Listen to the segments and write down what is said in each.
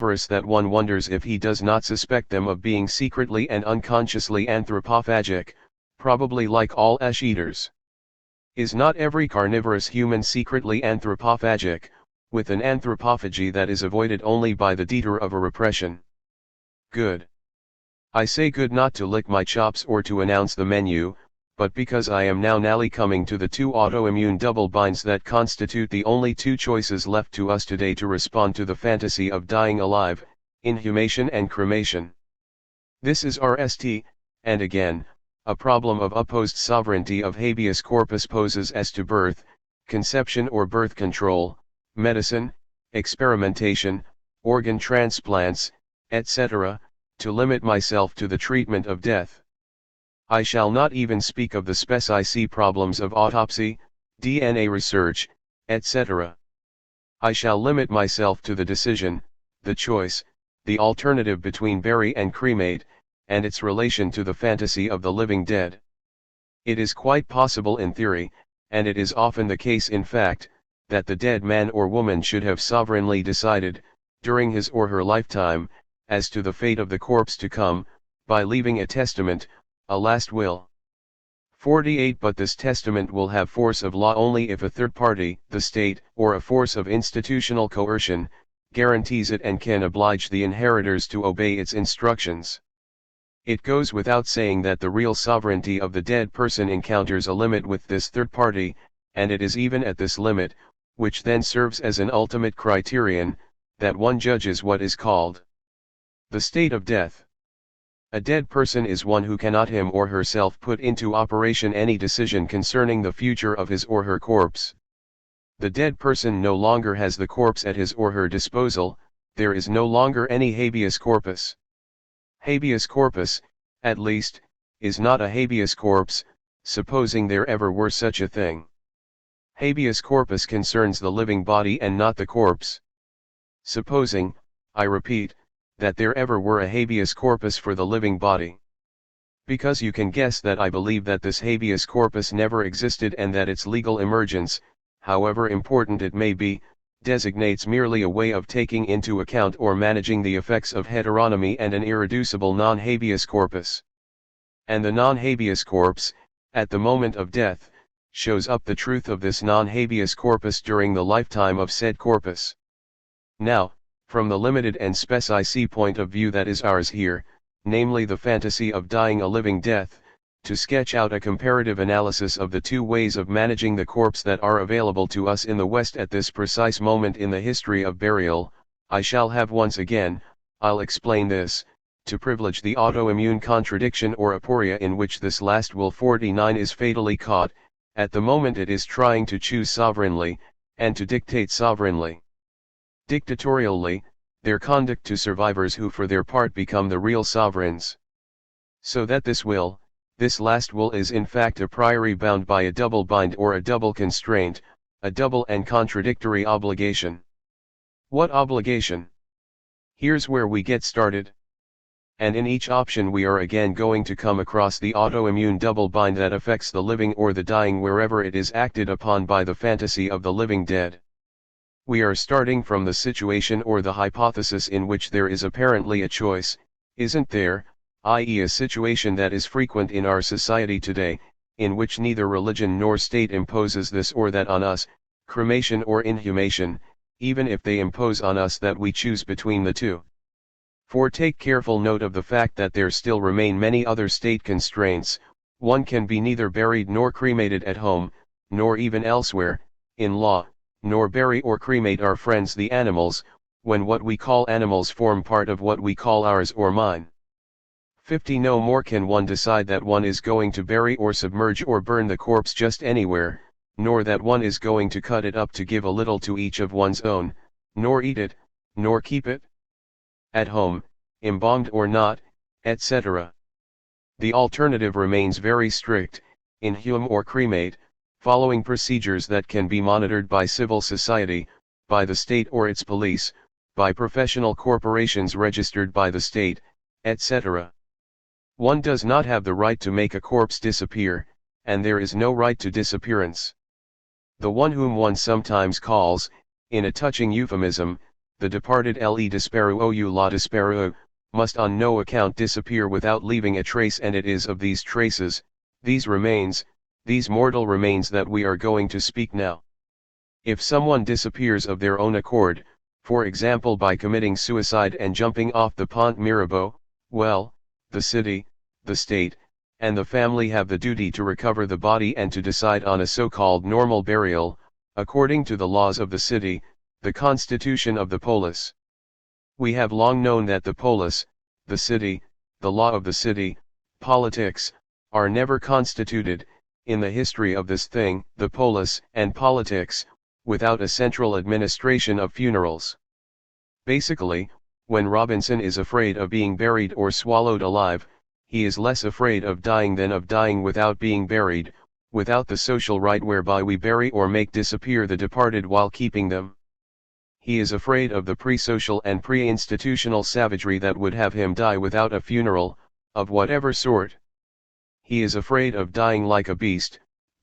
carnivorous that one wonders if he does not suspect them of being secretly and unconsciously anthropophagic, probably like all ash-eaters. Is not every carnivorous human secretly anthropophagic, with an anthropophagy that is avoided only by the detour of a repression? Good. I say good not to lick my chops or to announce the menu, but because I am now coming to the two autoimmune double binds that constitute the only two choices left to us today to respond to the fantasy of dying alive, inhumation and cremation. This is RST, and again, a problem of opposed sovereignty of habeas corpus poses as to birth, conception or birth control, medicine, experimentation, organ transplants, etc., to limit myself to the treatment of death. I shall not even speak of the spec-IC problems of autopsy, DNA research, etc. I shall limit myself to the decision, the choice, the alternative between bury and cremate, and its relation to the fantasy of the living dead. It is quite possible in theory, and it is often the case in fact, that the dead man or woman should have sovereignly decided, during his or her lifetime, as to the fate of the corpse to come, by leaving a testament, a last will. 48 But this testament will have force of law only if a third party, the state, or a force of institutional coercion, guarantees it and can oblige the inheritors to obey its instructions. It goes without saying that the real sovereignty of the dead person encounters a limit with this third party, and it is even at this limit, which then serves as an ultimate criterion, that one judges what is called the state of death. A dead person is one who cannot him or herself put into operation any decision concerning the future of his or her corpse. The dead person no longer has the corpse at his or her disposal, there is no longer any habeas corpus. Habeas corpus, at least, is not a habeas corpse, supposing there ever were such a thing. Habeas corpus concerns the living body and not the corpse. Supposing, I repeat, that there ever were a habeas corpus for the living body. Because you can guess that I believe that this habeas corpus never existed and that its legal emergence, however important it may be, designates merely a way of taking into account or managing the effects of heteronomy and an irreducible non-habeas corpus. And the non-habeas corpse, at the moment of death, shows up the truth of this non-habeas corpus during the lifetime of said corpus. Now, from the limited and spec-IC point of view that is ours here, namely the fantasy of dying a living death, to sketch out a comparative analysis of the two ways of managing the corpse that are available to us in the West at this precise moment in the history of burial, I shall have once again, I'll explain this, to privilege the autoimmune contradiction or aporia in which this last will 49 is fatally caught, at the moment it is trying to choose sovereignly, and to dictate sovereignly. Dictatorially, their conduct to survivors who for their part become the real sovereigns. So that this will, this last will is in fact a priori bound by a double bind or a double constraint, a double and contradictory obligation. What obligation? Here's where we get started. And in each option we are again going to come across the autoimmune double bind that affects the living or the dying wherever it is acted upon by the fantasy of the living dead. We are starting from the situation or the hypothesis in which there is apparently a choice, isn't there, i.e. a situation that is frequent in our society today, in which neither religion nor state imposes this or that on us, cremation or inhumation, even if they impose on us that we choose between the two. For take careful note of the fact that there still remain many other state constraints. One can be neither buried nor cremated at home, nor even elsewhere, in law, nor bury or cremate our friends the animals, when what we call animals form part of what we call ours or mine. 50 No more can one decide that one is going to bury or submerge or burn the corpse just anywhere, nor that one is going to cut it up to give a little to each of one's own, nor eat it, nor keep it at home, embalmed or not, etc. The alternative remains very strict, inhume or cremate, following procedures that can be monitored by civil society, by the state or its police, by professional corporations registered by the state, etc. One does not have the right to make a corpse disappear, and there is no right to disappearance. The one whom one sometimes calls, in a touching euphemism, the departed le disparu ou la disparu, must on no account disappear without leaving a trace, and it is of these traces, these remains, these mortal remains that we are going to speak now. If someone disappears of their own accord, for example by committing suicide and jumping off the Pont Mirabeau, well, the city, the state, and the family have the duty to recover the body and to decide on a so-called normal burial, according to the laws of the city, the constitution of the polis. We have long known that the polis, the city, the law of the city, politics, are never constituted, in the history of this thing, the polis and politics, without a central administration of funerals. Basically, when Robinson is afraid of being buried or swallowed alive, he is less afraid of dying than of dying without being buried, without the social rite whereby we bury or make disappear the departed while keeping them. He is afraid of the pre-social and pre-institutional savagery that would have him die without a funeral, of whatever sort. He is afraid of dying like a beast,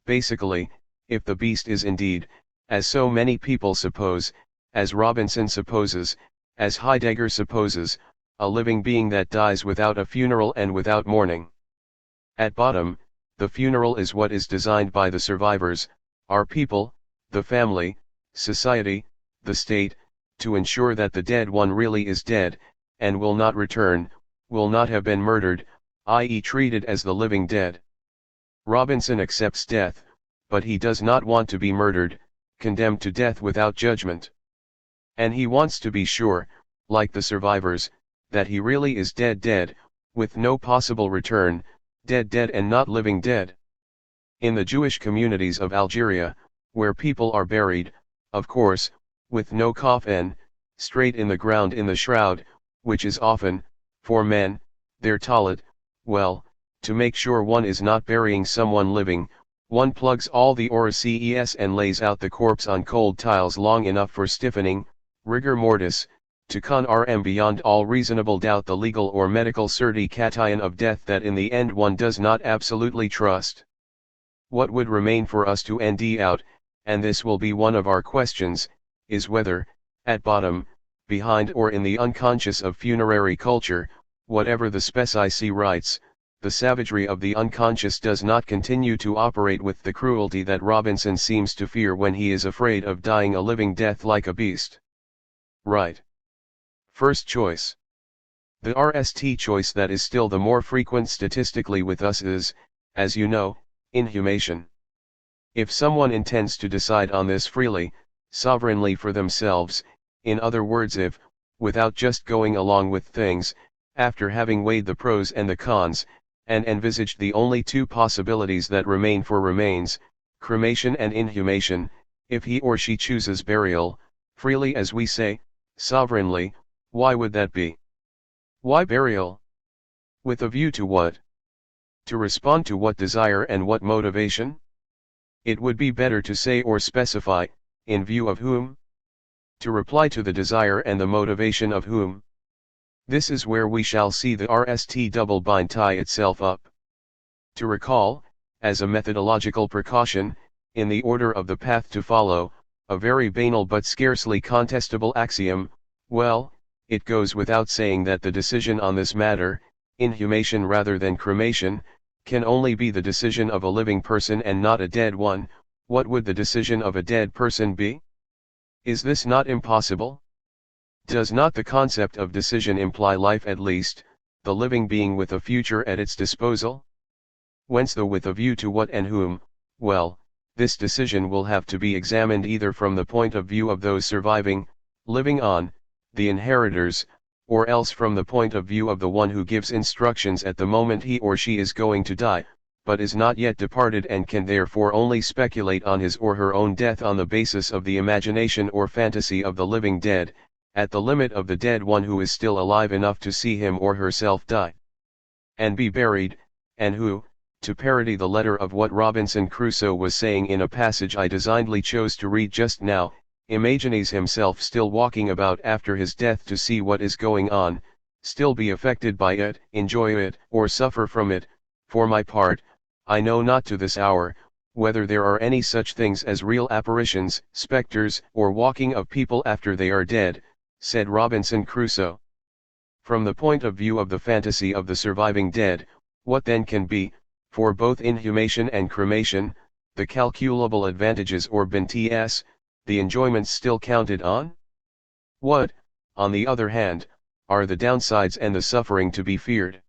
basically, if the beast is indeed, as so many people suppose, as Robinson supposes, as Heidegger supposes, a living being that dies without a funeral and without mourning. At bottom, the funeral is what is designed by the survivors, our people, the family, society, the state, to ensure that the dead one really is dead, and will not return, will not have been murdered, i.e. treated as the living dead. Robinson accepts death, but he does not want to be murdered, condemned to death without judgment. And he wants to be sure, like the survivors, that he really is dead, with no possible return, dead and not living dead. In the Jewish communities of Algeria, where people are buried, of course, with no coffin, straight in the ground in the shroud, which is often, for men, their tallit, well, to make sure one is not burying someone living, one plugs all the orices and lays out the corpse on cold tiles long enough for stiffening, rigor mortis, to confirm beyond all reasonable doubt the legal or medical certification of death that in the end one does not absolutely trust. What would remain for us to end out, and this will be one of our questions, is whether, at bottom, behind or in the unconscious of funerary culture, whatever the specie rights, the savagery of the unconscious does not continue to operate with the cruelty that Robinson seems to fear when he is afraid of dying a living death like a beast. Right. First choice. The RST choice that is still the more frequent statistically with us is, as you know, inhumation. If someone intends to decide on this freely, sovereignly for themselves, in other words if, without just going along with things, after having weighed the pros and the cons, and envisaged the only two possibilities that remain for remains, cremation and inhumation, if he or she chooses burial, freely as we say, sovereignly, why would that be? Why burial? With a view to what? To respond to what desire and what motivation? It would be better to say or specify, in view of whom? To reply to the desire and the motivation of whom? This is where we shall see the RST double bind tie itself up. To recall, as a methodological precaution, in the order of the path to follow, a very banal but scarcely contestable axiom, well, it goes without saying that the decision on this matter, inhumation rather than cremation, can only be the decision of a living person and not a dead one. What would the decision of a dead person be? Is this not impossible? Does not the concept of decision imply life at least, the living being with a future at its disposal? Whence the with a view to what and whom? Well, this decision will have to be examined either from the point of view of those surviving, living on, the inheritors, or else from the point of view of the one who gives instructions at the moment he or she is going to die, but is not yet departed and can therefore only speculate on his or her own death on the basis of the imagination or fantasy of the living dead, at the limit of the dead one who is still alive enough to see him or herself die and be buried, and who, to parody the letter of what Robinson Crusoe was saying in a passage I designedly chose to read just now, imagines himself still walking about after his death to see what is going on, still be affected by it, enjoy it, or suffer from it. For my part, I know not to this hour, whether there are any such things as real apparitions, specters, or walking of people after they are dead, said Robinson Crusoe. From the point of view of the fantasy of the surviving dead, what then can be, for both inhumation and cremation, the calculable advantages or benefits, the enjoyments still counted on? What, on the other hand, are the downsides and the suffering to be feared?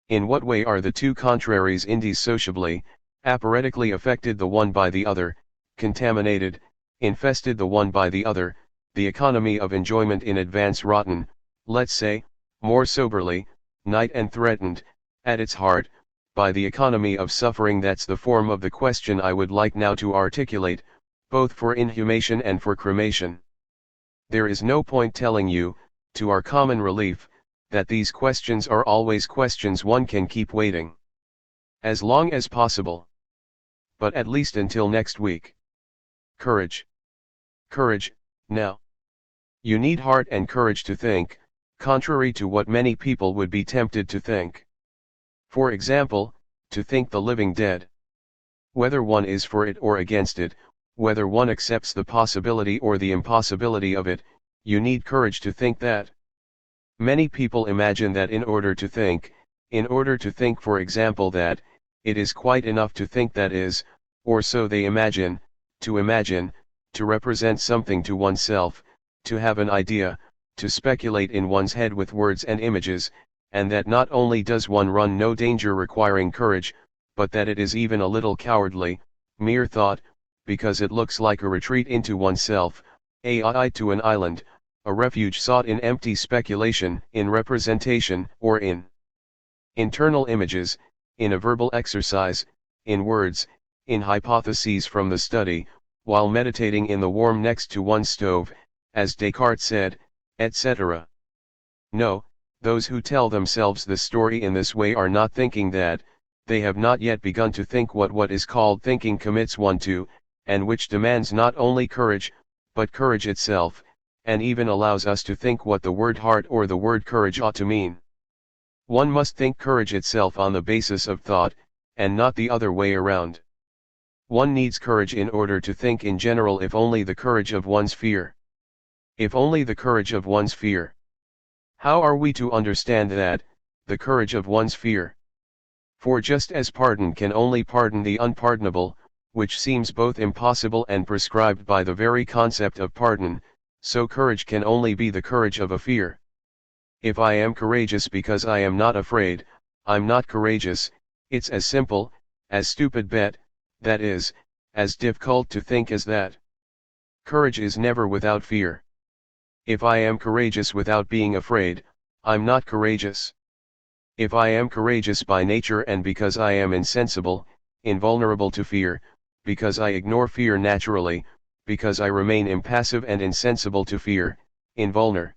In what way are the two contraries indissociably, apparentically affected the one by the other, contaminated, infested the one by the other, the economy of enjoyment in advance rotten, let's say, more soberly, night and threatened, at its heart, by the economy of suffering? That's the form of the question I would like now to articulate, both for inhumation and for cremation. There is no point telling you, to our common relief, that these questions are always questions one can keep waiting as long as possible. But at least until next week. Courage. Courage, now. You need heart and courage to think, contrary to what many people would be tempted to think. For example, to think the living dead. Whether one is for it or against it, whether one accepts the possibility or the impossibility of it, you need courage to think that. Many people imagine that in order to think, for example, that it is quite enough to think, that is, or so they imagine, to represent something to oneself, to have an idea, to speculate in one's head with words and images, and that not only does one run no danger requiring courage, but that it is even a little cowardly, mere thought, because it looks like a retreat into oneself, to an island, a refuge sought in empty speculation, in representation, or in internal images, in a verbal exercise, in words, in hypotheses from the study, while meditating in the warm next to one's stove, as Descartes said, etc. No, those who tell themselves the story in this way are not thinking that, they have not yet begun to think what is called thinking commits one to, and which demands not only courage, but courage itself, and even allows us to think what the word heart or the word courage ought to mean. One must think courage itself on the basis of thought, and not the other way around. One needs courage in order to think in general, if only the courage of one's fear. If only the courage of one's fear. How are we to understand that, the courage of one's fear? For just as pardon can only pardon the unpardonable, which seems both impossible and prescribed by the very concept of pardon, so courage can only be the courage of a fear. If I am courageous because I am not afraid, I'm not courageous. It's as simple, as stupid bet, that is, as difficult to think as that. Courage is never without fear. If I am courageous without being afraid, I'm not courageous. If I am courageous by nature and because I am insensible, invulnerable to fear, because I ignore fear naturally, because I remain impassive and insensible to fear, invulnerable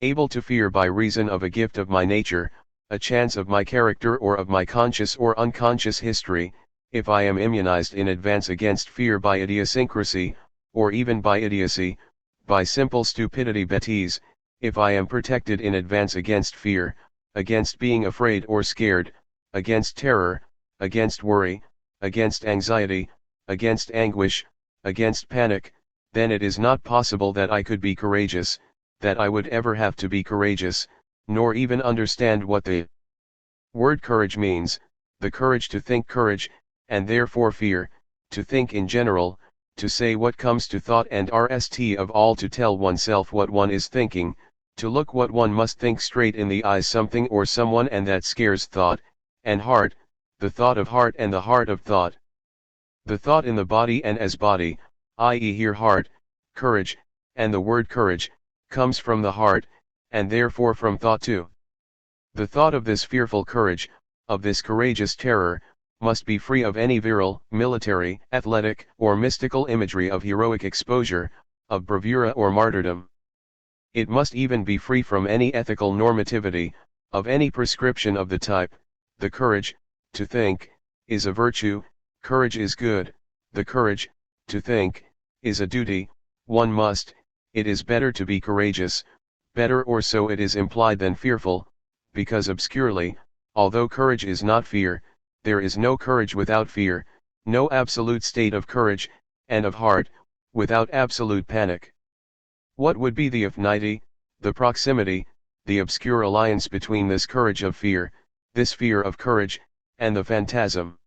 able to fear by reason of a gift of my nature, a chance of my character or of my conscious or unconscious history, if I am immunized in advance against fear by idiosyncrasy, or even by idiocy, by simple stupidity bêtise, if I am protected in advance against fear, against being afraid or scared, against terror, against worry, against anxiety, against anguish, against panic, then it is not possible that I could be courageous, that I would ever have to be courageous, nor even understand what the word courage means, the courage to think courage, and therefore fear, to think in general, to say what comes to thought and rest of all, to tell oneself what one is thinking, to look what one must think straight in the eyes something or someone, and that scares thought, and heart, the thought of heart and the heart of thought. The thought in the body and as body, i.e. here heart, courage, and the word courage, comes from the heart, and therefore from thought too. The thought of this fearful courage, of this courageous terror, must be free of any virile, military, athletic, or mystical imagery of heroic exposure, of bravura or martyrdom. It must even be free from any ethical normativity, of any prescription of the type, the courage, to think, is a virtue, courage is good, the courage, to think, is a duty, one must, it is better to be courageous, better or so it is implied than fearful, because obscurely, although courage is not fear, there is no courage without fear, no absolute state of courage, and of heart, without absolute panic. What would be the affinity, the proximity, the obscure alliance between this courage of fear, this fear of courage, and the phantasm?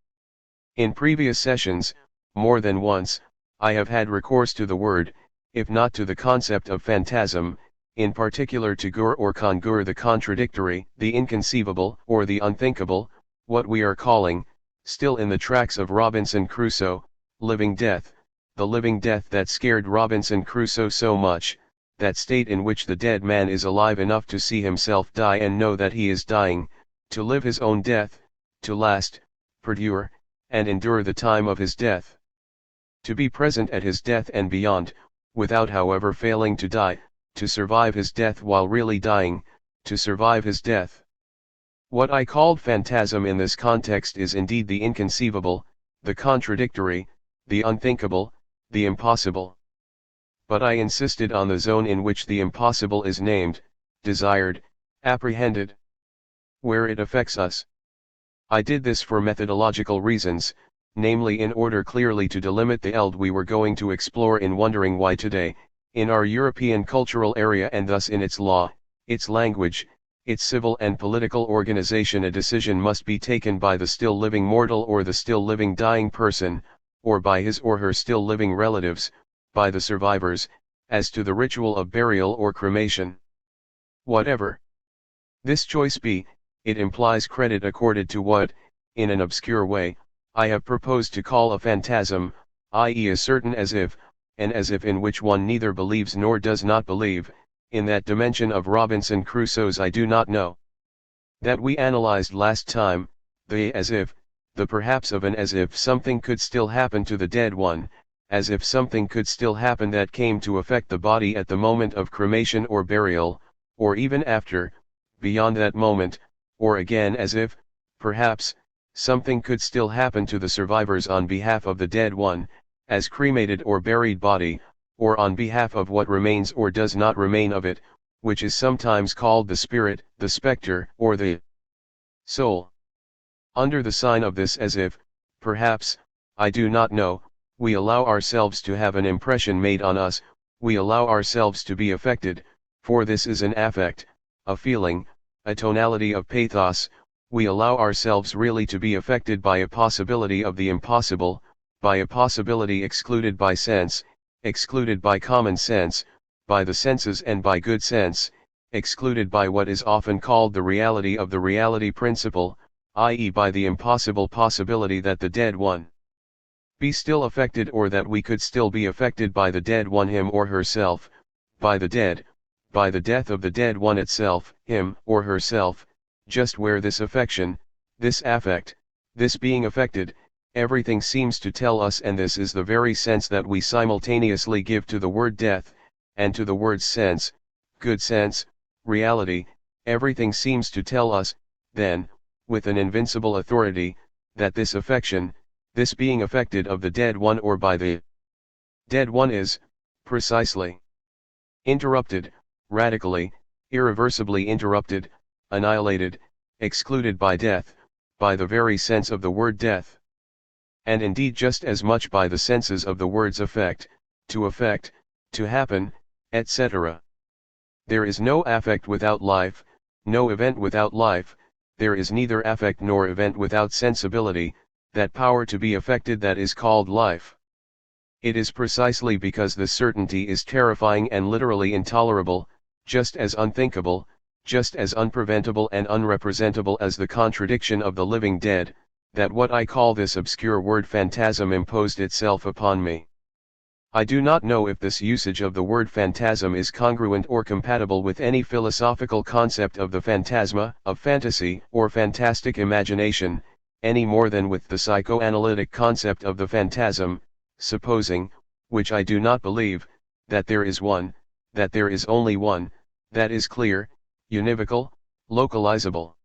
In previous sessions, more than once, I have had recourse to the word, if not to the concept of phantasm, in particular to gur or congur, the contradictory, the inconceivable, or the unthinkable, what we are calling, still in the tracks of Robinson Crusoe, living death, the living death that scared Robinson Crusoe so much, that state in which the dead man is alive enough to see himself die and know that he is dying, to live his own death, to last, perdure, and endure the time of his death. To be present at his death and beyond, without however failing to die, to survive his death while really dying, to survive his death. What I called phantasm in this context is indeed the inconceivable, the contradictory, the unthinkable, the impossible. But I insisted on the zone in which the impossible is named, desired, apprehended, where it affects us. I did this for methodological reasons, namely in order clearly to delimit the field we were going to explore in wondering why today, in our European cultural area and thus in its law, its language, its civil and political organization, a decision must be taken by the still living mortal or the still living dying person, or by his or her still living relatives, by the survivors, as to the ritual of burial or cremation. Whatever this choice be, it implies credit accorded to what, in an obscure way, I have proposed to call a phantasm, i.e. a certain as if, and as if in which one neither believes nor does not believe, in that dimension of Robinson Crusoe's I do not know. That we analyzed last time, the as if, the perhaps of an as if something could still happen to the dead one, as if something could still happen that came to affect the body at the moment of cremation or burial, or even after, beyond that moment, or again as if, perhaps, something could still happen to the survivors on behalf of the dead one, as cremated or buried body, or on behalf of what remains or does not remain of it, which is sometimes called the spirit, the spectre, or the soul. Under the sign of this as if, perhaps, I do not know, we allow ourselves to have an impression made on us, we allow ourselves to be affected, for this is an affect, a feeling, a tonality of pathos, we allow ourselves really to be affected by a possibility of the impossible, by a possibility excluded by sense, excluded by common sense, by the senses and by good sense, excluded by what is often called the reality of the reality principle, i.e. by the impossible possibility that the dead one be still affected, or that we could still be affected by the dead one, him or herself, by the death of the dead one itself, him or herself, just where this affection, this affect, this being affected, everything seems to tell us, and this is the very sense that we simultaneously give to the word death, and to the word's sense, good sense, reality, everything seems to tell us, then, with an invincible authority, that this affection, this being affected of the dead one or by the dead one is, precisely, interrupted, radically, irreversibly interrupted, annihilated, excluded by death, by the very sense of the word death. And indeed just as much by the senses of the words affect, to happen, etc. There is no affect without life, no event without life, there is neither affect nor event without sensibility, that power to be affected that is called life. It is precisely because this certainty is terrifying and literally intolerable, just as unthinkable, just as unpreventable and unrepresentable as the contradiction of the living dead, that what I call this obscure word phantasm imposed itself upon me. I do not know if this usage of the word phantasm is congruent or compatible with any philosophical concept of the phantasma, of fantasy, or fantastic imagination, any more than with the psychoanalytic concept of the phantasm, supposing, which I do not believe, that there is one, that there is only one, that is clear, univocal, localizable.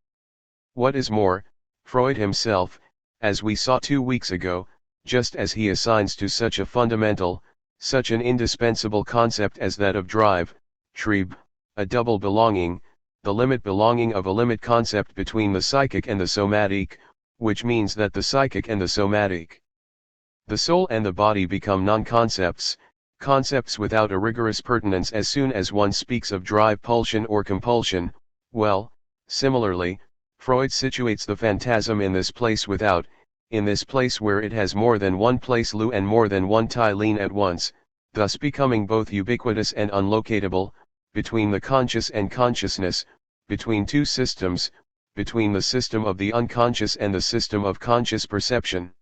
What is more, Freud himself, as we saw 2 weeks ago, just as he assigns to such a fundamental, such an indispensable concept as that of drive, trieb, a double belonging, the limit belonging of a limit concept between the psychic and the somatic, which means that the psychic and the somatic, the soul and the body become non-concepts, concepts without a rigorous pertinence as soon as one speaks of drive, pulsion or compulsion. Well, similarly, Freud situates the phantasm in this place without, in this place where it has more than one place lu and more than one Tylene at once, thus becoming both ubiquitous and unlocatable, between the conscious and consciousness, between two systems, between the system of the unconscious and the system of conscious perception.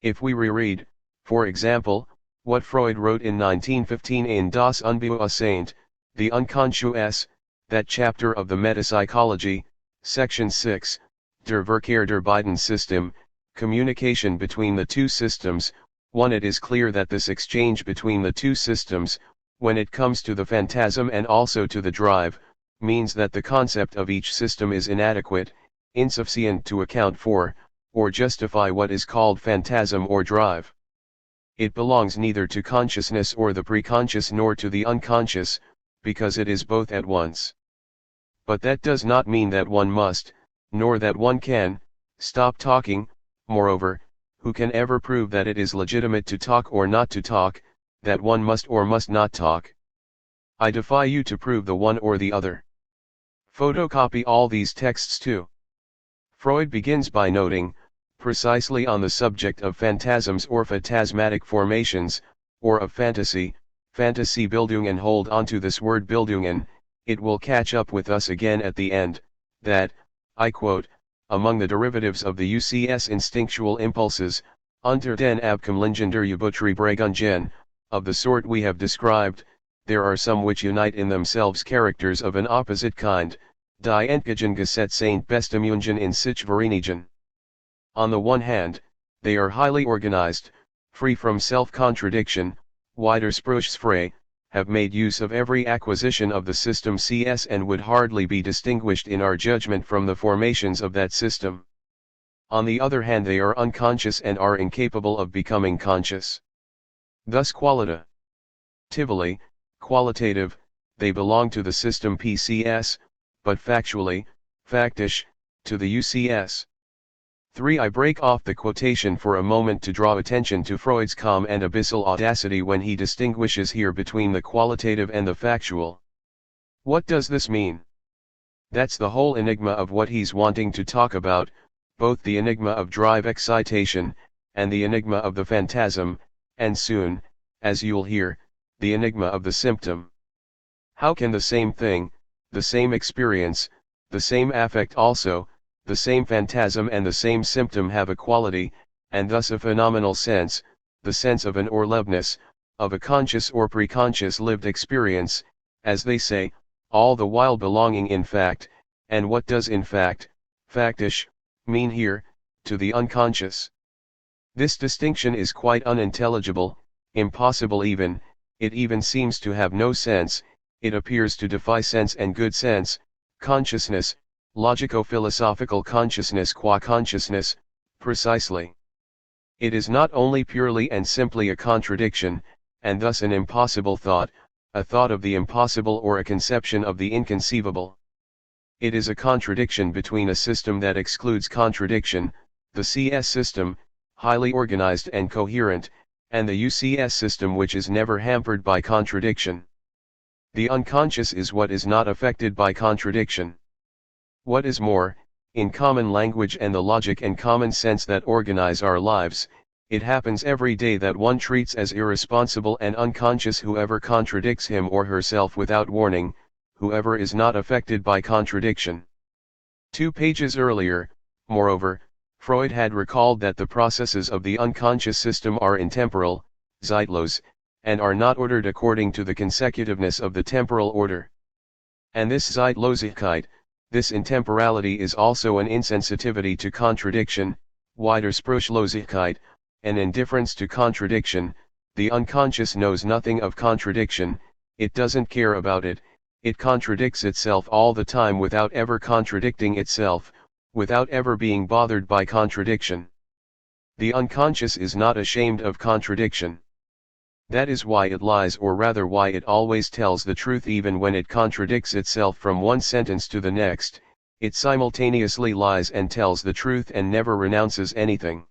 If we reread, for example, what Freud wrote in 1915 in Das Unbewusstsein, the unconscious, that chapter of the Metapsychology, section 6, Der Verkehr der beiden System, communication between the two systems, it is clear that this exchange between the two systems, when it comes to the phantasm and also to the drive, means that the concept of each system is inadequate, insufficient to account for, or justify what is called phantasm or drive. It belongs neither to consciousness or the preconscious nor to the unconscious, because it is both at once. But that does not mean that one must, nor that one can, stop talking. Moreover, who can ever prove that it is legitimate to talk or not to talk, that one must or must not talk? I defy you to prove the one or the other. Photocopy all these texts too. Freud begins by noting, precisely on the subject of phantasms or phantasmatic formations, or of fantasy, Bildungen. Hold on to this word Bildungen, it will catch up with us again at the end, that, I quote, among the derivatives of the UCS instinctual impulses, unter den Abkommlingen der Betriebsregungen, of the sort we have described, there are some which unite in themselves characters of an opposite kind, die entgegen Gesetz sind Bestimmungen in sich vereinigen. On the one hand, they are highly organized, free from self-contradiction, widersprüchsfrei, have made use of every acquisition of the system CS and would hardly be distinguished in our judgment from the formations of that system. On the other hand, they are unconscious and are incapable of becoming conscious. Thus qualitatively, qualitative, they belong to the system PCS, but factually, factisch, to the UCS. 3. I break off the quotation for a moment to draw attention to Freud's calm and abyssal audacity when he distinguishes here between the qualitative and the factual. What does this mean? That's the whole enigma of what he's wanting to talk about, both the enigma of drive excitation, and the enigma of the phantasm, and soon, as you'll hear, the enigma of the symptom. How can the same thing, the same experience, the same affect also, the same phantasm and the same symptom have a quality, and thus a phenomenal sense, the sense of an orlebness, of a conscious or preconscious lived experience, as they say, all the while belonging in fact, and what does in fact, factisch, mean here, to the unconscious? This distinction is quite unintelligible, impossible even, it even seems to have no sense, it appears to defy sense and good sense, consciousness, logico-philosophical consciousness qua consciousness, precisely. It is not only purely and simply a contradiction, and thus an impossible thought, a thought of the impossible or a conception of the inconceivable. It is a contradiction between a system that excludes contradiction, the CS system, highly organized and coherent, and the UCS system which is never hampered by contradiction. The unconscious is what is not affected by contradiction. What is more, in common language and the logic and common sense that organize our lives, it happens every day that one treats as irresponsible and unconscious whoever contradicts him or herself without warning, whoever is not affected by contradiction. 2 pages earlier, moreover, Freud had recalled that the processes of the unconscious system are intemporal, zeitlos, and are not ordered according to the consecutiveness of the temporal order. And this Zeitlosigkeit, this intemporality is also an insensitivity to contradiction, Widersprüchlosigkeit, an indifference to contradiction. The unconscious knows nothing of contradiction, it doesn't care about it, it contradicts itself all the time without ever contradicting itself, without ever being bothered by contradiction. The unconscious is not ashamed of contradiction. That is why it lies, or rather why it always tells the truth even when it contradicts itself from one sentence to the next, it simultaneously lies and tells the truth and never renounces anything.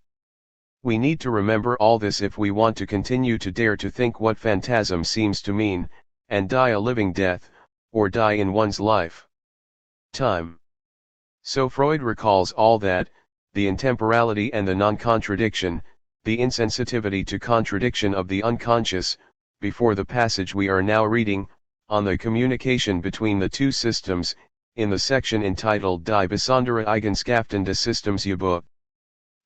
We need to remember all this if we want to continue to dare to think what phantasm seems to mean, and die a living death, or die in one's life. Time. So Freud recalls all that, the intemporality and the non-contradiction, the insensitivity to contradiction of the unconscious, before the passage we are now reading, on the communication between the two systems, in the section entitled Die besondere Eigenschaften des Systemsübung.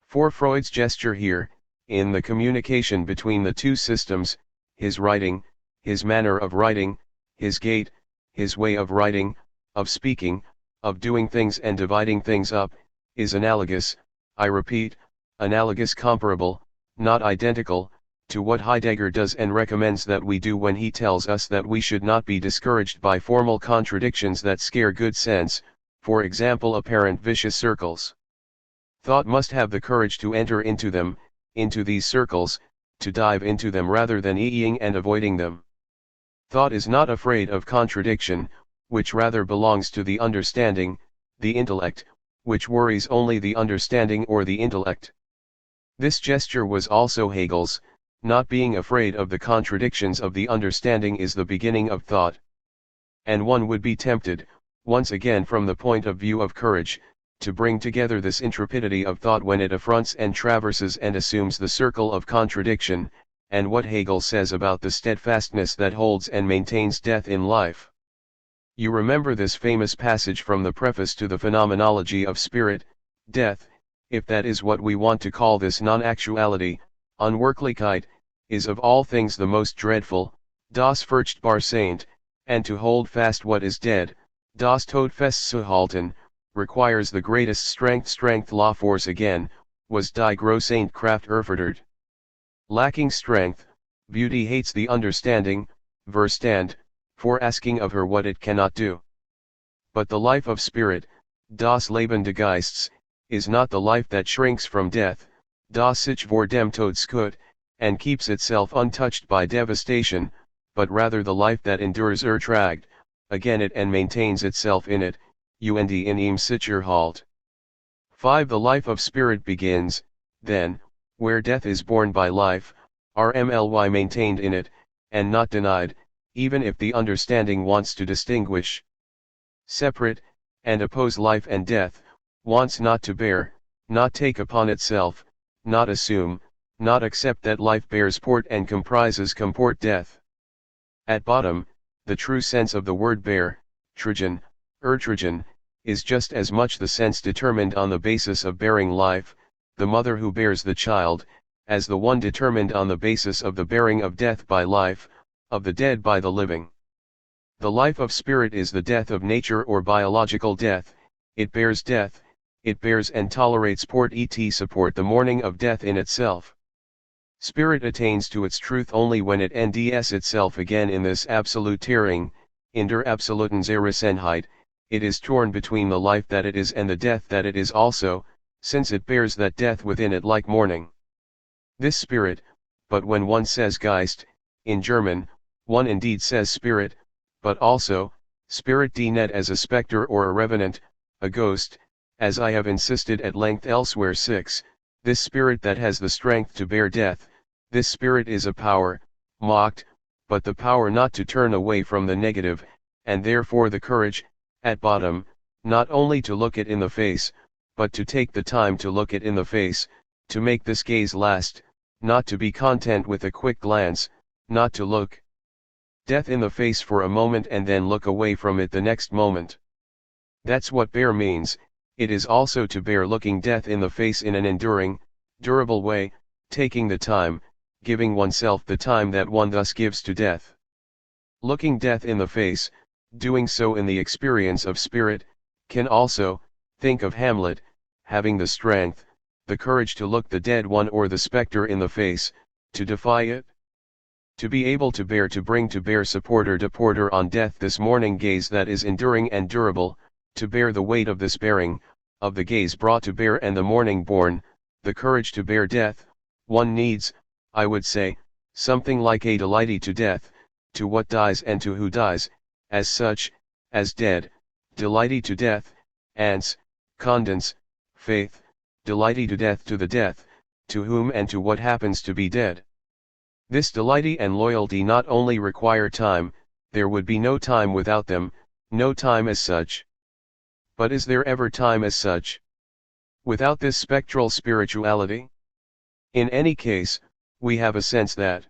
For Freud's gesture here, in the communication between the two systems, his writing, his manner of writing, his gait, his way of writing, of speaking, of doing things and dividing things up, is analogous, I repeat, analogous, comparable, not identical, to what Heidegger does and recommends that we do when he tells us that we should not be discouraged by formal contradictions that scare good sense, for example apparent vicious circles. Thought must have the courage to enter into them, into these circles, to dive into them rather than eyeing and avoiding them. Thought is not afraid of contradiction, which rather belongs to the understanding, the intellect, which worries only the understanding or the intellect. This gesture was also Hegel's. Not being afraid of the contradictions of the understanding is the beginning of thought. And one would be tempted, once again from the point of view of courage, to bring together this intrepidity of thought when it affronts and traverses and assumes the circle of contradiction, and what Hegel says about the steadfastness that holds and maintains death in life. You remember this famous passage from the preface to the Phenomenology of Spirit, death, if that is what we want to call this non-actuality, Unwirklichkeit, is of all things the most dreadful, das furchtbar Saint, and to hold fast what is dead, das Tod festzuhalten, requires the greatest strength law force again, was die große Kraft erfordert. Lacking strength, beauty hates the understanding, Verstand, for asking of her what it cannot do. But the life of spirit, das Leben des Geistes, is not the life that shrinks from death, das sich vor dem Tod schützt, and keeps itself untouched by devastation, but rather the life that endures ertragt, again it and maintains itself in it, und in ihm sicher halt. 5. The life of spirit begins, then, where death is borne by life, rmly maintained in it, and not denied, even if the understanding wants to distinguish, separate, and oppose life and death, wants not to bear, not take upon itself, not assume, not accept that life bears port and comprises comport death. At bottom, the true sense of the word bear, tragen, ertragen, is just as much the sense determined on the basis of bearing life, the mother who bears the child, as the one determined on the basis of the bearing of death by life, of the dead by the living. The life of spirit is the death of nature or biological death, it bears death, it bears and tolerates port et support the mourning of death in itself. Spirit attains to its truth only when it nds itself again in this absolute tearing, in der absoluten Zerrissenheit, it is torn between the life that it is and the death that it is also, since it bears that death within it like mourning. This spirit, but when one says Geist, in German, one indeed says spirit, but also, spirit die net as a spectre or a revenant, a ghost, as I have insisted at length elsewhere. 6. This spirit that has the strength to bear death, this spirit is a power, mocked, but the power not to turn away from the negative, and therefore the courage, at bottom, not only to look it in the face, but to take the time to look it in the face, to make this gaze last, not to be content with a quick glance, not to look death in the face for a moment and then look away from it the next moment. That's what bear means. It is also to bear looking death in the face in an enduring, durable way, taking the time, giving oneself the time that one thus gives to death. Looking death in the face, doing so in the experience of spirit, can also, think of Hamlet, having the strength, the courage to look the dead one or the spectre in the face, to defy it. To be able to bear, to bring to bear support or deporter on death this morning gaze that is enduring and durable, to bear the weight of this bearing, of the gaze brought to bear and the morning born, the courage to bear death, one needs, I would say, something like a delighty to death, to what dies and to who dies, as such, as dead, delighty to death, ans, condens, faith, delighty to death to the death, to whom and to what happens to be dead. This delighty and loyalty not only require time, there would be no time without them, no time as such. But is there ever time as such? Without this spectral spirituality? In any case, we have a sense that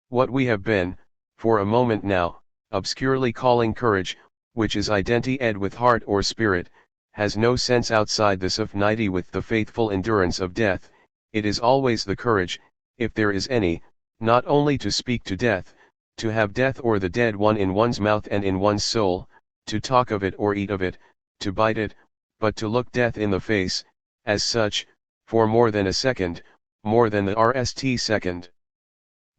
what we have been, for a moment now, obscurely calling courage, which is identified with heart or spirit, has no sense outside this affinity with the faithful endurance of death. It is always the courage, if there is any, not only to speak to death, to have death or the dead one in one's mouth and in one's soul, to talk of it or eat of it, to bite it, but to look death in the face, as such, for more than a second, more than the RST second.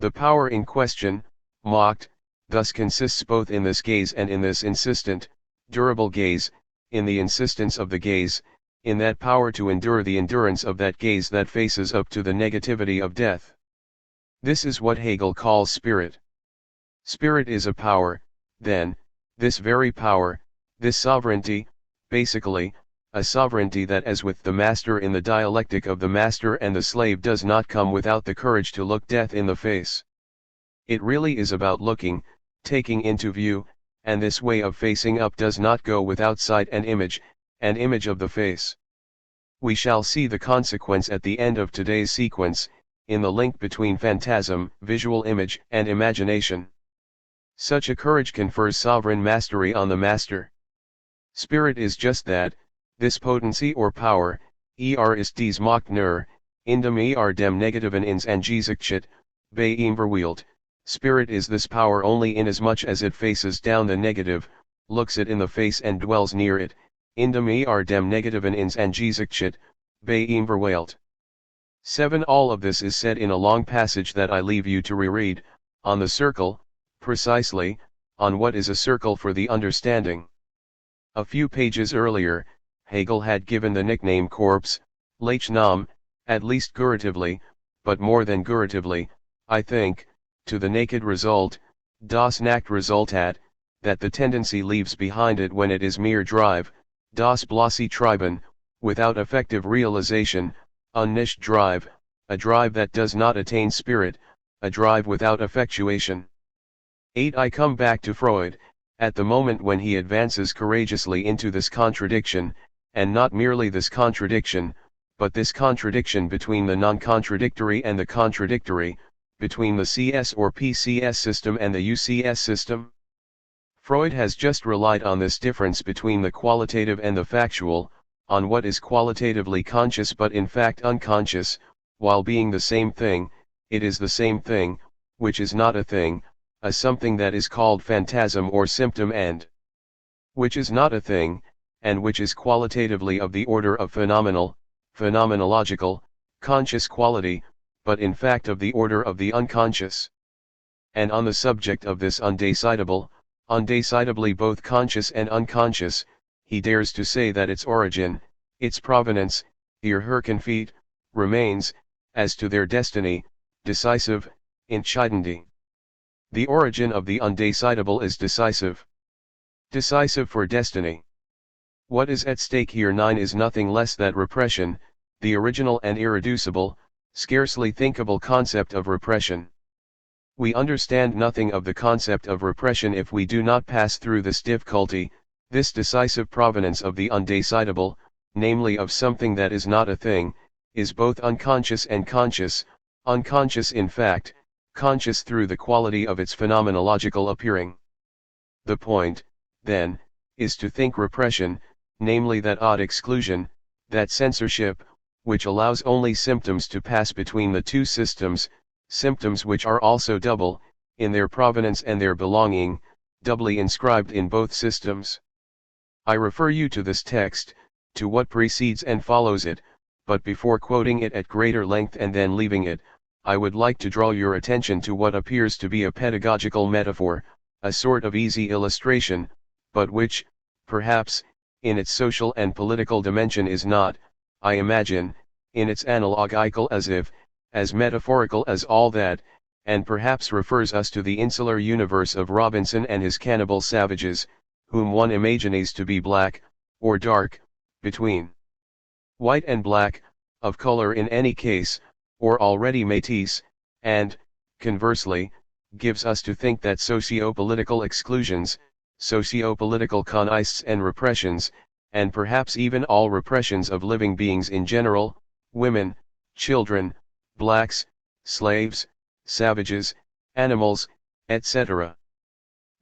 The power in question, mocked, thus consists both in this gaze and in this insistent, durable gaze, in the insistence of the gaze, in that power to endure the endurance of that gaze that faces up to the negativity of death. This is what Hegel calls spirit. Spirit is a power, then, this very power, this sovereignty, basically, a sovereignty that, as with the master in the dialectic of the master and the slave, does not come without the courage to look death in the face. It really is about looking, taking into view, and this way of facing up does not go without sight and image, an image of the face. We shall see the consequence at the end of today's sequence, in the link between phantasm, visual image, and imagination. Such a courage confers sovereign mastery on the master. Spirit is just that, this potency or power, ist dies macht nur, in dem dem negativen ins Angesicht, bei ihm verwielt. Spirit is this power only inasmuch as it faces down the negative, looks it in the face and dwells near it, in dem dem negativen ins Angesicht, bei ihm verwielt. 7. All of this is said in a long passage that I leave you to reread, on the circle, precisely, on what is a circle for the understanding. A few pages earlier, Hegel had given the nickname corpse, Leichnam, at least guratively, but more than guratively, I think, to the naked result, das nackte Resultat, that the tendency leaves behind it when it is mere drive, das bloße Treiben, without effective realization, nicht drive, a drive that does not attain spirit, a drive without effectuation. 8. I come back to Freud, at the moment when he advances courageously into this contradiction, and not merely this contradiction, but this contradiction between the non-contradictory and the contradictory, between the CS or PCS system and the UCS system. Freud has just relied on this difference between the qualitative and the factual, on what is qualitatively conscious but in fact unconscious, while being the same thing, it is the same thing, which is not a thing, a something that is called phantasm or symptom and which is not a thing, and which is qualitatively of the order of phenomenal, phenomenological, conscious quality, but in fact of the order of the unconscious. And on the subject of this undecidable, undecidably both conscious and unconscious, he dares to say that its origin, its provenance, ihr Herkunft, remains, as to their destiny, decisive, entscheidend. The origin of the undecidable is decisive. Decisive for destiny. What is at stake here 9 is nothing less than repression, the original and irreducible, scarcely thinkable concept of repression. We understand nothing of the concept of repression if we do not pass through this difficulty, this decisive provenance of the undecidable, namely of something that is not a thing, is both unconscious and conscious, unconscious in fact, conscious through the quality of its phenomenological appearing. The point, then, is to think repression, namely that odd exclusion, that censorship, which allows only symptoms to pass between the two systems, symptoms which are also double, in their provenance and their belonging, doubly inscribed in both systems. I refer you to this text, to what precedes and follows it, but before quoting it at greater length and then leaving it, I would like to draw your attention to what appears to be a pedagogical metaphor, a sort of easy illustration, but which, perhaps, in its social and political dimension is not, I imagine, in its analogical as metaphorical as all that, and perhaps refers us to the insular universe of Robinson and his cannibal savages, whom one imagines to be black, or dark, between white and black, of color in any case, or already métis, and, conversely, gives us to think that socio-political exclusions, socio-political conists and repressions, and perhaps even all repressions of living beings in general, women, children, blacks, slaves, savages, animals, etc.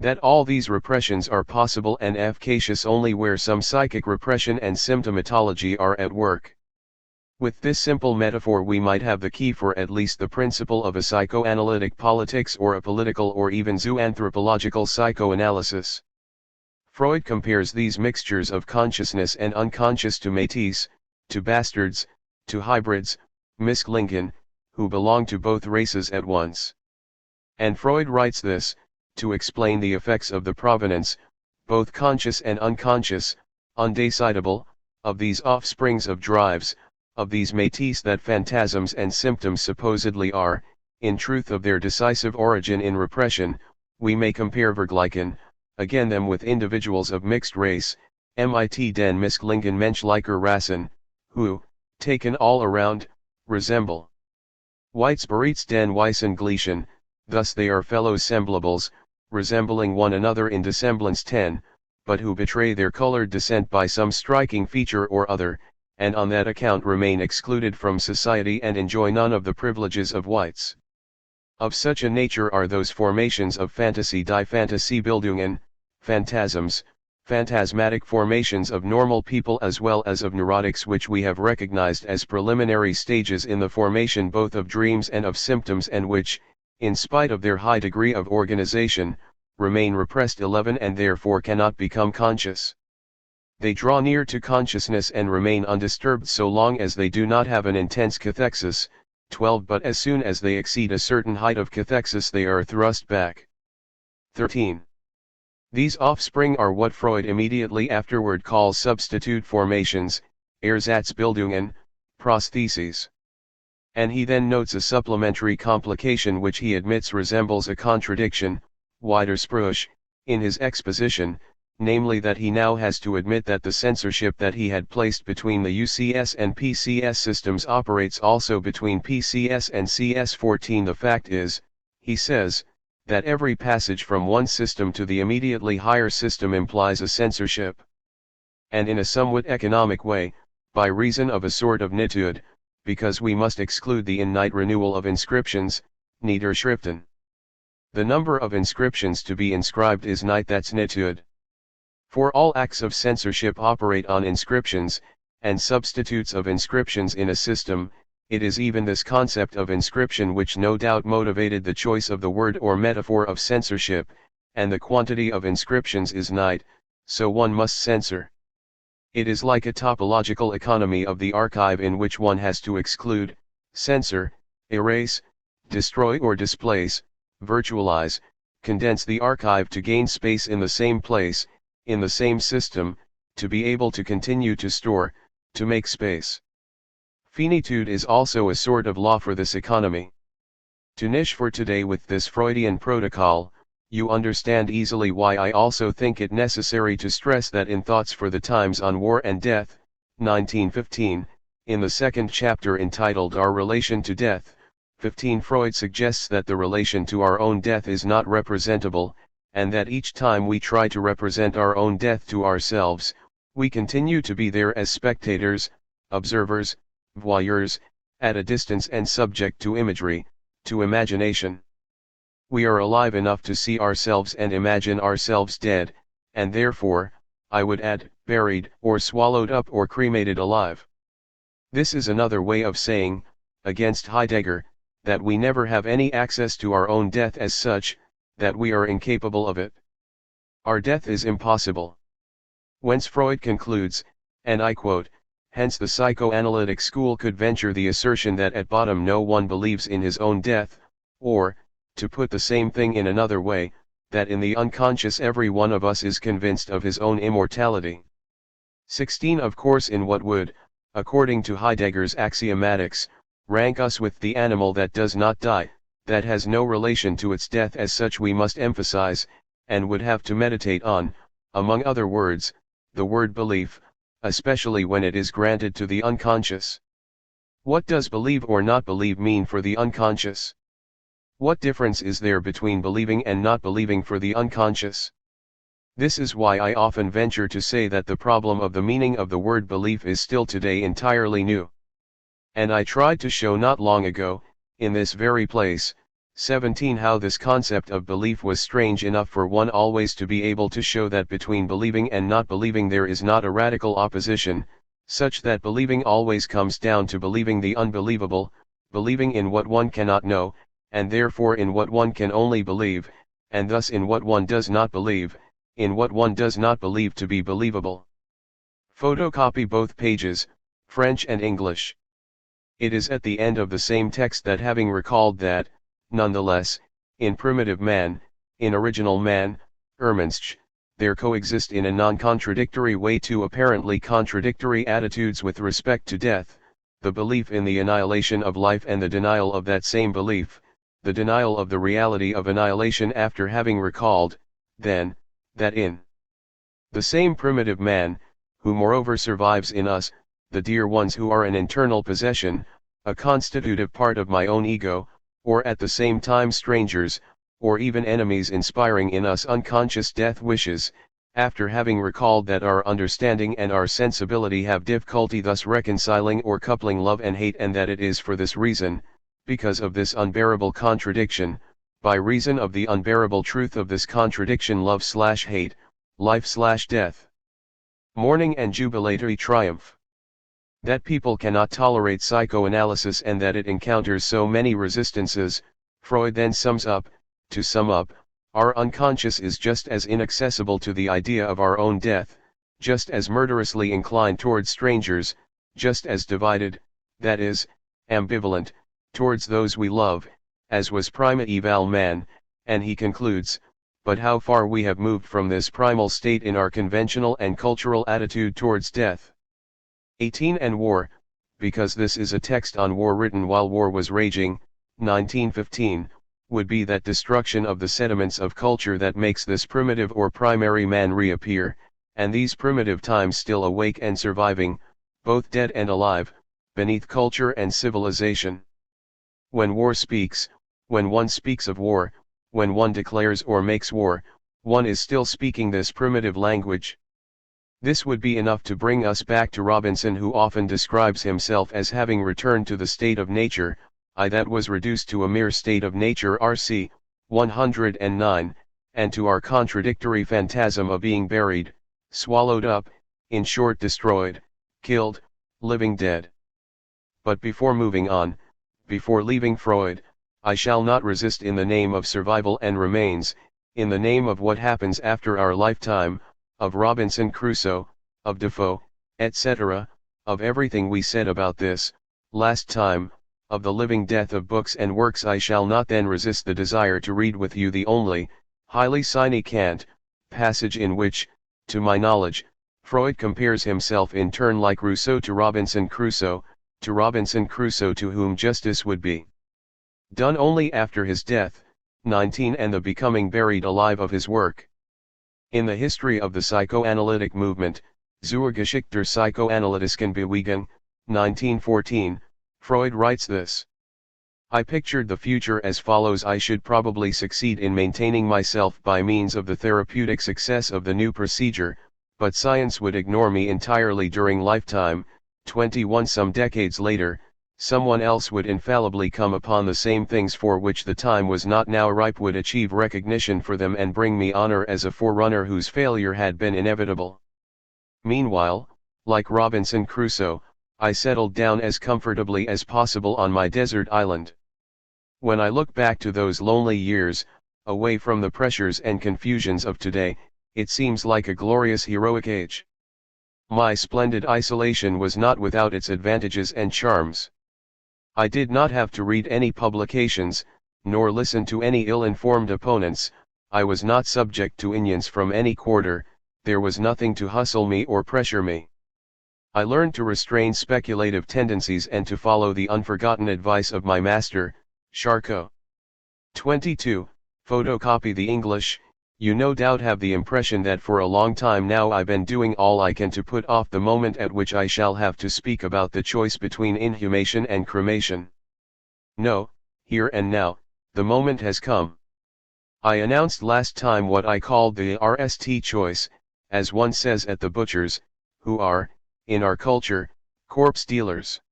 That all these repressions are possible and efficacious only where some psychic repression and symptomatology are at work. With this simple metaphor we might have the key for at least the principle of a psychoanalytic politics or a political or even zooanthropological psychoanalysis. Freud compares these mixtures of consciousness and unconscious to métis, to bastards, to hybrids, misklingen, who belong to both races at once. And Freud writes this, to explain the effects of the provenance, both conscious and unconscious, undecidable, of these offsprings of drives, of these métis that phantasms and symptoms supposedly are, in truth of their decisive origin in repression. We may compare vergleichen, again them with individuals of mixed race, mit den misklingen menschlicher Rassen, who, taken all around, resemble whites bereits den weißen gleichen, thus they are fellow semblables, resembling one another in dissemblance 10, but who betray their colored descent by some striking feature or other, and on that account remain excluded from society and enjoy none of the privileges of whites. Of such a nature are those formations of Fantasie die Fantasiebildungen, phantasms, phantasmatic formations of normal people as well as of neurotics which we have recognized as preliminary stages in the formation both of dreams and of symptoms and which, in spite of their high degree of organization, remain repressed 11 and therefore cannot become conscious. They draw near to consciousness and remain undisturbed so long as they do not have an intense cathexis, 12 but as soon as they exceed a certain height of cathexis they are thrust back. 13. These offspring are what Freud immediately afterward calls substitute formations, Ersatzbildungen, prostheses. And he then notes a supplementary complication which he admits resembles a contradiction, Widerspruch, in his exposition, namely that he now has to admit that the censorship that he had placed between the UCS and PCS systems operates also between PCS and CS14. The fact is, he says, that every passage from one system to the immediately higher system implies a censorship. And in a somewhat economic way, by reason of a sort of nitude, because we must exclude the in-night renewal of inscriptions, Niederschriften. The number of inscriptions to be inscribed is night, that's nitude. For all acts of censorship operate on inscriptions, and substitutes of inscriptions in a system. It is even this concept of inscription which no doubt motivated the choice of the word or metaphor of censorship, and the quantity of inscriptions is night, so one must censor. It is like a topological economy of the archive in which one has to exclude, censor, erase, destroy or displace, virtualize, condense the archive to gain space in the same place, in the same system, to be able to continue to store, to make space. Finitude is also a sort of law for this economy. To niche for today with this Freudian protocol, you understand easily why I also think it necessary to stress that in Thoughts for the Times on War and Death, 1915, in the second chapter entitled Our Relation to Death, 15, Freud suggests that the relation to our own death is not representable, and that each time we try to represent our own death to ourselves, we continue to be there as spectators, observers, voyeurs, at a distance and subject to imagery, to imagination. We are alive enough to see ourselves and imagine ourselves dead, and therefore, I would add, buried, or swallowed up or cremated alive. This is another way of saying, against Heidegger, that we never have any access to our own death as such, that we are incapable of it. Our death is impossible. Whence Freud concludes, and I quote, hence the psychoanalytic school could venture the assertion that at bottom no one believes in his own death, or, to put the same thing in another way, that in the unconscious every one of us is convinced of his own immortality. 16. Of course in what would, according to Heidegger's axiomatics, rank us with the animal that does not die, that has no relation to its death as such we must emphasize, and would have to meditate on, among other words, the word belief, especially when it is granted to the unconscious. What does believe or not believe mean for the unconscious? What difference is there between believing and not believing for the unconscious? This is why I often venture to say that the problem of the meaning of the word belief is still today entirely new. And I tried to show not long ago, in this very place, 17, how this concept of belief was strange enough for one always to be able to show that between believing and not believing there is not a radical opposition, such that believing always comes down to believing the unbelievable, believing in what one cannot know, and therefore in what one can only believe, and thus in what one does not believe, in what one does not believe to be believable. Photocopy both pages, French and English. It is at the end of the same text that, having recalled that, nonetheless, in primitive man, in original man, Ermensch, there coexist in a non-contradictory way two apparently contradictory attitudes with respect to death, the belief in the annihilation of life and the denial of that same belief, the denial of the reality of annihilation, after having recalled, then, that in the same primitive man, who moreover survives in us, the dear ones who are an internal possession, a constitutive part of my own ego, or at the same time strangers, or even enemies inspiring in us unconscious death wishes, after having recalled that our understanding and our sensibility have difficulty thus reconciling or coupling love and hate, and that it is for this reason, because of this unbearable contradiction, by reason of the unbearable truth of this contradiction, love/hate, life/death, mourning and jubilatory triumph, that people cannot tolerate psychoanalysis and that it encounters so many resistances. Freud then sums up, to sum up, our unconscious is just as inaccessible to the idea of our own death, just as murderously inclined towards strangers, just as divided, that is, ambivalent, towards those we love, as was primeval man, and he concludes, but how far we have moved from this primal state in our conventional and cultural attitude towards death. 18 and War, because this is a text on war written while war was raging, 1915, would be that destruction of the sediments of culture that makes this primitive or primary man reappear, and these primitive times still awake and surviving, both dead and alive, beneath culture and civilization. When war speaks, when one speaks of war, when one declares or makes war, one is still speaking this primitive language. This would be enough to bring us back to Robinson, who often describes himself as having returned to the state of nature, that was reduced to a mere state of nature, RC 109, and to our contradictory phantasm of being buried, swallowed up, in short destroyed, killed, living dead. But before moving on, before leaving Freud, I shall not resist, in the name of survival and remains, in the name of what happens after our lifetime, of Robinson Crusoe, of Defoe, etc., of everything we said about this, last time, of the living death of books and works, I shall not then resist the desire to read with you the only, highly significant, passage in which, to my knowledge, Freud compares himself in turn like Rousseau to Robinson Crusoe to whom justice would be done only after his death, 19, and the becoming buried alive of his work. In the history of the psychoanalytic movement, Zur Geschichte der psychoanalytischen Bewegung, 1914, Freud writes this: I pictured the future as follows: I should probably succeed in maintaining myself by means of the therapeutic success of the new procedure, but science would ignore me entirely during lifetime. 21 some decades later, someone else would infallibly come upon the same things for which the time was not now ripe, would achieve recognition for them and bring me honor as a forerunner whose failure had been inevitable. Meanwhile, like Robinson Crusoe, I settled down as comfortably as possible on my desert island. When I look back to those lonely years, away from the pressures and confusions of today, it seems like a glorious heroic age. My splendid isolation was not without its advantages and charms. I did not have to read any publications, nor listen to any ill-informed opponents. I was not subject to opinions from any quarter, there was nothing to hustle me or pressure me. I learned to restrain speculative tendencies and to follow the unforgotten advice of my master, Charcot. 22, photocopy the English, You no doubt have the impression that for a long time now I've been doing all I can to put off the moment at which I shall have to speak about the choice between inhumation and cremation. No, here and now, the moment has come. I announced last time what I called the RST choice, as one says at the butchers, who are, in our culture, corpse dealers.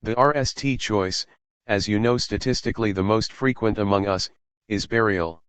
The RST choice, as you know statistically the most frequent among us, is burial.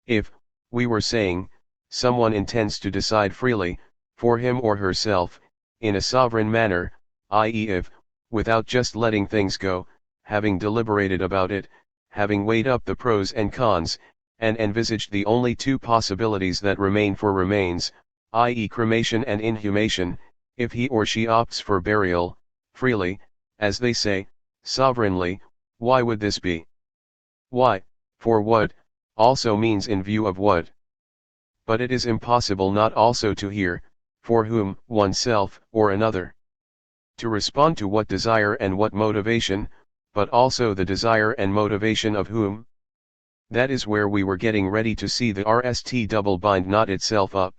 If, we were saying, someone intends to decide freely, for him or herself, in a sovereign manner, i.e. if, without just letting things go, having deliberated about it, having weighed up the pros and cons, and envisaged the only two possibilities that remain for remains, i.e. cremation and inhumation, if he or she opts for burial, freely, as they say, sovereignly, why would this be? Why, for what, also means in view of what. But it is impossible not also to hear, for whom, oneself, or another. To respond to what desire and what motivation, but also the desire and motivation of whom? That is where we were getting ready to see the RST double bind knot itself up.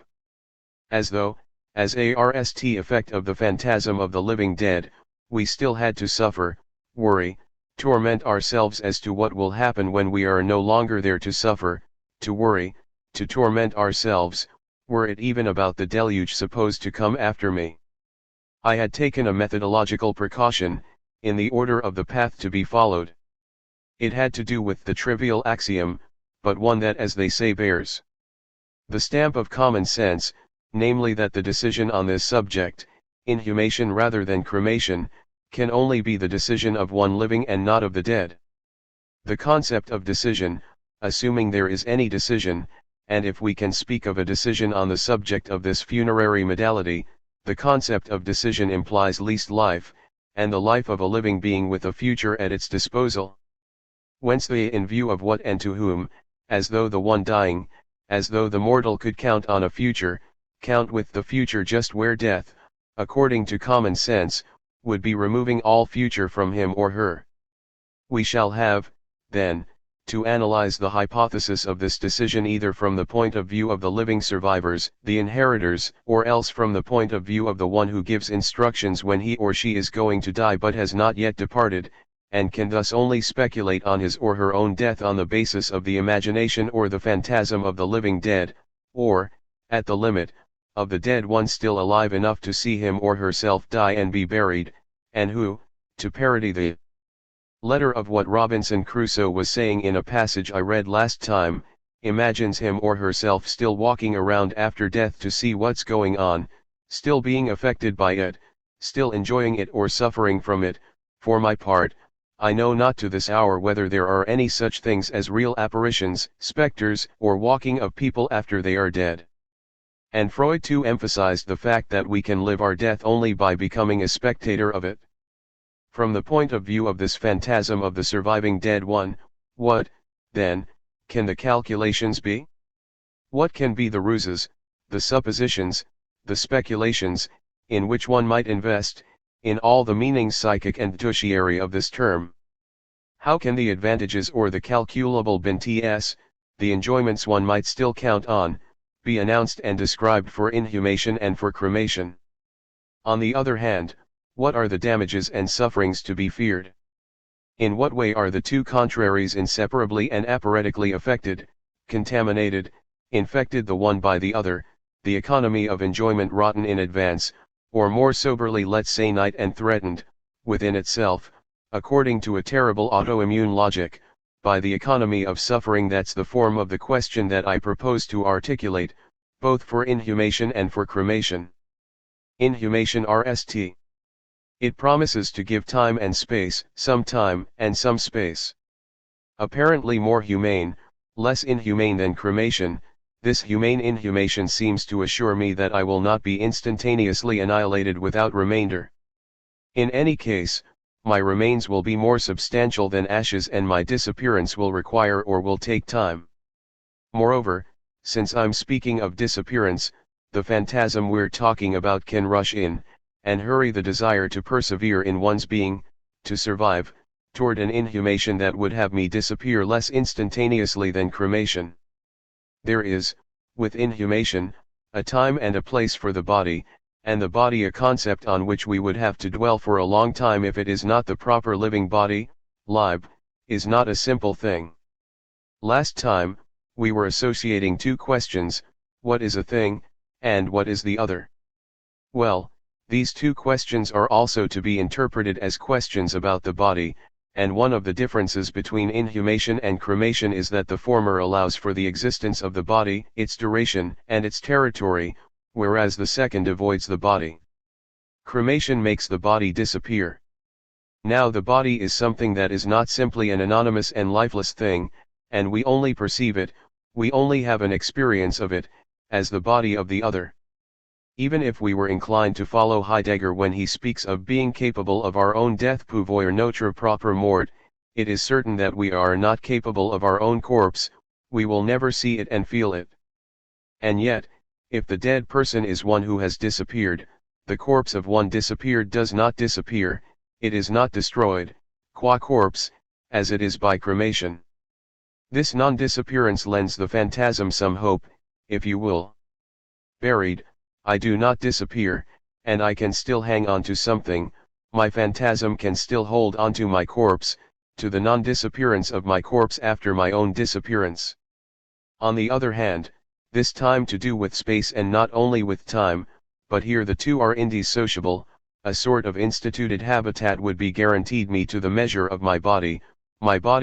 As though, as a RST effect of the phantasm of the living dead, we still had to suffer, worry, torment ourselves as to what will happen when we are no longer there to suffer, to worry, to torment ourselves, were it even about the deluge supposed to come after me. I had taken a methodological precaution, in the order of the path to be followed. It had to do with the trivial axiom, but one that, as they say, bears the stamp of common sense, namely that the decision on this subject, inhumation rather than cremation, can only be the decision of one living and not of the dead. The concept of decision, assuming there is any decision, and if we can speak of a decision on the subject of this funerary modality, the concept of decision implies least life, and the life of a living being with a future at its disposal. Whence the in view of what and to whom, as though the one dying, as though the mortal could count on a future, count with the future just where death, according to common sense, would be removing all future from him or her. We shall have, then, to analyze the hypothesis of this decision either from the point of view of the living survivors, the inheritors, or else from the point of view of the one who gives instructions when he or she is going to die but has not yet departed, and can thus only speculate on his or her own death on the basis of the imagination or the phantasm of the living dead, or, at the limit, of the dead one still alive enough to see him or herself die and be buried, and who, to parody the letter of what Robinson Crusoe was saying in a passage I read last time, imagines him or herself still walking around after death to see what's going on, still being affected by it, still enjoying it or suffering from it. For my part, I know not to this hour whether there are any such things as real apparitions, specters, or walking of people after they are dead. And Freud too emphasized the fact that we can live our death only by becoming a spectator of it. From the point of view of this phantasm of the surviving dead one, what, then, can the calculations be? What can be the ruses, the suppositions, the speculations, in which one might invest, in all the meanings psychic and tertiary of this term? How can the advantages or the calculable benefits, the enjoyments one might still count on, be announced and described for inhumation and for cremation? On the other hand, what are the damages and sufferings to be feared? In what way are the two contraries inseparably and apparetically affected, contaminated, infected the one by the other, the economy of enjoyment rotten in advance, or more soberly let's say night and threatened, within itself, according to a terrible autoimmune logic, by the economy of suffering? That's the form of the question that I propose to articulate, both for inhumation and for cremation. Inhumation RST. It promises to give time and space, some time and some space. Apparently more humane, less inhumane than cremation, this humane inhumation seems to assure me that I will not be instantaneously annihilated without remainder. In any case, my remains will be more substantial than ashes and my disappearance will require or will take time. Moreover, since I'm speaking of disappearance, the phantasm we're talking about can rush in, and hurry the desire to persevere in one's being, to survive, toward an inhumation that would have me disappear less instantaneously than cremation. There is, with inhumation, a time and a place for the body, and the body a concept on which we would have to dwell for a long time if it is not the proper living body. Leib is not a simple thing. Last time, we were associating two questions, what is a thing, and what is the other? Well, these two questions are also to be interpreted as questions about the body, and one of the differences between inhumation and cremation is that the former allows for the existence of the body, its duration, and its territory, whereas the second avoids the body. Cremation makes the body disappear. Now the body is something that is not simply an anonymous and lifeless thing, and we only perceive it, we only have an experience of it, as the body of the other. Even if we were inclined to follow Heidegger when he speaks of being capable of our own death, pouvoir notre propre mort, it is certain that we are not capable of our own corpse, we will never see it and feel it. And yet, if the dead person is one who has disappeared, the corpse of one disappeared does not disappear, it is not destroyed, qua corpse, as it is by cremation. This non-disappearance lends the phantasm some hope, if you will. Buried, I do not disappear, and I can still hang on to something, my phantasm can still hold onto my corpse, to the non-disappearance of my corpse after my own disappearance. On the other hand, this time to do with space and not only with time, but here the two are indissociable, a sort of instituted habitat would be guaranteed me to the measure of my body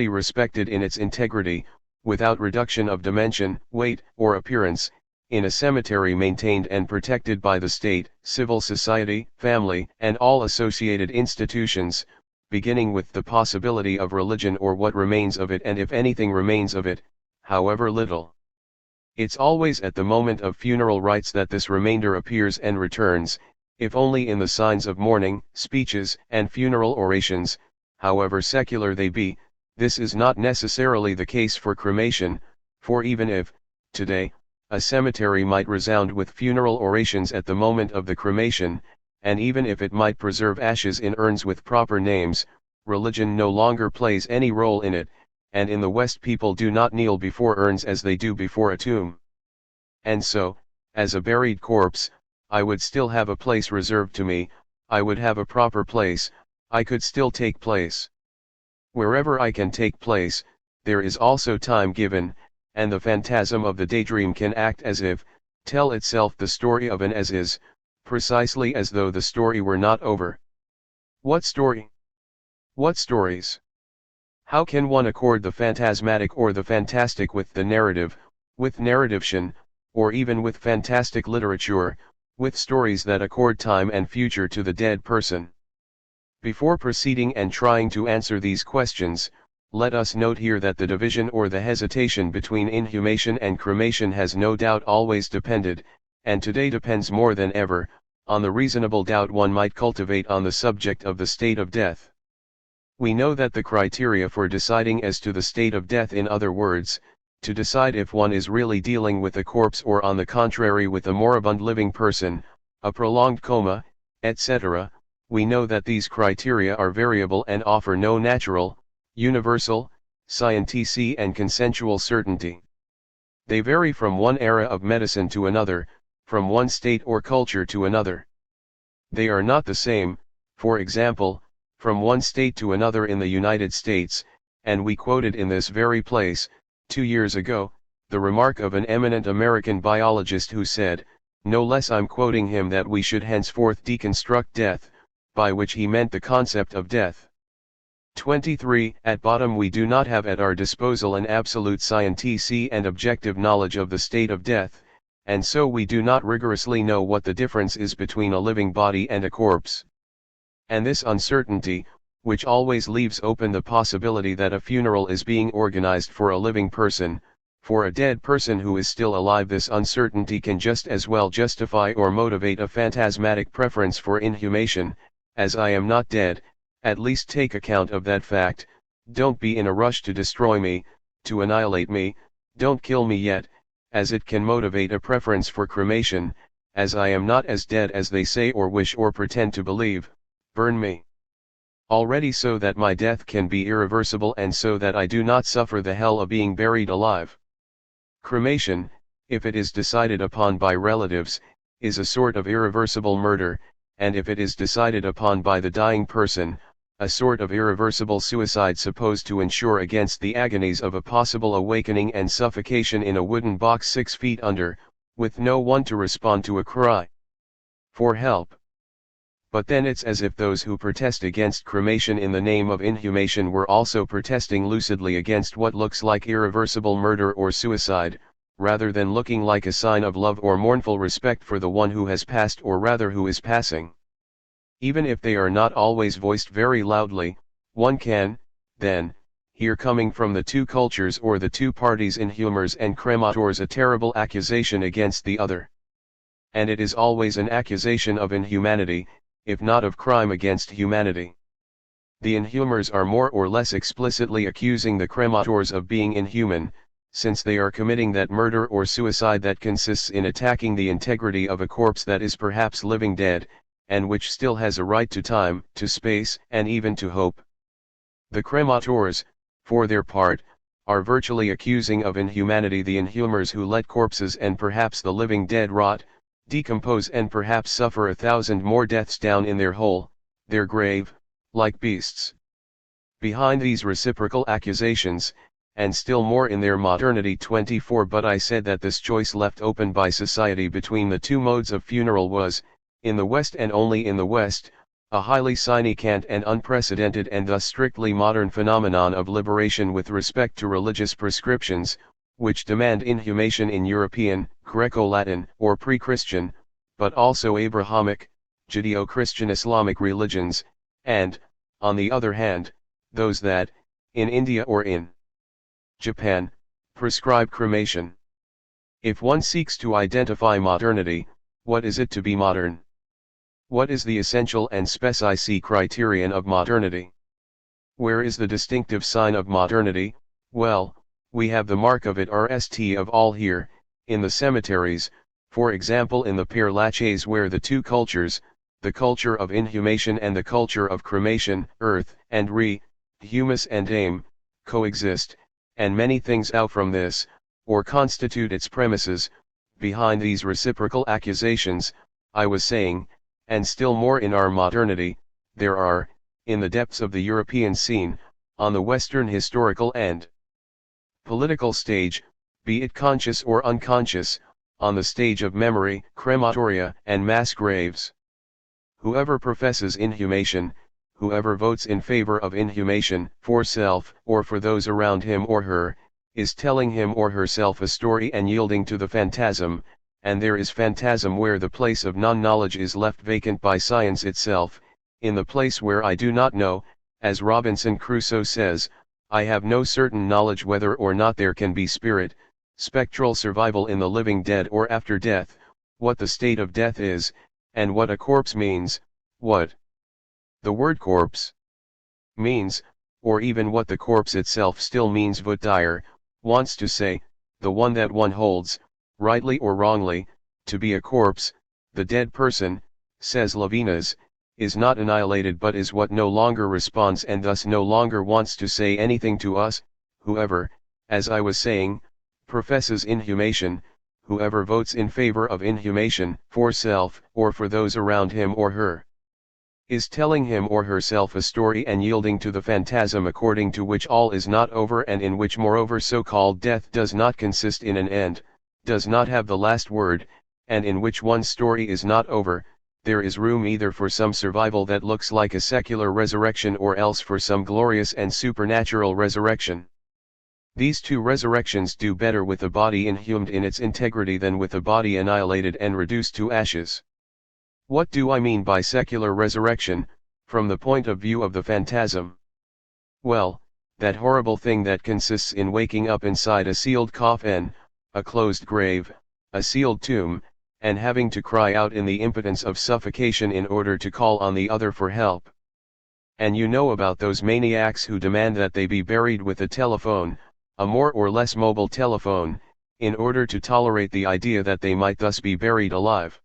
respected in its integrity, without reduction of dimension, weight, or appearance, in a cemetery maintained and protected by the state, civil society, family, and all associated institutions, beginning with the possibility of religion or what remains of it, and if anything remains of it, however little. It's always at the moment of funeral rites that this remainder appears and returns, if only in the signs of mourning, speeches, and funeral orations, however secular they be. This is not necessarily the case for cremation, for even if, today, a cemetery might resound with funeral orations at the moment of the cremation, and even if it might preserve ashes in urns with proper names, religion no longer plays any role in it, and in the West people do not kneel before urns as they do before a tomb. And so, as a buried corpse, I would still have a place reserved to me, I would have a proper place, I could still take place. Wherever I can take place, there is also time given, and the phantasm of the daydream can act as if, tell itself the story of an as-is, precisely as though the story were not over. What story? What stories? How can one accord the phantasmatic or the fantastic with the narrative, with narrativefiction, or even with fantastic literature, with stories that accord time and future to the dead person? Before proceeding and trying to answer these questions, let us note here that the division or the hesitation between inhumation and cremation has no doubt always depended, and today depends more than ever, on the reasonable doubt one might cultivate on the subject of the state of death. We know that the criteria for deciding as to the state of death, in other words, to decide if one is really dealing with a corpse or on the contrary with a moribund living person, a prolonged coma, etc., we know that these criteria are variable and offer no natural, universal, scientific and consensual certainty. They vary from one era of medicine to another, from one state or culture to another. They are not the same, for example, from one state to another in the United States, and we quoted in this very place, 2 years ago, the remark of an eminent American biologist who said, no less, I'm quoting him, that we should henceforth deconstruct death, by which he meant the concept of death. 23. At bottom we do not have at our disposal an absolute scientific and objective knowledge of the state of death, and so we do not rigorously know what the difference is between a living body and a corpse. And this uncertainty, which always leaves open the possibility that a funeral is being organized for a living person, for a dead person who is still alive, this uncertainty can just as well justify or motivate a phantasmatic preference for inhumation. As I am not dead, at least take account of that fact, don't be in a rush to destroy me, to annihilate me, don't kill me yet, as it can motivate a preference for cremation, as I am not as dead as they say or wish or pretend to believe, burn me already so that my death can be irreversible and so that I do not suffer the hell of being buried alive. Cremation, if it is decided upon by relatives, is a sort of irreversible murder, and if it is decided upon by the dying person, a sort of irreversible suicide supposed to ensure against the agonies of a possible awakening and suffocation in a wooden box 6 feet under, with no one to respond to a cry for help. But then it's as if those who protest against cremation in the name of inhumation were also protesting lucidly against what looks like irreversible murder or suicide, rather than looking like a sign of love or mournful respect for the one who has passed, or rather who is passing. Even if they are not always voiced very loudly, one can, then, hear coming from the two cultures or the two parties, inhumers and cremators, a terrible accusation against the other. And it is always an accusation of inhumanity, if not of crime against humanity. The inhumers are more or less explicitly accusing the cremators of being inhuman, since they are committing that murder or suicide that consists in attacking the integrity of a corpse that is perhaps living dead, and which still has a right to time, to space, and even to hope. The cremators, for their part, are virtually accusing of inhumanity the inhumers who let corpses and perhaps the living dead rot, decompose, and perhaps suffer 1,000 more deaths down in their hole, their grave, like beasts. Behind these reciprocal accusations, and still more in their modernity 24, but I said that this choice left open by society between the two modes of funeral was, in the West and only in the West, a highly significant and unprecedented and thus strictly modern phenomenon of liberation with respect to religious prescriptions, which demand inhumation in European, Greco-Latin, or pre-Christian, but also Abrahamic, Judeo-Christian Islamic religions, and, on the other hand, those that, in India or in Japan, prescribe cremation. If one seeks to identify modernity, what is it to be modern? What is the essential and specific criterion of modernity? Where is the distinctive sign of modernity? Well, we have the mark of it rst of all here, in the cemeteries, for example in the Père Lachaise, where the two cultures, the culture of inhumation and the culture of cremation, earth and humus and aim, coexist, and many things out from this, or constitute its premises. Behind these reciprocal accusations, I was saying, and still more in our modernity, there are, in the depths of the European scene, on the Western historical and political stage, be it conscious or unconscious, on the stage of memory, crematoria, and mass graves. Whoever professes inhumation, whoever votes in favor of inhumation, for self, or for those around him or her, is telling him or herself a story and yielding to the phantasm, and there is phantasm where the place of non-knowledge is left vacant by science itself, in the place where I do not know, as Robinson Crusoe says, I have no certain knowledge whether or not there can be spirit, spectral survival in the living dead or after death, what the state of death is, and what a corpse means, what the word corpse means, or even what the corpse itself still means. But Dyer wants to say, the one that one holds, rightly or wrongly, to be a corpse, the dead person, says Levinas, is not annihilated but is what no longer responds and thus no longer wants to say anything to us. Whoever, as I was saying, professes inhumation, whoever votes in favor of inhumation, for self, or for those around him or her, is telling him or herself a story and yielding to the phantasm according to which all is not over, and in which moreover so-called death does not consist in an end, does not have the last word, and in which one's story is not over. There is room either for some survival that looks like a secular resurrection or else for some glorious and supernatural resurrection. These two resurrections do better with a body inhumed in its integrity than with a body annihilated and reduced to ashes. What do I mean by secular resurrection, from the point of view of the phantasm? Well, that horrible thing that consists in waking up inside a sealed coffin, a closed grave, a sealed tomb, and having to cry out in the impotence of suffocation in order to call on the other for help. And you know about those maniacs who demand that they be buried with a telephone, a more or less mobile telephone, in order to tolerate the idea that they might thus be buried alive.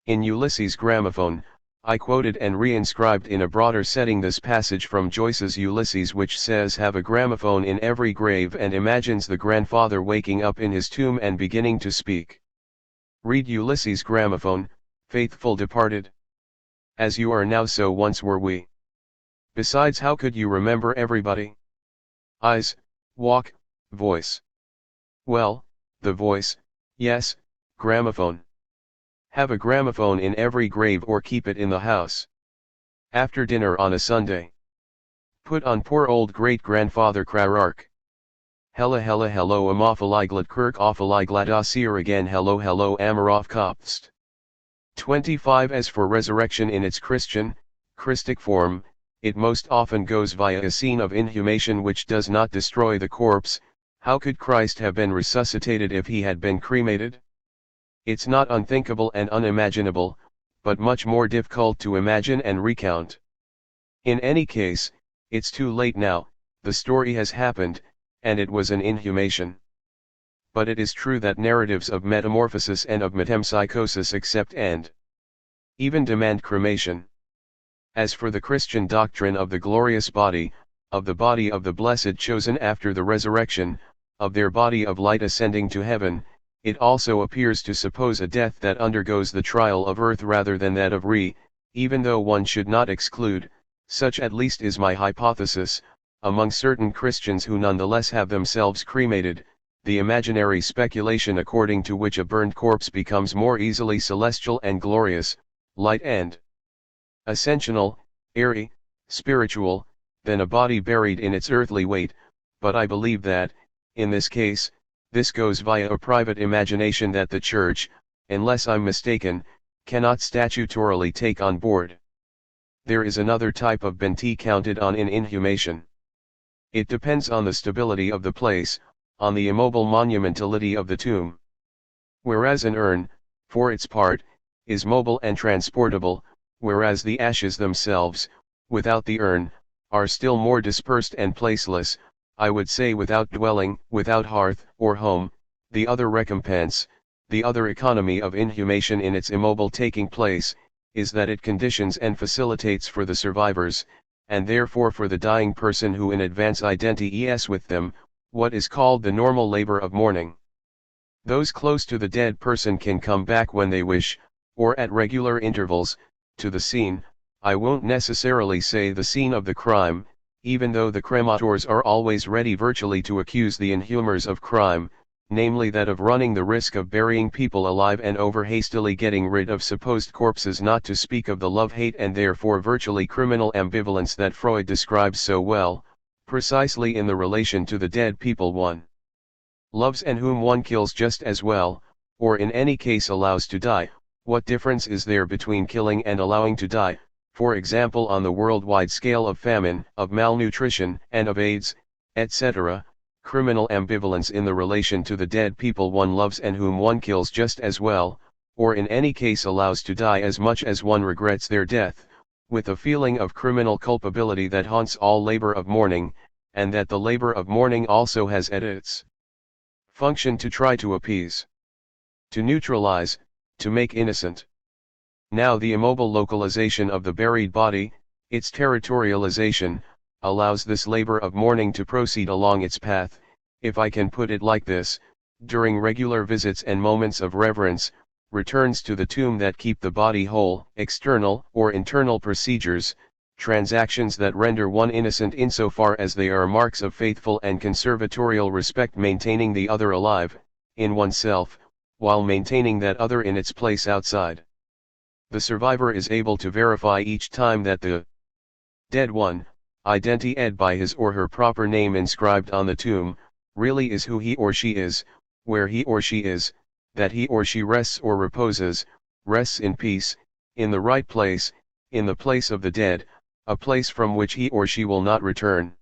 In Ulysses' Gramophone, I quoted and re-inscribed in a broader setting this passage from Joyce's Ulysses, which says, "Have a gramophone in every grave," and imagines the grandfather waking up in his tomb and beginning to speak. Read Ulysses' gramophone, faithful departed. As you are now, so once were we. Besides, how could you remember everybody? Eyes, walk, voice. Well, the voice, yes, gramophone. Have a gramophone in every grave, or keep it in the house. After dinner on a Sunday. Put on poor old great-grandfather Krarark. Hella hella hello amophaliglet kirk ophaliglat asir again hello hello Amarov Kopst. 25. As for resurrection in its Christic form, it most often goes via a scene of inhumation which does not destroy the corpse. How could Christ have been resuscitated if he had been cremated? It's not unthinkable and unimaginable, but much more difficult to imagine and recount. In any case, it's too late now, the story has happened, and it was an inhumation. But it is true that narratives of metamorphosis and of metempsychosis accept and even demand cremation. As for the Christian doctrine of the glorious body, of the body of the blessed chosen after the resurrection, of their body of light ascending to heaven, it also appears to suppose a death that undergoes the trial of earth rather than that of even though one should not exclude, such at least is my hypothesis, among certain Christians who nonetheless have themselves cremated, the imaginary speculation according to which a burned corpse becomes more easily celestial and glorious, light and ascensional, airy, spiritual, than a body buried in its earthly weight. But I believe that, in this case, this goes via a private imagination that the Church, unless I'm mistaken, cannot statutorily take on board. There is another type of benti counted on in inhumation. It depends on the stability of the place, on the immobile monumentality of the tomb. Whereas an urn, for its part, is mobile and transportable, whereas the ashes themselves, without the urn, are still more dispersed and placeless, I would say without dwelling, without hearth, or home. The other recompense, the other economy of inhumation in its immobile taking place, is that it conditions and facilitates for the survivors, and therefore for the dying person who in advance identifies with them, what is called the normal labor of mourning. Those close to the dead person can come back when they wish, or at regular intervals, to the scene. I won't necessarily say the scene of the crime, even though the cremators are always ready virtually to accuse the inhumers of crime, namely that of running the risk of burying people alive and over hastily getting rid of supposed corpses, not to speak of the love-hate and therefore virtually criminal ambivalence that Freud describes so well, precisely in the relation to the dead people one loves and whom one kills just as well, or in any case allows to die. What difference is there between killing and allowing to die, for example on the worldwide scale of famine, of malnutrition, and of AIDS, etc., criminal ambivalence in the relation to the dead people one loves and whom one kills just as well, or in any case allows to die as much as one regrets their death, with a feeling of criminal culpability that haunts all labor of mourning, and that the labor of mourning also has at its function to try to appease, to neutralize, to make innocent. Now the immobile localization of the buried body, its territorialization, allows this labor of mourning to proceed along its path, if I can put it like this, during regular visits and moments of reverence, returns to the tomb that keep the body whole, external or internal procedures, transactions that render one innocent insofar as they are marks of faithful and conservatorial respect, maintaining the other alive, in oneself, while maintaining that other in its place outside. The survivor is able to verify each time that the dead one, identified by his or her proper name inscribed on the tomb, really is who he or she is, where he or she is, that he or she rests or reposes, rests in peace, in the right place, in the place of the dead, a place from which he or she will not return.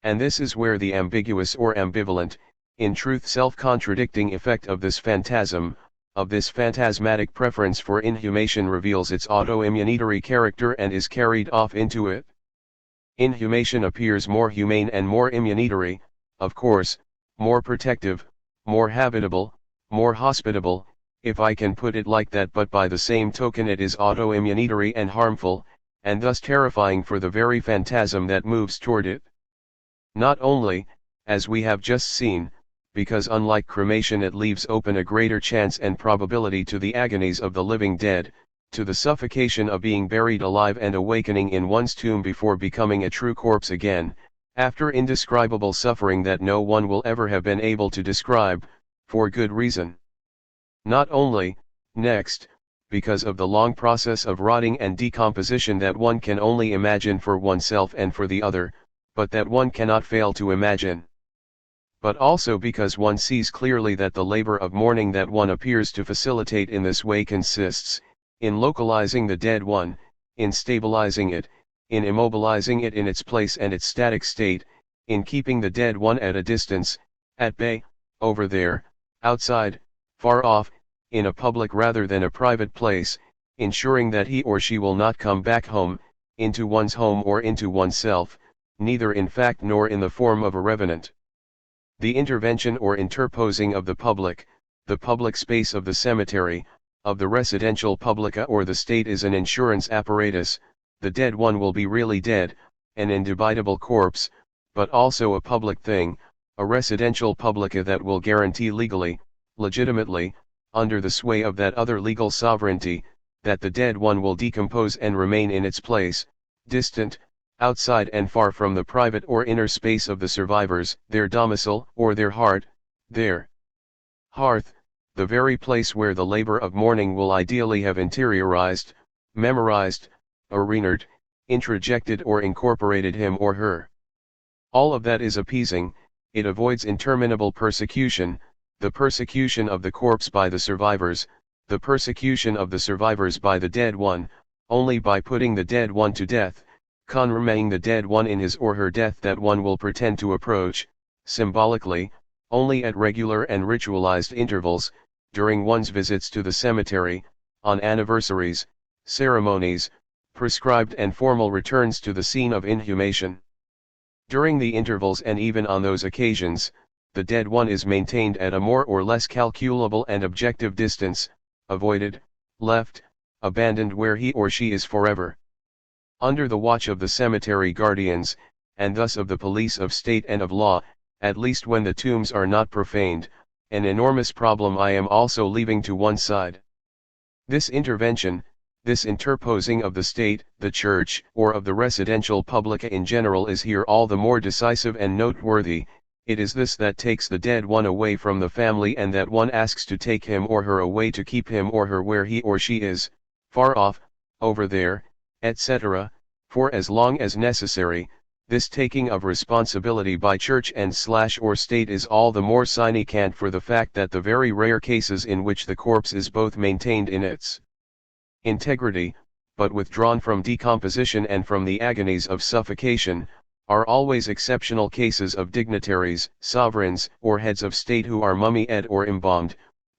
And this is where the ambiguous or ambivalent, in truth self-contradicting effect of this phantasm, of this phantasmatic preference for inhumation reveals its autoimmunitory character and is carried off into it. Inhumation appears more humane and more immunitory, of course, more protective, more habitable, more hospitable, if I can put it like that, but by the same token it is autoimmunitory and harmful, and thus terrifying for the very phantasm that moves toward it. Not only, as we have just seen, because unlike cremation it leaves open a greater chance and probability to the agonies of the living dead, to the suffocation of being buried alive and awakening in one's tomb before becoming a true corpse again, after indescribable suffering that no one will ever have been able to describe, for good reason. Not only, next, because of the long process of rotting and decomposition that one can only imagine for oneself and for the other, but that one cannot fail to imagine. But also because one sees clearly that the labor of mourning that one appears to facilitate in this way consists, in localizing the dead one, in stabilizing it, in immobilizing it in its place and its static state, in keeping the dead one at a distance, at bay, over there, outside, far off, in a public rather than a private place, ensuring that he or she will not come back home, into one's home or into oneself, neither in fact nor in the form of a revenant. The intervention or interposing of the public space of the cemetery, of the residential publica or the state is an insurance apparatus. The dead one will be really dead, an indubitable corpse, but also a public thing, a residential publica that will guarantee legally, legitimately, under the sway of that other legal sovereignty, that the dead one will decompose and remain in its place, distant, outside and far from the private or inner space of the survivors, their domicile or their heart, their hearth, the very place where the labor of mourning will ideally have interiorized, memorized, arenaed, introjected or incorporated him or her. All of that is appeasing, it avoids interminable persecution, the persecution of the corpse by the survivors, the persecution of the survivors by the dead one, only by putting the dead one to death, conremaining the dead one in his or her death that one will pretend to approach, symbolically, only at regular and ritualized intervals, during one's visits to the cemetery, on anniversaries, ceremonies, prescribed and formal returns to the scene of inhumation. During the intervals and even on those occasions, the dead one is maintained at a more or less calculable and objective distance, avoided, left, abandoned where he or she is forever. Under the watch of the cemetery guardians, and thus of the police of state and of law, at least when the tombs are not profaned, an enormous problem I am also leaving to one side. This intervention, this interposing of the state, the church, or of the residential publica in general is here all the more decisive and noteworthy. It is this that takes the dead one away from the family and that one asks to take him or her away to keep him or her where he or she is, far off, over there, etc., for as long as necessary. This taking of responsibility by church and or state is all the more significant for the fact that the very rare cases in which the corpse is both maintained in its integrity, but withdrawn from decomposition and from the agonies of suffocation, are always exceptional cases of dignitaries, sovereigns, or heads of state who are mummied or embalmed,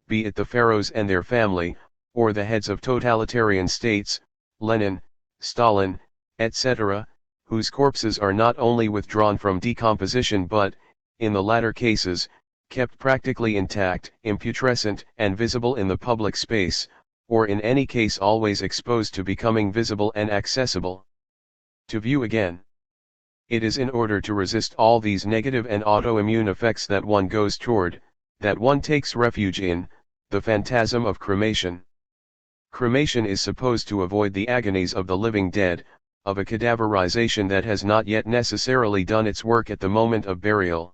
be it the pharaohs and their family, or the heads of totalitarian states, Lenin, Stalin, etc., whose corpses are not only withdrawn from decomposition but, in the latter cases, kept practically intact, imputrescent, and visible in the public space, or in any case always exposed to becoming visible and accessible to view again. It is in order to resist all these negative and autoimmune effects that one goes toward, that one takes refuge in, the phantasm of cremation. Cremation is supposed to avoid the agonies of the living dead, of a cadaverization that has not yet necessarily done its work at the moment of burial.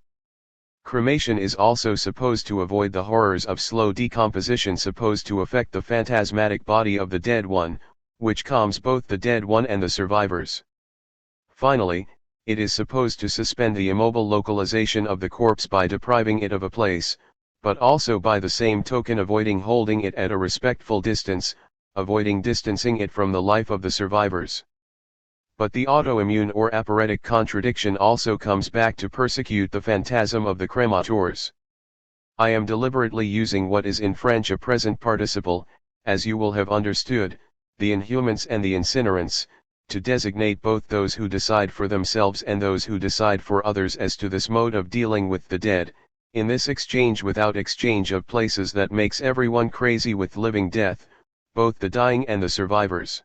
Cremation is also supposed to avoid the horrors of slow decomposition supposed to affect the phantasmatic body of the dead one, which calms both the dead one and the survivors. Finally, it is supposed to suspend the immobile localization of the corpse by depriving it of a place, but also by the same token avoiding holding it at a respectful distance, avoiding distancing it from the life of the survivors. But the autoimmune or apparatic contradiction also comes back to persecute the phantasm of the crémateurs. I am deliberately using what is in French a present participle, as you will have understood, the inhumants and the incinerants, to designate both those who decide for themselves and those who decide for others as to this mode of dealing with the dead, In this exchange without exchange of places that makes everyone crazy with living death, both the dying and the survivors.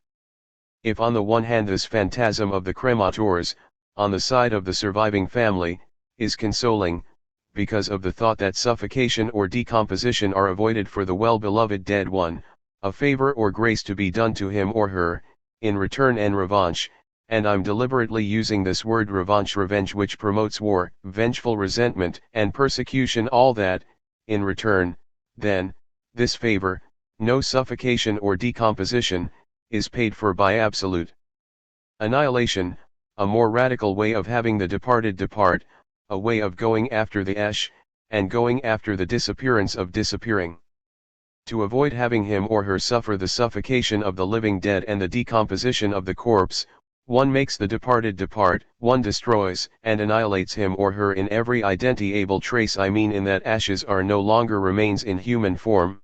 If on the one hand this phantasm of the cremators, on the side of the surviving family, is consoling, because of the thought that suffocation or decomposition are avoided for the well-beloved dead one, a favor or grace to be done to him or her, in return and revanche, and I'm deliberately using this word revenge which promotes war, vengeful resentment and persecution, all that, in return, then, this favor, no suffocation or decomposition, is paid for by absolute annihilation, a more radical way of having the departed depart, a way of going after the ash, and going after the disappearance of disappearing. To avoid having him or her suffer the suffocation of the living dead and the decomposition of the corpse, one makes the departed depart, one destroys and annihilates him or her in every identifiable trace, I mean in that ashes are no longer remains in human form.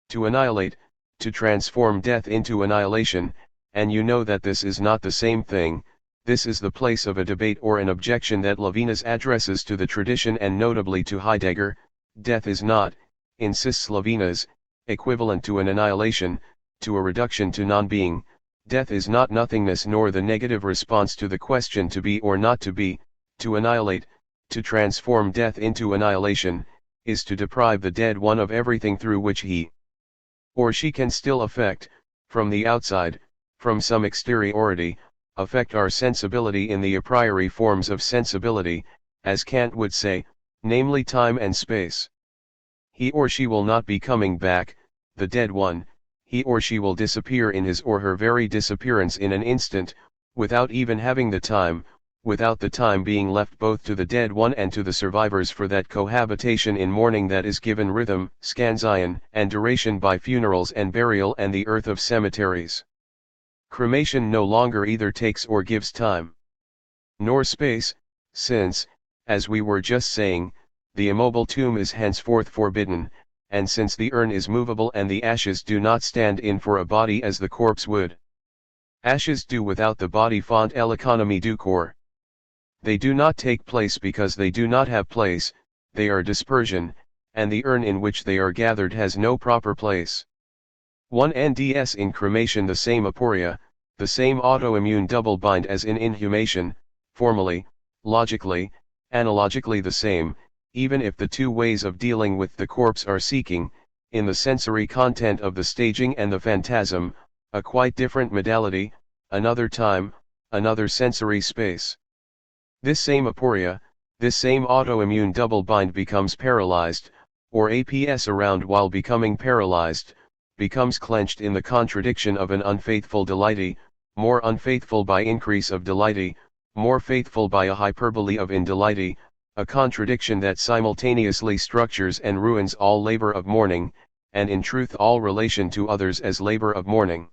To annihilate, to transform death into annihilation, and you know that this is not the same thing. This is the place of a debate or an objection that Levinas addresses to the tradition and notably to Heidegger. Death is not, insists Levinas, equivalent to an annihilation, to a reduction to non-being. Death is not nothingness nor the negative response to the question to be or not to be. To annihilate, to transform death into annihilation, is to deprive the dead one of everything through which he or she can still affect, from the outside, from some exteriority, affect our sensibility in the a priori forms of sensibility, as Kant would say, namely time and space. He or she will not be coming back, the dead one. He or she will disappear in his or her very disappearance in an instant, without even having the time, without the time being left both to the dead one and to the survivors for that cohabitation in mourning that is given rhythm, scansion, and duration by funerals and burial and the earth of cemeteries. Cremation no longer either takes or gives time, nor space, since, as we were just saying, the immobile tomb is henceforth forbidden, and since the urn is movable and the ashes do not stand in for a body as the corpse would. Ashes do without the body font l'économie du corps. They do not take place because they do not have place, they are dispersion, and the urn in which they are gathered has no proper place. 1nds in cremation the same aporia, the same autoimmune double bind as in inhumation, formally, logically, analogically the same, even if the two ways of dealing with the corpse are seeking, in the sensory content of the staging and the phantasm, a quite different modality, another time, another sensory space. This same aporia, this same autoimmune double bind becomes paralyzed, or APS around while becoming paralyzed, becomes clenched in the contradiction of an unfaithful delighty, more unfaithful by increase of delighty, more faithful by a hyperbole of indelighty, a contradiction that simultaneously structures and ruins all labor of mourning, and in truth all relation to others as labor of mourning.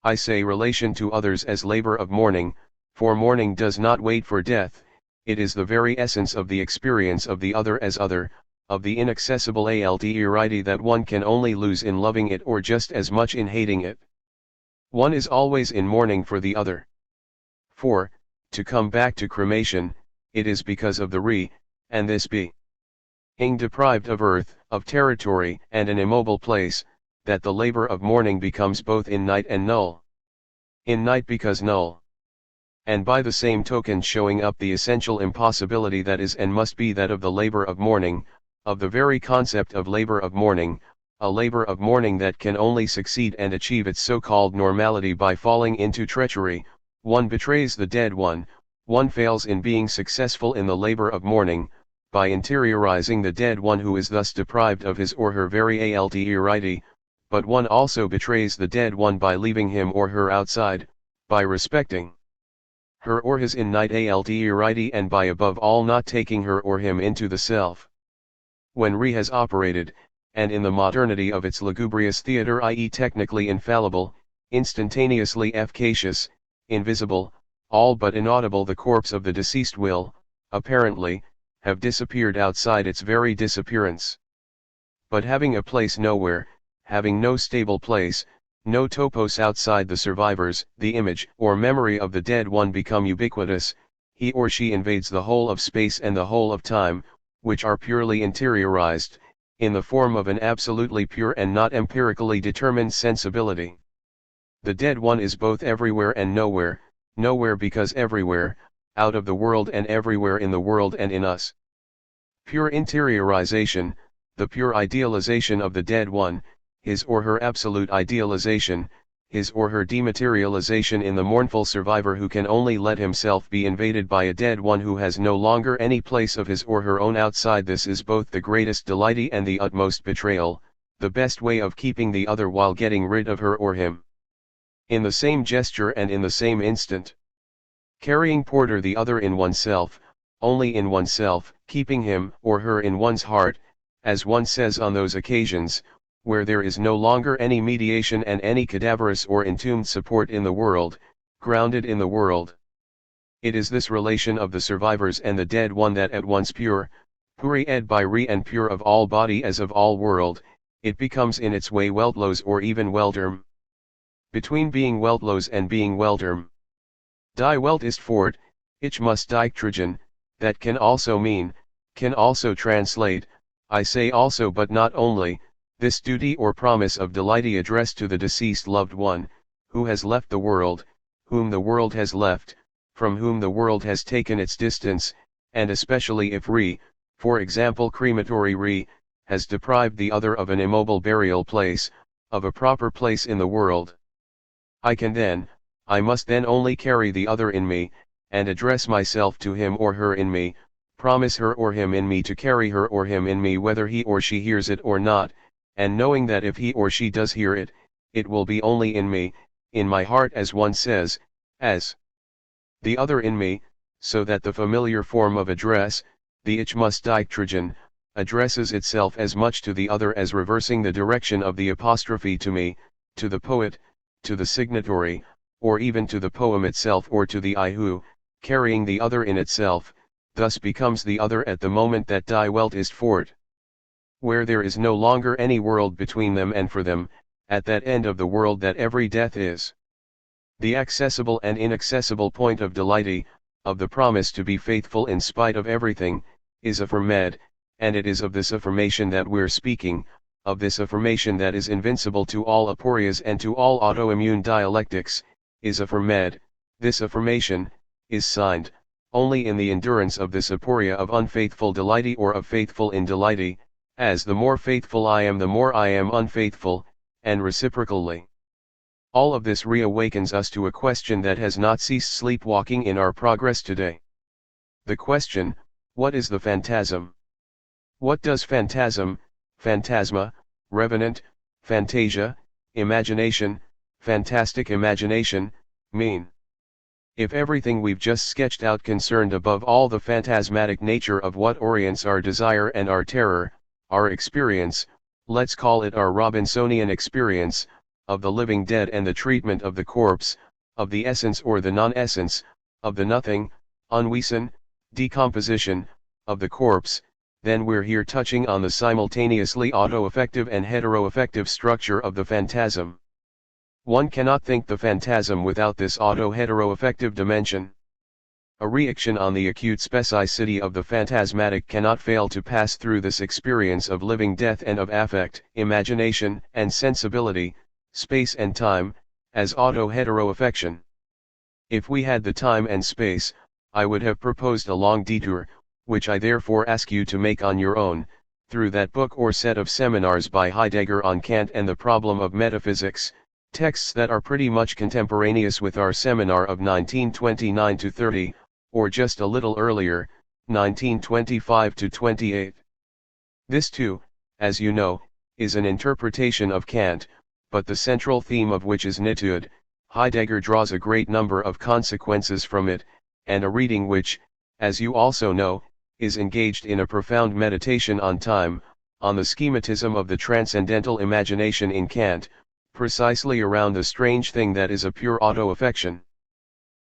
I say relation to others as labor of mourning, for mourning does not wait for death, it is the very essence of the experience of the other as other, of the inaccessible alterity that one can only lose in loving it or just as much in hating it. One is always in mourning for the other. For, to come back to cremation, it is because of the and this being deprived of earth, of territory and an immobile place, that the labor of mourning becomes both in night and null. In night because null. And by the same token showing up the essential impossibility that is and must be that of the labor of mourning, of the very concept of labor of mourning, a labor of mourning that can only succeed and achieve its so-called normality by falling into treachery. One betrays the dead one fails in being successful in the labor of mourning, by interiorizing the dead one who is thus deprived of his or her very alterity, but one also betrays the dead one by leaving him or her outside, by respecting her or his innate alterity and by above all not taking her or him into the self. When has operated, and in the modernity of its lugubrious theatre, i.e. technically infallible, instantaneously efficacious, invisible, all but inaudible, the corpse of the deceased will, apparently, have disappeared outside its very disappearance. But having a place nowhere, having no stable place, no topos outside the survivors, the image or memory of the dead one become ubiquitous, he or she invades the whole of space and the whole of time, which are purely interiorized, in the form of an absolutely pure and not empirically determined sensibility. The dead one is both everywhere and nowhere, nowhere because everywhere, out of the world and everywhere in the world and in us. Pure interiorization, the pure idealization of the dead one, his or her absolute idealization, his or her dematerialization in the mournful survivor who can only let himself be invaded by a dead one who has no longer any place of his or her own outside. This is both the greatest delight and the utmost betrayal, the best way of keeping the other while getting rid of her or him. In the same gesture and in the same instant. Carrying porter the other in oneself, only in oneself, keeping him or her in one's heart, as one says on those occasions, where there is no longer any mediation and any cadaverous or entombed support in the world, grounded in the world. It is this relation of the survivors and the dead one that at once pure, puri ed by re and pure of all body as of all world, it becomes in its way weltlos or even welterm. Between being weltlos and being welterm. Die Welt ist fort, ich muss dich tragen, that can also mean, can also translate, I say also but not only, this duty or promise of delighty addressed to the deceased loved one, who has left the world, whom the world has left, from whom the world has taken its distance, and especially if for example crematory has deprived the other of an immobile burial place, of a proper place in the world. I must then only carry the other in me, and address myself to him or her in me, promise her or him in me to carry her or him in me whether he or she hears it or not, and knowing that if he or she does hear it, it will be only in me, in my heart as one says, as the other in me, so that the familiar form of address, the ich muss dich tragen, addresses itself as much to the other as reversing the direction of the apostrophe to me, to the poet, to the signatory, or even to the poem itself or to the I who, carrying the other in itself, thus becomes the other at the moment that die Welt ist fort. Where there is no longer any world between them and for them, at that end of the world that every death is. The accessible and inaccessible point of delighty, of the promise to be faithful in spite of everything, is affirmed, and it is of this affirmation that we're speaking, of this affirmation that is invincible to all aporias and to all autoimmune dialectics, is affirmed, this affirmation, is signed, only in the endurance of this aporia of unfaithful delighty or of faithful in delighty, as the more faithful I am the more I am unfaithful, and reciprocally. All of this reawakens us to a question that has not ceased sleepwalking in our progress today. The question, what is the phantasm? What does phantasm, phantasma, revenant, fantasia, imagination, fantastic imagination, mean? If everything we've just sketched out concerned above all the phantasmatic nature of what orients our desire and our terror, our experience, let's call it our Robinsonian experience, of the living dead and the treatment of the corpse, of the essence or the non-essence, of the nothing, unwesen, decomposition, of the corpse, then we're here touching on the simultaneously auto-affective and hetero-affective structure of the phantasm. One cannot think the phantasm without this auto-hetero-affective dimension. A reaction on the acute specificity of the phantasmatic cannot fail to pass through this experience of living death and of affect, imagination, and sensibility, space and time, as auto-hetero-affection. If we had the time and space, I would have proposed a long detour, which I therefore ask you to make on your own, through that book or set of seminars by Heidegger on Kant and the problem of metaphysics, texts that are pretty much contemporaneous with our seminar of 1929-30, or just a little earlier, 1925-28. This too, as you know, is an interpretation of Kant, but the central theme of which is nitude. Heidegger draws a great number of consequences from it, and a reading which, as you also know, is engaged in a profound meditation on time, on the schematism of the transcendental imagination in Kant, precisely around the strange thing that is a pure auto-affection.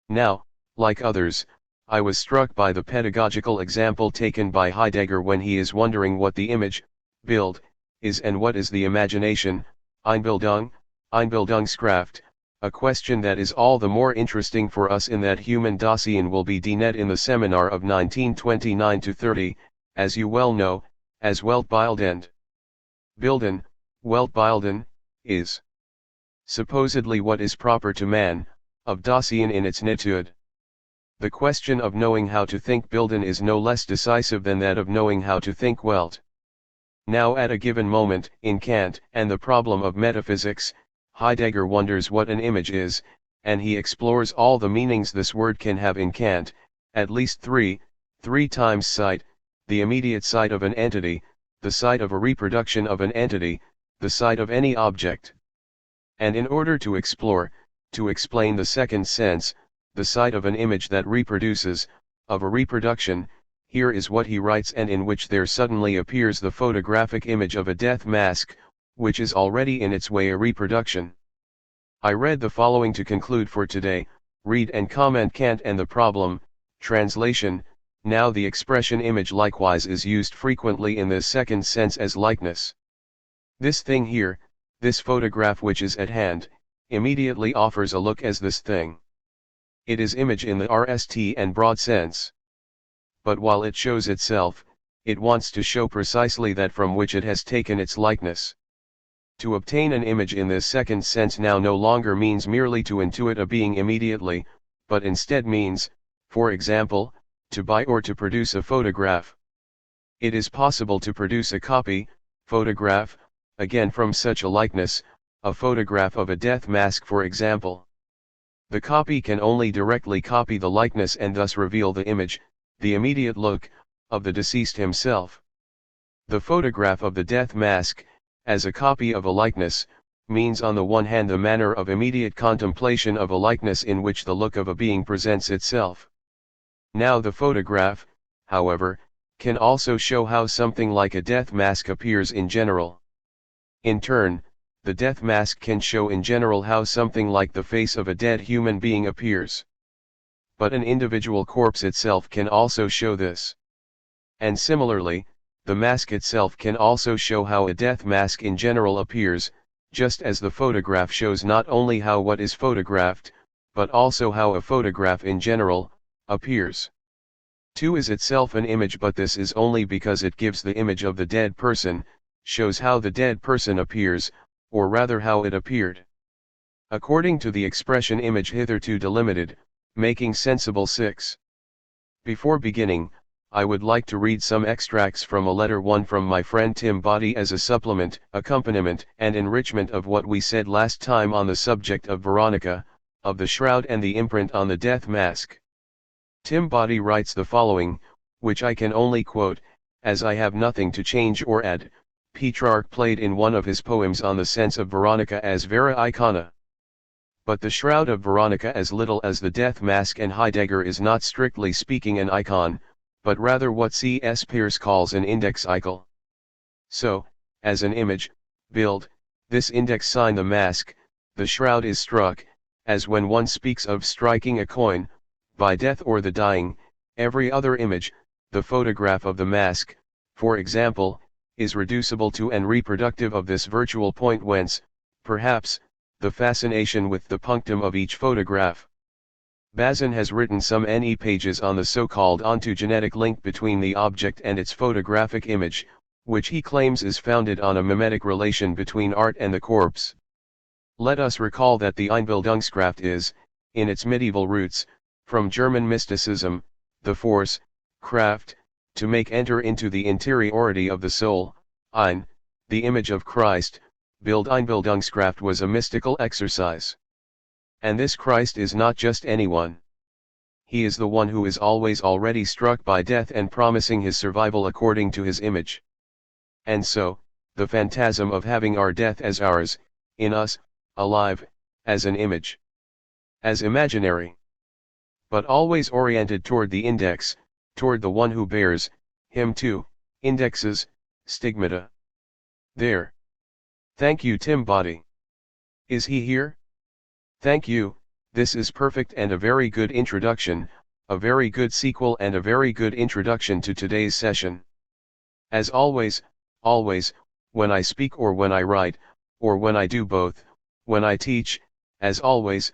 Now, like others, I was struck by the pedagogical example taken by Heidegger when he is wondering what the image, Bild, is and what is the imagination, Einbildungskraft, a question that is all the more interesting for us in that human Dasein will be denet in the seminar of 1929-30, as you well know, as Weltbild Bilden, Weltbilden, is supposedly what is proper to man, of Dasein in its nitude. The question of knowing how to think Bilden is no less decisive than that of knowing how to think Welt. Now at a given moment, in Kant and the problem of metaphysics, Heidegger wonders what an image is, and he explores all the meanings this word can have in Kant, at least three times sight, the immediate sight of an entity, the sight of a reproduction of an entity, the sight of any object. And in order to explain the second sense, the sight of an image that reproduces, of a reproduction, here is what he writes, and in which there suddenly appears the photographic image of a death mask, which is already in its way a reproduction. I read the following to conclude for today. Read and comment Kant and the problem. Translation. Now the expression image likewise is used frequently in this second sense as likeness. This thing here, this photograph which is at hand, immediately offers a look as this thing. It is image in the RST and broad sense. But while it shows itself, it wants to show precisely that from which it has taken its likeness. To obtain an image in this second sense now no longer means merely to intuit a being immediately, but instead means, for example, to buy or to produce a photograph. It is possible to produce a copy, photograph, again from such a likeness, a photograph of a death mask for example. The copy can only directly copy the likeness and thus reveal the image, the immediate look, of the deceased himself. The photograph of the death mask, as a copy of a likeness, means on the one hand the manner of immediate contemplation of a likeness in which the look of a being presents itself. Now the photograph, however, can also show how something like a death mask appears in general. In turn, the death mask can show in general how something like the face of a dead human being appears. But an individual corpse itself can also show this. And similarly, the mask itself can also show how a death mask in general appears, just as the photograph shows not only how what is photographed, but also how a photograph in general appears. 2 is itself an image, but this is only because it gives the image of the dead person, shows how the dead person appears, or rather how it appeared. According to the expression image hitherto delimited, making sensible 6. Before beginning, I would like to read some extracts from a letter 1 from my friend Tim Boddy as a supplement, accompaniment, and enrichment of what we said last time on the subject of Veronica, of the shroud and the imprint on the death mask. Tim Boddy writes the following, which I can only quote, as I have nothing to change or add. Petrarch played in one of his poems on the sense of Veronica as vera icona. But the shroud of Veronica as little as the death mask, and Heidegger is not strictly speaking an icon, but rather what C.S. Peirce calls an index ical. So, as an image, build, this index sign the mask, the shroud is struck, as when one speaks of striking a coin, by death or the dying. Every other image, the photograph of the mask, for example, is reducible to and reproductive of this virtual point, whence, perhaps, the fascination with the punctum of each photograph. Bazin has written some NE pages on the so-called ontogenetic link between the object and its photographic image, which he claims is founded on a mimetic relation between art and the corpse. Let us recall that the Einbildungskraft is, in its medieval roots, from German mysticism, the force, Kraft, to make enter into the interiority of the soul, ein, the image of Christ. Einbildungskraft was a mystical exercise. And this Christ is not just anyone. He is the one who is always already struck by death and promising his survival according to his image. And so, the phantasm of having our death as ours, in us, alive, as an image. As imaginary. But always oriented toward the index, toward the one who bears, him too, indexes, stigmata. There. Thank you, Tim Boddy. Is he here? Thank you. This is perfect and a very good introduction, a very good sequel and a very good introduction to today's session. As always, when I speak or when I write, or when I do both, when I teach, as always,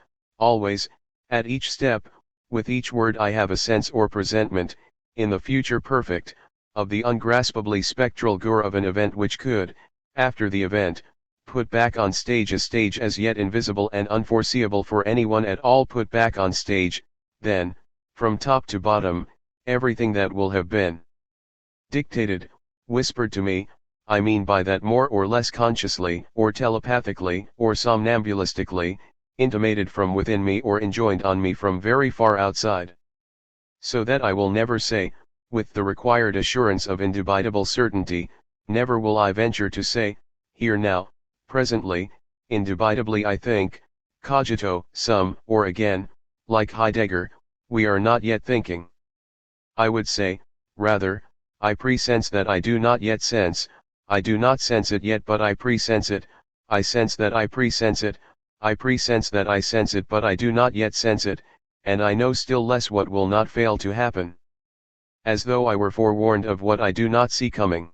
at each step, with each word I have a sense or presentiment, in the future perfect, of the ungraspably spectral gore of an event which could, after the event, put back on stage a stage as yet invisible and unforeseeable for anyone at all, put back on stage, then, from top to bottom, everything that will have been dictated, whispered to me, I mean by that more or less consciously, or telepathically, or somnambulistically, intimated from within me or enjoined on me from very far outside. So that I will never say, with the required assurance of indubitable certainty, never will I venture to say, here now, presently, indubitably I think, cogito, sum, or again, like Heidegger, we are not yet thinking. I would say, rather, I presense that I do not yet sense, I do not sense it yet but I presense it, I sense that I presense it, I presense that I sense it but I do not yet sense it, and I know still less what will not fail to happen. As though I were forewarned of what I do not see coming.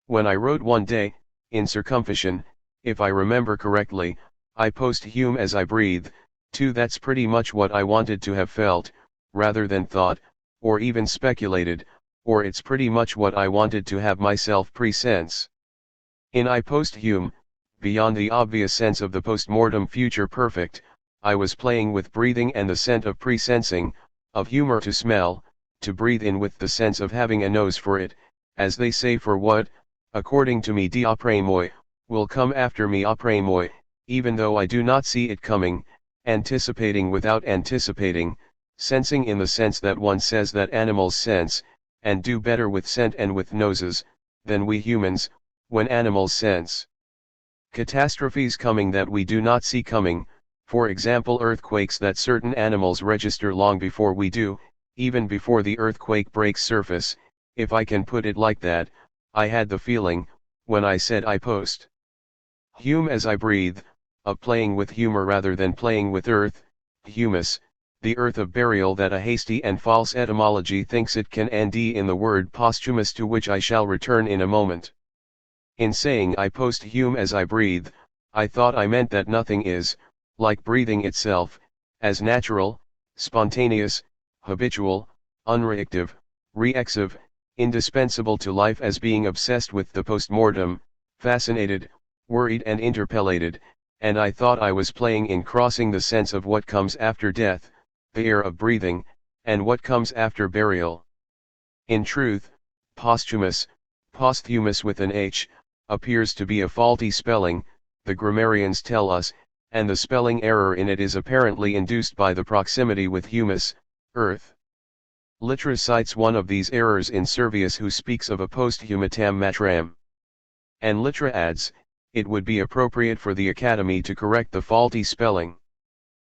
When I wrote one day, in circumcision, if I remember correctly, I posthume as I breathe, too, that's pretty much what I wanted to have felt, rather than thought, or even speculated, or it's pretty much what I wanted to have myself presense. In I posthume, beyond the obvious sense of the postmortem future perfect, I was playing with breathing and the scent of presensing, of humor to smell, to breathe in with the sense of having a nose for it, as they say for what, according to me après moi, will come after me après moi, even though I do not see it coming, anticipating without anticipating, sensing in the sense that one says that animals sense, and do better with scent and with noses, than we humans, when animals sense. Catastrophes coming that we do not see coming, for example earthquakes that certain animals register long before we do, even before the earthquake breaks surface, if I can put it like that, I had the feeling, when I said I posthume as I breathe, of playing with humor rather than playing with earth, humus, the earth of burial that a hasty and false etymology thinks it can end in the word posthumous, to which I shall return in a moment. In saying I posthume as I breathe, I thought I meant that nothing is, like breathing itself, as natural, spontaneous, habitual, unreactive, reactive, indispensable to life as being obsessed with the postmortem, fascinated, worried and interpellated, and I thought I was playing in crossing the sense of what comes after death, the air of breathing, and what comes after burial. In truth, posthumous with an H, appears to be a faulty spelling, the grammarians tell us, and the spelling error in it is apparently induced by the proximity with humus, earth. Litera cites one of these errors in Servius, who speaks of a posthumatam matram. And Litera adds, it would be appropriate for the Academy to correct the faulty spelling.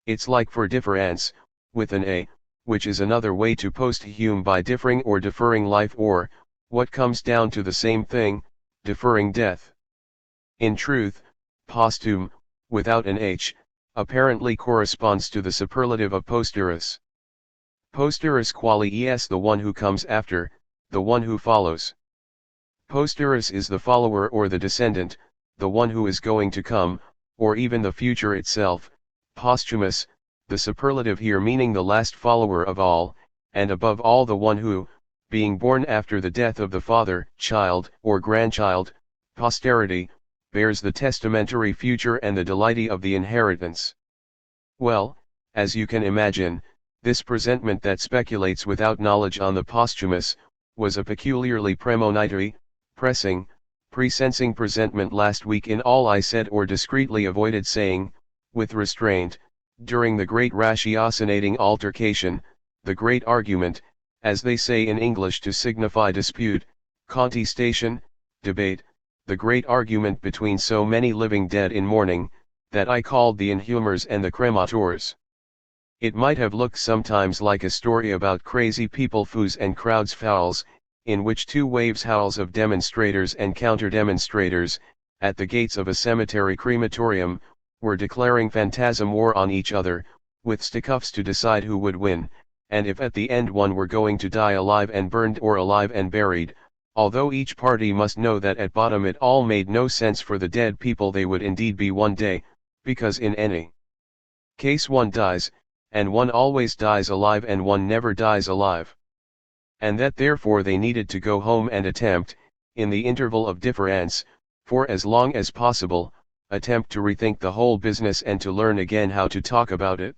It's like for difference, with an A, which is another way to posthume by differing or deferring life, or, what comes down to the same thing, deferring death. In truth, posthume, without an H, apparently corresponds to the superlative of posterus. Posterus quali es, the one who comes after, the one who follows. Posterus is the follower or the descendant, the one who is going to come, or even the future itself. Posthumous, the superlative here meaning the last follower of all, and above all the one who, being born after the death of the father, child, or grandchild, posterity, bears the testamentary future and the delighty of the inheritance. Well, as you can imagine, this presentment that speculates without knowledge on the posthumous, was a peculiarly premonitory, pressing, presensing presentment last week in all I said or discreetly avoided saying, with restraint, during the great ratiocinating altercation, the great argument, as they say in English to signify dispute, contestation, debate, the great argument between so many living dead in mourning, that I called the inhumers and the cremators. It might have looked sometimes like a story about crazy people foos and crowds fowls, in which two waves howls of demonstrators and counter-demonstrators, at the gates of a cemetery crematorium, were declaring phantasm war on each other, with stickups to decide who would win, and if at the end one were going to die alive and burned or alive and buried, although each party must know that at bottom it all made no sense, for the dead people they would indeed be one day, because in any case one dies, and one always dies alive and one never dies alive. and that therefore they needed to go home and attempt, in the interval of difference, for as long as possible, attempt to rethink the whole business and to learn again how to talk about it.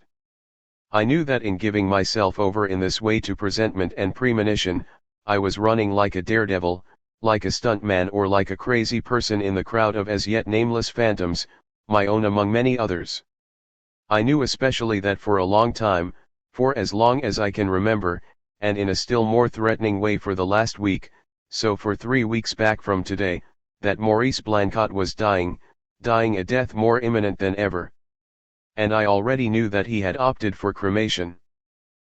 I knew that in giving myself over in this way to presentiment and premonition, I was running like a daredevil, like a stuntman or like a crazy person in the crowd of as yet nameless phantoms, my own among many others. I knew especially that for a long time, for as long as I can remember, and in a still more threatening way for the last week, so for 3 weeks back from today, that Maurice Blancot was dying a death more imminent than ever. And I already knew that he had opted for cremation.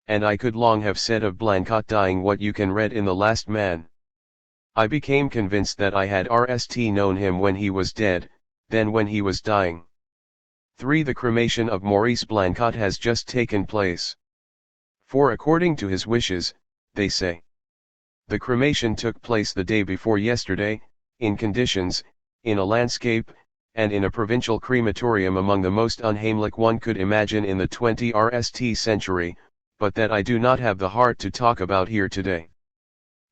And I could long have said of Blancot dying what you can read in The Last Man. I became convinced that I had known him when he was dead, then when he was dying. 3. The cremation of Maurice Blancot has just taken place. For according to his wishes, they say. The cremation took place the day before yesterday, in conditions, in a landscape, and in a provincial crematorium among the most unheimlich one could imagine in the 20th century, but that I do not have the heart to talk about here today.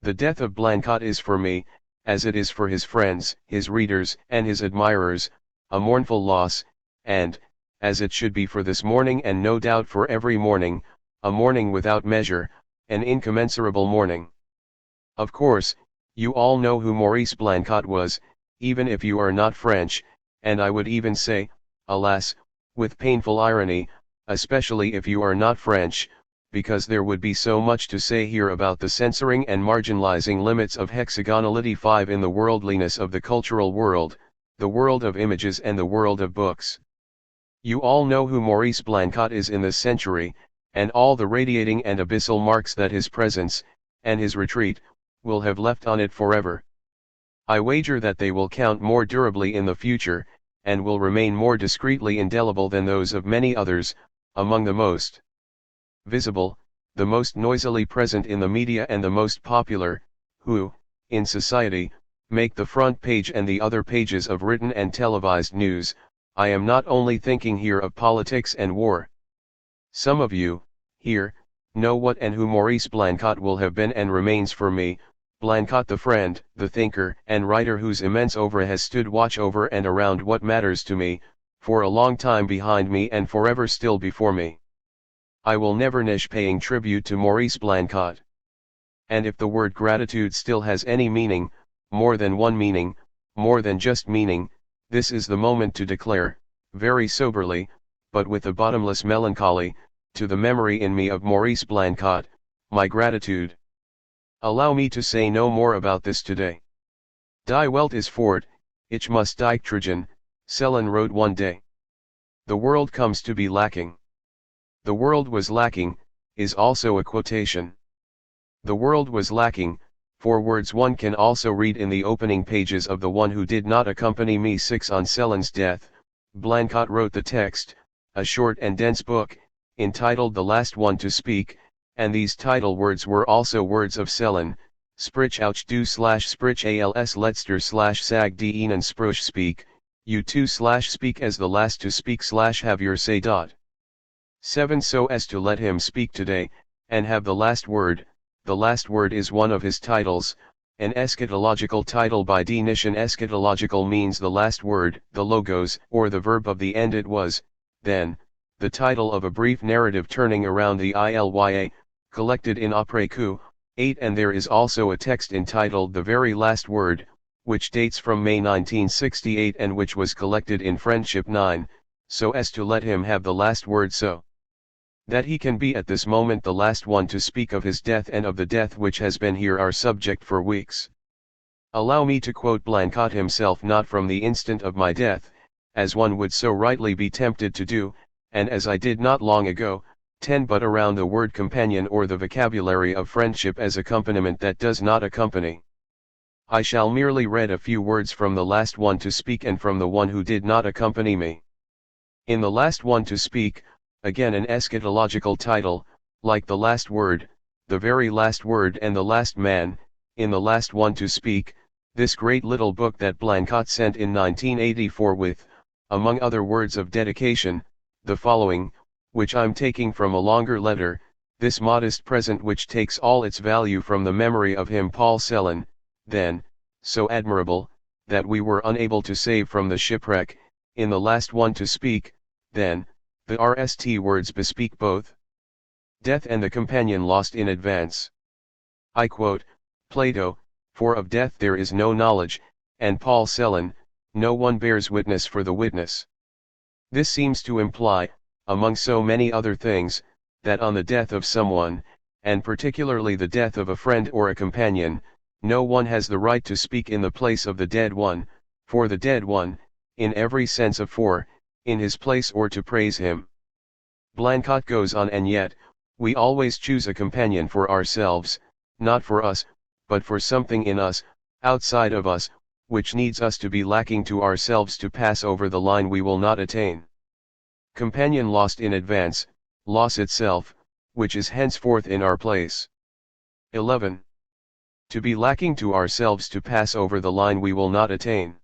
The death of Blancot is for me, as it is for his friends, his readers, and his admirers, a mournful loss, and, as it should be for this morning and no doubt for every morning, a mourning without measure, an incommensurable mourning. Of course, you all know who Maurice Blancot was, even if you are not French, and I would even say, alas, with painful irony, especially if you are not French, because there would be so much to say here about the censoring and marginalizing limits of hexagonality 5 in the worldliness of the cultural world, the world of images and the world of books. You all know who Maurice Blancot is in this century, and all the radiating and abyssal marks that his presence, and his retreat, will have left on it forever. I wager that they will count more durably in the future, and will remain more discreetly indelible than those of many others, among the most visible, the most noisily present in the media and the most popular, who, in society, make the front page and the other pages of written and televised news. I am not only thinking here of politics and war. Some of you, here, know what and who Maurice Blancot will have been and remains for me, Blancot the friend, the thinker and writer whose immense oeuvre has stood watch over and around what matters to me, for a long time behind me and forever still before me. I will never niche paying tribute to Maurice Blancot. And if the word gratitude still has any meaning, more than one meaning, more than just meaning, this is the moment to declare, very soberly, but with a bottomless melancholy, to the memory in me of Maurice Blancot, my gratitude. Allow me to say no more about this today. Die Welt is fort, ich muss dich tragen, Selin wrote one day. The world comes to be lacking. The world was lacking, is also a quotation. The world was lacking, for words one can also read in the opening pages of The One Who Did Not Accompany Me 6 on Selin's death. Blancot wrote the text, a short and dense book, entitled The Last One to Speak, and these title words were also words of Selin, sprich ouch do / sprich als letzter / sag die ihnen spruch speak, you too / speak as the last to speak / have your say. 7 So as to let him speak today, and have the last word. The last word is one of his titles, an eschatological title by definition. Eschatological means the last word, the logos, or the verb of the end. It was, then, the title of a brief narrative turning around the Ilya, collected in Après Coup, 8, and there is also a text entitled The Very Last Word, which dates from May 1968 and which was collected in Friendship 9, so as to let him have the last word so that he can be at this moment the last one to speak of his death and of the death which has been here our subject for weeks. Allow me to quote Blancot himself, not from the instant of my death, as one would so rightly be tempted to do, and as I did not long ago, 10 but around the word companion or the vocabulary of friendship as accompaniment that does not accompany. I shall merely read a few words from the last one to speak and from the one who did not accompany me. In the last one to speak, again an eschatological title, like the last word, the very last word and the last man, in the last one to speak, this great little book that Blancot sent in 1984 with, among other words of dedication, the following, which I'm taking from a longer letter, this modest present which takes all its value from the memory of him Paul Celan, then, so admirable, that we were unable to save from the shipwreck, in the last one to speak, then, the RST words bespeak both death and the companion lost in advance. I quote, Plato, for of death there is no knowledge, and Paul Celan, no one bears witness for the witness. This seems to imply, among so many other things, that on the death of someone, and particularly the death of a friend or a companion, no one has the right to speak in the place of the dead one, for the dead one, in every sense of for, in his place or to praise him. Blancot goes on, and yet, we always choose a companion for ourselves, not for us, but for something in us, outside of us, which needs us to be lacking to ourselves to pass over the line we will not attain. Companion lost in advance, loss itself, which is henceforth in our place. 11. To be lacking to ourselves to pass over the line we will not attain.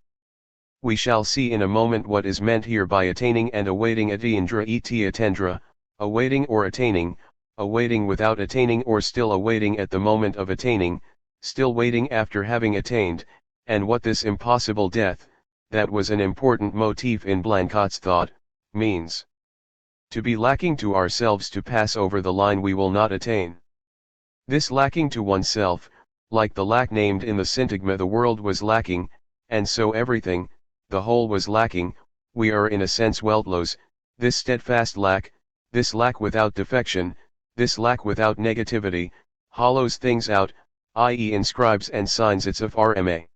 We shall see in a moment what is meant here by attaining and awaiting atindra et attendra, awaiting or attaining, awaiting without attaining or still awaiting at the moment of attaining, still waiting after having attained, and what this impossible death, that was an important motif in Blancot's thought, means. To be lacking to ourselves to pass over the line we will not attain. This lacking to oneself, like the lack named in the syntagma the world was lacking, and so everything, the whole was lacking, we are in a sense weltlos, this steadfast lack, this lack without defection, this lack without negativity, hollows things out, i.e. inscribes and signs its of RMA.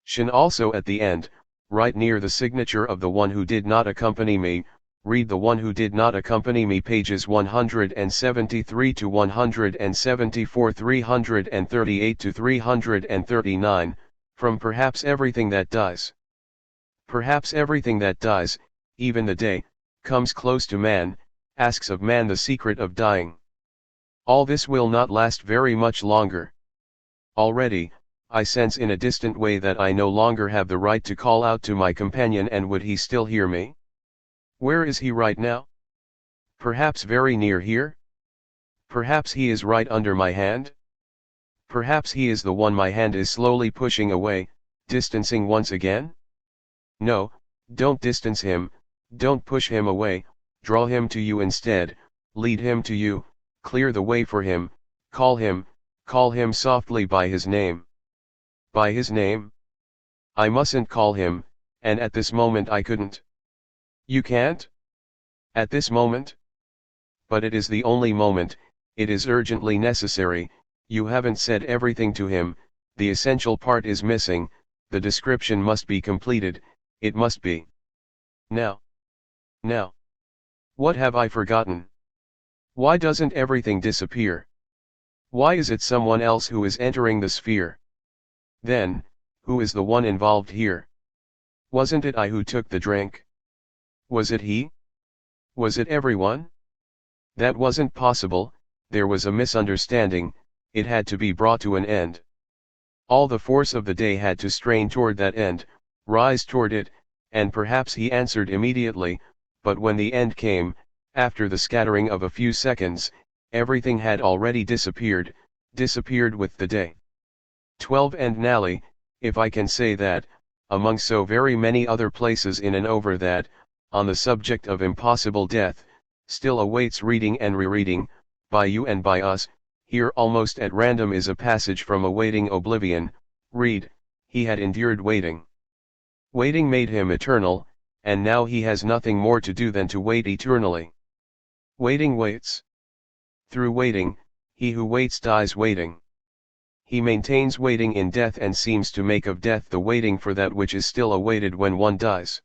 Shin also at the end, right near the signature of the one who did not accompany me, read the one who did not accompany me pages 173 to 174 338 to 339, from perhaps everything that does. Perhaps everything that does, even the day, comes close to man, asks of man the secret of dying. All this will not last very much longer. Already, I sense in a distant way that I no longer have the right to call out to my companion, and would he still hear me? Where is he right now? Perhaps very near here? Perhaps he is right under my hand? Perhaps he is the one my hand is slowly pushing away, distancing once again? No, don't distance him, don't push him away, draw him to you instead, lead him to you, clear the way for him, call him softly by his name. By his name? I mustn't call him, and at this moment I couldn't. You can't? At this moment? But it is the only moment, it is urgently necessary, you haven't said everything to him, the essential part is missing, the description must be completed, it must be. Now. What have I forgotten? Why doesn't everything disappear? Why is it someone else who is entering the sphere? Then, who is the one involved here? Wasn't it I who took the drink? Was it he? Was it everyone? That wasn't possible, there was a misunderstanding, it had to be brought to an end. All the force of the day had to strain toward that end, rise toward it, and perhaps he answered immediately, but when the end came, after the scattering of a few seconds, everything had already disappeared with the day. 12 And Nally, if I can say that, among so very many other places in and over that, on the subject of impossible death, still awaits reading and rereading, by you and by us, here almost at random is a passage from Awaiting Oblivion, read, he had endured waiting. Waiting made him eternal, and now he has nothing more to do than to wait eternally. Waiting waits. Through waiting, he who waits dies waiting. He maintains waiting in death and seems to make of death the waiting for that which is still awaited when one dies.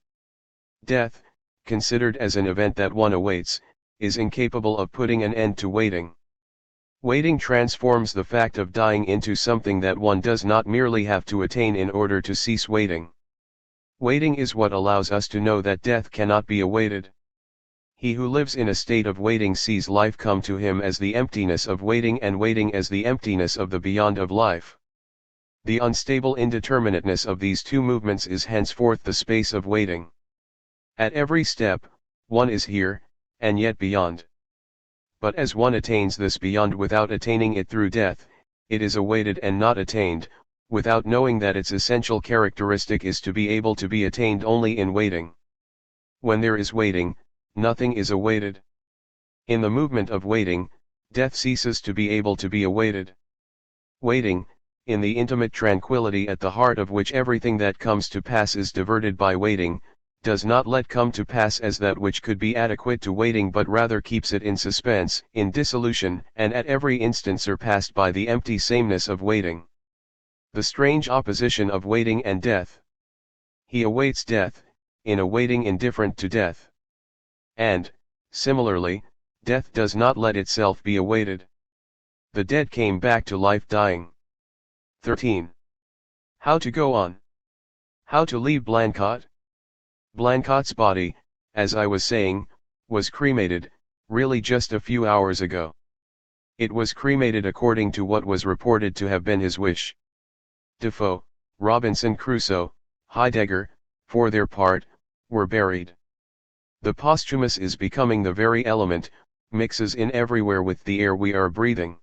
Death, considered as an event that one awaits, is incapable of putting an end to waiting. Waiting transforms the fact of dying into something that one does not merely have to attain in order to cease waiting. Waiting is what allows us to know that death cannot be awaited. He who lives in a state of waiting sees life come to him as the emptiness of waiting and waiting as the emptiness of the beyond of life. The unstable indeterminateness of these two movements is henceforth the space of waiting. At every step, one is here, and yet beyond. But as one attains this beyond without attaining it through death, it is awaited and not attained, without knowing that its essential characteristic is to be able to be attained only in waiting. When there is waiting, nothing is awaited. In the movement of waiting, death ceases to be able to be awaited. Waiting, in the intimate tranquility at the heart of which everything that comes to pass is diverted by waiting, does not let come to pass as that which could be adequate to waiting, but rather keeps it in suspense, in dissolution, and at every instant surpassed by the empty sameness of waiting. The strange opposition of waiting and death. He awaits death, in a waiting indifferent to death. And, similarly, death does not let itself be awaited. The dead came back to life dying. 13. How to go on? How to leave Blancot? Blancot's body, as I was saying, was cremated, really just a few hours ago. It was cremated according to what was reported to have been his wish. Defoe, Robinson Crusoe, Heidegger, for their part, were buried. The posthumous is becoming the very element, mixes in everywhere with the air we are breathing.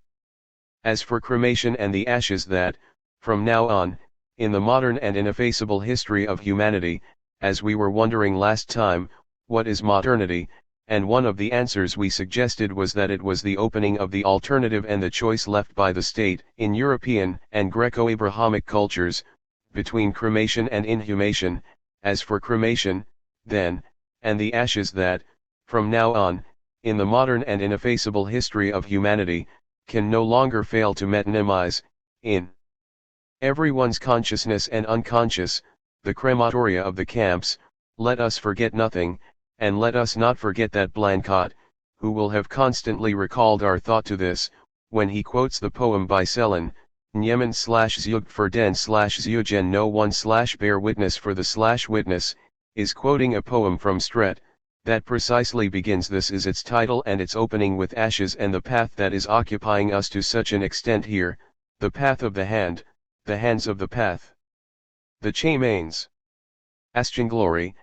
As for cremation and the ashes that, from now on, in the modern and ineffaceable history of humanity, as we were wondering last time, what is modernity, and one of the answers we suggested was that it was the opening of the alternative and the choice left by the state, in European and Greco-Abrahamic cultures, between cremation and inhumation. As for cremation, then, and the ashes that, from now on, in the modern and ineffaceable history of humanity, can no longer fail to metonymize, in everyone's consciousness and unconscious, the crematoria of the camps, let us forget nothing, and let us not forget that Blancot, who will have constantly recalled our thought to this, when he quotes the poem by Celan, Nyemen/Zug for den/Zugen no one/bear witness for the witness, is quoting a poem from Stret, that precisely begins. This is its title and its opening with ashes, and the path that is occupying us to such an extent here, the path of the hand, the hands of the path. The Chamanes. Astenglory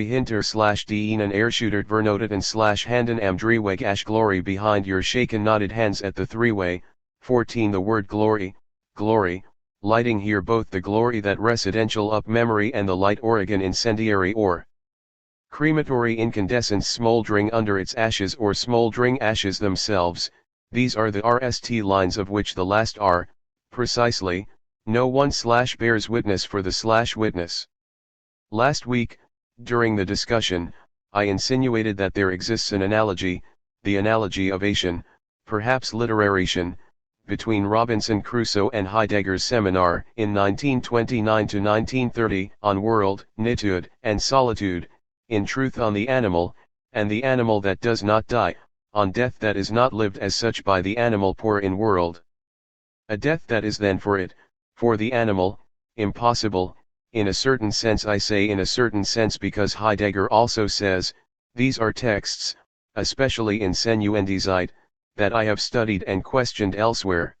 hinter/deen and airshooter vernotet and /handen am drieweg ash glory behind your shaken knotted hands at the three-way. 14. The word glory, lighting here both the glory that residential up memory and the light Oregon incendiary or crematory incandescence smoldering under its ashes or smoldering ashes themselves. These are the RST lines of which the last are, precisely, no one/bears witness for the witness. Last week, during the discussion, I insinuated that there exists an analogy, the analogy of ation, perhaps literariation, between Robinson Crusoe and Heidegger's seminar in 1929 to 1930 on world, nitude, and solitude, in truth on the animal, and the animal that does not die, on death that is not lived as such by the animal poor in world. A death that is then for it, for the animal, impossible, in a certain sense. I say in a certain sense because Heidegger also says, these are texts, especially in Senuendizeit, that I have studied and questioned elsewhere.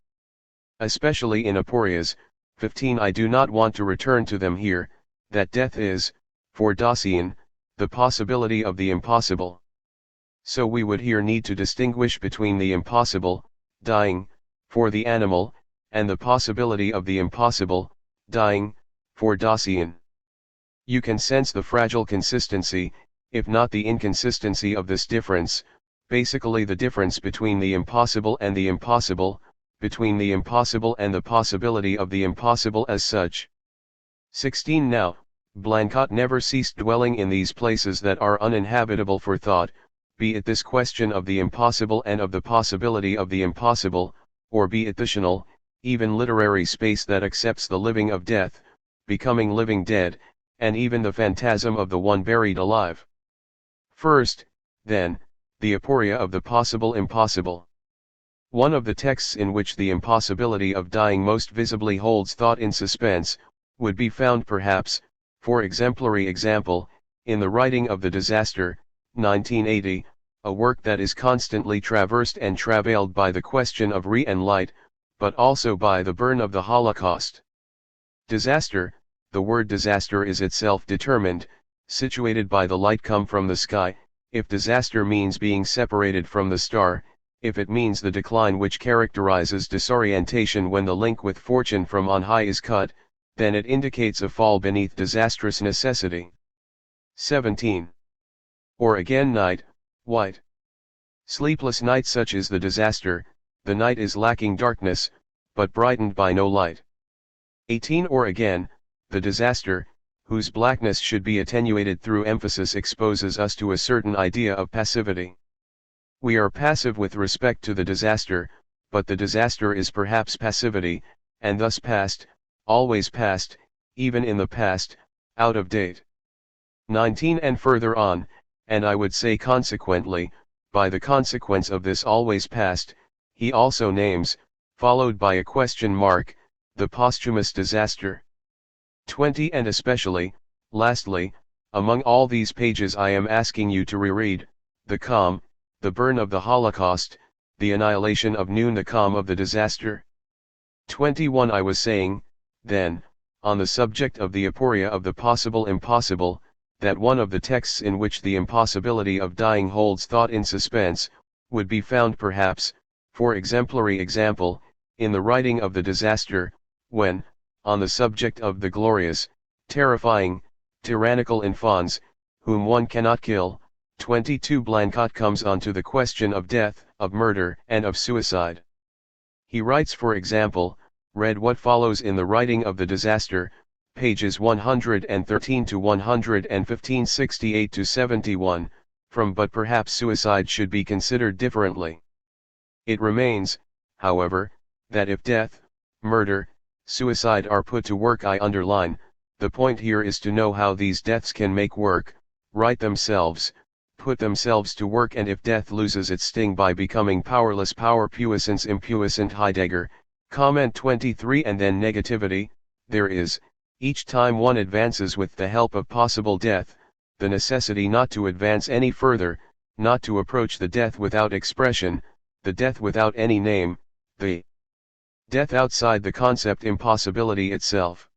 Especially in Aporias, 15. I do not want to return to them here, that death is, for Dasein, the possibility of the impossible. So we would here need to distinguish between the impossible, dying, for the animal, and the possibility of the impossible, dying, for Dasein. You can sense the fragile consistency, if not the inconsistency of this difference, basically the difference between the impossible and the impossible, between the impossible and the possibility of the impossible as such. 16. Now, Blancot never ceased dwelling in these places that are uninhabitable for thought, be it this question of the impossible and of the possibility of the impossible, or be it the even literary space that accepts the living of death, becoming living dead, and even the phantasm of the one buried alive. First, then, the aporia of the possible impossible. One of the texts in which the impossibility of dying most visibly holds thought in suspense, would be found perhaps, for exemplary example, in the writing of The Disaster, 1980, a work that is constantly traversed and travailed by the question of re and light, but also by the burn of the Holocaust. Disaster, the word disaster is itself determined, situated by the light come from the sky, if disaster means being separated from the star, if it means the decline which characterizes disorientation when the link with fortune from on high is cut, then it indicates a fall beneath disastrous necessity. 17. Or again night, white. Sleepless night, such is the disaster, the night is lacking darkness, but brightened by no light. 18. Or again, the disaster, whose blackness should be attenuated through emphasis, exposes us to a certain idea of passivity. We are passive with respect to the disaster, but the disaster is perhaps passivity, and thus past, always past, even in the past, out of date. 19. And further on, and I would say consequently, by the consequence of this always past, he also names, followed by a question mark, the posthumous disaster. 20. And especially, lastly, among all these pages I am asking you to reread, the calm, the burn of the Holocaust, the annihilation of noon, the calm of the disaster. 21. I was saying, then, on the subject of the aporia of the possible impossible, that one of the texts in which the impossibility of dying holds thought in suspense, would be found perhaps, for exemplary example, in the writing of the disaster, when, on the subject of the glorious, terrifying, tyrannical infants, whom one cannot kill, 22 Blancot comes on to the question of death, of murder, and of suicide. He writes, for example, read what follows in the writing of the disaster, pages 113 to 115, 68 to 71, from but perhaps suicide should be considered differently. It remains, however, that if death, murder, suicide are put to work, I underline, the point here is to know how these deaths can make work, right themselves, put themselves to work, and if death loses its sting by becoming powerless, power puissance impuissant. Heidegger, comment 23. And then negativity, there is, each time one advances with the help of possible death, the necessity not to advance any further, not to approach the death without expression, the death without any name, the death outside the concept impossibility itself.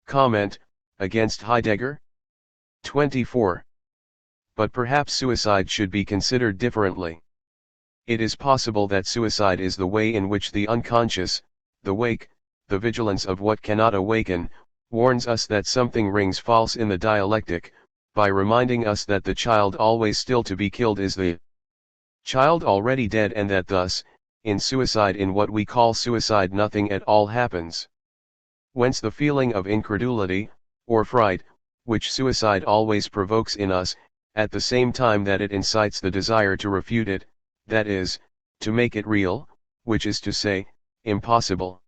Comment, against Heidegger? 24. But perhaps suicide should be considered differently. It is possible that suicide is the way in which the unconscious, the wake, the vigilance of what cannot awaken, warns us that something rings false in the dialectic, by reminding us that the child always still to be killed is the child already dead, and that thus, in suicide, in what we call suicide, nothing at all happens. Whence the feeling of incredulity, or fright, which suicide always provokes in us, at the same time that it incites the desire to refute it, that is, to make it real, which is to say, impossible.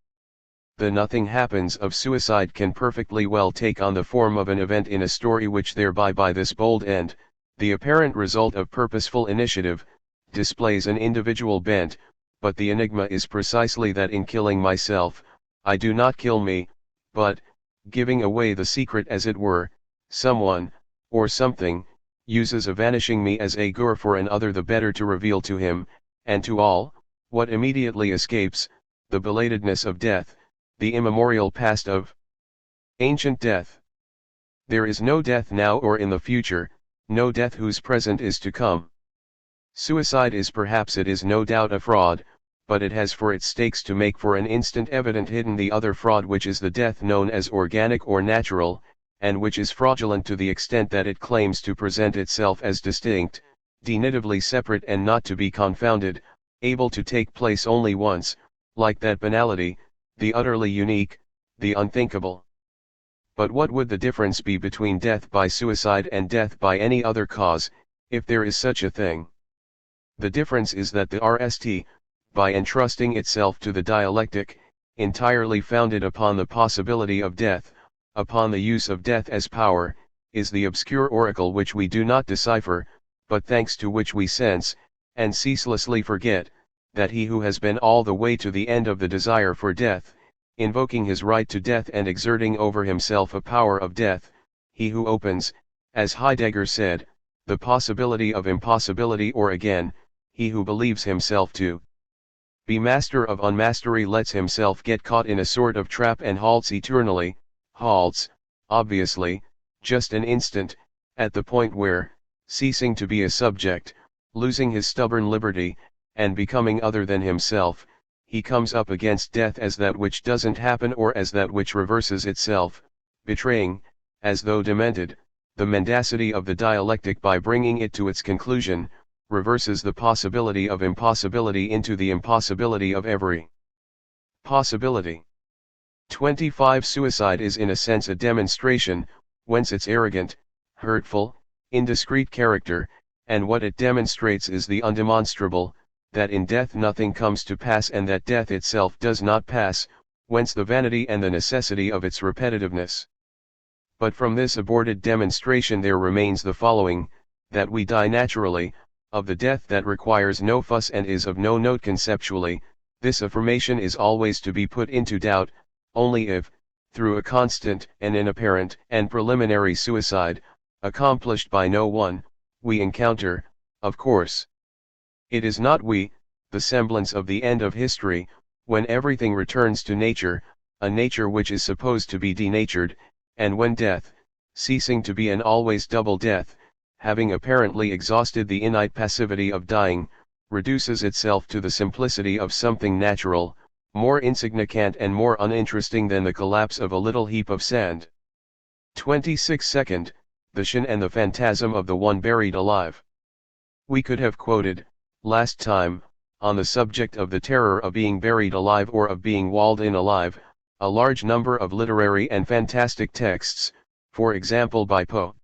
The nothing happens of suicide can perfectly well take on the form of an event in a story which thereby, by this bold end, the apparent result of purposeful initiative, displays an individual bent, but the enigma is precisely that in killing myself, I do not kill me, but, giving away the secret as it were, someone, or something, uses a vanishing me as a gur for an other the better to reveal to him, and to all, what immediately escapes, the belatedness of death, the immemorial past of ancient death. There is no death now or in the future, no death whose present is to come. Suicide is perhaps, it is no doubt, a fraud, but it has for its stakes to make for an instant evident hidden the other fraud, which is the death known as organic or natural, and which is fraudulent to the extent that it claims to present itself as distinct, definitively separate and not to be confounded, able to take place only once, like that banality, the utterly unique, the unthinkable. But what would the difference be between death by suicide and death by any other cause, if there is such a thing? The difference is that the RST, by entrusting itself to the dialectic, entirely founded upon the possibility of death, upon the use of death as power, is the obscure oracle which we do not decipher, but thanks to which we sense, and ceaselessly forget, that he who has been all the way to the end of the desire for death, invoking his right to death and exerting over himself a power of death, he who opens, as Heidegger said, the possibility of impossibility, or again, he who believes himself to be master of unmastery, lets himself get caught in a sort of trap and halts eternally, halts, obviously, just an instant, at the point where, ceasing to be a subject, losing his stubborn liberty, and becoming other than himself, he comes up against death as that which doesn't happen or as that which reverses itself, betraying, as though demented, the mendacity of the dialectic by bringing it to its conclusion, reverses the possibility of impossibility into the impossibility of every possibility. 25. Suicide is in a sense a demonstration, whence its arrogant, hurtful, indiscreet character, and what it demonstrates is the undemonstrable, that in death nothing comes to pass and that death itself does not pass, whence the vanity and the necessity of its repetitiveness. But from this aborted demonstration there remains the following, that we die naturally, of the death that requires no fuss and is of no note conceptually. This affirmation is always to be put into doubt, only if, through a constant and inapparent and preliminary suicide, accomplished by no one, we encounter, of course. It is not we, the semblance of the end of history, when everything returns to nature, a nature which is supposed to be denatured, and when death, ceasing to be an always double death, having apparently exhausted the innate passivity of dying, reduces itself to the simplicity of something natural, more insignificant and more uninteresting than the collapse of a little heap of sand. 26. Second, the shin and the phantasm of the one buried alive. We could have quoted, last time, on the subject of the terror of being buried alive or of being walled in alive, a large number of literary and fantastic texts, for example by Poe,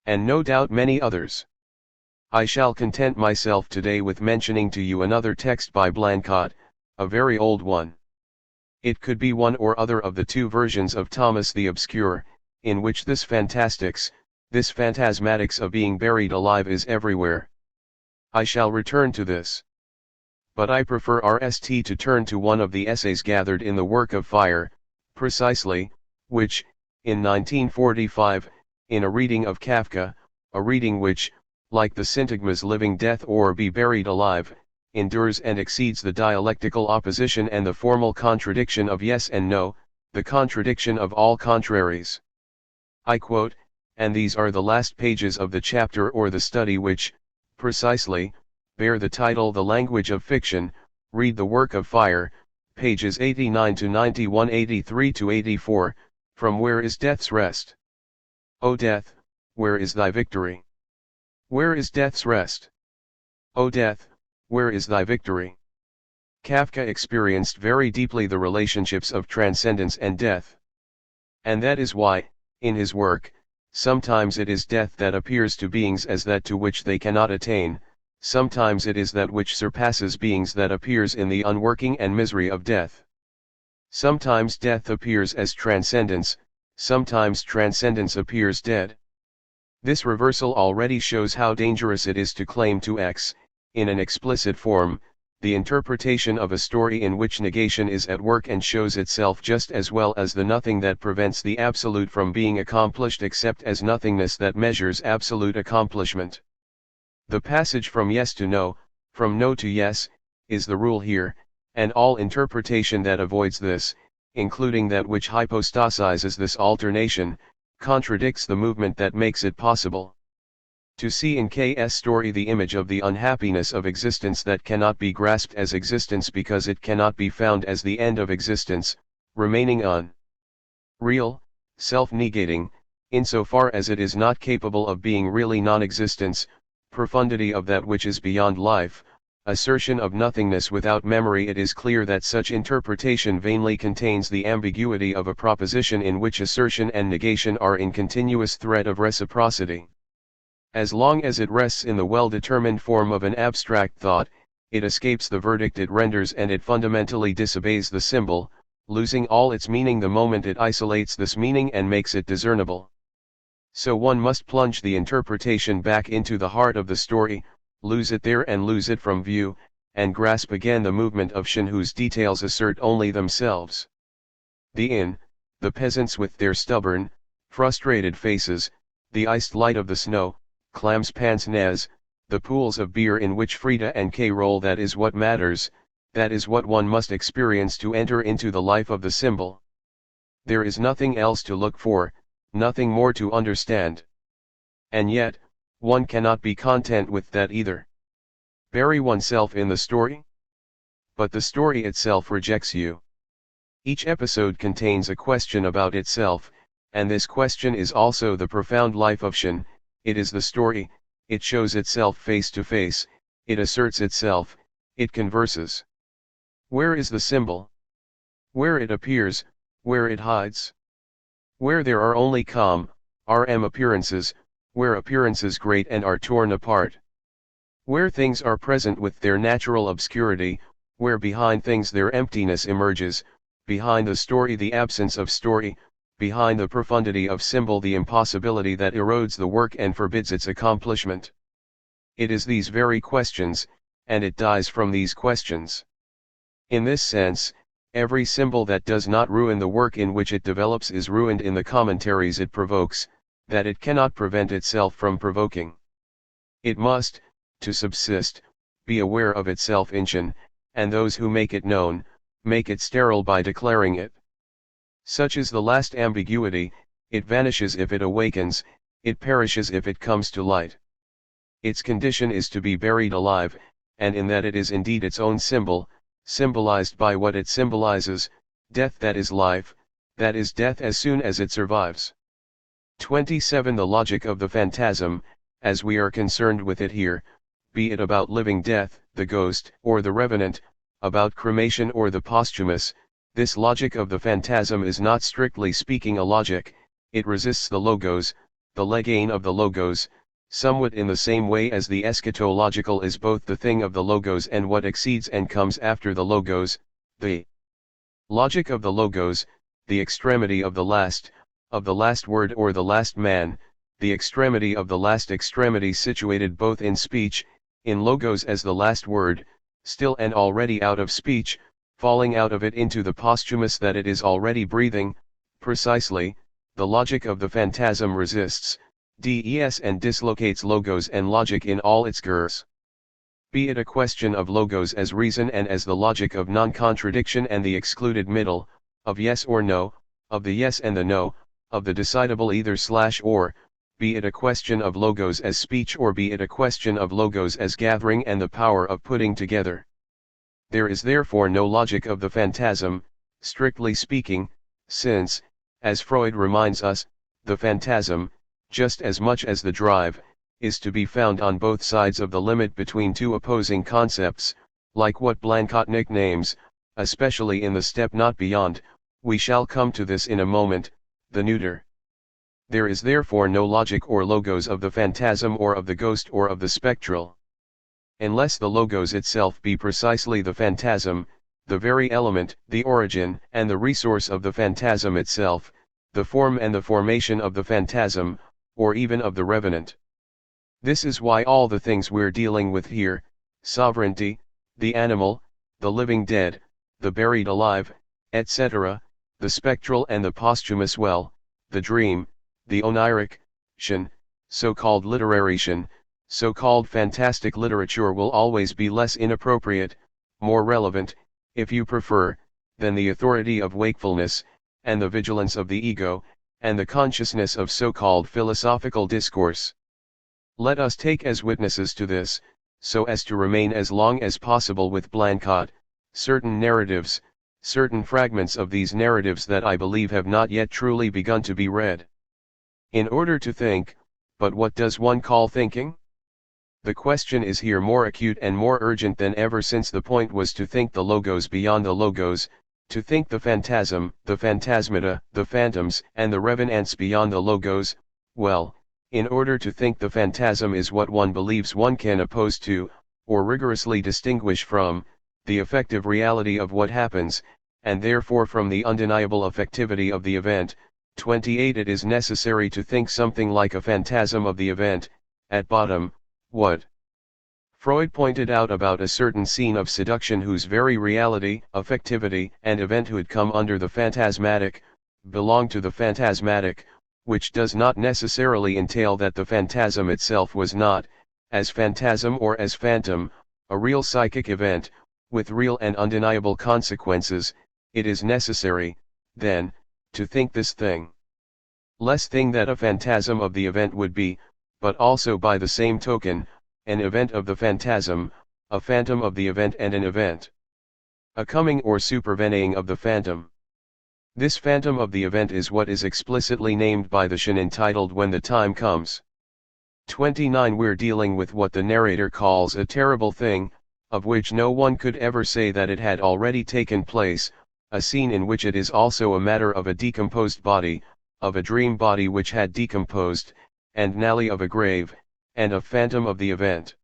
and no doubt many others. I shall content myself today with mentioning to you another text by Blancot, a very old one. It could be one or other of the two versions of Thomas the Obscure, in which this phantasmatics of being buried alive is everywhere. I shall return to this. But I prefer RST to turn to one of the essays gathered in the work of Fire, precisely, which, in 1945, in a reading of Kafka, a reading which, like the syntagmas living death or be buried alive, endures and exceeds the dialectical opposition and the formal contradiction of yes and no, the contradiction of all contraries. I quote, and these are the last pages of the chapter or the study which, precisely, bear the title The Language of Fiction. Read the work of Fire, pages 89 to 91, 83 to 84, from Where is Death's Rest? O death, where is thy victory? Where is death's rest? O death, where is thy victory? Kafka experienced very deeply the relationships of transcendence and death. And that is why, in his work, sometimes it is death that appears to beings as that to which they cannot attain, sometimes it is that which surpasses beings that appears in the unworking and misery of death. Sometimes death appears as transcendence, sometimes transcendence appears dead. This reversal already shows how dangerous it is to claim to X, in an explicit form, the interpretation of a story in which negation is at work and shows itself just as well as the nothing that prevents the absolute from being accomplished except as nothingness that measures absolute accomplishment. The passage from yes to no, from no to yes, is the rule here, and all interpretation that avoids this, including that which hypostasizes this alternation, contradicts the movement that makes it possible. To see in K.'s story the image of the unhappiness of existence that cannot be grasped as existence because it cannot be found as the end of existence, remaining real, self-negating, insofar as it is not capable of being really non-existence, profundity of that which is beyond life, assertion of nothingness without memory. It is clear that such interpretation vainly contains the ambiguity of a proposition in which assertion and negation are in continuous threat of reciprocity. As long as it rests in the well-determined form of an abstract thought, it escapes the verdict it renders and it fundamentally disobeys the symbol, losing all its meaning the moment it isolates this meaning and makes it discernible. So one must plunge the interpretation back into the heart of the story, lose it there and lose it from view, and grasp again the movement of Shin whose details assert only themselves. The inn, the peasants with their stubborn, frustrated faces, the iced light of the snow, clams pince nez, the pools of beer in which Frida and Kay roll, that is what matters, that is what one must experience to enter into the life of the symbol. There is nothing else to look for, nothing more to understand. And yet, one cannot be content with that either. Bury oneself in the story? But the story itself rejects you. Each episode contains a question about itself, and this question is also the profound life of Shen. It is the story, it shows itself face to face, it asserts itself, it converses. Where is the symbol? Where it appears, where it hides? Where there are only rm appearances, where appearances grate and are torn apart. Where things are present with their natural obscurity, where behind things their emptiness emerges, behind the story the absence of story, behind the profundity of symbol the impossibility that erodes the work and forbids its accomplishment. It is these very questions, and it dies from these questions. In this sense, every symbol that does not ruin the work in which it develops is ruined in the commentaries it provokes, that it cannot prevent itself from provoking. It must, to subsist, be aware of itself in Shen, and those who make it known, make it sterile by declaring it. Such is the last ambiguity, it vanishes if it awakens, it perishes if it comes to light. Its condition is to be buried alive, and in that it is indeed its own symbol, symbolized by what it symbolizes, death that is life, that is death as soon as it survives. 27. The logic of the phantasm, as we are concerned with it here, be it about living death, the ghost, or the revenant, about cremation or the posthumous, this logic of the phantasm is not strictly speaking a logic, it resists the logos, the legain of the logos, somewhat in the same way as the eschatological is both the thing of the logos and what exceeds and comes after the logos, the logic of the logos, the extremity of the last word or the last man, the extremity of the last extremity situated both in speech, in logos as the last word, still and already out of speech, falling out of it into the posthumous that it is already breathing, precisely, the logic of the phantasm resists, des and dislocates logos and logic in all its gers. Be it a question of logos as reason and as the logic of non-contradiction and the excluded middle, of yes or no, of the yes and the no, of the decidable either/or, be it a question of logos as speech or be it a question of logos as gathering and the power of putting together. There is therefore no logic of the phantasm, strictly speaking, since, as Freud reminds us, the phantasm, just as much as the drive, is to be found on both sides of the limit between two opposing concepts, like what Blanchot nicknames, especially in the step not beyond, we shall come to this in a moment, the neuter. There is therefore no logic or logos of the phantasm or of the ghost or of the spectral. Unless the logos itself be precisely the phantasm, the very element, the origin and the resource of the phantasm itself, the form and the formation of the phantasm, or even of the revenant. This is why all the things we're dealing with here, sovereignty, the animal, the living dead, the buried alive, etc., the spectral and the posthumous the dream, the oniric, Shen, so-called literary Shen, so-called fantastic literature will always be less inappropriate, more relevant, if you prefer, than the authority of wakefulness, and the vigilance of the ego, and the consciousness of so-called philosophical discourse. Let us take as witnesses to this, so as to remain as long as possible with Blanchot, certain narratives, certain fragments of these narratives that I believe have not yet truly begun to be read. In order to think, but what does one call thinking? The question is here more acute and more urgent than ever, since the point was to think the logos beyond the logos, to think the phantasm, the phantasmata, the phantoms and the revenants beyond the logos. Well, in order to think the phantasm is what one believes one can oppose to, or rigorously distinguish from, the effective reality of what happens, and therefore from the undeniable effectivity of the event. 28. It is necessary to think something like a phantasm of the event, at bottom, what Freud pointed out about a certain scene of seduction whose very reality, effectivity, and eventhood come under the phantasmatic, belong to the phantasmatic, which does not necessarily entail that the phantasm itself was not, as phantasm or as phantom, a real psychic event, with real and undeniable consequences. It is necessary, then, to think this thing. Less thing that a phantasm of the event would be, but also by the same token, an event of the phantasm, a phantom of the event and an event. A coming or supervening of the phantom. This phantom of the event is what is explicitly named by the Shin entitled When the Time Comes. 29 We're dealing with what the narrator calls a terrible thing, of which no one could ever say that it had already taken place, a scene in which it is also a matter of a decomposed body, of a dream body which had decomposed, and nally of a grave, and a phantom of the event.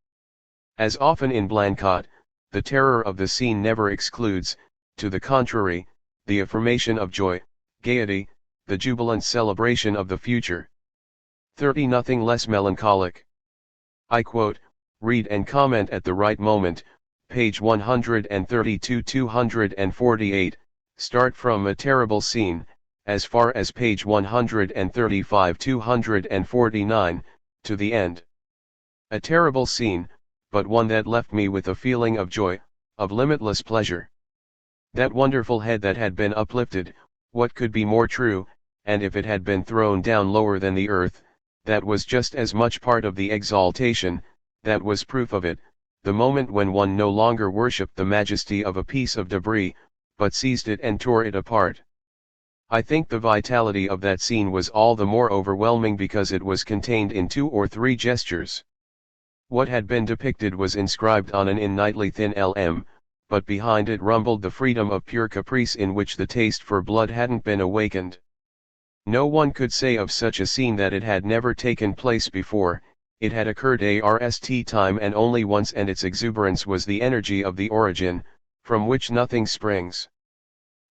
As often in Blancat, the terror of the scene never excludes, to the contrary, the affirmation of joy, gaiety, the jubilant celebration of the future. 30 Nothing less melancholic. I quote, read and comment at the right moment, page 132-248, start from a terrible scene, as far as page 135-249, to the end. A terrible scene, but one that left me with a feeling of joy, of limitless pleasure. That wonderful head that had been uplifted, what could be more true, and if it had been thrown down lower than the earth, that was just as much part of the exaltation, that was proof of it, the moment when one no longer worshipped the majesty of a piece of debris, but seized it and tore it apart. I think the vitality of that scene was all the more overwhelming because it was contained in 2 or 3 gestures. What had been depicted was inscribed on an innightly thin LM, but behind it rumbled the freedom of pure caprice in which the taste for blood hadn't been awakened. No one could say of such a scene that it had never taken place before, it had occurred arst time and only once, and its exuberance was the energy of the origin, from which nothing springs.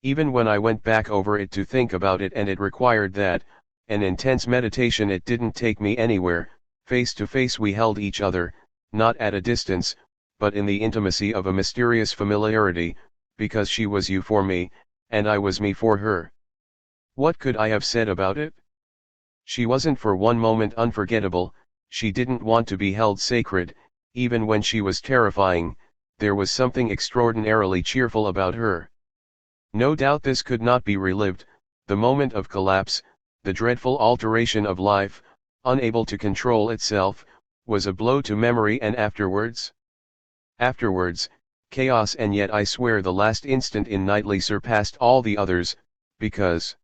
Even when I went back over it to think about it, and it required that, an intense meditation, it didn't take me anywhere. Face to face we held each other, not at a distance, but in the intimacy of a mysterious familiarity, because she was you for me, and I was me for her. What could I have said about it? She wasn't for one moment unforgettable, she didn't want to be held sacred, even when she was terrifying, there was something extraordinarily cheerful about her. No doubt this could not be relived, the moment of collapse, the dreadful alteration of life, unable to control itself, was a blow to memory, and afterwards, chaos, and yet I swear the last instant in Nightly surpassed all the others, because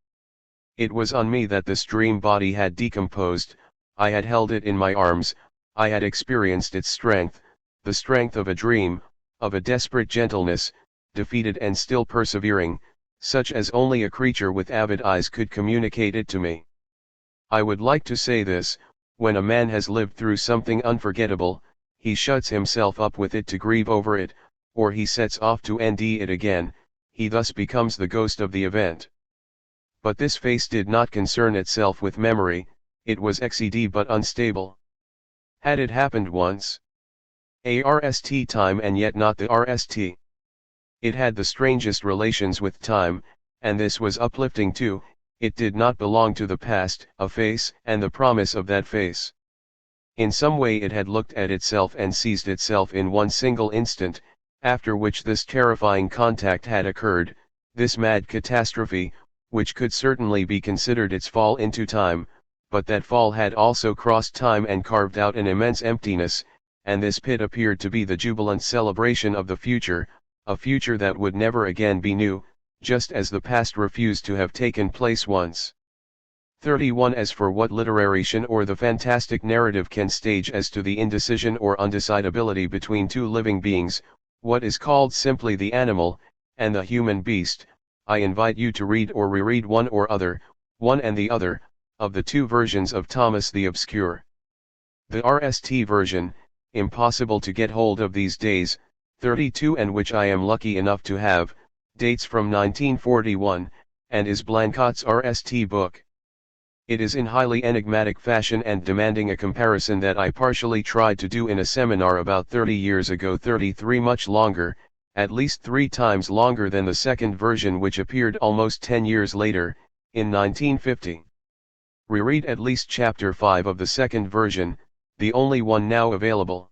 it was on me that this dream body had decomposed, I had held it in my arms, I had experienced its strength, the strength of a dream, of a desperate gentleness, defeated and still persevering, such as only a creature with avid eyes could communicate it to me. I would like to say this, when a man has lived through something unforgettable, he shuts himself up with it to grieve over it, or he sets off to end it again, he thus becomes the ghost of the event. But this face did not concern itself with memory, it was XED but unstable. Had it happened once? Arst time and yet not the RST. It had the strangest relations with time, and this was uplifting too, it did not belong to the past, a face and the promise of that face. In some way it had looked at itself and seized itself in one single instant, after which this terrifying contact had occurred, this mad catastrophe, which could certainly be considered its fall into time, but that fall had also crossed time and carved out an immense emptiness, and this pit appeared to be the jubilant celebration of the future, a future that would never again be new, just as the past refused to have taken place once. 31 As for what literation or the fantastic narrative can stage as to the indecision or undecidability between two living beings, what is called simply the animal, and the human beast, I invite you to read or reread one or other, one and the other, of the 2 versions of Thomas the Obscure. The RST version, impossible to get hold of these days, 32, and which I am lucky enough to have, dates from 1941, and is Blancat's RST book. It is in highly enigmatic fashion and demanding a comparison that I partially tried to do in a seminar about 30 years ago, 33 much longer, at least 3 times longer than the second version, which appeared almost 10 years later, in 1950. Reread at least chapter 5 of the second version, the only one now available.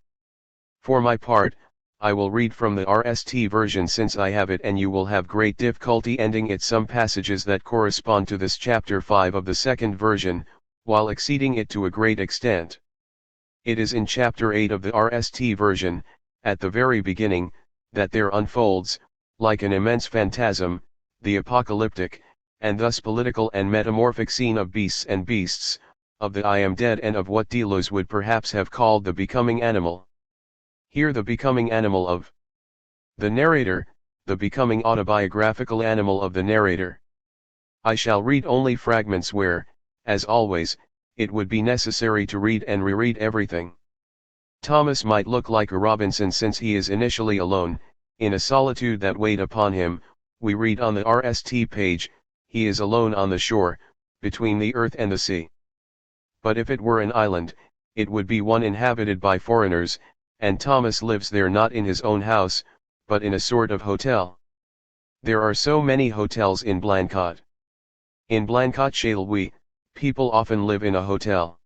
For my part, I will read from the RST version since I have it, and you will have great difficulty ending at some passages that correspond to this chapter 5 of the second version, while exceeding it to a great extent. It is in chapter 8 of the RST version, at the very beginning, that there unfolds, like an immense phantasm, the apocalyptic, and thus political and metamorphic scene of beasts and beasts, of the I am dead and of what Deleuze would perhaps have called the becoming animal. Here the becoming animal of the narrator, the becoming autobiographical animal of the narrator. I shall read only fragments where, as always, it would be necessary to read and reread everything. Thomas might look like a Robinson since he is initially alone, in a solitude that weighed upon him. We read on the RST page, he is alone on the shore, between the earth and the sea. But if it were an island, it would be one inhabited by foreigners, and Thomas lives there not in his own house, but in a sort of hotel. There are so many hotels in Blanquet. In Blanquet chez Louis, people often live in a hotel.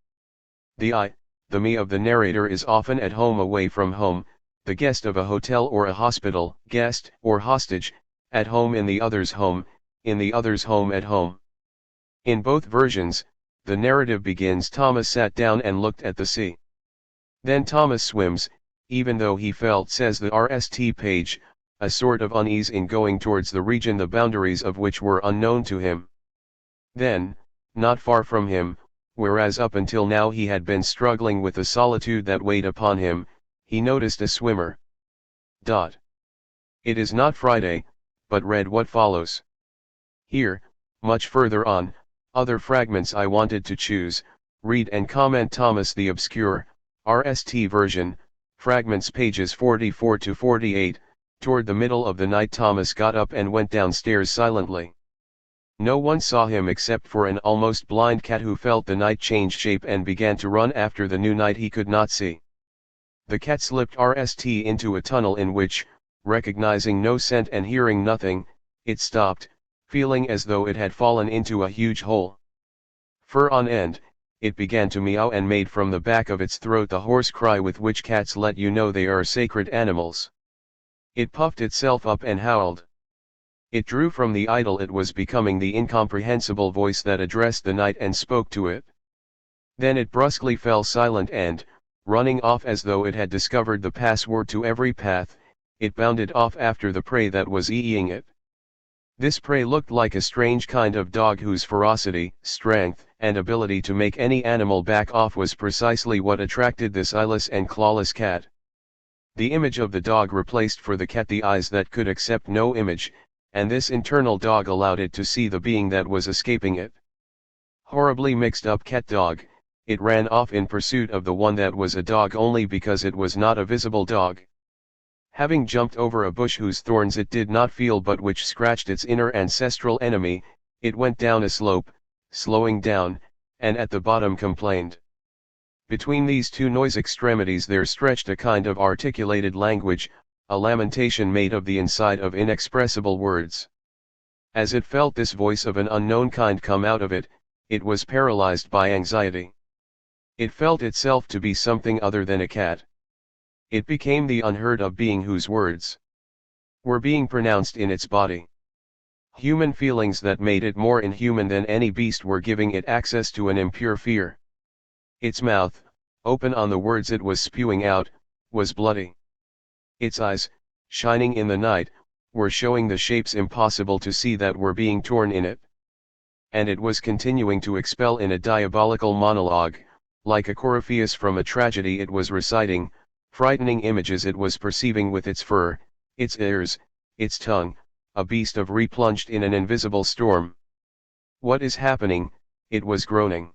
The me of the narrator is often at home away from home, the guest of a hotel or a hospital, guest or hostage, at home in the other's home, in the other's home at home. In both versions, the narrative begins Thomas sat down and looked at the sea. Then Thomas swims, even though he felt, says the RST page, a sort of unease in going towards the region the boundaries of which were unknown to him. Then, not far from him, whereas up until now he had been struggling with the solitude that weighed upon him, he noticed a swimmer. It is not Friday, but read what follows. Here, much further on, other fragments I wanted to choose, read and comment Thomas the Obscure, RST version, fragments pages 44 to 48, toward the middle of the night Thomas got up and went downstairs silently. No one saw him except for an almost blind cat who felt the night change shape and began to run after the new night he could not see. The cat slipped RST into a tunnel in which, recognizing no scent and hearing nothing, it stopped, feeling as though it had fallen into a huge hole. Fur on end, it began to meow and made from the back of its throat the hoarse cry with which cats let you know they are sacred animals. It puffed itself up and howled. It drew from the idol it was becoming the incomprehensible voice that addressed the night and spoke to it. Then it brusquely fell silent and, running off as though it had discovered the password to every path, it bounded off after the prey that was eyeing it. This prey looked like a strange kind of dog whose ferocity, strength, and ability to make any animal back off was precisely what attracted this eyeless and clawless cat. The image of the dog replaced for the cat the eyes that could accept no image, and this internal dog allowed it to see the being that was escaping it. Horribly mixed up cat-dog, it ran off in pursuit of the one that was a dog only because it was not a visible dog. Having jumped over a bush whose thorns it did not feel but which scratched its inner ancestral enemy, it went down a slope, slowing down, and at the bottom complained. Between these two noise extremities there stretched a kind of articulated language, a lamentation made of the inside of inexpressible words. As it felt this voice of an unknown kind come out of it, it was paralyzed by anxiety. It felt itself to be something other than a cat. It became the unheard of being whose words were being pronounced in its body. Human feelings that made it more inhuman than any beast were giving it access to an impure fear. Its mouth, open on the words it was spewing out, was bloody. Its eyes, shining in the night, were showing the shapes impossible to see that were being torn in it. And it was continuing to expel in a diabolical monologue, like a Coryphaeus from a tragedy it was reciting, frightening images it was perceiving with its fur, its ears, its tongue, a beast of replunged in an invisible storm. What is happening? It was groaning.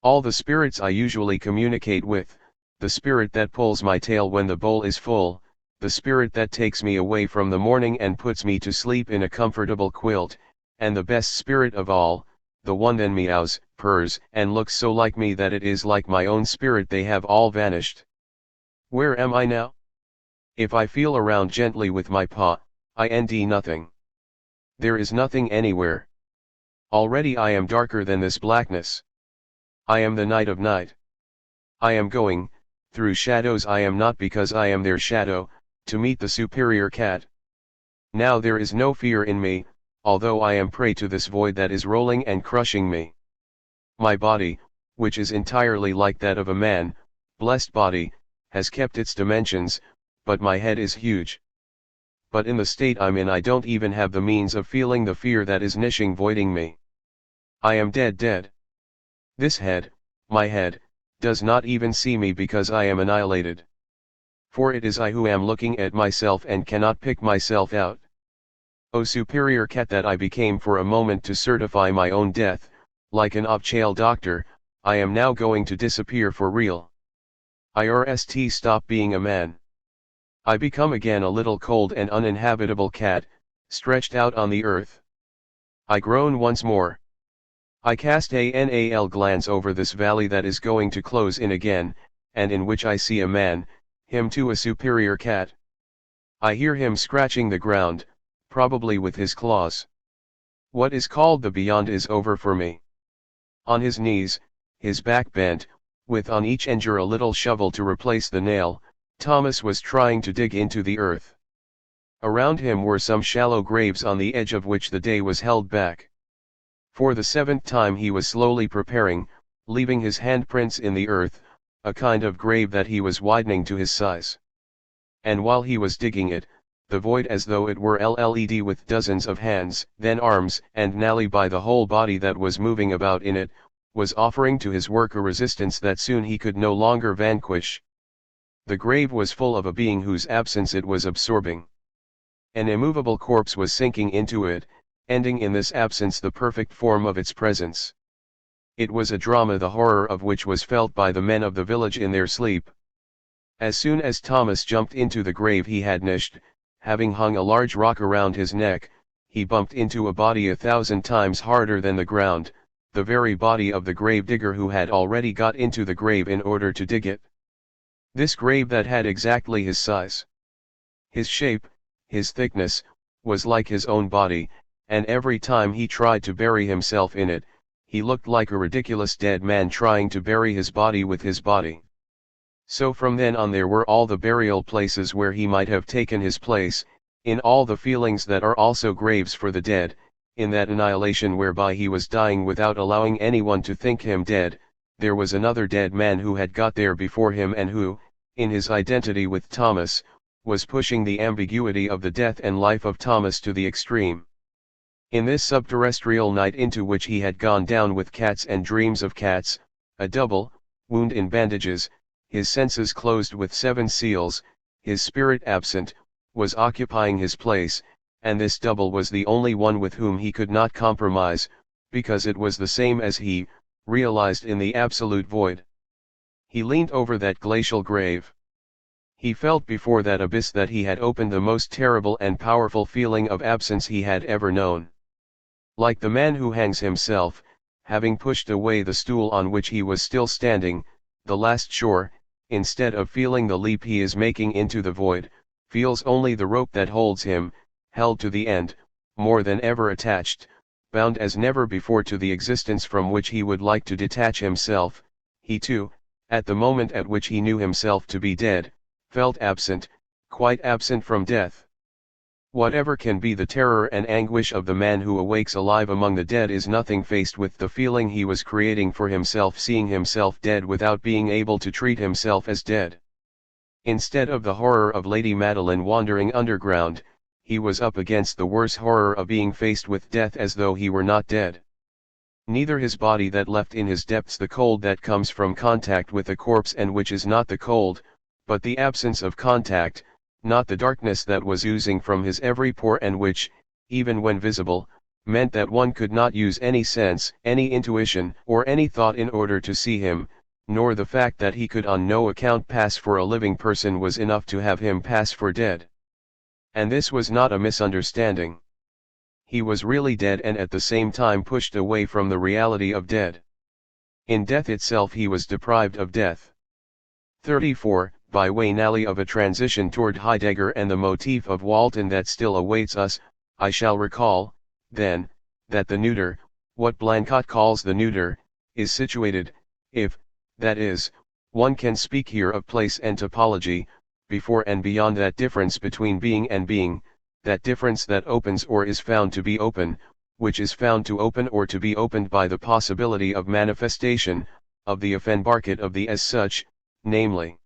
All the spirits I usually communicate with, the spirit that pulls my tail when the bowl is full, the spirit that takes me away from the morning and puts me to sleep in a comfortable quilt, and the best spirit of all, the one that meows, purrs, and looks so like me that it is like my own spirit, they have all vanished. Where am I now? If I feel around gently with my paw, I nd nothing. There is nothing anywhere. Already I am darker than this blackness. I am the night of night. I am going, through shadows I am not because I am their shadow, to meet the superior cat. Now there is no fear in me, although I am prey to this void that is rolling and crushing me. My body, which is entirely like that of a man, blessed body, has kept its dimensions, but my head is huge. But in the state I'm in I don't even have the means of feeling the fear that is nishing voiding me. I am dead. This head, my head, does not even see me because I am annihilated. For it is I who am looking at myself and cannot pick myself out. O superior cat that I became for a moment to certify my own death, like an off-chail doctor, I am now going to disappear for real. Irst stop being a man. I become again a little cold and uninhabitable cat, stretched out on the earth. I groan once more. I cast a nal glance over this valley that is going to close in again, and in which I see a man, him too a superior cat. I hear him scratching the ground, probably with his claws. What is called the beyond is over for me. On his knees, his back bent, with on each enger a little shovel to replace the nail, Thomas was trying to dig into the earth. Around him were some shallow graves on the edge of which the day was held back. For the 7th time he was slowly preparing, leaving his handprints in the earth, a kind of grave that he was widening to his size. And while he was digging it, the void as though it were LED with dozens of hands, then arms, and nally by the whole body that was moving about in it, was offering to his work a resistance that soon he could no longer vanquish. The grave was full of a being whose absence it was absorbing. An immovable corpse was sinking into it, ending in this absence the perfect form of its presence. It was a drama the horror of which was felt by the men of the village in their sleep. As soon as Thomas jumped into the grave he had nished, having hung a large rock around his neck, he bumped into a body 1,000 times harder than the ground, the very body of the grave digger who had already got into the grave in order to dig it. This grave that had exactly his size, his shape, his thickness, was like his own body, and every time he tried to bury himself in it, he looked like a ridiculous dead man trying to bury his body with his body. So from then on there were all the burial places where he might have taken his place, in all the feelings that are also graves for the dead, in that annihilation whereby he was dying without allowing anyone to think him dead, there was another dead man who had got there before him and who, in his identity with Thomas, was pushing the ambiguity of the death and life of Thomas to the extreme. In this subterrestrial night into which he had gone down with cats and dreams of cats, a double, wound in bandages, his senses closed with 7 seals, his spirit absent, was occupying his place, and this double was the only one with whom he could not compromise, because it was the same as he, realized in the absolute void. He leaned over that glacial grave. He felt before that abyss that he had opened the most terrible and powerful feeling of absence he had ever known. Like the man who hangs himself, having pushed away the stool on which he was still standing, the last shore, instead of feeling the leap he is making into the void, feels only the rope that holds him, held to the end, more than ever attached, bound as never before to the existence from which he would like to detach himself. He too, at the moment at which he knew himself to be dead, felt absent, quite absent from death. Whatever can be the terror and anguish of the man who awakes alive among the dead is nothing faced with the feeling he was creating for himself, seeing himself dead without being able to treat himself as dead. Instead of the horror of Lady Madeline wandering underground, he was up against the worse horror of being faced with death as though he were not dead. Neither his body that left in his depths the cold that comes from contact with a corpse and which is not the cold, but the absence of contact, not the darkness that was oozing from his every pore and which, even when visible, meant that one could not use any sense, any intuition, or any thought in order to see him, nor the fact that he could on no account pass for a living person was enough to have him pass for dead. And this was not a misunderstanding. He was really dead and at the same time pushed away from the reality of dead. In death itself he was deprived of death. 34. By way nally of a transition toward Heidegger and the motif of Walton that still awaits us, I shall recall, then, that the neuter, what Blanchot calls the neuter, is situated, if, that is, one can speak here of place and topology, before and beyond that difference between being and being, that difference that opens or is found to be open, which is found to open or to be opened by the possibility of manifestation, of the Offenbarkeit of the as such, namely,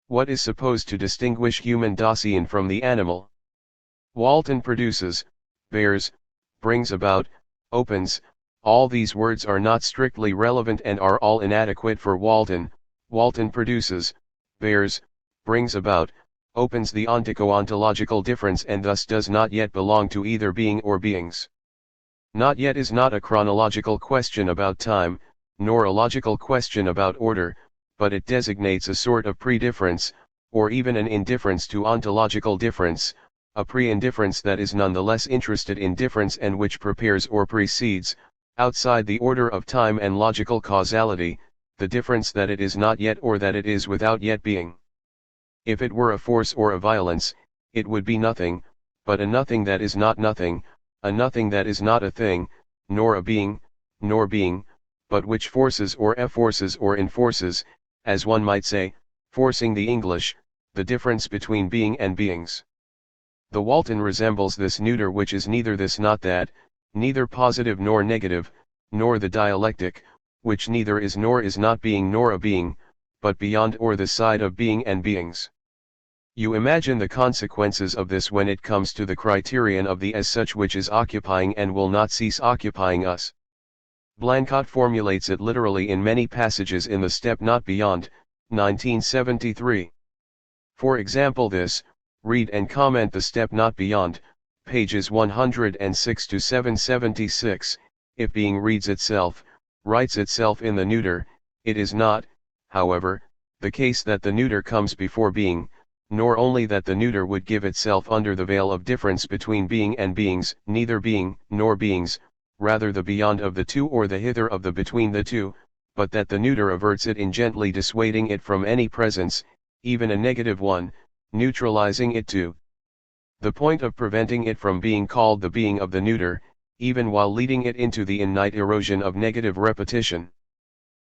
what is supposed to distinguish human Dasein from the animal? Walton produces, bears, brings about, opens. All these words are not strictly relevant and are all inadequate for Walton. Walton produces, bears, brings about, opens the ontico-ontological difference and thus does not yet belong to either being or beings. Not yet is not a chronological question about time, nor a logical question about order, but it designates a sort of pre-difference, or even an indifference to ontological difference, a pre-indifference that is nonetheless interested in difference and which prepares or precedes, outside the order of time and logical causality, the difference that it is not yet or that it is without yet being. If it were a force or a violence, it would be nothing, but a nothing that is not nothing, a nothing that is not a thing, nor a being, nor being, but which forces or efforces or enforces, as one might say, forcing the English, the difference between being and beings. The Walton resembles this neuter which is neither this not that, neither positive nor negative, nor the dialectic, which neither is nor is not being nor a being, but beyond or the side of being and beings. You imagine the consequences of this when it comes to the criterion of the as such which is occupying and will not cease occupying us. Blancot formulates it literally in many passages in the Step Not Beyond, 1973. For example this, read and comment the Step Not Beyond, pages 106 to 776, if being reads itself, writes itself in the neuter, it is not, however, the case that the neuter comes before being, nor only that the neuter would give itself under the veil of difference between being and beings, neither being, nor beings, rather the beyond of the two or the hither of the between the two, but that the neuter averts it in gently dissuading it from any presence, even a negative one, neutralizing it to the point of preventing it from being called the being of the neuter, even while leading it into the innate erosion of negative repetition.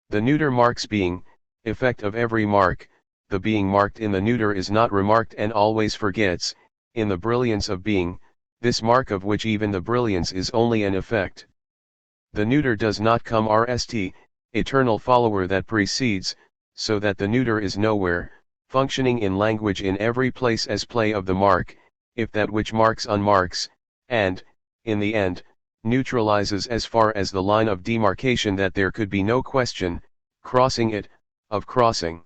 The neuter marks being, effect of every mark, the being marked in the neuter is not remarked and always forgets, in the brilliance of being, this mark of which even the brilliance is only an effect. The neuter does not come rst, eternal follower that precedes, so that the neuter is nowhere, functioning in language in every place as play of the mark, if that which marks unmarks, and, in the end, neutralizes as far as the line of demarcation that there could be no question, crossing it, of crossing.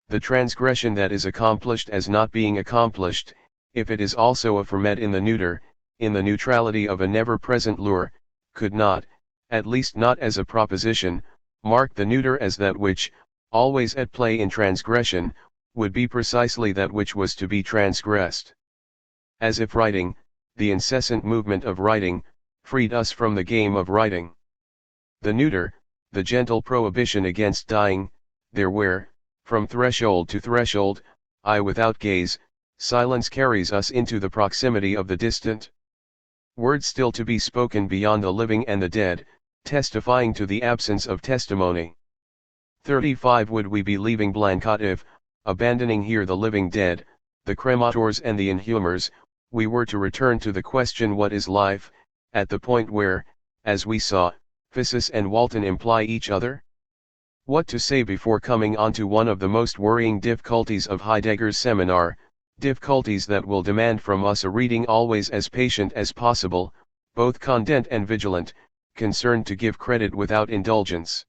The transgression that is accomplished as not being accomplished, if it is also affirmed in the neuter, in the neutrality of a never-present lure, could not, at least not as a proposition, mark the neuter as that which, always at play in transgression, would be precisely that which was to be transgressed. As if writing, the incessant movement of writing, freed us from the game of writing. The neuter, the gentle prohibition against dying, there where, from threshold to threshold, eye without gaze, silence carries us into the proximity of the distant. Words still to be spoken beyond the living and the dead, testifying to the absence of testimony. 35 Would we be leaving Blancot if, abandoning here the living dead, the cremators and the inhumers, we were to return to the question what is life, at the point where, as we saw, Physis and Walton imply each other? What to say before coming on to one of the most worrying difficulties of Heidegger's seminar, difficulties that will demand from us a reading always as patient as possible, both condent and vigilant, concerned to give credit without indulgence.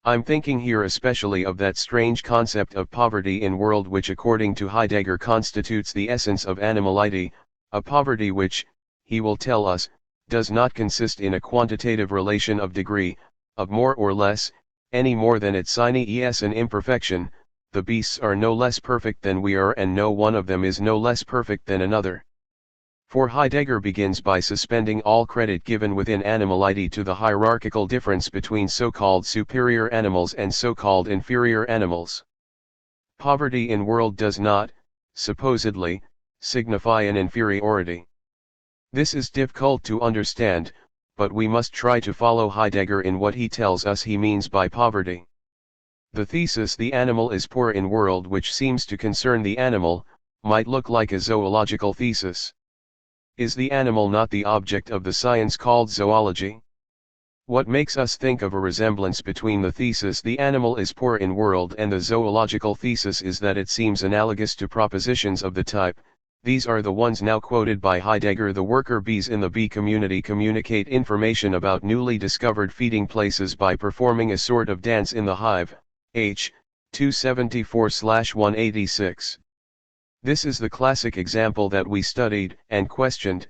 I'm thinking here especially of that strange concept of poverty in world which according to Heidegger constitutes the essence of animality, a poverty which, he will tell us, does not consist in a quantitative relation of degree, of more or less, any more than its sine es an imperfection. The beasts are no less perfect than we are and no one of them is no less perfect than another. For Heidegger begins by suspending all credit given within animality to the hierarchical difference between so-called superior animals and so-called inferior animals. Poverty in world does not, supposedly, signify an inferiority. This is difficult to understand, but we must try to follow Heidegger in what he tells us he means by poverty. The thesis "the animal is poor in world" which seems to concern the animal, might look like a zoological thesis. Is the animal not the object of the science called zoology? What makes us think of a resemblance between the thesis the animal is poor in world and the zoological thesis is that it seems analogous to propositions of the type, these are the ones now quoted by Heidegger. The worker bees in the bee community communicate information about newly discovered feeding places by performing a sort of dance in the hive, h. 274/186. This is the classic example that we studied and questioned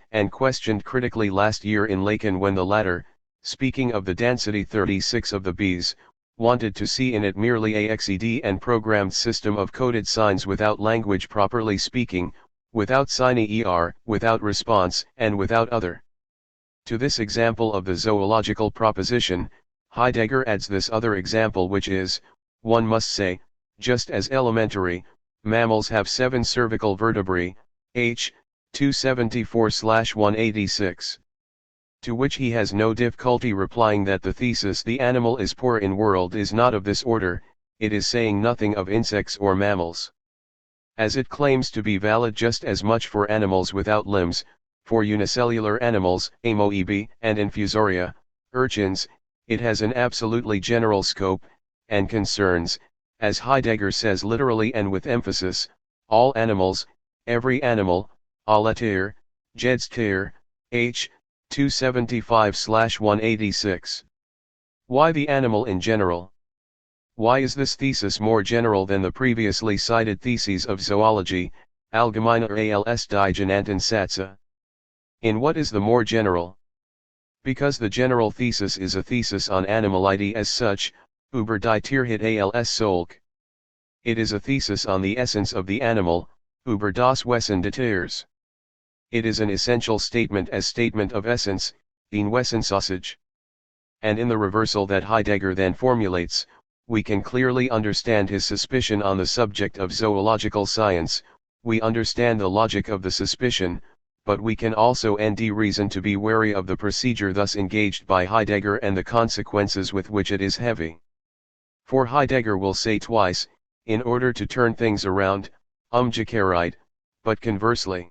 critically last year in Lacan when the latter, speaking of the density 36 of the bees, wanted to see in it merely a XED and programmed system of coded signs without language properly speaking, without sign without response, and without other. To this example of the zoological proposition, Heidegger adds this other example which is, one must say, just as elementary. Mammals have 7 cervical vertebrae, h. 274/186. To which he has no difficulty replying that the thesis the animal is poor in world is not of this order, it is saying nothing of insects or mammals. As it claims to be valid just as much for animals without limbs, for unicellular animals, amoebae, and infusoria, urchins, it has an absolutely general scope, and concerns, as Heidegger says literally and with emphasis, all animals, every animal, alle Tiere, jedes Tier, h. 275/186. Why the animal in general? Why is this thesis more general than the previously cited theses of zoology, allgemeine als die genannten Sätze? In what is the more general? Because the general thesis is a thesis on animality as such, über die Tierheit als solch. It is a thesis on the essence of the animal, über das Wesen des Tiers. It is an essential statement as statement of essence, in Wesensaussage. And in the reversal that Heidegger then formulates, we can clearly understand his suspicion on the subject of zoological science. We understand the logic of the suspicion, but we can also reason to be wary of the procedure thus engaged by Heidegger and the consequences with which it is heavy. For Heidegger will say twice, in order to turn things around, umgekehrt, but conversely.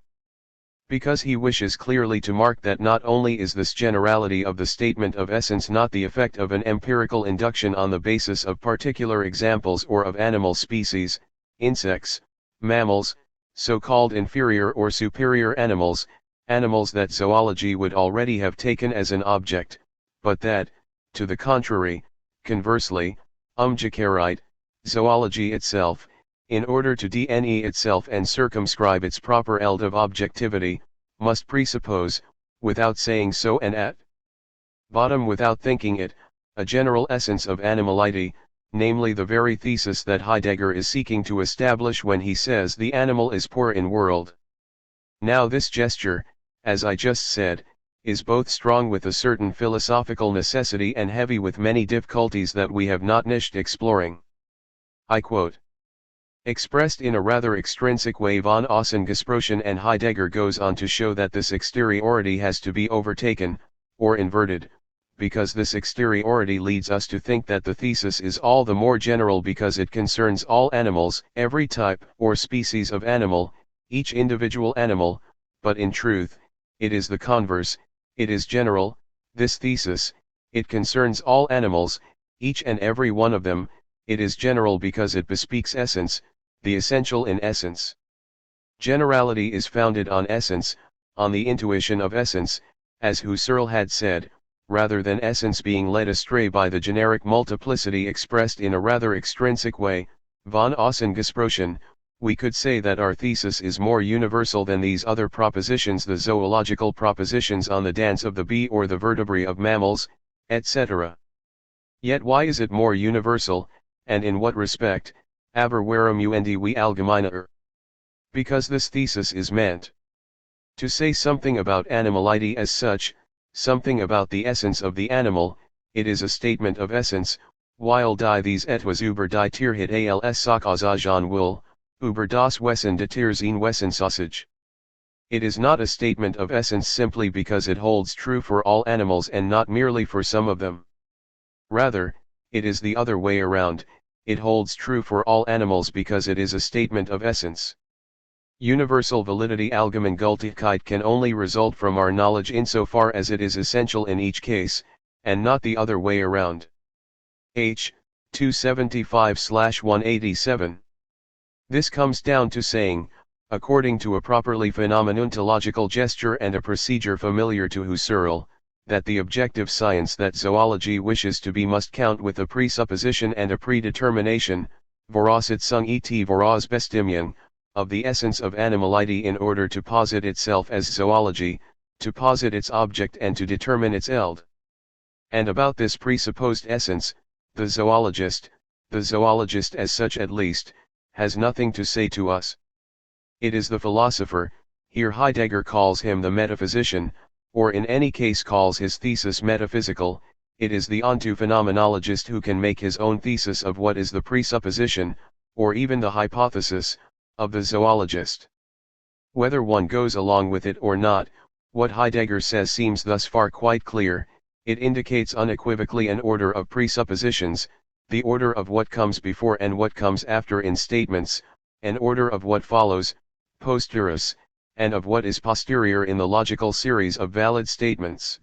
Because he wishes clearly to mark that not only is this generality of the statement of essence not the effect of an empirical induction on the basis of particular examples or of animal species, insects, mammals, so-called inferior or superior animals, animals that zoology would already have taken as an object, but that, to the contrary, conversely, umgekehrt, zoology itself, in order to dne itself and circumscribe its proper eld of objectivity, must presuppose, without saying so and at bottom without thinking it, a general essence of animality, namely the very thesis that Heidegger is seeking to establish when he says the animal is poor in world. Now this gesture, as I just said, is both strong with a certain philosophical necessity and heavy with many difficulties that we have not nished exploring. I quote. Expressed in a rather extrinsic way von Außengesprochen, and Heidegger goes on to show that this exteriority has to be overtaken, or inverted, because this exteriority leads us to think that the thesis is all the more general because it concerns all animals, every type or species of animal, each individual animal, but in truth, it is the converse, it is general, this thesis, it concerns all animals, each and every one of them, it is general because it bespeaks essence, the essential in essence. Generality is founded on essence, on the intuition of essence, as Husserl had said, rather than essence being led astray by the generic multiplicity expressed in a rather extrinsic way, von Außengesprochen. We could say that our thesis is more universal than these other propositions, the zoological propositions on the dance of the bee or the vertebrae of mammals, etc. Yet why is it more universal, and in what respect, aber warum und wie allgemeiner? Because this thesis is meant to say something about animality as such, something about the essence of the animal. It is a statement of essence, while die these etwas über die Tierheit als Sachaussage will, über das Wesen des Tiers in Wesensaussage. It is not a statement of essence simply because it holds true for all animals and not merely for some of them. Rather, it is the other way around, it holds true for all animals because it is a statement of essence. Universal validity Allgemeingültigkeit can only result from our knowledge insofar as it is essential in each case, and not the other way around. H. 275/187. This comes down to saying, according to a properly phenomenological gesture and a procedure familiar to Husserl, that the objective science that zoology wishes to be must count with a presupposition and a predetermination, Voraussetzung et Vorausbestimmung, of the essence of animality in order to posit itself as zoology, to posit its object and to determine its eld. And about this presupposed essence, the zoologist as such at least, has nothing to say to us. It is the philosopher, here Heidegger calls him the metaphysician, or in any case calls his thesis metaphysical, it is the onto phenomenologist who can make his own thesis of what is the presupposition, or even the hypothesis, of the zoologist. Whether one goes along with it or not, what Heidegger says seems thus far quite clear. It indicates unequivocally an order of presuppositions, the order of what comes before and what comes after in statements, an order of what follows, posterus, and of what is posterior in the logical series of valid statements.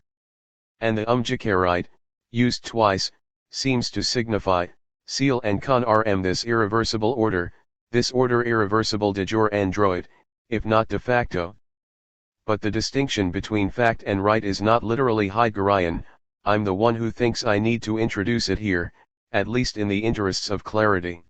And the umgekehrte, used twice, seems to signify, seal and con rm this irreversible order, this order irreversible de jure and droit, if not de facto. But the distinction between fact and right is not literally Heideggerian. I'm the one who thinks I need to introduce it here, at least in the interests of clarity.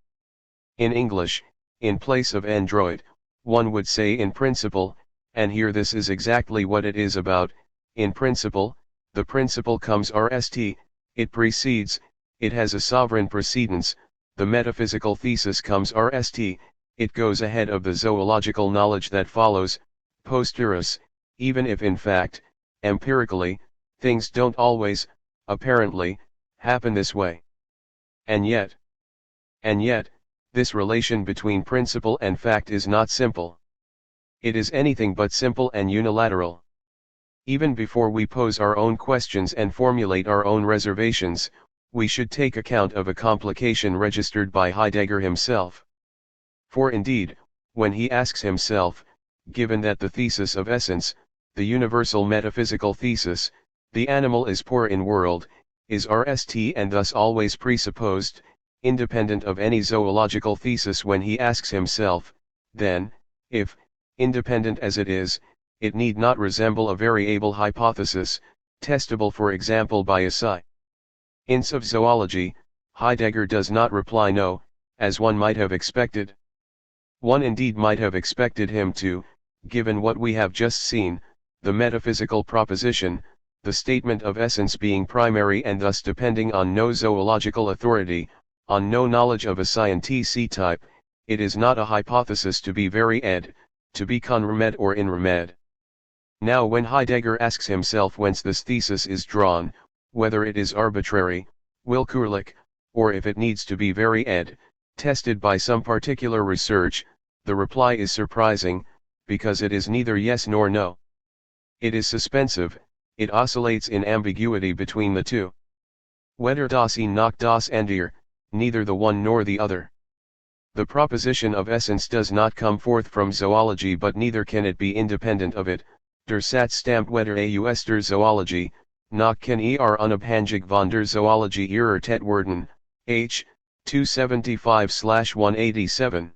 In English, in place of android, one would say in principle, and here this is exactly what it is about. In principle, the principle comes rst, it precedes, it has a sovereign precedence, the metaphysical thesis comes rst, it goes ahead of the zoological knowledge that follows, posterus, even if in fact, empirically, things don't always, apparently, happen this way. And yet, this relation between principle and fact is not simple. It is anything but simple and unilateral. Even before we pose our own questions and formulate our own reservations, we should take account of a complication registered by Heidegger himself. For indeed, when he asks himself, given that the thesis of essence, the universal metaphysical thesis, the animal is poor in world, is RST and thus always presupposed, independent of any zoological thesis, when he asks himself, then, if, independent as it is, it need not resemble a very able hypothesis, testable for example by a science of zoology, Heidegger does not reply no, as one might have expected. One indeed might have expected him to, given what we have just seen, the metaphysical proposition, the statement of essence being primary and thus depending on no zoological authority, on no knowledge of a scientific type, it is not a hypothesis to be very to be conremed or inremed. Now when Heidegger asks himself whence this thesis is drawn, whether it is arbitrary, willkürlich, or if it needs to be very tested by some particular research, the reply is surprising, because it is neither yes nor no. It is suspensive, it oscillates in ambiguity between the two. Weder das eine noch das andere, neither the one nor the other. The proposition of essence does not come forth from zoology, but neither can it be independent of it. Der Satz stammt weder aus der Zoologie, noch kann unabhängig von der Zoologie erörtert werden. H. 275/187.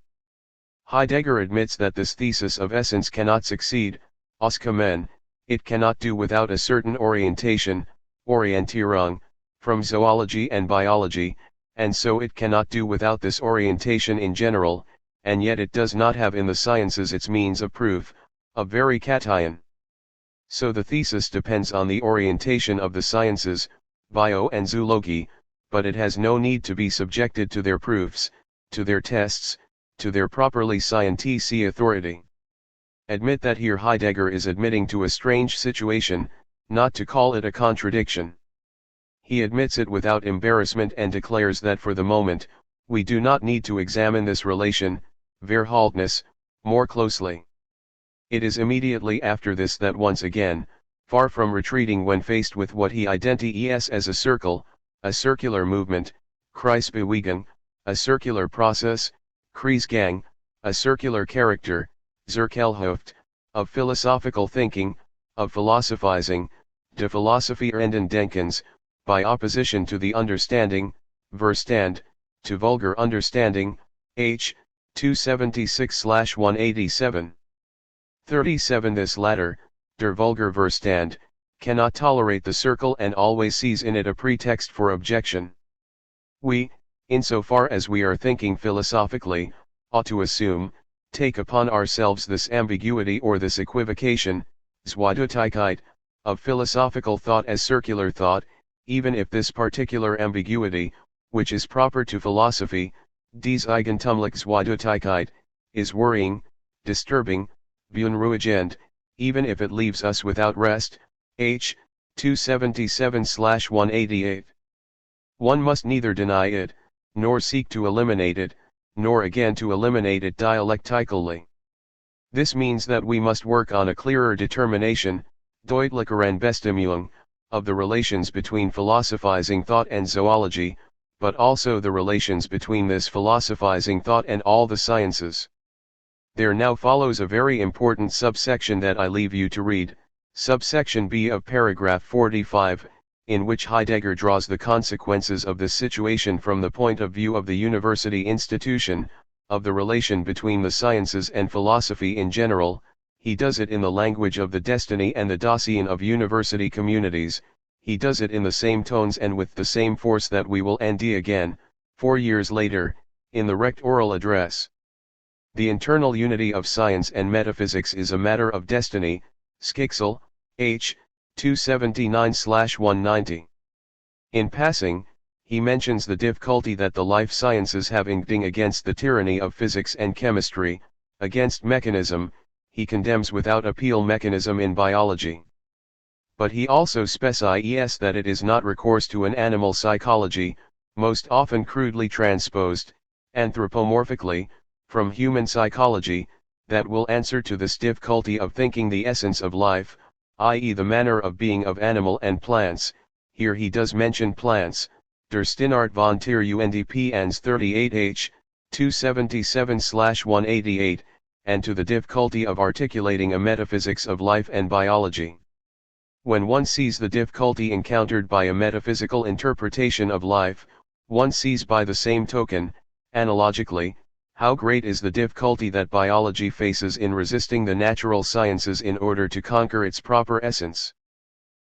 Heidegger admits that this thesis of essence cannot succeed, auskommen, it cannot do without a certain orientation, Orientierung, from zoology and biology, and so it cannot do without this orientation in general, and yet it does not have in the sciences its means of proof, of verification. So the thesis depends on the orientation of the sciences, bio and zoology, but it has no need to be subjected to their proofs, to their tests, to their properly scientific authority. Admit that here Heidegger is admitting to a strange situation, not to call it a contradiction. He admits it without embarrassment and declares that for the moment, we do not need to examine this relation, Verhältnis, more closely. It is immediately after this that once again, far from retreating when faced with what he identifies as a circle, a circular movement, Kreisbewegung, a circular process, Kreisgang, a circular character, Zirkelhoft, of philosophical thinking, of philosophizing, de Philosophie und Denkens, by opposition to the understanding, Verstand, to vulgar understanding, h. 276/187. 37. This latter, der vulgar Verstand, cannot tolerate the circle and always sees in it a pretext for objection. We, insofar as we are thinking philosophically, ought to assume, take upon ourselves this ambiguity or this equivocation, Zweideutigkeit, of philosophical thought as circular thought, even if this particular ambiguity, which is proper to philosophy, dies Eigentumliche Zweideutigkeit, is worrying, disturbing, beunruhigend, even if it leaves us without rest, h. 277/188. One must neither deny it, nor seek to eliminate it, nor again to eliminate it dialectically. This means that we must work on a clearer determination, deutlichere Bestimmung, of the relations between philosophizing thought and zoology, but also the relations between this philosophizing thought and all the sciences. There now follows a very important subsection that I leave you to read, subsection B of paragraph 45, in which Heidegger draws the consequences of this situation from the point of view of the university institution, of the relation between the sciences and philosophy in general. He does it in the language of the destiny and the Dasein of university communities. He does it in the same tones and with the same force that we will end again, 4 years later, in the Recht oral address. The internal unity of science and metaphysics is a matter of destiny, Schicksal, h. 279/190. In passing, he mentions the difficulty that the life sciences have in guarding against the tyranny of physics and chemistry, against mechanism. He condemns without appeal mechanism in biology. But he also specifies that it is not recourse to an animal psychology, most often crudely transposed, anthropomorphically, from human psychology, that will answer to this difficulty of thinking the essence of life, i.e. the manner of being of animal and plants. Here he does mention plants, der Stinart von Tier UNDP ans 38h, 277/188, and to the difficulty of articulating a metaphysics of life and biology. When one sees the difficulty encountered by a metaphysical interpretation of life, one sees by the same token, analogically, how great is the difficulty that biology faces in resisting the natural sciences in order to conquer its proper essence.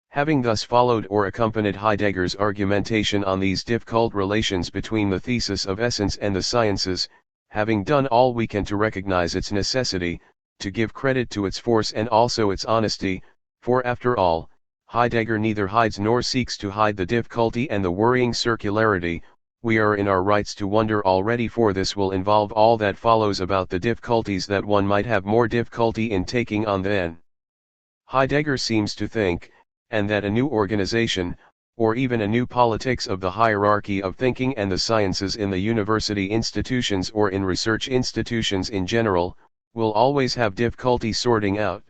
Having thus followed or accompanied Heidegger's argumentation on these difficult relations between the thesis of essence and the sciences, having done all we can to recognize its necessity, to give credit to its force and also its honesty, for after all, Heidegger neither hides nor seeks to hide the difficulty and the worrying circularity, we are in our rights to wonder already, for this will involve all that follows about the difficulties that one might have more difficulty in taking on than Heidegger seems to think, and that a new organization, or even a new politics of the hierarchy of thinking and the sciences in the university institutions or in research institutions in general, will always have difficulty sorting out.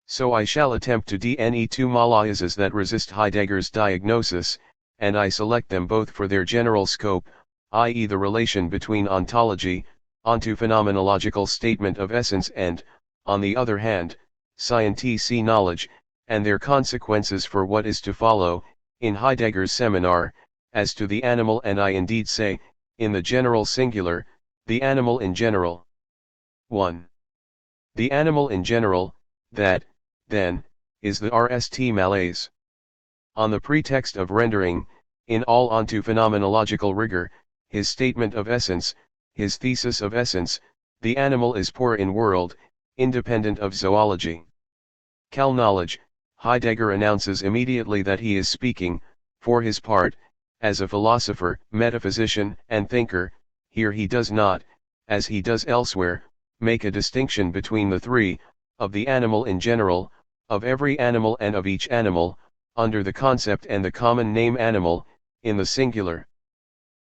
So I shall attempt to dne two malaisas that resist Heidegger's diagnosis, and I select them both for their general scope, i.e. the relation between ontology, onto phenomenological statement of essence, and, on the other hand, scientific knowledge, and their consequences for what is to follow, in Heidegger's seminar, as to the animal, and I indeed say, in the general singular, the animal in general. 1. The animal in general, that, then, is the rst malaise. On the pretext of rendering, in all onto phenomenological rigor, his statement of essence, his thesis of essence, the animal is poor in world, independent of zoology. Cal knowledge, Heidegger announces immediately that he is speaking, for his part, as a philosopher, metaphysician, and thinker. Here he does not, as he does elsewhere, make a distinction between the three, of the animal in general, of every animal and of each animal, under the concept and the common name animal, in the singular.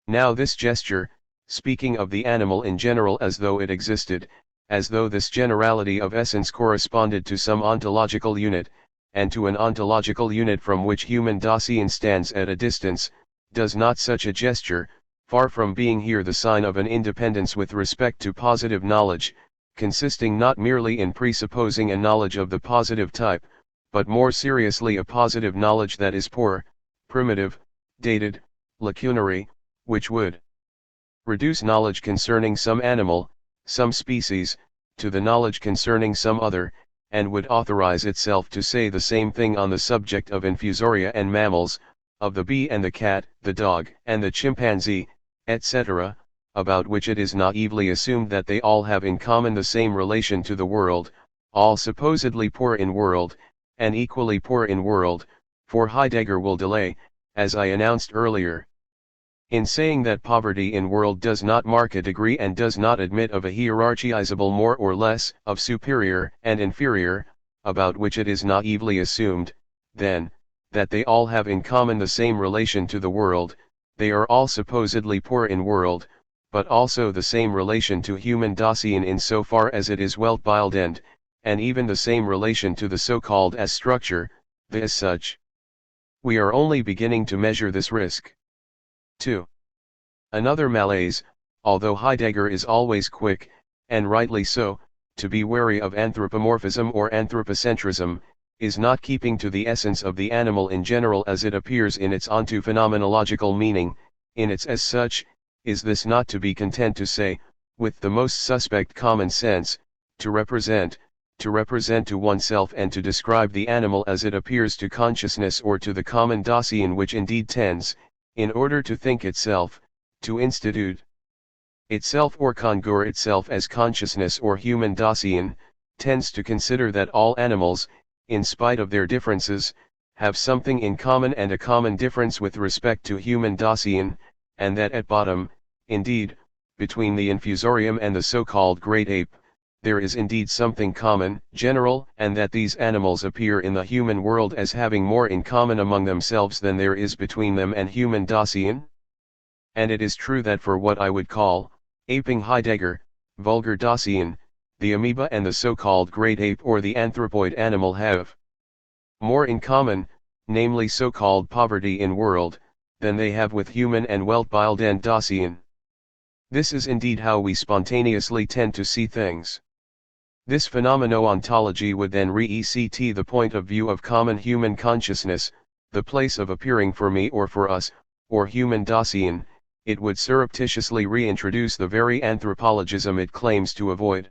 Now this gesture, speaking of the animal in general as though it existed, as though this generality of essence corresponded to some ontological unit, and to an ontological unit from which human Dasein stands at a distance, does not such a gesture, far from being here the sign of an independence with respect to positive knowledge, consisting not merely in presupposing a knowledge of the positive type, but more seriously a positive knowledge that is poor, primitive, dated, lacunary, which would reduce knowledge concerning some animal, some species, to the knowledge concerning some other, and would authorize itself to say the same thing on the subject of infusoria and mammals, of the bee and the cat, the dog and the chimpanzee, etc., about which it is naively assumed that they all have in common the same relation to the world, all supposedly poor in world, and equally poor in world, for Heidegger will delay, as I announced earlier, in saying that poverty in world does not mark a degree and does not admit of a hierarchizable more or less, of superior and inferior, about which it is naively assumed, then, that they all have in common the same relation to the world, they are all supposedly poor in world, but also the same relation to human Dasein in so far as it is Weltbild and even the same relation to the so-called as structure, the as such. We are only beginning to measure this risk. 2. Another malaise, although Heidegger is always quick, and rightly so, to be wary of anthropomorphism or anthropocentrism, is not keeping to the essence of the animal in general as it appears in its onto phenomenological meaning, in its as such, is this not to be content to say, with the most suspect common sense, to represent to oneself and to describe the animal as it appears to consciousness or to the common Dasein which indeed tends, in order to think itself, to institute itself or conjure itself as consciousness or human Dasein, tends to consider that all animals, in spite of their differences, have something in common and a common difference with respect to human Dasein, and that at bottom, indeed, between the infusorium and the so-called great ape, there is indeed something common, general, and that these animals appear in the human world as having more in common among themselves than there is between them and human Dasein? And it is true that for what I would call, aping Heidegger, vulgar Dasein, the amoeba and the so-called great ape or the anthropoid animal have more in common, namely so-called poverty in world, than they have with human and Weltbild and Dasein. This is indeed how we spontaneously tend to see things. This phenomenoontology would then re-ect the point of view of common human consciousness, the place of appearing for me or for us, or human Dasein. It would surreptitiously reintroduce the very anthropologism it claims to avoid.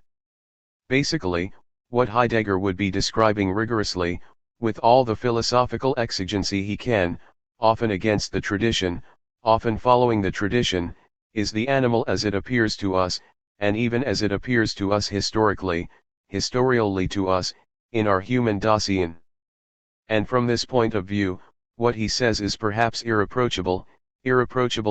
Basically, what Heidegger would be describing rigorously, with all the philosophical exigency he can, often against the tradition, often following the tradition, is the animal as it appears to us, and even as it appears to us historically, historially to us, in our human Dasein. And from this point of view, what he says is perhaps irreproachable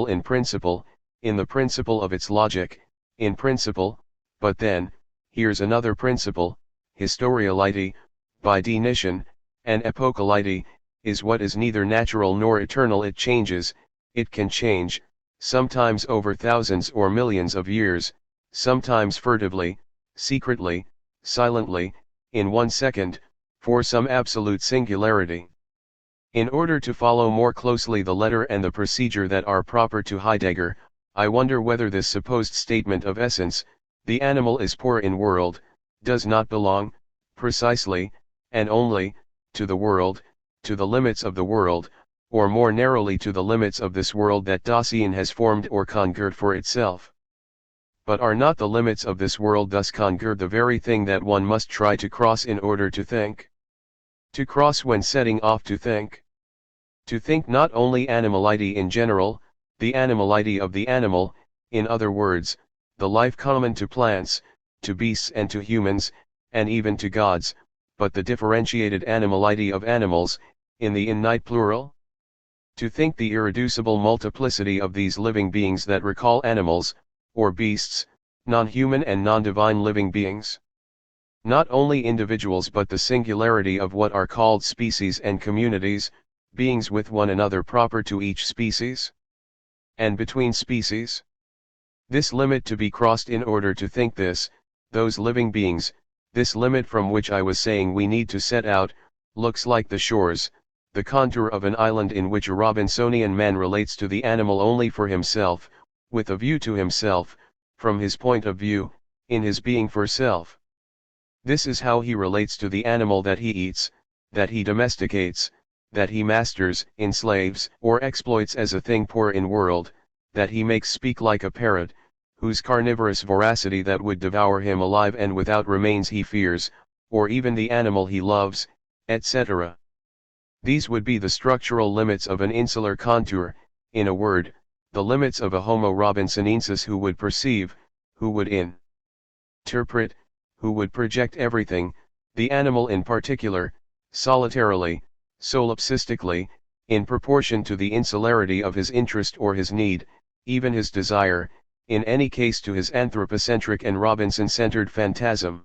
in principle, in the principle of its logic, in principle, but then, here's another principle, historiality, by definition, and epochality, is what is neither natural nor eternal. It changes, it can change, sometimes over thousands or millions of years, sometimes furtively, secretly, silently, in 1 second, for some absolute singularity. In order to follow more closely the letter and the procedure that are proper to Heidegger, I wonder whether this supposed statement of essence, the animal is poor in world, does not belong, precisely, and only, to the world, to the limits of the world, or more narrowly to the limits of this world that Dasein has formed or conjured for itself. But are not the limits of this world thus conjured the very thing that one must try to cross in order to think? To cross when setting off to think? To think not only animality in general, the animality of the animal, in other words, the life common to plants, to beasts and to humans, and even to gods, but the differentiated animality of animals, in the innate plural? To think the irreducible multiplicity of these living beings that recall animals, or beasts, non-human and non-divine living beings? Not only individuals but the singularity of what are called species and communities, beings with one another proper to each species? And between species? This limit to be crossed in order to think this, those living beings, this limit from which I was saying we need to set out, looks like the shores, the contour of an island in which a Robinsonian man relates to the animal only for himself, with a view to himself, from his point of view, in his being for self. This is how he relates to the animal that he eats, that he domesticates, that he masters, enslaves, or exploits as a thing poor in world, that he makes speak like a parrot, whose carnivorous voracity that would devour him alive and without remains he fears, or even the animal he loves, etc. These would be the structural limits of an insular contour, in a word, the limits of a Homo robinsonensis who would perceive, who would interpret, who would project everything, the animal in particular, solitarily, solipsistically, in proportion to the insularity of his interest or his need, even his desire, in any case to his anthropocentric and Robinson-centered phantasm.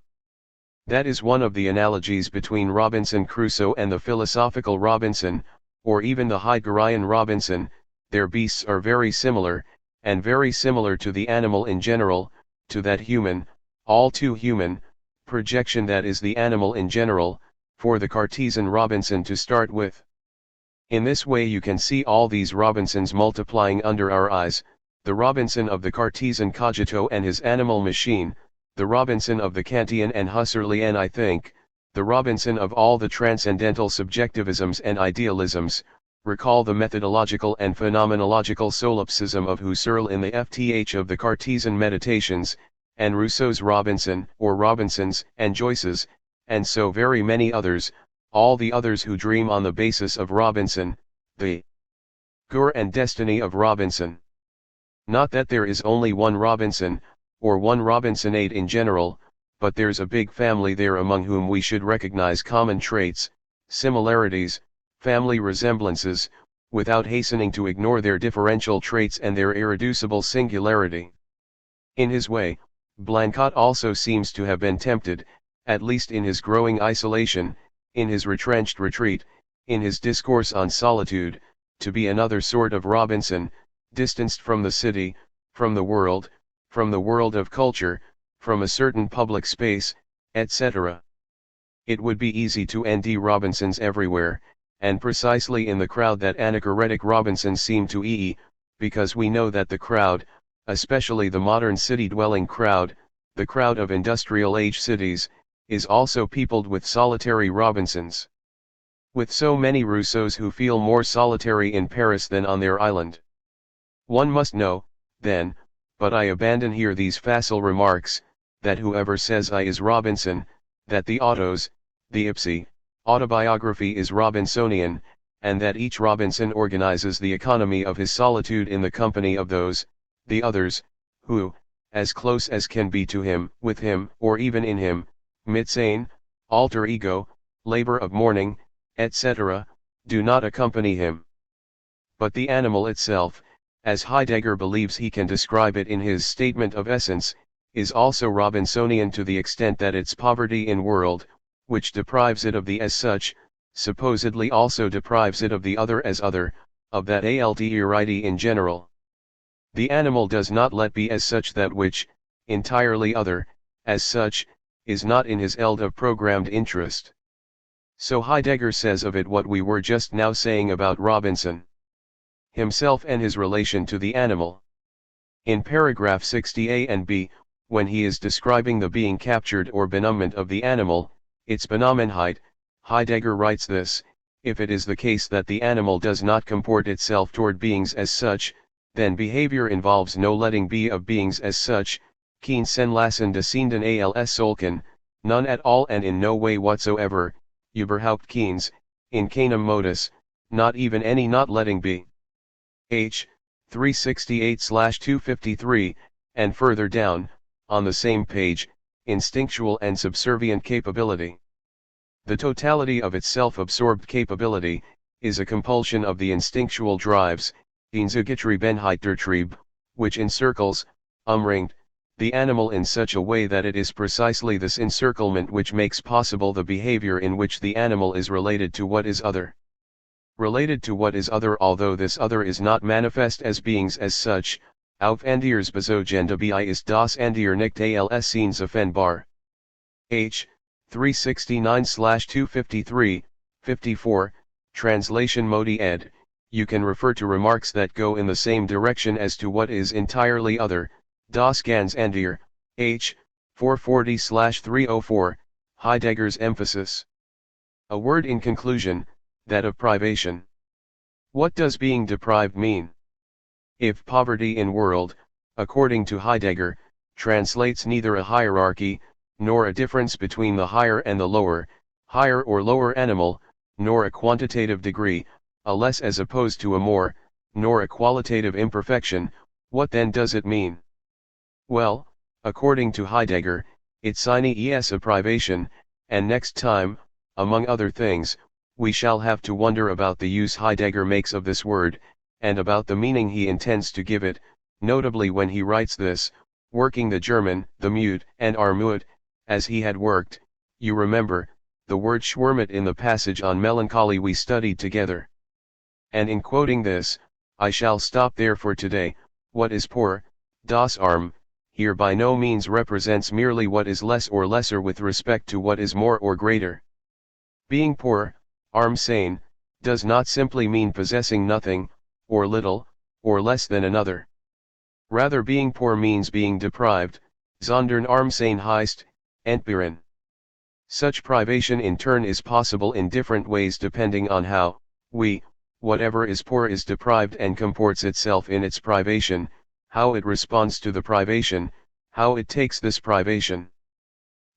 That is one of the analogies between Robinson Crusoe and the philosophical Robinson, or even the Heideggerian Robinson. Their beasts are very similar, and very similar to the animal in general, to that human, all too human, projection that is the animal in general, for the Cartesian Robinson to start with. In this way you can see all these Robinsons multiplying under our eyes, the Robinson of the Cartesian cogito and his animal machine, the Robinson of the Kantian and Husserlian I think, the Robinson of all the transcendental subjectivisms and idealisms. Recall the methodological and phenomenological solipsism of Husserl in the FTH of the Cartesian Meditations, and Rousseau's Robinson, or Robinsons, and Joyce's, and so very many others, all the others who dream on the basis of Robinson, the Gur and destiny of Robinson. Not that there is only one Robinson, or one Robinsonade in general, but there's a big family there among whom we should recognize common traits, similarities, family resemblances, without hastening to ignore their differential traits and their irreducible singularity. In his way, Blanquat also seems to have been tempted, at least in his growing isolation, in his retrenched retreat, in his discourse on solitude, to be another sort of Robinson, distanced from the city, from the world of culture, from a certain public space, etc. It would be easy to nd Robinsons everywhere, and precisely in the crowd that anachoretic Robinsons seem to because we know that the crowd, especially the modern city-dwelling crowd, the crowd of industrial age cities, is also peopled with solitary Robinsons. With so many Rousseaus who feel more solitary in Paris than on their island. One must know, then, but I abandon here these facile remarks, that whoever says I is Robinson, that the autos, the ipsi, autobiography is Robinsonian, and that each Robinson organizes the economy of his solitude in the company of those, the others, who, as close as can be to him, with him, or even in him, mitsane, alter ego, labor of morning, etc., do not accompany him. But the animal itself, as Heidegger believes he can describe it in his statement of essence, is also Robinsonian to the extent that its poverty in world, which deprives it of the as such, supposedly also deprives it of the other as other, of that alterity in general. The animal does not let be as such that which, entirely other, as such, is not in his eld of programmed interest. So Heidegger says of it what we were just now saying about Robinson himself and his relation to the animal. In paragraph 60a and b, when he is describing the being captured or benumbment of the animal, its Benommenheit, Heidegger writes this: if it is the case that the animal does not comport itself toward beings as such, then behavior involves no letting be of beings as such, kein sen lassen descenden als solken, none at all and in no way whatsoever, überhaupt keins, in keinem modus, not even any not letting be. H. 368/253, and further down, on the same page, instinctual and subservient capability. The totality of its self-absorbed capability, is a compulsion of the instinctual drives, Inzugetriebenheitertrieb, which encircles, umringt, the animal in such a way that it is precisely this encirclement which makes possible the behavior in which the animal is related to what is other. Related to what is other, although this other is not manifest as beings as such, auf Andiers bezogende bi ist das Andier nicht als Scenes offenbar. H. 369/253, 54, translation Modi ed., you can refer to remarks that go in the same direction as to what is entirely other, das ganz Andier, H. 440/304, Heidegger's emphasis. A word in conclusion, that of privation. What does being deprived mean? If poverty in world, according to Heidegger, translates neither a hierarchy, nor a difference between the higher and the lower, higher or lower animal, nor a quantitative degree, a less as opposed to a more, nor a qualitative imperfection, what then does it mean? Well, according to Heidegger, it is a privation, and next time, among other things, we shall have to wonder about the use Heidegger makes of this word, and about the meaning he intends to give it, notably when he writes this, working the German, the mute, and Armut, as he had worked, you remember, the word Schwermut in the passage on melancholy we studied together. And in quoting this, I shall stop there for today. What is poor, das Arm, here by no means represents merely what is less or lesser with respect to what is more or greater. Being poor, arm sane, does not simply mean possessing nothing, or little, or less than another. Rather being poor means being deprived, sondern arm sane heißt, entbehren. Such privation in turn is possible in different ways depending on how, whatever is poor is deprived and comports itself in its privation, how it responds to the privation, how it takes this privation.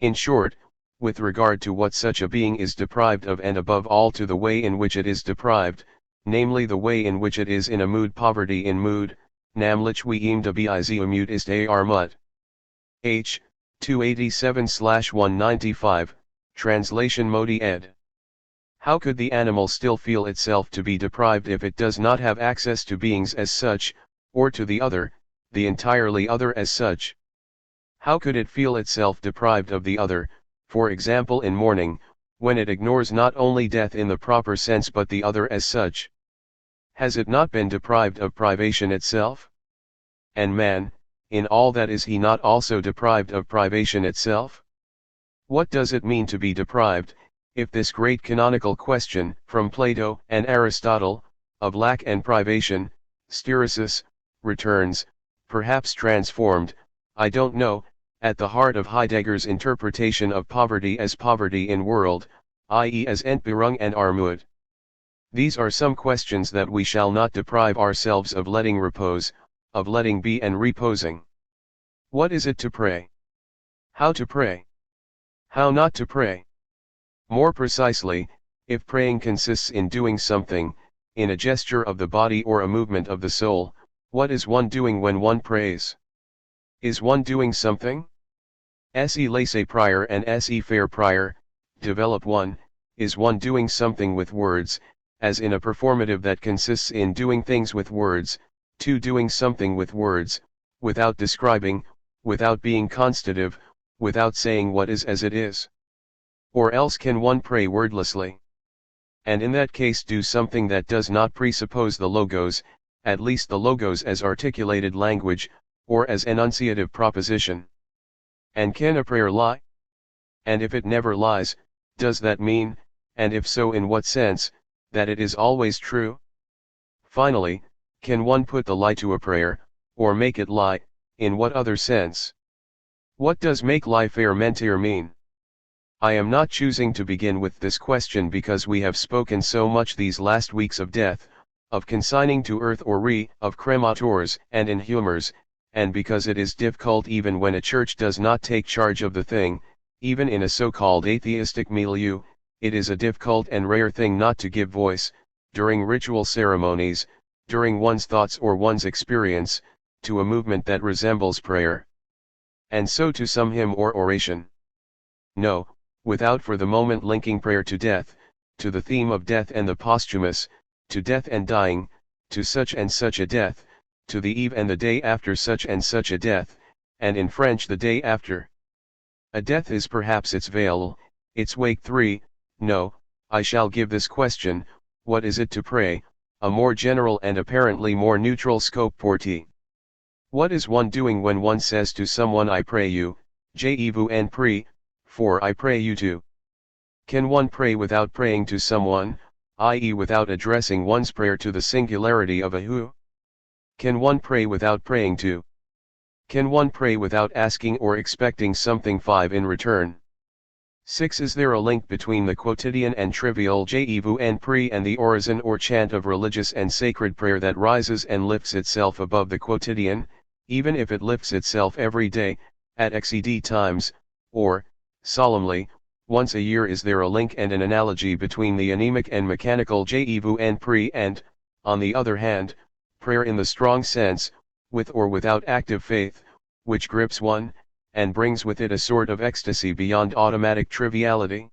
In short, with regard to what such a being is deprived of and above all to the way in which it is deprived, namely the way in which it is in a mood poverty in mood, namlich wie ihm dabei Mut ist Armut. H. 287/195, Translation Modi ed. How could the animal still feel itself to be deprived if it does not have access to beings as such, or to the other, the entirely other as such? How could it feel itself deprived of the other, for example in mourning, when it ignores not only death in the proper sense but the other as such? Has it not been deprived of privation itself? And man, in all that is he not also deprived of privation itself? What does it mean to be deprived, if this great canonical question, from Plato and Aristotle, of lack and privation, stauresis, returns, perhaps transformed, I don't know, at the heart of Heidegger's interpretation of poverty as poverty in world, i.e. as Entbehrung and Armut? These are some questions that we shall not deprive ourselves of letting repose, of letting be and reposing. What is it to pray? How to pray? How not to pray? More precisely, if praying consists in doing something, in a gesture of the body or a movement of the soul, what is one doing when one prays? Is one doing something? Se laissez prier and se faire prier, develop one, is one doing something with words, as in a performative that consists in doing things with words, to doing something with words, without describing, without being constative, without saying what is as it is? Or else can one pray wordlessly? And in that case do something that does not presuppose the logos, at least the logos as articulated language, or as enunciative proposition. And can a prayer lie? And if it never lies, does that mean, and if so in what sense, that it is always true? Finally, can one put the lie to a prayer, or make it lie, in what other sense? What does make lie faire mentir mean? I am not choosing to begin with this question because we have spoken so much these last weeks of death, of consigning to earth or of cremators and inhumers, and because it is difficult even when a church does not take charge of the thing, even in a so-called atheistic milieu, it is a difficult and rare thing not to give voice, during ritual ceremonies, during one's thoughts or one's experience, to a movement that resembles prayer. And so to some hymn or oration. No, without for the moment linking prayer to death, to the theme of death and the posthumous, to death and dying, to such and such a death, to the eve and the day after such and such a death, and in French the day after. A death is perhaps its veil, its wake 3, no, I shall give this question, what is it to pray, a more general and apparently more neutral scope pour ti. What is one doing when one says to someone I pray you, je vous en prie, for I pray you to? Can one pray without praying to someone, i.e. without addressing one's prayer to the singularity of a who? Can one pray without praying to? Can one pray without asking or expecting something 5 in return? 6. Is there a link between the quotidian and trivial J'vu and Pri and the orison or chant of religious and sacred prayer that rises and lifts itself above the quotidian, even if it lifts itself every day, at XED times, or, solemnly, once a year? Is there a link and an analogy between the anemic and mechanical J'vu and Pri and, on the other hand, prayer in the strong sense, with or without active faith, which grips one, and brings with it a sort of ecstasy beyond automatic triviality?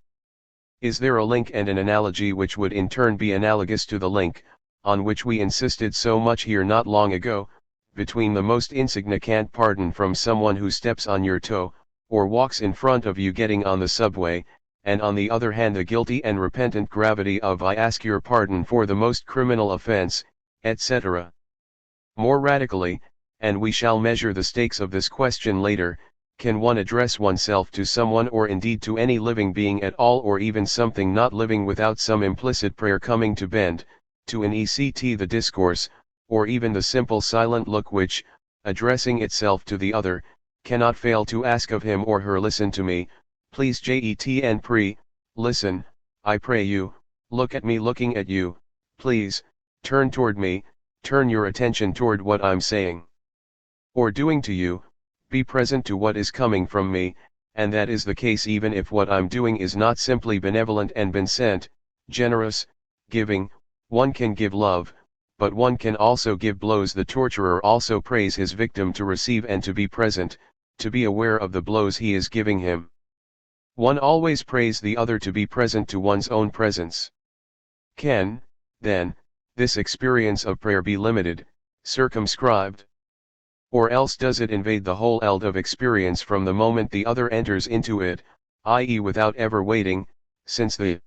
Is there a link and an analogy which would in turn be analogous to the link, on which we insisted so much here not long ago, between the most insignificant pardon from someone who steps on your toe, or walks in front of you getting on the subway, and on the other hand the guilty and repentant gravity of "I ask your pardon for the most criminal offense," etc. More radically, and we shall measure the stakes of this question later, can one address oneself to someone or indeed to any living being at all, or even something not living, without some implicit prayer coming to bend, to an ECT the discourse, or even the simple silent look which, addressing itself to the other, cannot fail to ask of him or her, "Listen to me, please Jet and Pri, listen, I pray you, look at me looking at you, please, turn toward me, turn your attention toward what I'm saying or doing to you, be present to what is coming from me," and that is the case even if what I'm doing is not simply benevolent and beneficent, generous, giving. One can give love, but one can also give blows. The torturer also prays his victim to receive and to be present, to be aware of the blows he is giving him. One always prays the other to be present to one's own presence. Can, then, this experience of prayer be limited, circumscribed? Or else does it invade the whole eld of experience from the moment the other enters into it, i.e. without ever waiting, since the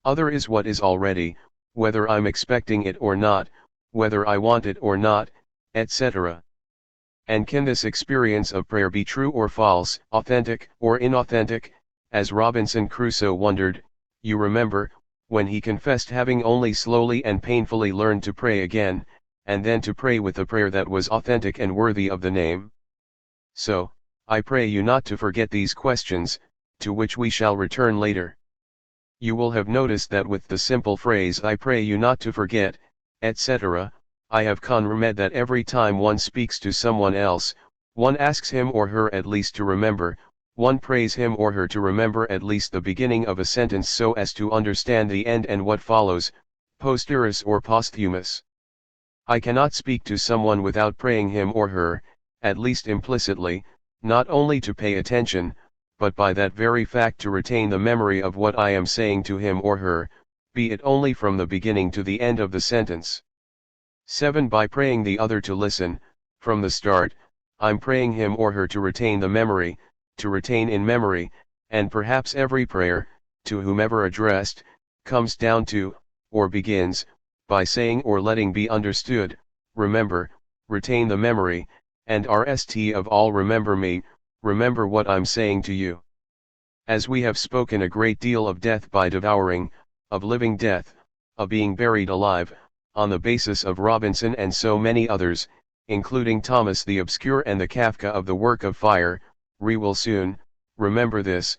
other is what is already, whether I'm expecting it or not, whether I want it or not, etc. And can this experience of prayer be true or false, authentic or inauthentic, as Robinson Crusoe wondered, you remember, when he confessed having only slowly and painfully learned to pray again, and then to pray with a prayer that was authentic and worthy of the name? So, I pray you not to forget these questions, to which we shall return later. You will have noticed that with the simple phrase "I pray you not to forget," etc., I have conremed that every time one speaks to someone else, one asks him or her at least to remember, one prays him or her to remember at least the beginning of a sentence so as to understand the end and what follows, posterius or posthumous. I cannot speak to someone without praying him or her, at least implicitly, not only to pay attention, but by that very fact to retain the memory of what I am saying to him or her, be it only from the beginning to the end of the sentence. 7. By praying the other to listen, from the start, I'm praying him or her to retain the memory, to retain in memory, and perhaps every prayer, to whomever addressed, comes down to, or begins, by saying or letting be understood, remember, retain the memory, and rest of all remember me, remember what I'm saying to you. As we have spoken a great deal of death by devouring, of living death, of being buried alive, on the basis of Robinson and so many others, including Thomas the Obscure and the Kafka of the Work of Fire, we will soon, remember this,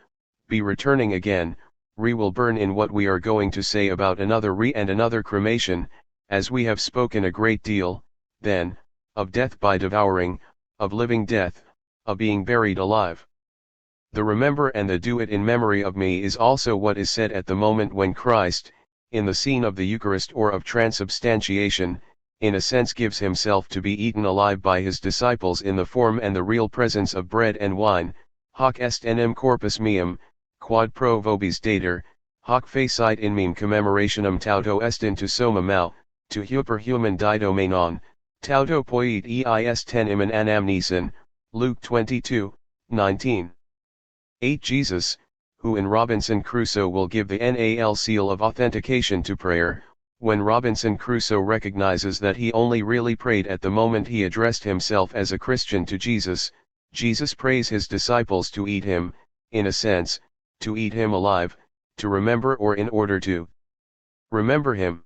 be returning again, we will burn in what we are going to say about another and another cremation, as we have spoken a great deal, then, of death by devouring, of living death, of being buried alive. The remember and the do it in memory of me is also what is said at the moment when Christ, in the scene of the Eucharist or of transubstantiation, in a sense gives himself to be eaten alive by his disciples in the form and the real presence of bread and wine. Hoc est enim corpus meum, quod pro vobis dater, hoc facit in meme commemorationem tauto est into soma mau, to hyperhuman dido menon, tauto poiet eis tenem in anamnesin, Luke 22:19. 8. Jesus, who in Robinson Crusoe will give the NAL seal of authentication to prayer, when Robinson Crusoe recognizes that he only really prayed at the moment he addressed himself as a Christian to Jesus, Jesus prays his disciples to eat him, in a sense, to eat him alive, to remember or in order to remember him.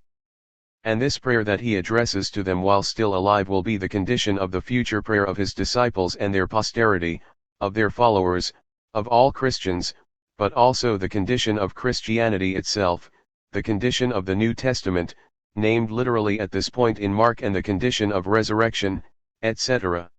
And this prayer that he addresses to them while still alive will be the condition of the future prayer of his disciples and their posterity, of their followers, of all Christians, but also the condition of Christianity itself, the condition of the New Testament, named literally at this point in Mark, and the condition of resurrection, etc.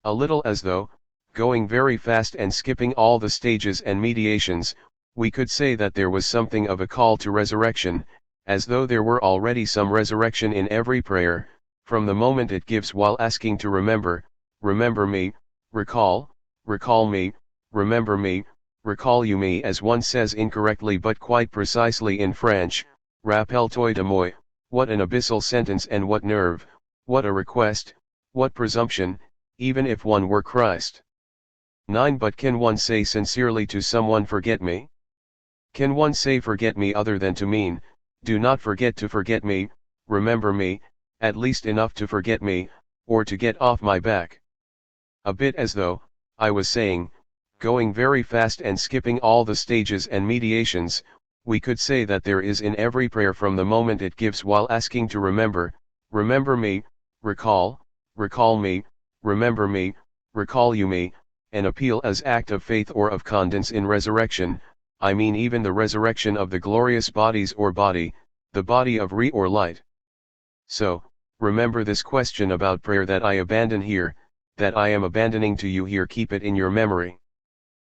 A little as though, going very fast and skipping all the stages and mediations, we could say that there was something of a call to resurrection, as though there were already some resurrection in every prayer, from the moment it gives while asking to remember me, recall me, remember me, recall you me, as one says incorrectly but quite precisely in French, rappelle-toi de moi. What an abyssal sentence, and what nerve, what a request, what presumption, even if one were Christ. 9. But can one say sincerely to someone, forget me? Can one say forget me other than to mean, do not forget to forget me, remember me, at least enough to forget me, or to get off my back? A bit as though, I was saying, going very fast and skipping all the stages and mediations, we could say that there is in every prayer from the moment it gives while asking to remember me, recall me, remember me, recall you me, an appeal as act of faith or of confidence in resurrection, I mean even the resurrection of the glorious bodies or body, the body of re or light. So, remember this question about prayer that I abandon here, that I am abandoning to you here, keep it in your memory.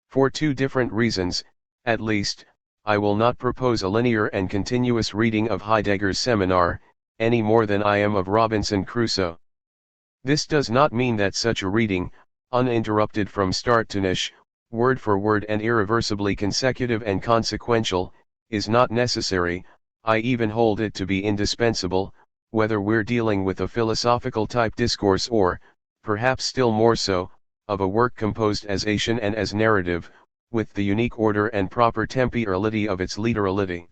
For two different reasons, at least, I will not propose a linear and continuous reading of Heidegger's Seminar, any more than I am of Robinson Crusoe. This does not mean that such a reading, uninterrupted from start to finish, word for word and irreversibly consecutive and consequential, is not necessary. I even hold it to be indispensable, whether we're dealing with a philosophical type discourse or, perhaps still more so, of a work composed as action and as narrative, with the unique order and proper temporality of its literality.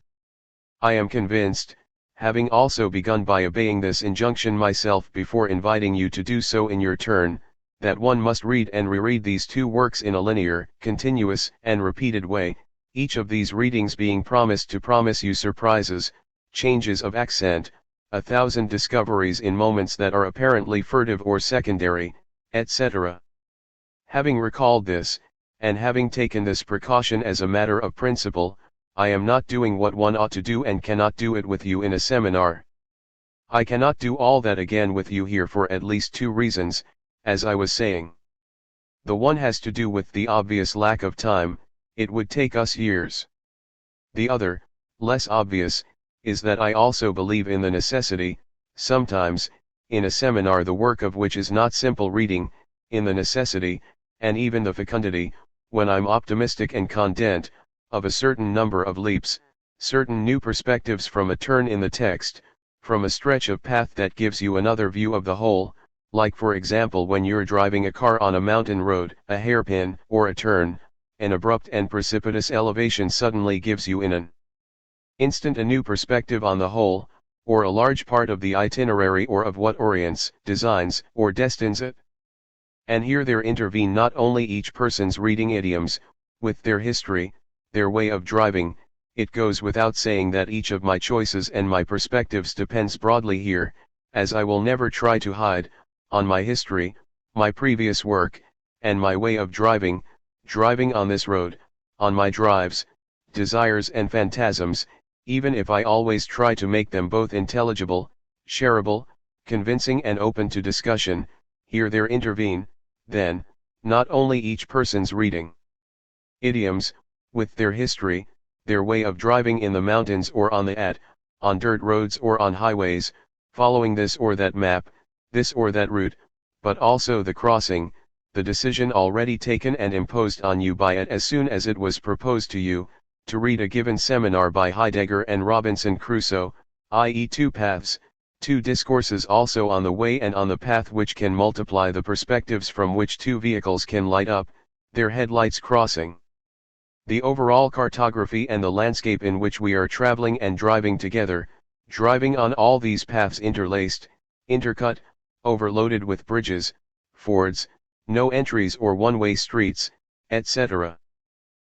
I am convinced, having also begun by obeying this injunction myself before inviting you to do so in your turn, that one must read and reread these two works in a linear, continuous, and repeated way, each of these readings being promised to promise you surprises, changes of accent, 1,000 discoveries in moments that are apparently furtive or secondary, etc. Having recalled this, and having taken this precaution as a matter of principle, I am not doing what one ought to do and cannot do it with you in a seminar. I cannot do all that again with you here for at least two reasons, as I was saying. The one has to do with the obvious lack of time, it would take us years. The other, less obvious, is that I also believe in the necessity, sometimes, in a seminar the work of which is not simple reading, in the necessity, and even the fecundity, when I'm optimistic and content, of a certain number of leaps, certain new perspectives from a turn in the text, from a stretch of path that gives you another view of the whole, like for example when you're driving a car on a mountain road, a hairpin, or a turn, an abrupt and precipitous elevation suddenly gives you in an instant a new perspective on the whole, or a large part of the itinerary or of what orients, designs, or destines it. And here there intervene not only each person's reading idioms, with their history, their way of driving. It goes without saying that each of my choices and my perspectives depends broadly here, as I will never try to hide, on my history, my previous work, and my way of driving on this road, on my drives, desires and phantasms, even if I always try to make them both intelligible, shareable, convincing and open to discussion. Here there intervene, then, not only each person's reading idioms, with their history, their way of driving in the mountains or on dirt roads or on highways, following this or that map, this or that route, but also the crossing, the decision already taken and imposed on you by it as soon as it was proposed to you, to read a given seminar by Heidegger and Robinson Crusoe, i.e. two paths, two discourses also on the way and on the path, which can multiply the perspectives from which two vehicles can light up, their headlights crossing the overall cartography and the landscape in which we are traveling and driving together, driving on all these paths interlaced, intercut, overloaded with bridges, fords, no entries or one-way streets, etc.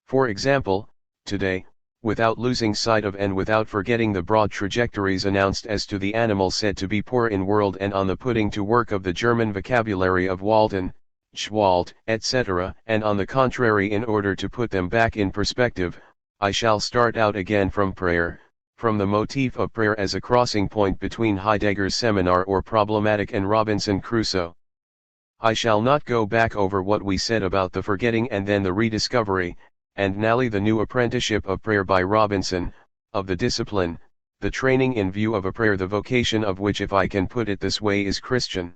For example, today, without losing sight of and without forgetting the broad trajectories announced as to the animal said to be poor in world and on the putting to work of the German vocabulary of Walton, Schwalt, etc., and on the contrary, in order to put them back in perspective, I shall start out again from prayer, from the motif of prayer as a crossing point between Heidegger's seminar or problematic and Robinson Crusoe. I shall not go back over what we said about the forgetting and then the rediscovery, and nally the new apprenticeship of prayer by Robinson, of the discipline, the training in view of a prayer, the vocation of which, if I can put it this way, is Christian.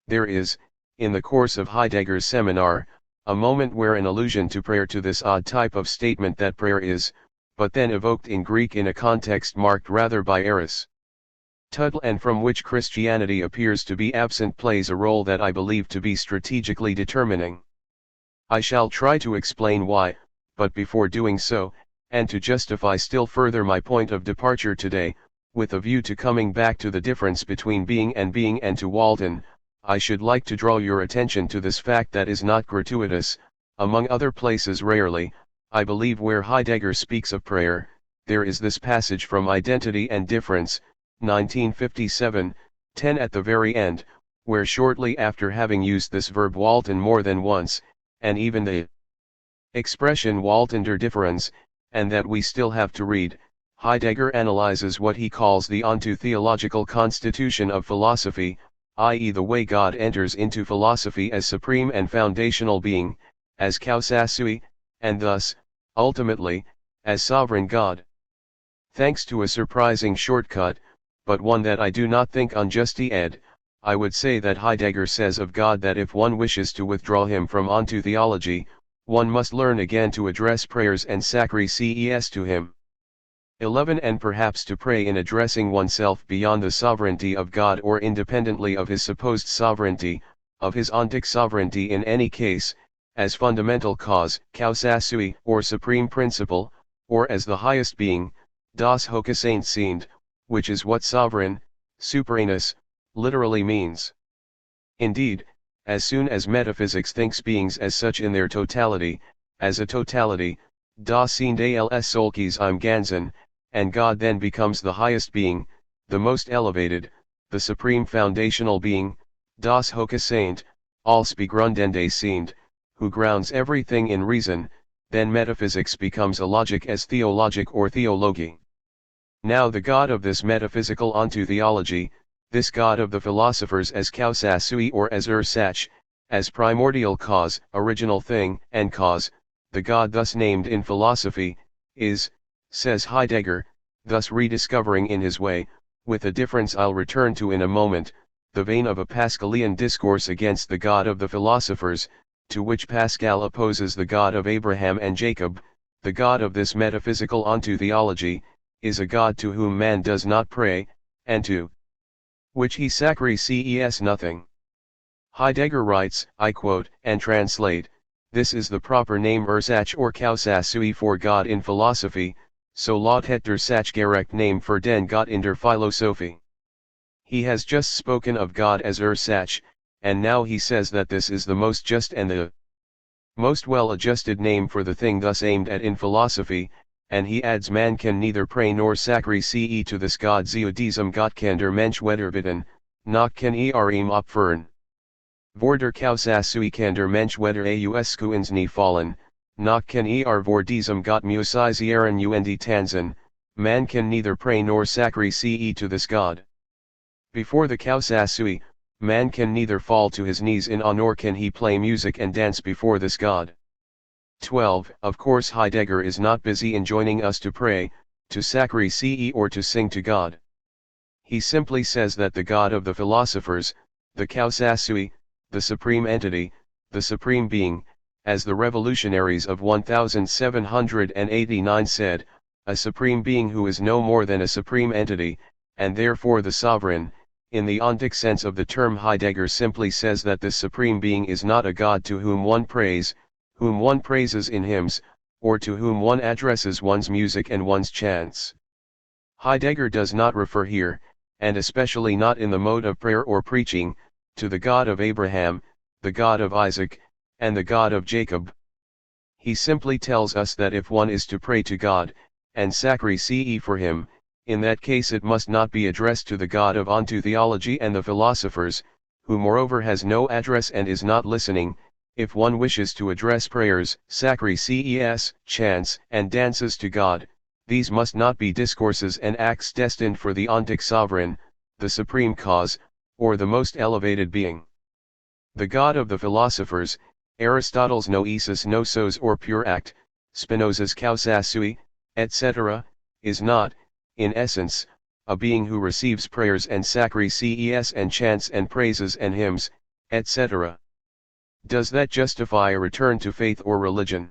There is, in the course of Heidegger's seminar, a moment where an allusion to prayer, to this odd type of statement that prayer is, but then evoked in Greek in a context marked rather by eris, tuttle, and from which Christianity appears to be absent, plays a role that I believe to be strategically determining. I shall try to explain why, but before doing so, and to justify still further my point of departure today, with a view to coming back to the difference between being and to Walton, I should like to draw your attention to this fact that is not gratuitous. Among other places, rarely, I believe, where Heidegger speaks of prayer, there is this passage from Identity and Difference, 1957, 10 at the very end, where shortly after having used this verb Walton more than once, and even the expression Walton der Differenz, and that we still have to read, Heidegger analyzes what he calls the onto-theological constitution of philosophy, i.e. the way God enters into philosophy as supreme and foundational being, as causa sui, and thus, ultimately, as sovereign God. Thanks to a surprising shortcut, but one that I do not think unjustly ed, I would say that Heidegger says of God that if one wishes to withdraw him from onto theology, one must learn again to address prayers and sacrifices to him. 11. And perhaps to pray in addressing oneself beyond the sovereignty of God, or independently of his supposed sovereignty, of his ontic sovereignty in any case, as fundamental cause, causa sui, or supreme principle, or as the highest being, das höchste Sind, which is what sovereign, superinus, literally means. Indeed, as soon as metaphysics thinks beings as such in their totality, as a totality, das sind als solches im Ganzen, and God then becomes the highest being, the most elevated, the supreme foundational being, das höchste, als begründende Sind, who grounds everything in reason, then metaphysics becomes a logic as theologic or theology. Now the God of this metaphysical onto theology, this God of the philosophers as causa sui, or as Ursach, as primordial cause, original thing, and cause, the God thus named in philosophy, is, says Heidegger, thus rediscovering in his way, with a difference I'll return to in a moment, the vein of a Pascalian discourse against the God of the philosophers, to which Pascal opposes the God of Abraham and Jacob. The God of this metaphysical onto theology, is a God to whom man does not pray, and to which he sacrifices nothing. Heidegger writes, I quote, and translate, this is the proper name Ursach or causa sui for God in philosophy, so lautet der sachgerecht name für den Gott in der Philosophie. He has just spoken of God as Ursach, and now he says that this is the most just and the most well-adjusted name for the thing thus aimed at in philosophy, and he adds, man can neither pray nor sacrifice to this God zu diesem Gott kann der Mensch weder bitten, noch kann ihm opfern. Vor der causa sui kann der Mensch weder ausku ins nie fallen, noch kann vor diesem Gott musizieren und tanzen, man can neither pray nor sacrifice to this God. Before the causa sui, man can neither fall to his knees in awe nor can he play music and dance before this God. 12. Of course Heidegger is not busy enjoining us to pray, to sacrifice or to sing to God. He simply says that the God of the philosophers, the causa sui, the supreme entity, the supreme being, as the revolutionaries of 1789 said, a supreme being who is no more than a supreme entity, and therefore the sovereign. In the ontic sense of the term, Heidegger simply says that this supreme being is not a God to whom one prays, whom one praises in hymns, or to whom one addresses one's music and one's chants. Heidegger does not refer here, and especially not in the mode of prayer or preaching, to the God of Abraham, the God of Isaac, and the God of Jacob. He simply tells us that if one is to pray to God, and sacrifice for him, in that case it must not be addressed to the God of onto theology and the philosophers, who moreover has no address and is not listening. If one wishes to address prayers, sacrifices, chants, and dances to God, these must not be discourses and acts destined for the ontic sovereign, the supreme cause, or the most elevated being. The God of the philosophers, Aristotle's noesis nosos or pure act, Spinoza's causa sui, etc., is not, in essence, a being who receives prayers and sacrifices and chants and praises and hymns, etc. Does that justify a return to faith or religion?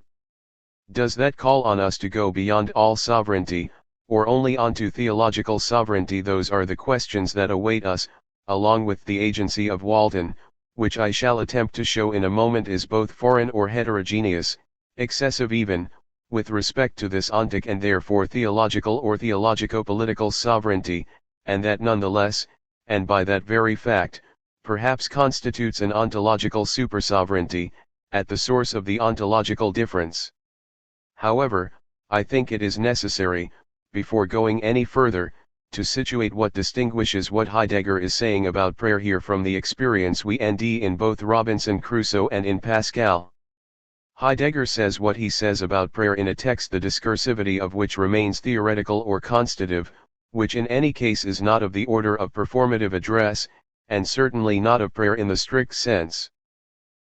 Does that call on us to go beyond all sovereignty, or only onto theological sovereignty? Those are the questions that await us, along with the agency of Walton, which I shall attempt to show in a moment is both foreign or heterogeneous, excessive even, with respect to this ontic and therefore theological or theologico-political sovereignty, and that nonetheless, and by that very fact, perhaps constitutes an ontological supersovereignty, at the source of the ontological difference. However, I think it is necessary, before going any further, to situate what distinguishes what Heidegger is saying about prayer here from the experience we nd in both Robinson Crusoe and in Pascal. Heidegger says what he says about prayer in a text the discursivity of which remains theoretical or constative, which in any case is not of the order of performative address, and certainly not of prayer in the strict sense.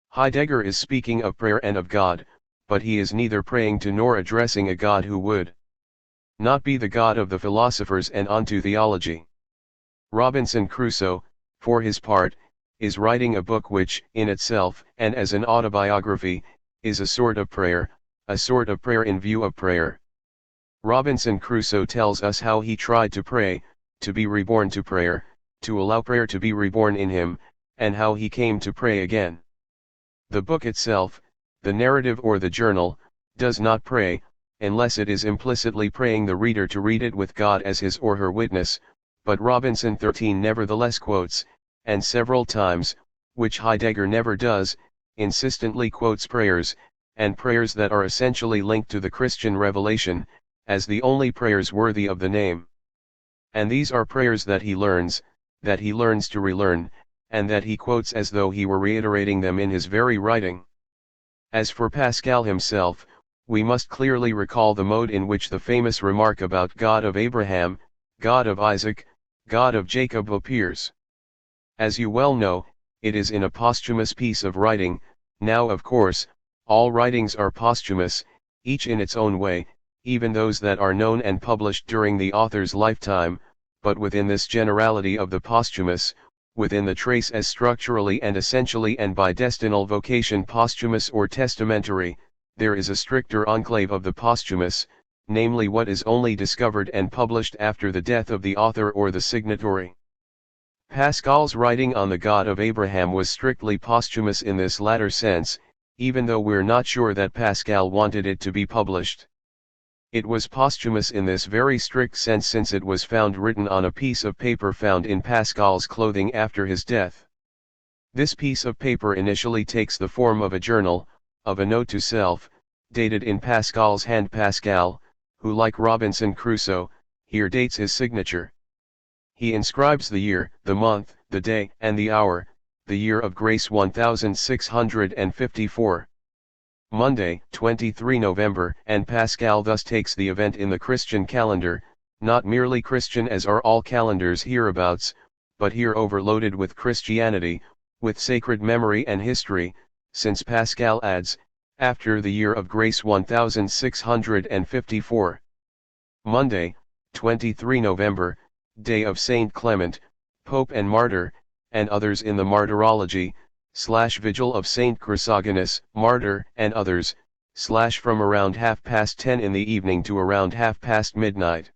Heidegger is speaking of prayer and of God, but he is neither praying to nor addressing a God who would not be the God of the philosophers and onto theology. Robinson Crusoe, for his part, is writing a book which, in itself, and as an autobiography, is a sort of prayer in view of prayer. Robinson Crusoe tells us how he tried to pray, to be reborn to prayer, to allow prayer to be reborn in him, and how he came to pray again. The book itself, the narrative or the journal, does not pray, unless it is implicitly praying the reader to read it with God as his or her witness, but Robinson 13 nevertheless quotes, and several times, which Heidegger never does, insistently quotes prayers, and prayers that are essentially linked to the Christian revelation, as the only prayers worthy of the name. And these are prayers that he learns to relearn, and that he quotes as though he were reiterating them in his very writing. As for Pascal himself, we must clearly recall the mode in which the famous remark about God of Abraham, God of Isaac, God of Jacob appears. As you well know, it is in a posthumous piece of writing. Now of course, all writings are posthumous, each in its own way, even those that are known and published during the author's lifetime, but within this generality of the posthumous, within the trace as structurally and essentially and by destinal vocation posthumous or testamentary, there is a stricter enclave of the posthumous, namely what is only discovered and published after the death of the author or the signatory. Pascal's writing on the God of Abraham was strictly posthumous in this latter sense, even though we're not sure that Pascal wanted it to be published. It was posthumous in this very strict sense since it was found written on a piece of paper found in Pascal's clothing after his death. This piece of paper initially takes the form of a journal, of a note to self, dated in Pascal's hand. Pascal, who like Robinson Crusoe, here dates his signature. He inscribes the year, the month, the day, and the hour, the year of grace 1654. Monday, 23 November, and Pascal thus takes the event in the Christian calendar, not merely Christian as are all calendars hereabouts, but here overloaded with Christianity, with sacred memory and history, since Pascal adds, after the year of grace 1654. Monday, 23 November, day of Saint Clement, Pope and Martyr, and others in the Martyrology, /vigil of Saint Chrysogonus, Martyr, and others, from around 10:30 in the evening to around midnight.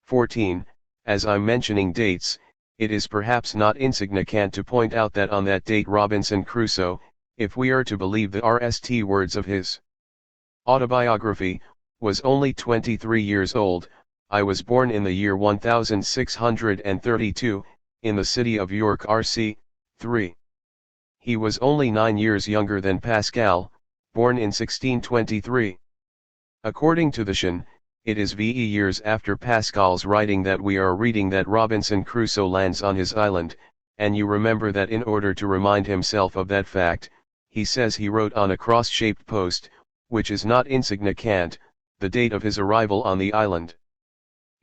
14. As I'm mentioning dates, it is perhaps not insignificant to point out that on that date Robinson Crusoe, if we are to believe the RST words of his autobiography, was only 23 years old. I was born in the year 1632, in the city of York RC. 3. He was only 9 years younger than Pascal, born in 1623. According to the Shin, it is VE years after Pascal's writing that we are reading that Robinson Crusoe lands on his island, and you remember that in order to remind himself of that fact, he says he wrote on a cross-shaped post, which is not insignificant, the date of his arrival on the island.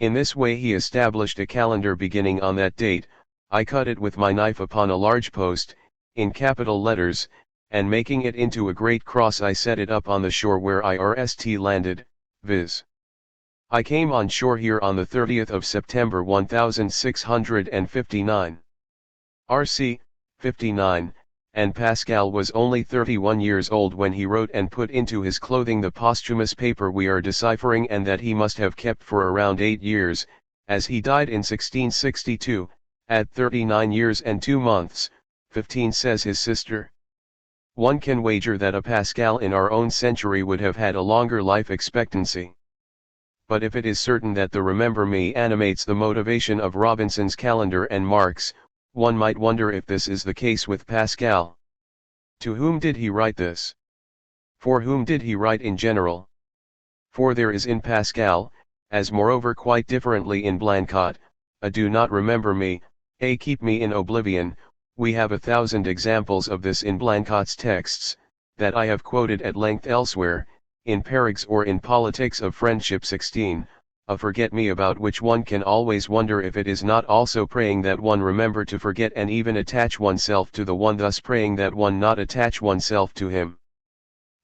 In this way he established a calendar beginning on that date. I cut it with my knife upon a large post, in capital letters, and making it into a great cross I set it up on the shore where I landed, viz. I came on shore here on the 30th of September 1659. RC, 59, and Pascal was only 31 years old when he wrote and put into his clothing the posthumous paper we are deciphering, and that he must have kept for around 8 years, as he died in 1662, at 39 years and 2 months, 15, says his sister. One can wager that a Pascal in our own century would have had a longer life expectancy. But if it is certain that the Remember Me animates the motivation of Robinson's calendar and Marx, one might wonder if this is the case with Pascal. To whom did he write this? For whom did he write in general? For there is in Pascal, as moreover quite differently in Blancot, a do not remember me, a keep me in oblivion. We have 1,000 examples of this in Blancot's texts, that I have quoted at length elsewhere, in Perigues or in Politics of Friendship 16, a forget-me about which one can always wonder if it is not also praying that one remember to forget and even attach oneself to the one, thus praying that one not attach oneself to him.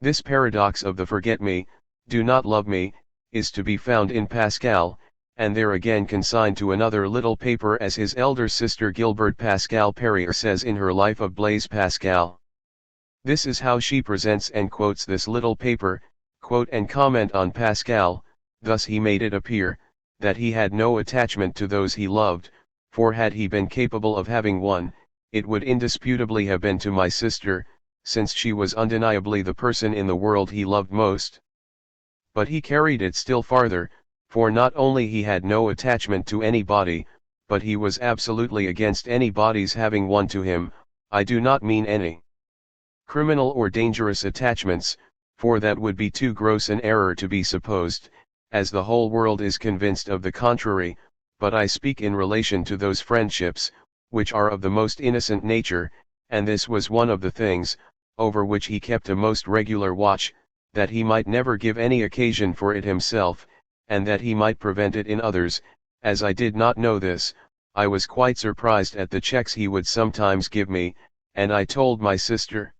This paradox of the forget-me, do not love me, is to be found in Pascal, and there again consigned to another little paper, as his elder sister Gilbert Pascal Perrier says in her Life of Blaise Pascal. This is how she presents and quotes this little paper, quote and comment on Pascal. Thus he made it appear, that he had no attachment to those he loved, for had he been capable of having one, it would indisputably have been to my sister, since she was undeniably the person in the world he loved most. But he carried it still farther, for not only he had no attachment to anybody, but he was absolutely against anybody's having one to him. I do not mean any criminal or dangerous attachments, for that would be too gross an error to be supposed, as the whole world is convinced of the contrary, but I speak in relation to those friendships, which are of the most innocent nature, and this was one of the things, over which he kept a most regular watch, that he might never give any occasion for it himself, and that he might prevent it in others. As I did not know this, I was quite surprised at the checks he would sometimes give me, and I told my sister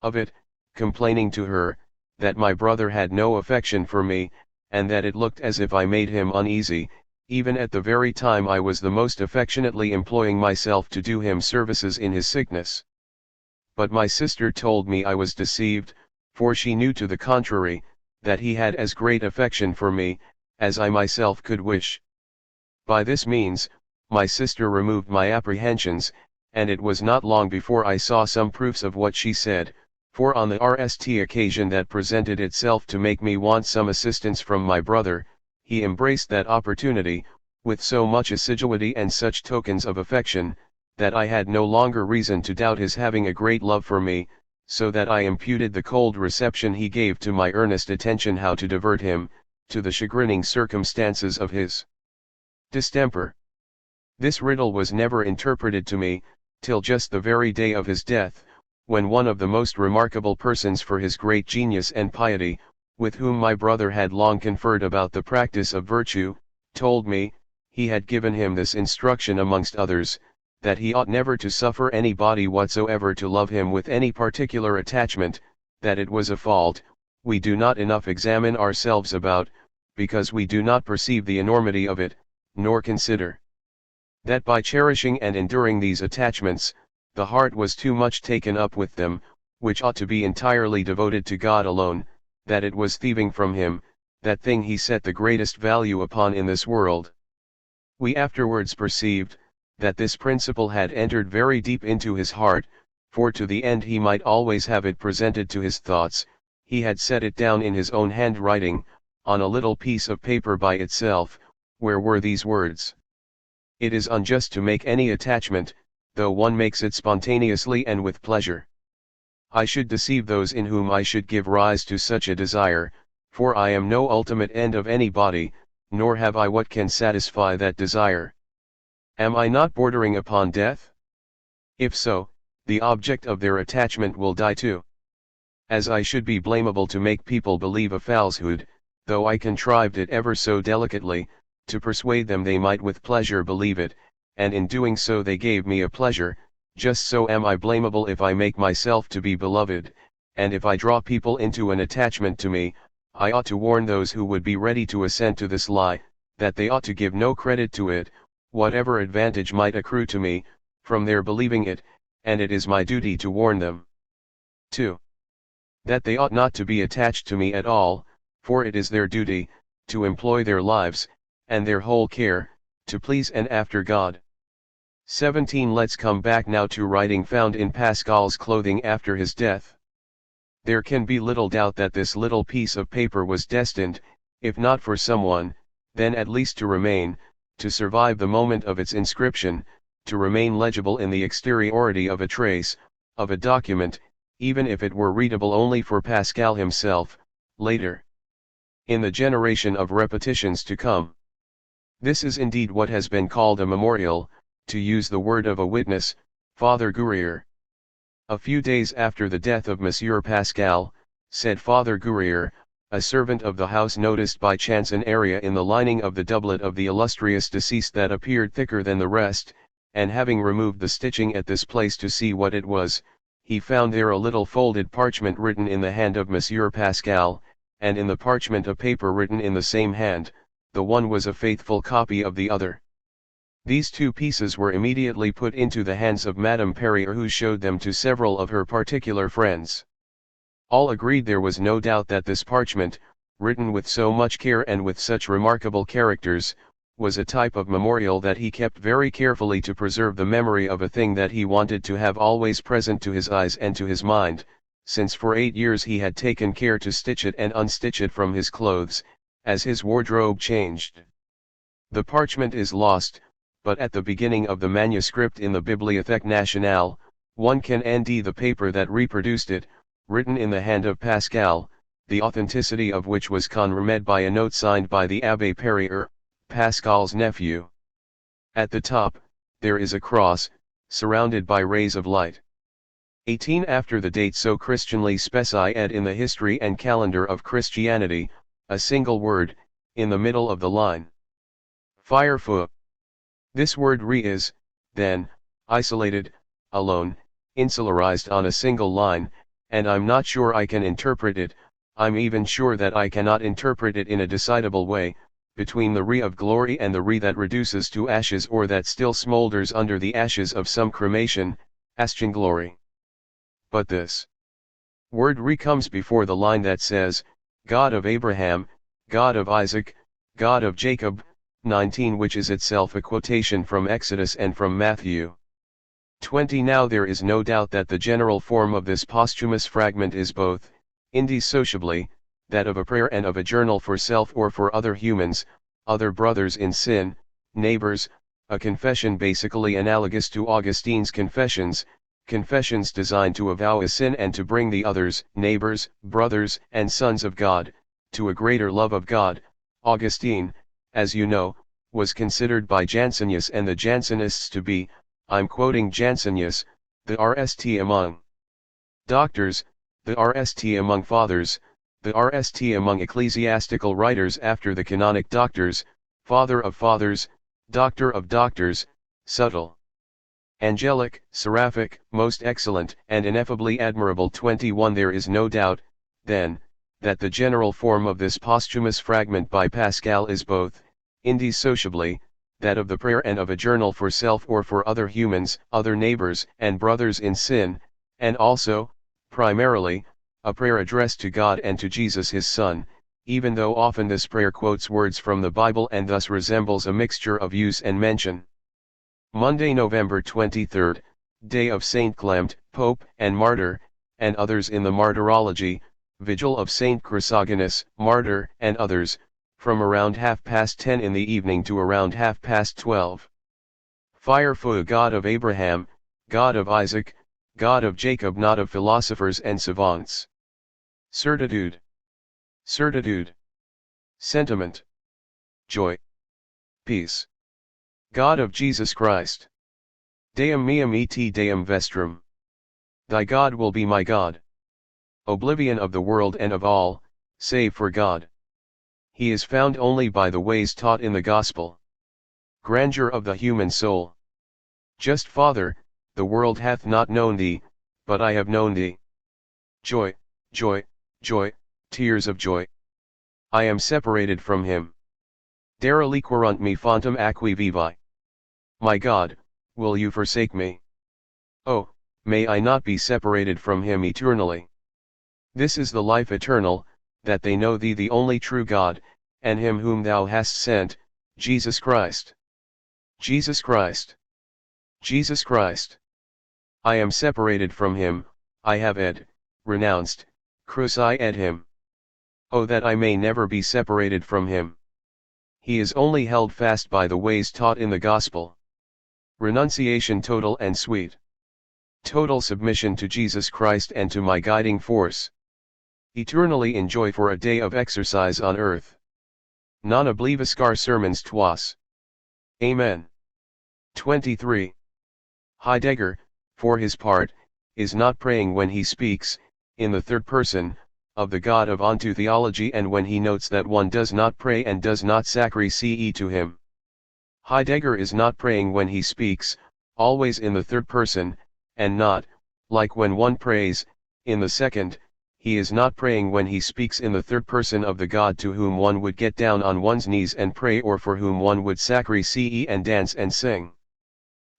of it, complaining to her, that my brother had no affection for me, and that it looked as if I made him uneasy, even at the very time I was the most affectionately employing myself to do him services in his sickness. But my sister told me I was deceived, for she knew to the contrary, that he had as great affection for me, as I myself could wish. By this means, my sister removed my apprehensions, and it was not long before I saw some proofs of what she said, for on the occasion that presented itself to make me want some assistance from my brother, he embraced that opportunity, with so much assiduity and such tokens of affection, that I had no longer reason to doubt his having a great love for me, so that I imputed the cold reception he gave to my earnest attention how to divert him, to the chagrining circumstances of his distemper. This riddle was never interpreted to me, till just the very day of his death, when one of the most remarkable persons for his great genius and piety, with whom my brother had long conferred about the practice of virtue, told me, he had given him this instruction amongst others, that he ought never to suffer anybody whatsoever to love him with any particular attachment, that it was a fault, we do not enough examine ourselves about, because we do not perceive the enormity of it, nor consider that by cherishing and enduring these attachments, the heart was too much taken up with them, which ought to be entirely devoted to God alone, that it was thieving from him, that thing he set the greatest value upon in this world. We afterwards perceived, that this principle had entered very deep into his heart, for to the end he might always have it presented to his thoughts, he had set it down in his own handwriting, on a little piece of paper by itself, where were these words: "It is unjust to make any attachment, though one makes it spontaneously and with pleasure. I should deceive those in whom I should give rise to such a desire, for I am no ultimate end of anybody, nor have I what can satisfy that desire. Am I not bordering upon death? If so, the object of their attachment will die too. As I should be blamable to make people believe a falsehood, though I contrived it ever so delicately, to persuade them they might with pleasure believe it, and in doing so they gave me a pleasure, just so am I blamable if I make myself to be beloved, and if I draw people into an attachment to me, I ought to warn those who would be ready to assent to this lie, that they ought to give no credit to it, whatever advantage might accrue to me, from their believing it, and it is my duty to warn them. 2. That they ought not to be attached to me at all, for it is their duty, to employ their lives, and their whole care, to please and after God. 17. Let's come back now to writing found in Pascal's clothing after his death. There can be little doubt that this little piece of paper was destined, if not for someone, then at least to remain, to survive the moment of its inscription, to remain legible in the exteriority of a trace, of a document, even if it were readable only for Pascal himself, later. In the generation of repetitions to come. This is indeed what has been called a memorial, to use the word of a witness, Father Gourier. A few days after the death of Monsieur Pascal, said Father Gourier, a servant of the house noticed by chance an area in the lining of the doublet of the illustrious deceased that appeared thicker than the rest, and having removed the stitching at this place to see what it was, he found there a little folded parchment written in the hand of Monsieur Pascal, and in the parchment a paper written in the same hand, the one was a faithful copy of the other. These two pieces were immediately put into the hands of Madame Perrier, who showed them to several of her particular friends. All agreed there was no doubt that this parchment, written with so much care and with such remarkable characters, was a type of memorial that he kept very carefully to preserve the memory of a thing that he wanted to have always present to his eyes and to his mind, since for 8 years he had taken care to stitch it and unstitch it from his clothes, as his wardrobe changed. The parchment is lost, but at the beginning of the manuscript in the Bibliothèque Nationale, one can nd the paper that reproduced it, written in the hand of Pascal, the authenticity of which was confirmed by a note signed by the Abbé Perrier, Pascal's nephew. At the top, there is a cross, surrounded by rays of light. 18. After the date so Christianly specified in the history and calendar of Christianity, a single word, in the middle of the line. Fire-feu. This word re is, then, isolated, alone, insularized on a single line, and I'm not sure I can interpret it, I'm even sure that I cannot interpret it in a decidable way, between the re of glory and the re that reduces to ashes or that still smolders under the ashes of some cremation, glory. But this word re comes before the line that says, God of Abraham, God of Isaac, God of Jacob, 19, which is itself a quotation from Exodus and from Matthew 20. Now there is no doubt that the general form of this posthumous fragment is both, indissociably, that of a prayer and of a journal for self or for other humans, other brothers in sin, neighbors, a confession basically analogous to Augustine's confessions, confessions designed to avow a sin and to bring the others, neighbors, brothers, and sons of God, to a greater love of God. Augustine, as you know, was considered by Jansenius and the Jansenists to be, I'm quoting Jansenius, the RST among doctors, the RST among fathers, the RST among ecclesiastical writers after the canonic doctors, father of fathers, doctor of doctors, subtle, angelic, seraphic, most excellent, and ineffably admirable. 21. There is no doubt, then, that the general form of this posthumous fragment by Pascal is both, indissociably, that of the prayer and of a journal for self or for other humans, other neighbors and brothers in sin, and also, primarily, a prayer addressed to God and to Jesus his Son, even though often this prayer quotes words from the Bible and thus resembles a mixture of use and mention. Monday, November 23, day of Saint Clement, Pope and Martyr, and others in the Martyrology, Vigil of Saint Chrysogonus, Martyr, and others, from around 10:30 in the evening to around 12:30. Fire-feu. God of Abraham, God of Isaac, God of Jacob, not of philosophers and savants. Certitude. Certitude. Sentiment. Joy. Peace. God of Jesus Christ. Deum meum et Deum vestrum. Thy God will be my God. Oblivion of the world and of all, save for God. He is found only by the ways taught in the gospel. Grandeur of the human soul. Just Father, the world hath not known thee, but I have known thee. Joy, joy, joy, tears of joy. I am separated from him. Derrida me fontem aquae vivae. My God, will you forsake me? Oh, may I not be separated from him eternally. This is the life eternal, that they know thee the only true God, and him whom thou hast sent, Jesus Christ. Jesus Christ. Jesus Christ. I am separated from him, I have renounced, crucified him. Oh, that I may never be separated from him. He is only held fast by the ways taught in the gospel. Renunciation total and sweet. Total submission to Jesus Christ and to my guiding force. Eternally enjoy for a day of exercise on earth. Non obliviscar sermons tuas. Amen. 23. Heidegger, for his part, is not praying when he speaks, in the third person, of the God of onto theology, and when he notes that one does not pray and does not sacrifice to him. Heidegger is not praying when he speaks, always in the third person, and not, like when one prays, in the second. He is not praying when he speaks in the third person of the God to whom one would get down on one's knees and pray, or for whom one would sacrifice and dance and sing.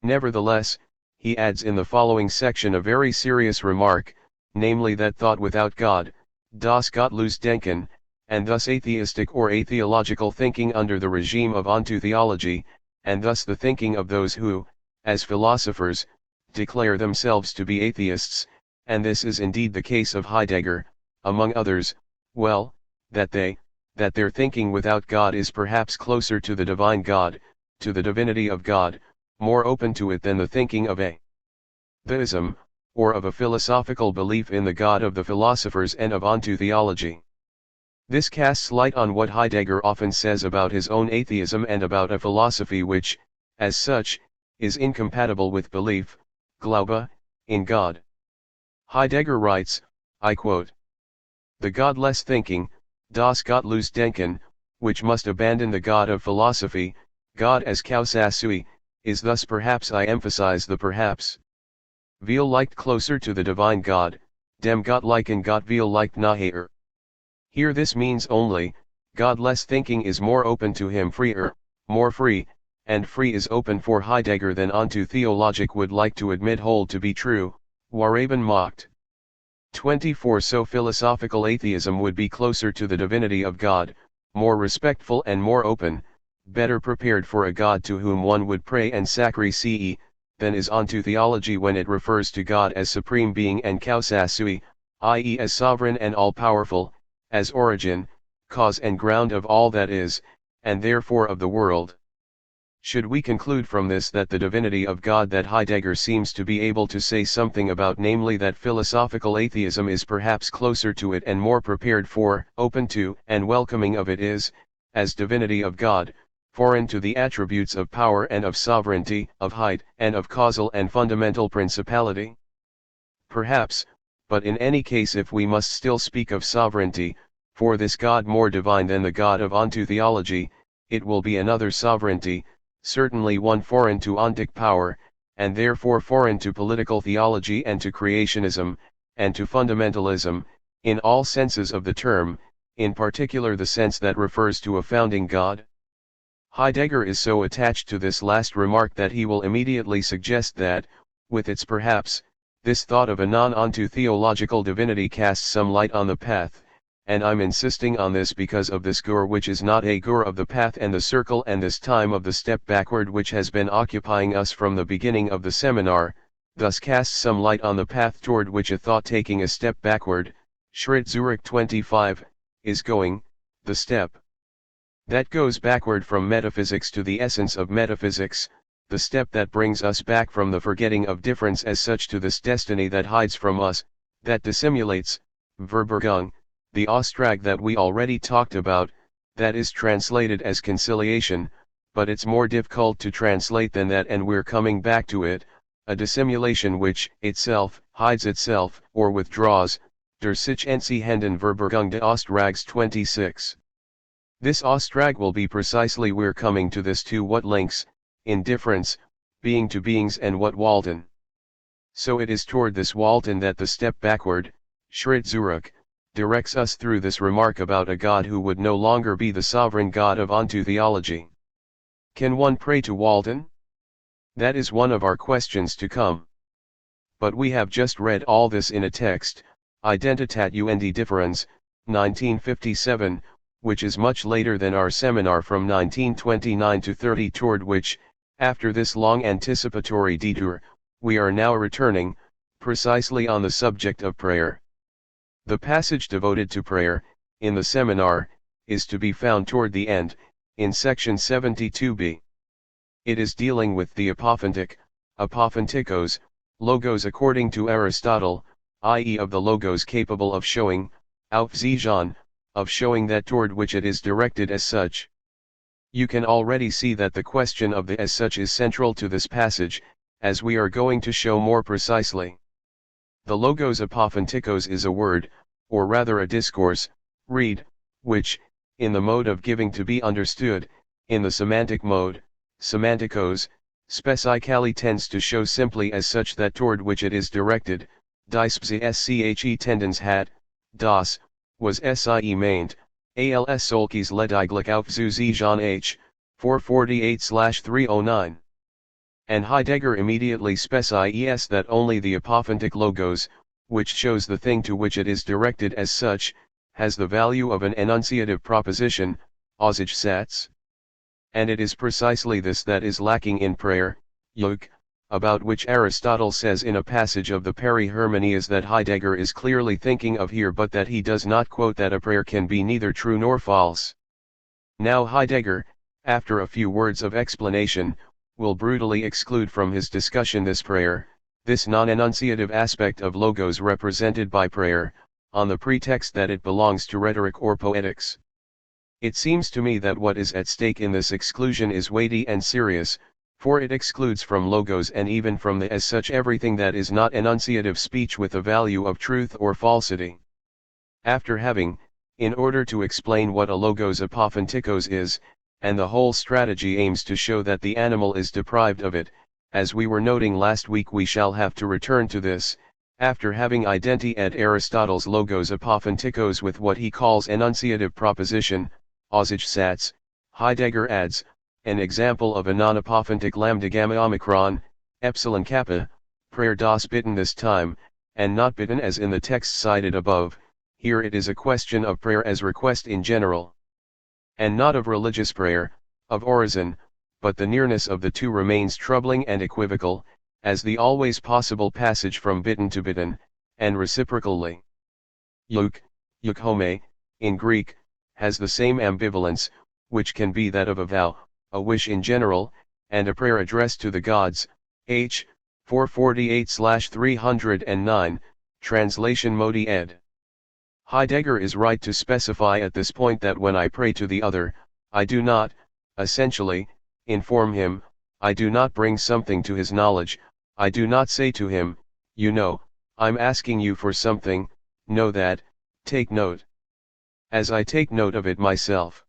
Nevertheless, he adds in the following section a very serious remark, namely that thought without God, das Gottlose Denken, and thus atheistic or atheological thinking under the regime of onto theology, and thus the thinking of those who, as philosophers, declare themselves to be atheists, and this is indeed the case of Heidegger, among others, well, that their thinking without God is perhaps closer to the divine God, to the divinity of God, more open to it than the thinking of a theism, or of a philosophical belief in the God of the philosophers and of onto theology. This casts light on what Heidegger often says about his own atheism and about a philosophy which, as such, is incompatible with belief, Glaube, in God. Heidegger writes, I quote, "The godless thinking, das Gottlose Denken, which must abandon the God of philosophy, God as causa sui, is thus perhaps, I emphasize the perhaps, viel leicht closer to the divine God, dem Gottlichen Gott viel leicht naher." Here this means only, godless thinking is more open to him, freer, more free, and free is open for Heidegger than onto theologic would like to admit hold to be true, Waraben mocked. 24. So philosophical atheism would be closer to the divinity of God, more respectful and more open, better prepared for a God to whom one would pray and sacrifice, than is onto theology when it refers to God as supreme being and causa sui, i.e. as sovereign and all-powerful, as origin, cause and ground of all that is, and therefore of the world. Should we conclude from this that the divinity of God that Heidegger seems to be able to say something about, namely that philosophical atheism is perhaps closer to it and more prepared for, open to, and welcoming of it is, as divinity of God, foreign to the attributes of power and of sovereignty, of height, and of causal and fundamental principality? Perhaps, but in any case, if we must still speak of sovereignty, for this God more divine than the God of onto theology, it will be another sovereignty, certainly one foreign to ontic power, and therefore foreign to political theology and to creationism, and to fundamentalism, in all senses of the term, in particular the sense that refers to a founding God. Heidegger is so attached to this last remark that he will immediately suggest that, with its perhaps, this thought of a non-onto theological divinity casts some light on the path, and I'm insisting on this because of this gur which is not a gur of the path and the circle, and this time of the step backward which has been occupying us from the beginning of the seminar, thus casts some light on the path toward which a thought taking a step backward, Schritt Zurich 25, is going, the step that goes backward from metaphysics to the essence of metaphysics, the step that brings us back from the forgetting of difference as such to this destiny that hides from us, that dissimulates, Verbergung, the Ostrag that we already talked about, that is translated as conciliation, but it's more difficult to translate than that, and we're coming back to it, a dissimulation which, itself, hides itself, or withdraws, der sich entziehenden Verbergung de Ostrags 26. This Ostrag will be precisely we're coming to this to what links, in difference, being to beings and what Walden. So it is toward this Walden that the step backward, Schritt zurück, directs us through this remark about a God who would no longer be the sovereign God of onto theology. Can one pray to Walden? That is one of our questions to come. But we have just read all this in a text, Identitat und Differenz, 1957, which is much later than our seminar from 1929 to 30, toward which, after this long anticipatory detour, we are now returning, precisely on the subject of prayer. The passage devoted to prayer, in the seminar, is to be found toward the end, in section 72b. It is dealing with the apophantic, apophantikos, logos according to Aristotle, i.e. of the logos capable of showing, aufziehen, of showing that toward which it is directed as such. You can already see that the question of the as such is central to this passage, as we are going to show more precisely. The logos apophantikos is a word, or rather a discourse, read, which, in the mode of giving to be understood, in the semantic mode, semantikos, specifically tends to show simply as such that toward which it is directed, dies sche tendens hat, das, was sie meint, als solches lediglich aufzuziehen h, 448/309. And Heidegger immediately specifies that only the apophantic logos, which shows the thing to which it is directed as such, has the value of an enunciative proposition, Aussagensatz. And it is precisely this that is lacking in prayer, Jacques, about which Aristotle says in a passage of the Peri-Hermenias that Heidegger is clearly thinking of here, but that he does not quote that a prayer can be neither true nor false. Now Heidegger, after a few words of explanation, will brutally exclude from his discussion this prayer, this non-enunciative aspect of logos represented by prayer, on the pretext that it belongs to rhetoric or poetics. It seems to me that what is at stake in this exclusion is weighty and serious, for it excludes from logos and even from the as such everything that is not enunciative speech with a value of truth or falsity. After having, in order to explain what a logos apophantikos is, and the whole strategy aims to show that the animal is deprived of it, as we were noting last week, we shall have to return to this, after having identified Aristotle's logos apophantikos with what he calls enunciative proposition, Aussagensatz, Heidegger adds, an example of a non-apophantic lambda gamma omicron, epsilon kappa, prayer das bitten this time, and not bitten as in the text cited above. Here it is a question of prayer as request in general. And not of religious prayer, of orison, but the nearness of the two remains troubling and equivocal, as the always possible passage from bitten to bitten, and reciprocally. Euchome, in Greek, has the same ambivalence, which can be that of a vow, a wish in general, and a prayer addressed to the gods, h. 448/309, translation Modi ed. Heidegger is right to specify at this point that when I pray to the other, I do not, essentially, inform him, I do not bring something to his knowledge, I do not say to him, you know, I'm asking you for something, know that, take note. As I take note of it myself.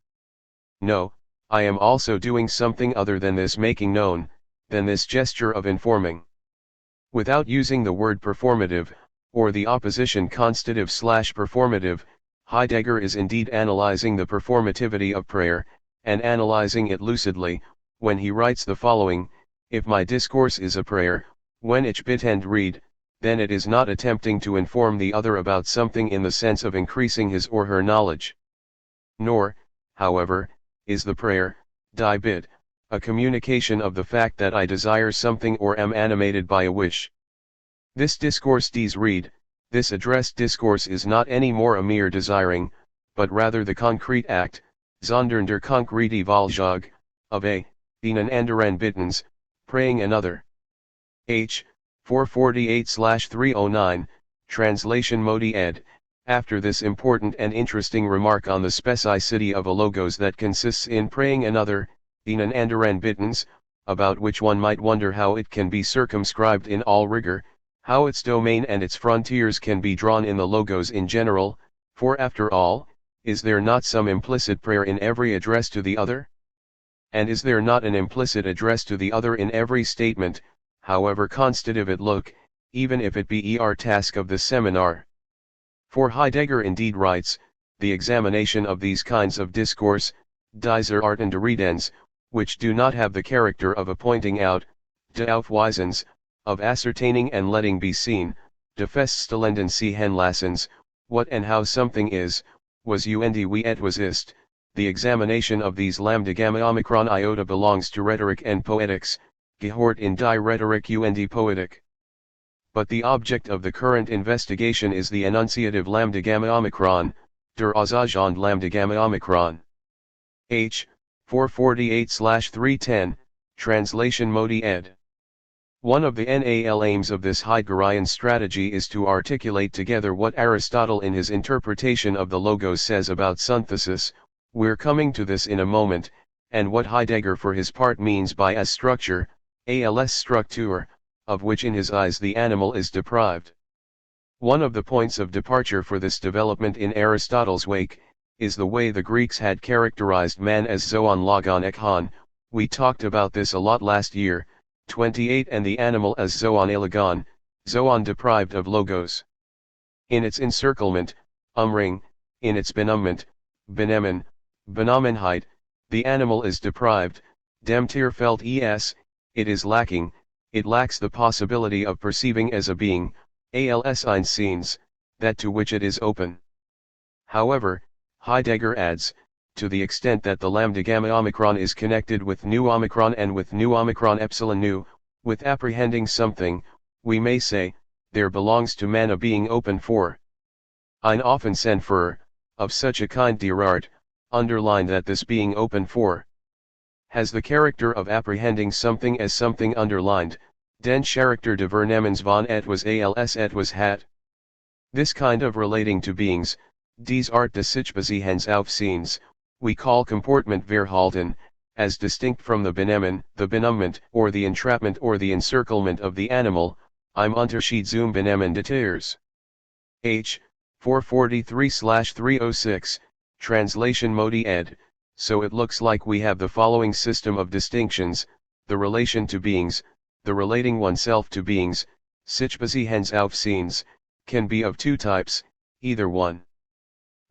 No, I am also doing something other than this making known, than this gesture of informing. Without using the word performative, or the opposition constative/performative, Heidegger is indeed analyzing the performativity of prayer, and analyzing it lucidly, when he writes the following: if my discourse is a prayer, when ich bitte and read, then it is not attempting to inform the other about something in the sense of increasing his or her knowledge. Nor, however, is the prayer, die Bitte, a communication of the fact that I desire something or am animated by a wish. This discourse dies read, this addressed discourse is not any more a mere desiring, but rather the concrete act, sondern der konkrete Wahlzug, of a, dienen anderen Bittens, praying another. H. 448/309, translation Modi ed. After this important and interesting remark on the specificity of a logos that consists in praying another, dienen anderen Bittens, about which one might wonder how it can be circumscribed in all rigor, how its domain and its frontiers can be drawn in the logos in general, for after all, is there not some implicit prayer in every address to the other? And is there not an implicit address to the other in every statement, however constitutive it look, even if it be our task of this seminar? For Heidegger indeed writes, the examination of these kinds of discourse, dieser Art and Derridens, which do not have the character of a pointing out, de aufweisens, of ascertaining and letting be seen, de feststellenden sehen lassens, what and how something is, was und wie etwas ist. The examination of these lambda gamma omicron iota belongs to rhetoric and poetics, gehört in die Rhetorik und Poetik. But the object of the current investigation is the enunciative lambda gamma omicron, der Aussagend lambda gamma omicron. H. 448/310, Translation Modi ed. One of the NAL aims of this Heideggerian strategy is to articulate together what Aristotle in his interpretation of the Logos says about synthesis, we're coming to this in a moment, and what Heidegger for his part means by as structure, als Struktur, of which in his eyes the animal is deprived. One of the points of departure for this development in Aristotle's wake, is the way the Greeks had characterized man as zoon logon ekon. We talked about this a lot last year, 28, and the animal as zoon alegon, zoon deprived of logos. In its encirclement, umring, in its benummment, benemen, benamenheit, the animal is deprived, dem Tierfeld es, it is lacking, it lacks the possibility of perceiving as a being, als ein Seins, that to which it is open. However, Heidegger adds, to the extent that the lambda gamma omicron is connected with nu omicron and with nu omicron epsilon nu, with apprehending something, we may say, there belongs to man a being open for ein Offensen für, of such a kind der Art, underline that this being open for has the character of apprehending something as something underlined, den Charakter de Vernemmens von etwas als etwas hat. This kind of relating to beings, dies Art des Sichbesehens Aufsehens, we call comportment Verhalten, as distinct from the benemen, the benummment, or the entrapment or the encirclement of the animal, im Unterschied zum Benehmen des Tiers. H. 443/306, Translation Modi ed. So it looks like we have the following system of distinctions: the relation to beings, the relating oneself to beings, Sichbesehens Aufsehens, can be of two types, either one.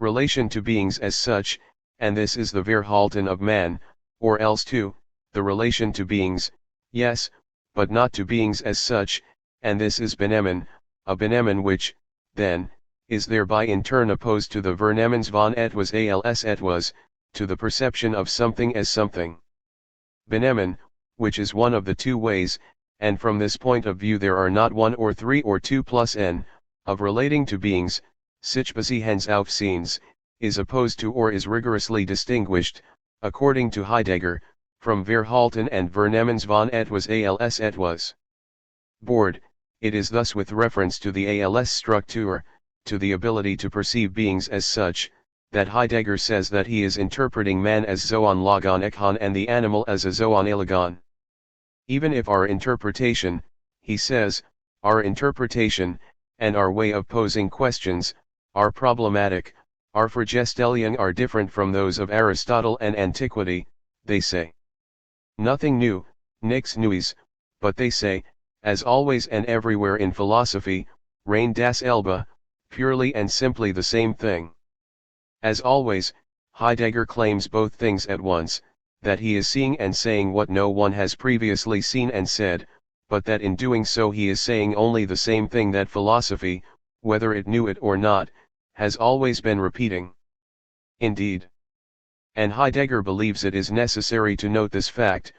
Relation to beings as such, and this is the Verhalten of man, or else two, the relation to beings, yes, but not to beings as such, and this is Benemen, a Benemen which, then, is thereby in turn opposed to the Vernemmens von etwas als etwas, to the perception of something as something. Benemen, which is one of the two ways, and from this point of view there are not one or three or two plus n, of relating to beings, Sichbesehens Aufsehens, is opposed to or is rigorously distinguished, according to Heidegger, from Verhalten and Vernemmens von etwas als etwas. Board, it is thus with reference to the als Struktur, to the ability to perceive beings as such, that Heidegger says that he is interpreting man as zoon logon ekon and the animal as a zoon alegon. Even if our interpretation, he says, our interpretation, and our way of posing questions, are problematic, our Fragestellungen are different from those of Aristotle and antiquity, they say. Nothing new, nix neues, but they say, as always and everywhere in philosophy, rein das Elbe, purely and simply the same thing. As always, Heidegger claims both things at once, that he is seeing and saying what no one has previously seen and said, but that in doing so he is saying only the same thing that philosophy, whether it knew it or not, has always been repeating. Indeed. And Heidegger believes it is necessary to note this fact,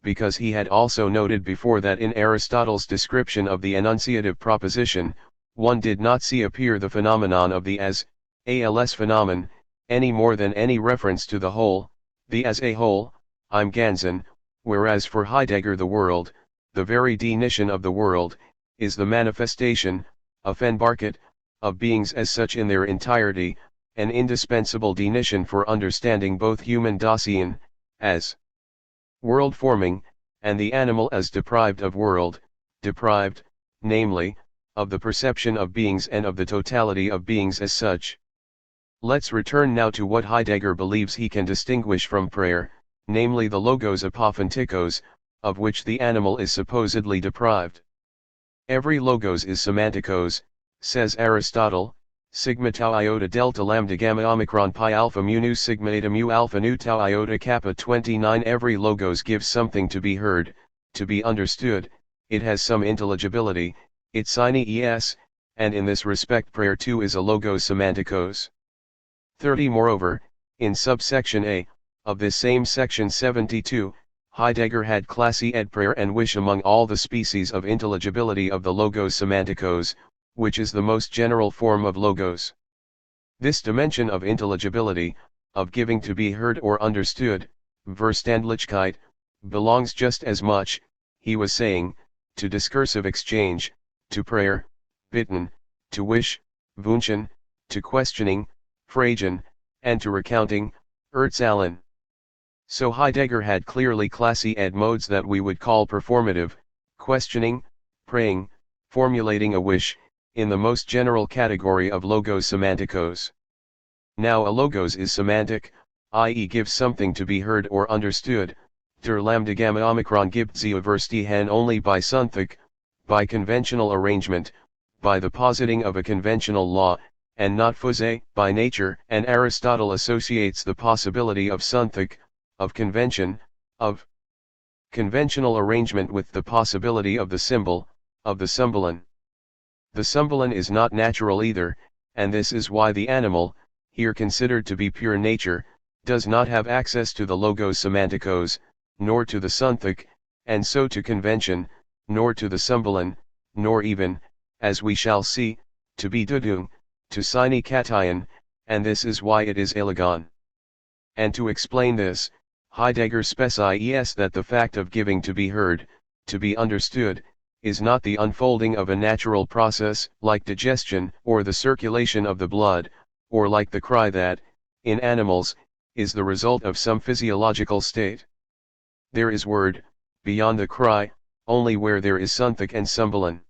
because he had also noted before that in Aristotle's description of the enunciative proposition, one did not see appear the phenomenon of the als phenomenon, any more than any reference to the whole, the as a whole, im Ganzen, whereas for Heidegger the world, the very definition of the world, is the manifestation, Offenbarkeit, of beings as such in their entirety, an indispensable definition for understanding both human Dasein, as world forming, and the animal as deprived of world, deprived, namely, of the perception of beings and of the totality of beings as such. Let's return now to what Heidegger believes he can distinguish from prayer, namely the logos apophantikos, of which the animal is supposedly deprived. Every logos is semantikos, says Aristotle, sigma tau iota delta lambda gamma omicron pi alpha mu nu sigma eta mu alpha nu tau iota kappa 29. Every logos gives something to be heard, to be understood, it has some intelligibility, it sine es, and in this respect prayer too is a logos semantikos. 30. Moreover, in subsection A, of this same section 72, Heidegger had classed prayer and wish among all the species of intelligibility of the logos semantikos, which is the most general form of logos. This dimension of intelligibility, of giving to be heard or understood, Verstandlichkeit, belongs just as much, he was saying, to discursive exchange, to prayer, bitten, to wish, wünschen, to questioning, fragen, and to recounting, erzählen. So Heidegger had clearly classy modes that we would call performative, questioning, praying, formulating a wish, in the most general category of logos semantikos. Now a logos is semantic, i.e. gives something to be heard or understood, der lambda gamma omicron gibt sie Verstehen only by Sunthik, by conventional arrangement, by the positing of a conventional law, and not Phuse, by nature, and Aristotle associates the possibility of Sunthik, of convention, of conventional arrangement with the possibility of the symbol, of the symbolon. The symbolon is not natural either, and this is why the animal, here considered to be pure nature, does not have access to the logos semantikos, nor to the Sunthik, and so to convention, nor to the symbolon, nor even, as we shall see, to Bedeutung, to sine cation, and this is why it is elegon. And to explain this, Heidegger specifies that the fact of giving to be heard, to be understood, is not the unfolding of a natural process, like digestion, or the circulation of the blood, or like the cry that, in animals, is the result of some physiological state. There is word, beyond the cry, only where there is Sunthik and symbolon.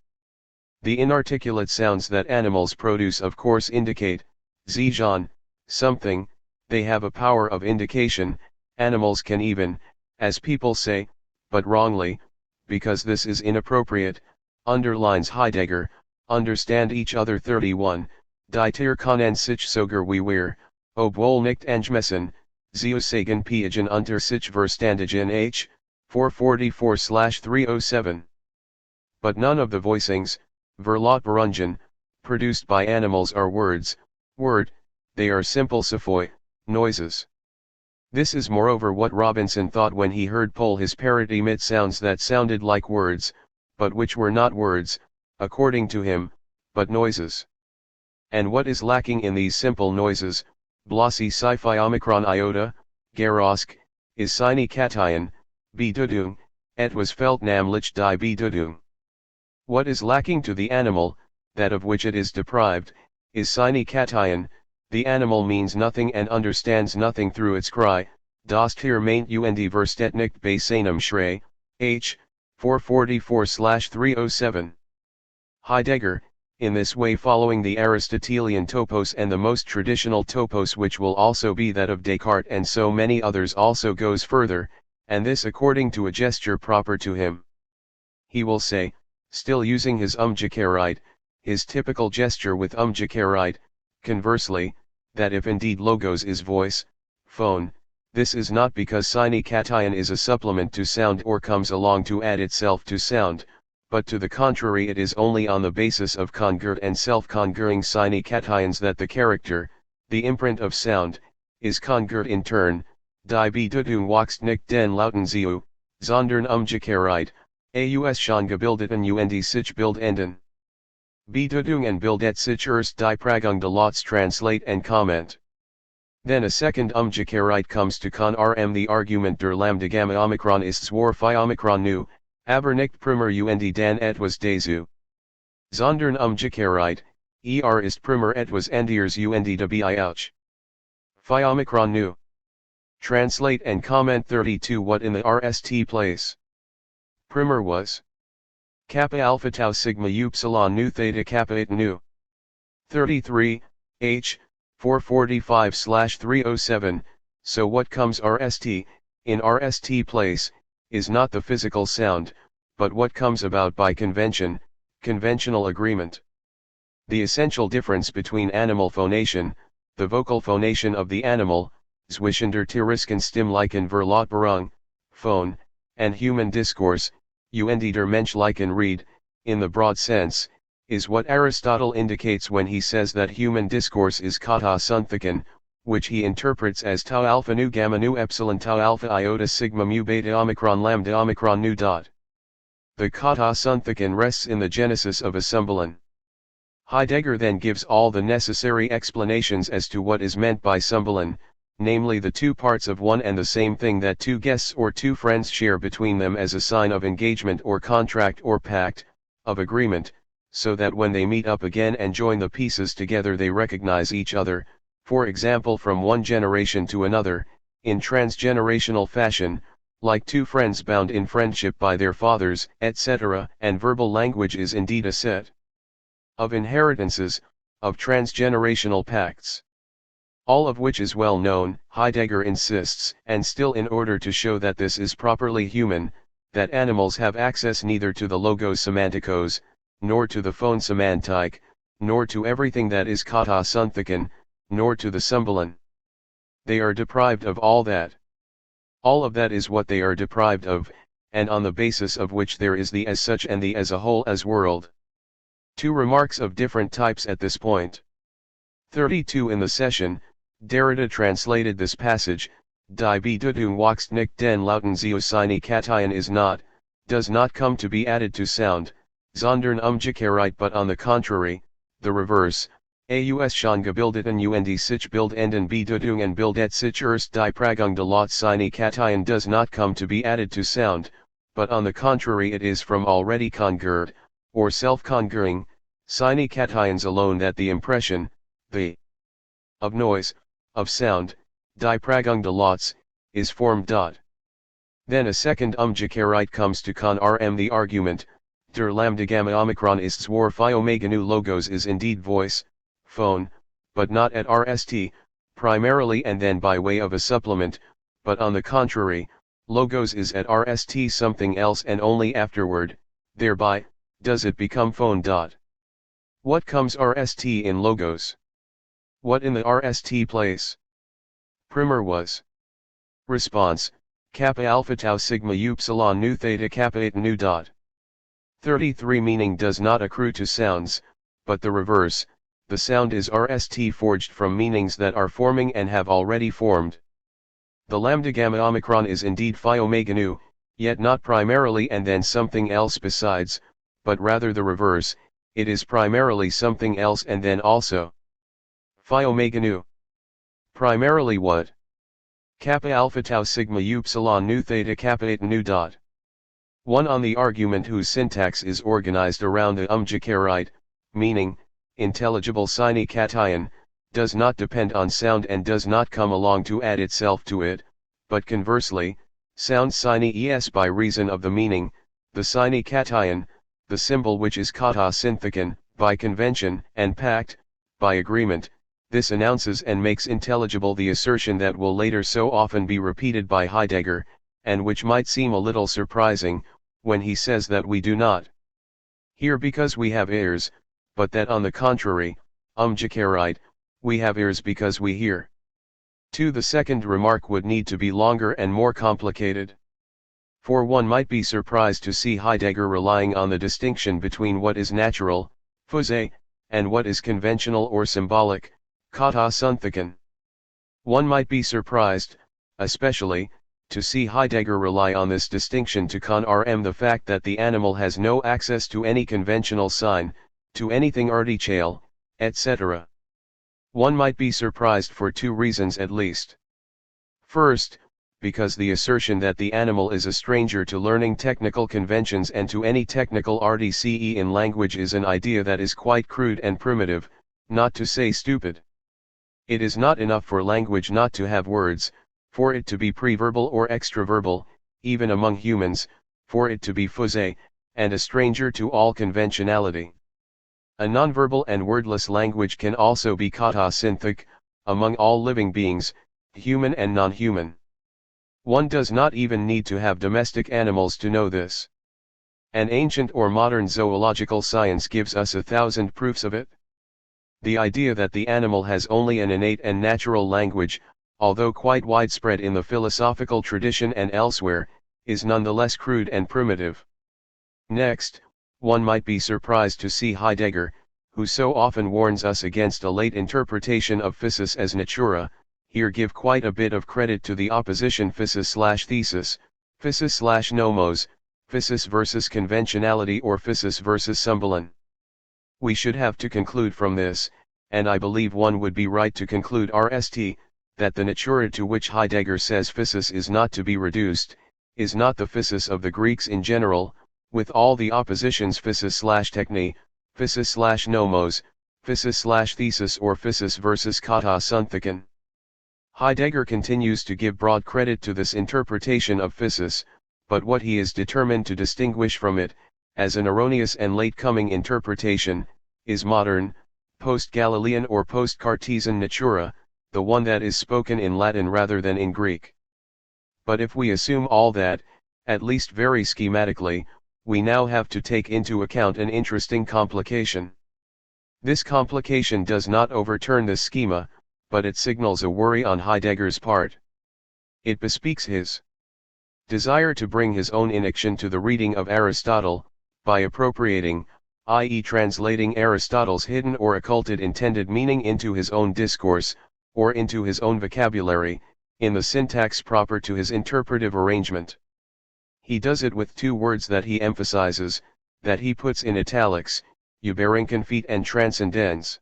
The inarticulate sounds that animals produce of course indicate, Zijan, something, they have a power of indication, animals can even, as people say, but wrongly, because this is inappropriate, underlines Heidegger, understand each other. 31, Die Tier können sich sogar wie wir, obwohl nicht angemessen, Zeussagen Piagen unter sich verständigen h. 444/307. But none of the voicings, Verlautbarungen, produced by animals are words, they are simple Sophoy, noises. This is moreover what Robinson thought when he heard Pohl his parrot emit sounds that sounded like words, but which were not words, according to him, but noises. And what is lacking in these simple noises, blossy sci-fi omicron iota, Garosk, is sine cation, Bedeutung, etwas fehlt nämlich die Bedeutung. What is lacking to the animal, that of which it is deprived, is sine cation, the animal means nothing and understands nothing through its cry, das Tier meint und versteht nicht bei seinem Schrei, h. 444/307. Heidegger, in this way following the Aristotelian topos and the most traditional topos which will also be that of Descartes and so many others also goes further, and this according to a gesture proper to him. He will say, still using his umgekehrheit, his typical gesture with umgekehrheit, conversely, that if indeed logos is voice, phone, this is not because sine cation is a supplement to sound or comes along to add itself to sound, but to the contrary it is only on the basis of congruent and self-congruing sine cations that the character, the imprint of sound, is congruent in turn, die Bedeutung wächst nicht den Lauten zu, sondern umgekehrt, aus schon gebildeten und sich bildenden. Bedeutung and bildet sich erst die Pragung de Laut's translate and comment. Then a second umgekehrt comes to rm the argument der lambda gamma omicron ist zwar phi omicron nu, aber nicht primer und dann etwas dazu. Sondern umgekehrt, ist primer etwas anderes und dabei auch. Phi omicron nu. Translate and comment. 32 What in the RST place? Primer was kappa alpha tau sigma upsilon nu theta kappa it nu. 33, h. 445/307, so what comes RST, in RST place, is not the physical sound, but what comes about by convention, conventional agreement. The essential difference between animal phonation, the vocal phonation of the animal, zwischender Tirisken Stimmlichen Verlautbarung, phone, and human discourse, der menschlichen Rede, in the broad sense, is what Aristotle indicates when he says that human discourse is kata sunthikon, which he interprets as tau alpha nu gamma nu epsilon tau alpha iota sigma mu beta omicron lambda omicron nu dot. The kata sunthikon rests in the genesis of assemblen. Heidegger then gives all the necessary explanations as to what is meant by sumbelen, namely the two parts of one and the same thing that two guests or two friends share between them as a sign of engagement or contract or pact, of agreement, so that when they meet up again and join the pieces together they recognize each other, for example from one generation to another, in transgenerational fashion, like two friends bound in friendship by their fathers, etc., and verbal language is indeed a set of inheritances, of transgenerational pacts. All of which is well known, Heidegger insists, and still in order to show that this is properly human, that animals have access neither to the logos semantikos, nor to the phone semantique, nor to everything that is kata sunthikon, nor to the sumbelen. They are deprived of all that. All of that is what they are deprived of, and on the basis of which there is the as such and the as a whole as world. Two remarks of different types at this point. 32 in the session, Derrida translated this passage, Die Bedeutung wächst nicht den Lauten zu seine Kataien is not, does not come to be added to sound, sondern umgekehrt but on the contrary, the reverse, aus schon gebildeten und sich bildenden Bedeutungen bildet sich erst die Prägung der Laut seine Kataien does not come to be added to sound, but on the contrary it is from already conjured, or self-conjuring, seine Kataiens alone that the impression, the of noise, of sound, die Prägung des Lauts, is formed. Then a second umgekehrt comes to con rm the argument, der lambda gamma omicron ist zwar phi omega nu logos is indeed voice, phone, but not at rst, primarily and then by way of a supplement, but on the contrary, logos is at rst something else and only afterward, thereby, does it become phone. What comes rst in logos? What in the rst place? Primer was. Response, kappa alpha tau sigma upsilon nu theta kappa it nu dot. 33 meaning does not accrue to sounds, but the reverse, the sound is rst forged from meanings that are forming and have already formed. The lambda gamma omicron is indeed phi omega nu, yet not primarily and then something else besides, but rather the reverse, it is primarily something else and then also phi omega nu. Primarily what? Kappa alpha tau sigma upsilon nu theta kappa it nu dot. 1 on the argument whose syntax is organized around the umgekehrt, meaning, intelligible sine cation, does not depend on sound and does not come along to add itself to it, but conversely, sound sine es by reason of the meaning, the sine cation, the symbol which is kata synthikon, by convention, and pact, by agreement. This announces and makes intelligible the assertion that will later so often be repeated by Heidegger, and which might seem a little surprising, when he says that we do not hear because we have ears, but that on the contrary, umgekehrt, we have ears because we hear. 2. The second remark would need to be longer and more complicated. For one might be surprised to see Heidegger relying on the distinction between what is natural, Phase, and what is conventional or symbolic, kata sunthikon. One might be surprised, especially, to see Heidegger rely on this distinction to con rm the fact that the animal has no access to any conventional sign, to anything artificial, etc. One might be surprised for two reasons at least. First, because the assertion that the animal is a stranger to learning technical conventions and to any technical RTCE in language is an idea that is quite crude and primitive, not to say stupid. It is not enough for language not to have words, for it to be preverbal or extraverbal, even among humans, for it to be fusé, and a stranger to all conventionality. A nonverbal and wordless language can also be kata synthic, among all living beings, human and non-human. One does not even need to have domestic animals to know this. An ancient or modern zoological science gives us 1,000 proofs of it. The idea that the animal has only an innate and natural language, although quite widespread in the philosophical tradition and elsewhere, is nonetheless crude and primitive. Next, one might be surprised to see Heidegger, who so often warns us against a late interpretation of physis as natura, here give quite a bit of credit to the opposition physis/thesis, physis/nomos, physis versus conventionality or physis versus symbolon. We should have to conclude from this, and I believe one would be right to conclude RST, that the natura to which Heidegger says physis is not to be reduced, is not the physis of the Greeks in general, with all the oppositions physis/techne, physis/nomos, physis/thesis or physis versus kata synthikon. Heidegger continues to give broad credit to this interpretation of physis, but what he is determined to distinguish from it, as an erroneous and late-coming interpretation, is modern, post-Galilean or post-Cartesian natura, the one that is spoken in Latin rather than in Greek. But if we assume all that, at least very schematically, we now have to take into account an interesting complication. This complication does not overturn this schema, but it signals a worry on Heidegger's part. It bespeaks his desire to bring his own inaction to the reading of Aristotle, by appropriating, i.e. translating Aristotle's hidden or occulted intended meaning into his own discourse, or into his own vocabulary, in the syntax proper to his interpretive arrangement. He does it with two words that he emphasizes, that he puts in italics, Übereinkunft and transcendence.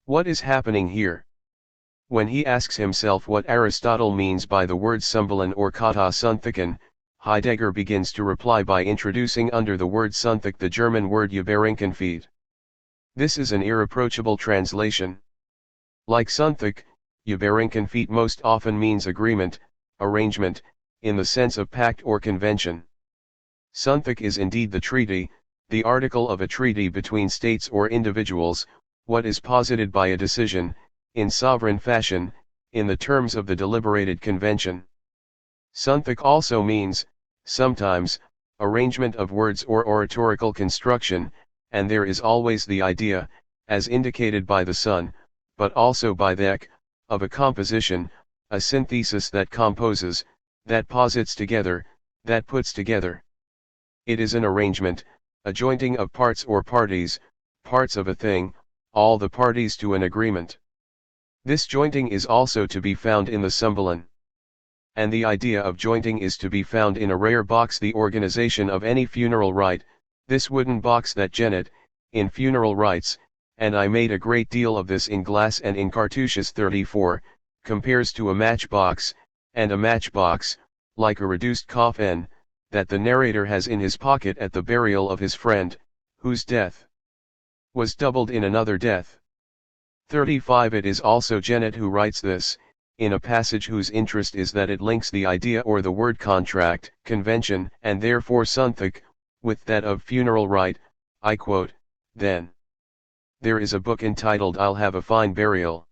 What is happening here? When he asks himself what Aristotle means by the word symbolon or kata synthikon, Heidegger begins to reply by introducing under the word synthik the German word Übereinkunft. This is an irreproachable translation. Like synthik, Übereinkunft most often means agreement, arrangement, in the sense of pact or convention. Synthik is indeed the treaty, the article of a treaty between states or individuals, what is posited by a decision, in sovereign fashion, in the terms of the deliberated convention. Synthik also means, sometimes, arrangement of words or oratorical construction, and there is always the idea, as indicated by the sun, but also by thek, of a composition, a synthesis that composes, that posits together, that puts together. It is an arrangement, a jointing of parts or parties, parts of a thing, all the parties to an agreement. This jointing is also to be found in the symbolon. And the idea of jointing is to be found in a rare box, the organization of any funeral rite, this wooden box that Genet, in funeral rites, and I made a great deal of this in Glass and in Cartouches 34, compares to a matchbox, and a matchbox, like a reduced coffin, that the narrator has in his pocket at the burial of his friend, whose death was doubled in another death. 35 It is also Genet who writes this, in a passage whose interest is that it links the idea or the word contract, convention, and therefore synthik, with that of funeral rite. I quote, then. There is a book entitled I'll Have a Fine Burial.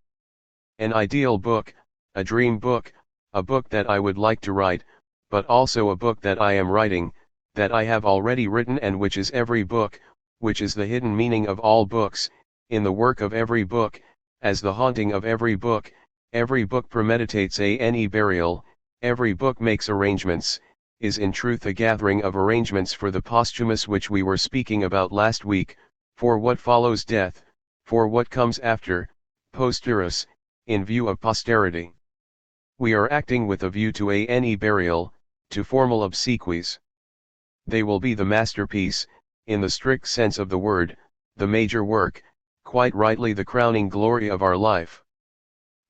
An ideal book, a dream book, a book that I would like to write, but also a book that I am writing, that I have already written and which is every book, which is the hidden meaning of all books, in the work of every book, as the haunting of every book premeditates any burial, every book makes arrangements, is in truth a gathering of arrangements for the posthumous which we were speaking about last week, for what follows death, for what comes after, posterus, in view of posterity. We are acting with a view to any burial, to formal obsequies. They will be the masterpiece, in the strict sense of the word, the major work, quite rightly the crowning glory of our life.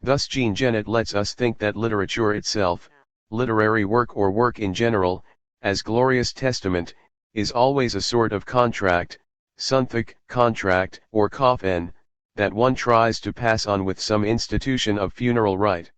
Thus Jean Genet lets us think that literature itself, literary work or work in general, as glorious testament, is always a sort of contract, synthik, contract, or coffin, that one tries to pass on with some institution of funeral rite.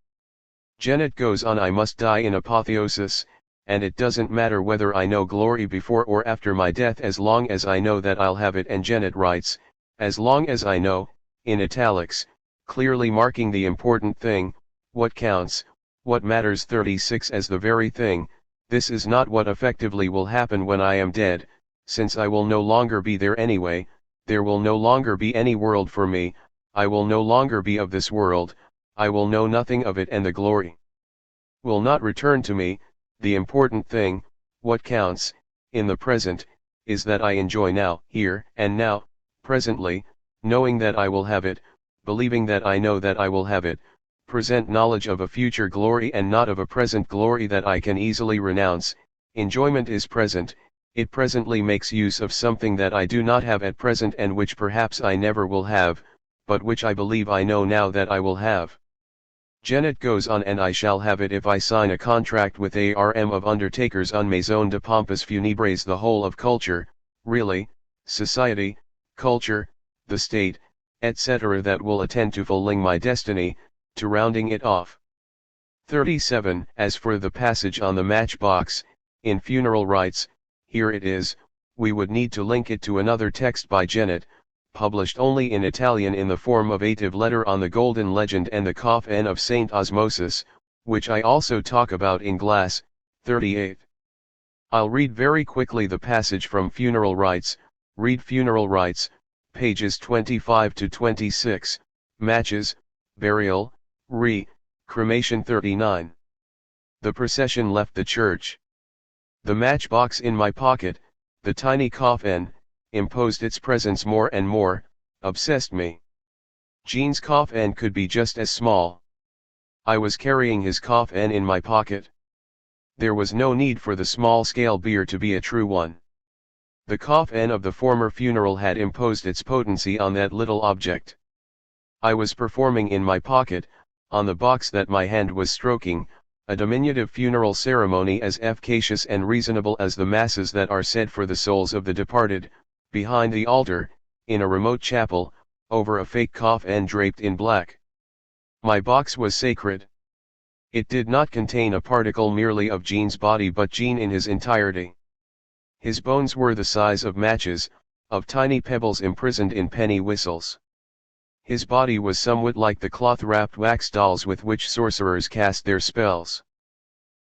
Genet goes on, I must die in apotheosis, and it doesn't matter whether I know glory before or after my death as long as I know that I'll have it. And Janet writes, as long as I know, in italics, clearly marking the important thing, what counts, what matters. 36 as the very thing, this is not what effectively will happen when I am dead, since I will no longer be there anyway, there will no longer be any world for me, I will no longer be of this world, I will know nothing of it, and the glory will not return to me. The important thing, what counts, in the present, is that I enjoy now, here and now, presently, knowing that I will have it, believing that I know that I will have it, present knowledge of a future glory and not of a present glory that I can easily renounce. Enjoyment is present, it presently makes use of something that I do not have at present and which perhaps I never will have, but which I believe I know now that I will have. Janet goes on, and I shall have it if I sign a contract with ARM of undertakers on Maison de Pompes Funebres. The whole of culture, really, society, culture, the state, etc., that will attend to fulfilling my destiny, to rounding it off. 37. As for the passage on the matchbox, in funeral rites, here it is, we would need to link it to another text by Janet, published only in Italian in the form of a letter on the Golden Legend and the Coffin of Saint Osmosis, which I also talk about in Glass. 38. I'll read very quickly the passage from Funeral Rites. Read Funeral Rites, pages 25 to 26, matches, burial, cremation. 39. The procession left the church. The matchbox in my pocket, the tiny coffin, imposed its presence more and more, obsessed me. Jean's coffin could be just as small. I was carrying his coffin in my pocket. There was no need for the small-scale beer to be a true one. The coffin of the former funeral had imposed its potency on that little object. I was performing in my pocket, on the box that my hand was stroking, a diminutive funeral ceremony as efficacious and reasonable as the masses that are said for the souls of the departed, behind the altar, in a remote chapel, over a fake coffin draped in black. My box was sacred. It did not contain a particle merely of Jean's body but Jean in his entirety. His bones were the size of matches, of tiny pebbles imprisoned in penny whistles. His body was somewhat like the cloth-wrapped wax dolls with which sorcerers cast their spells.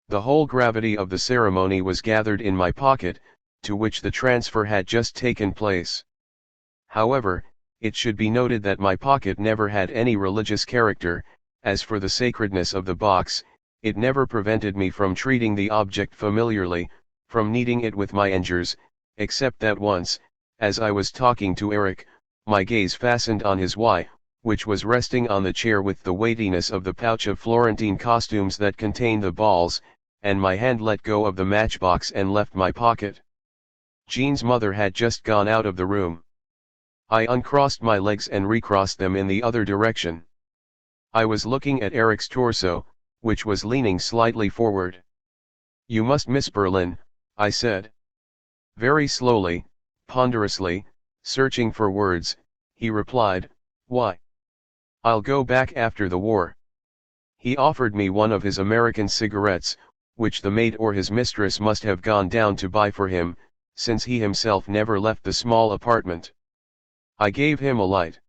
The whole gravity of the ceremony was gathered in my pocket, to which the transfer had just taken place. However, it should be noted that my pocket never had any religious character. As for the sacredness of the box, it never prevented me from treating the object familiarly, from kneading it with my fingers, except that once, as I was talking to Eric, my gaze fastened on his which was resting on the chair with the weightiness of the pouch of Florentine costumes that contained the balls, and my hand let go of the matchbox and left my pocket. Jean's mother had just gone out of the room. I uncrossed my legs and recrossed them in the other direction. I was looking at Eric's torso, which was leaning slightly forward. "You must miss Berlin," I said. Very slowly, ponderously, searching for words, he replied, "Why? I'll go back after the war." He offered me one of his American cigarettes, which the maid or his mistress must have gone down to buy for him, since he himself never left the small apartment. I gave him a light.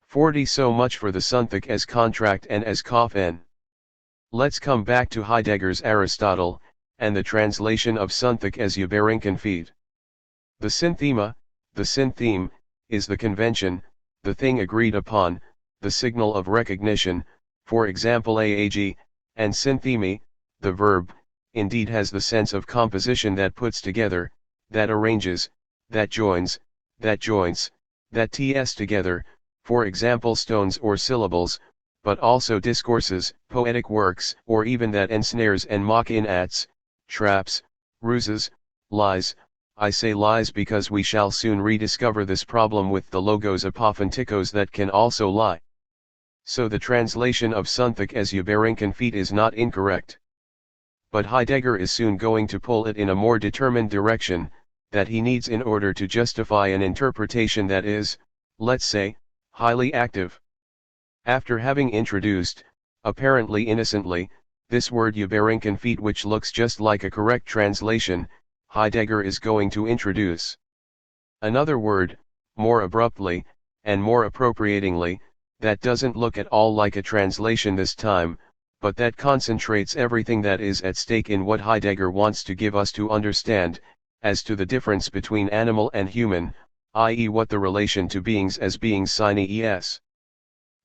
40. So much for the Sunthik as contract and as coffin. Let's come back to Heidegger's Aristotle, and the translation of Sunthik as Übereinkunft. The synthema, the syntheme, is the convention, the thing agreed upon, the signal of recognition, for example aag, and syntheme, the verb, indeed has the sense of composition that puts together, that arranges, that joins, that joints, that ts together, for example stones or syllables, but also discourses, poetic works, or even that ensnares and mock-in-ats, traps, ruses, lies. I say lies because we shall soon rediscover this problem with the logos apophantikos that can also lie. So the translation of Sunthik as Übereinkunft is not incorrect. But Heidegger is soon going to pull it in a more determined direction, that he needs in order to justify an interpretation that is, let's say, highly active. After having introduced, apparently innocently, This word Überenkenfeet, which looks just like a correct translation, Heidegger is going to introduce. Another word, more abruptly, and more appropriatingly, that doesn't look at all like a translation this time, but that concentrates everything that is at stake in what Heidegger wants to give us to understand, as to the difference between animal and human, i.e. what the relation to beings as beings sine es.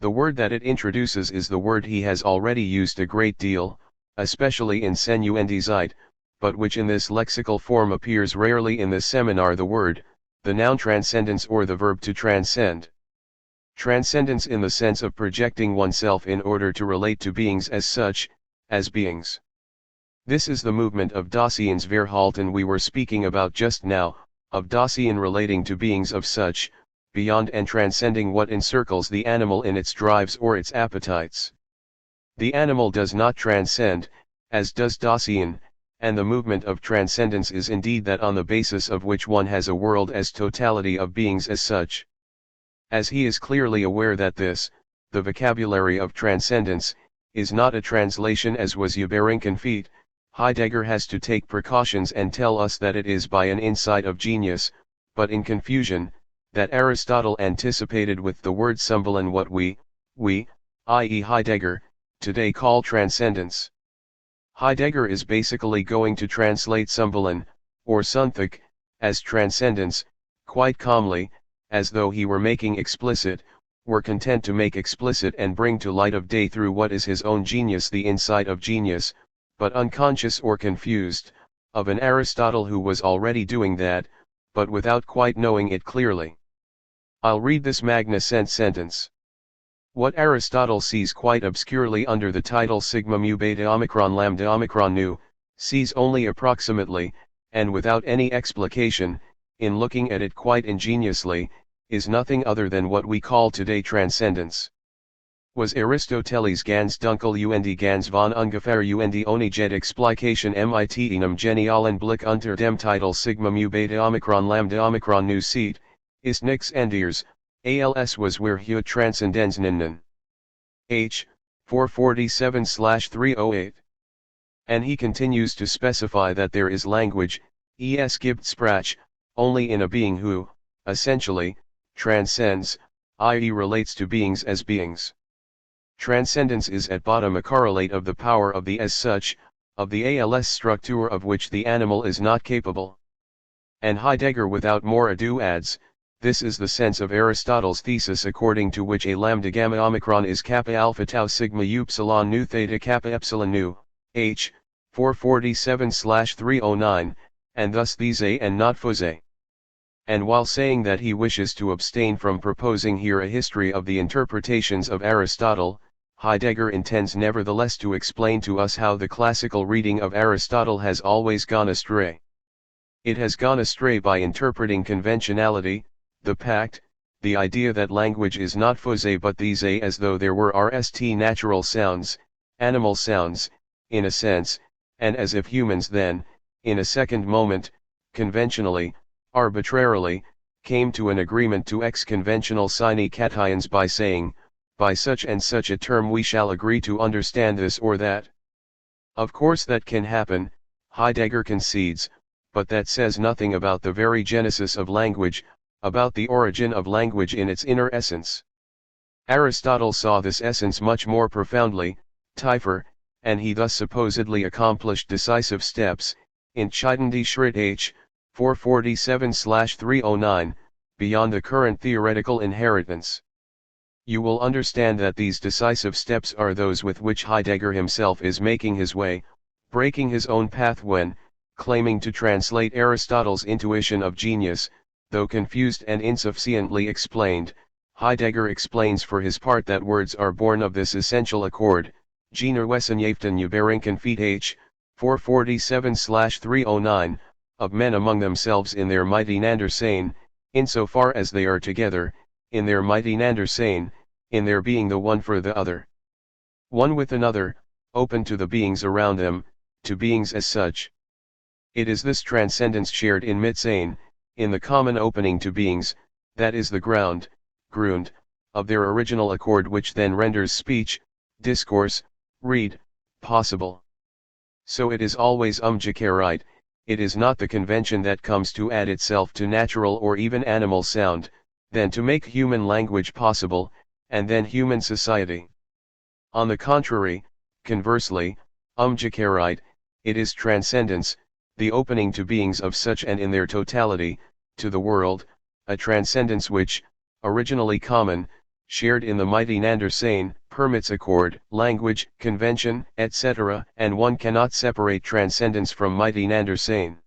The word that it introduces is the word he has already used a great deal, especially in Senuendizeit, but which in this lexical form appears rarely in this seminar, the word, the noun transcendence, or the verb to transcend. Transcendence in the sense of projecting oneself in order to relate to beings as such, as beings. This is the movement of Dasein's Verhalten we were speaking about just now, of Dasein relating to beings of such, beyond and transcending what encircles the animal in its drives or its appetites. The animal does not transcend, as does Dasein, and the movement of transcendence is indeed that on the basis of which one has a world as totality of beings as such. As he is clearly aware that this, the vocabulary of transcendence, is not a translation as was Überenkenfeet, Heidegger has to take precautions and tell us that it is by an insight of genius, but in confusion, that Aristotle anticipated with the word Symbolen what we, i.e. Heidegger, today call transcendence. Heidegger is basically going to translate Symbolen, or Sunthik, as transcendence, quite calmly, as though he were making explicit, were content to make explicit and bring to light of day through what is his own genius the insight of genius, but unconscious or confused, of an Aristotle who was already doing that, but without quite knowing it clearly. I'll read this Magna Sent sentence. What Aristotle sees quite obscurely under the title sigma mu beta omicron lambda omicron nu, sees only approximately, and without any explication, in looking at it quite ingeniously, is nothing other than what we call today transcendence. Was Aristoteles ganz dunkel und ganz von ungefähr und ohne jede Explikation mit einem genialen Blick unter dem Titel sigma mu beta omicron lambda omicron nu sieht, ist nix anderes, als was wir hier Transzendenz nennen. H. 447/308. And he continues to specify that there is language, es gibt Sprache, only in a being who, essentially, transcends, i.e. relates to beings as beings. Transcendence is at bottom a correlate of the power of the as such, of the als structure of which the animal is not capable. And Heidegger without more ado adds, this is the sense of Aristotle's thesis according to which a lambda gamma omicron is kappa alpha tau sigma upsilon nu theta kappa epsilon nu, h. 447/309, and thus these a and not phose. And while saying that he wishes to abstain from proposing here a history of the interpretations of Aristotle, Heidegger intends nevertheless to explain to us how the classical reading of Aristotle has always gone astray. It has gone astray by interpreting conventionality, the pact, the idea that language is not phose but these a as though there were rst natural sounds, animal sounds, in a sense, and as if humans then, in a second moment, conventionally, arbitrarily, came to an agreement to ex-conventional sine cations by saying, by such and such a term we shall agree to understand this or that. Of course that can happen, Heidegger concedes, but that says nothing about the very genesis of language, about the origin of language in its inner essence. Aristotle saw this essence much more profoundly, tiefer, and he thus supposedly accomplished decisive steps, entscheidende Schritt h. 447/309, beyond the current theoretical inheritance. You will understand that these decisive steps are those with which Heidegger himself is making his way, breaking his own path when, claiming to translate Aristotle's intuition of genius, though confused and insufficiently explained, Heidegger explains for his part that words are born of this essential accord, Generwesenjeften Überenkenfeet h. 447/309, of men among themselves in their miteinander sein, insofar as they are together, in their miteinander sein, in their being the one for the other. One with another, open to the beings around them, to beings as such. It is this transcendence shared in mitsein, in the common opening to beings, that is the ground, Grund, of their original accord which then renders speech, discourse, read, possible. So it is always Jacques, it is not the convention that comes to add itself to natural or even animal sound, then to make human language possible, and then human society. On the contrary, conversely, Jacques, it is transcendence, the opening to beings of such and in their totality, to the world, a transcendence which, originally common, shared in the mighty Nandersane, permits accord, language, convention, etc., and one cannot separate transcendence from mighty Nandersane.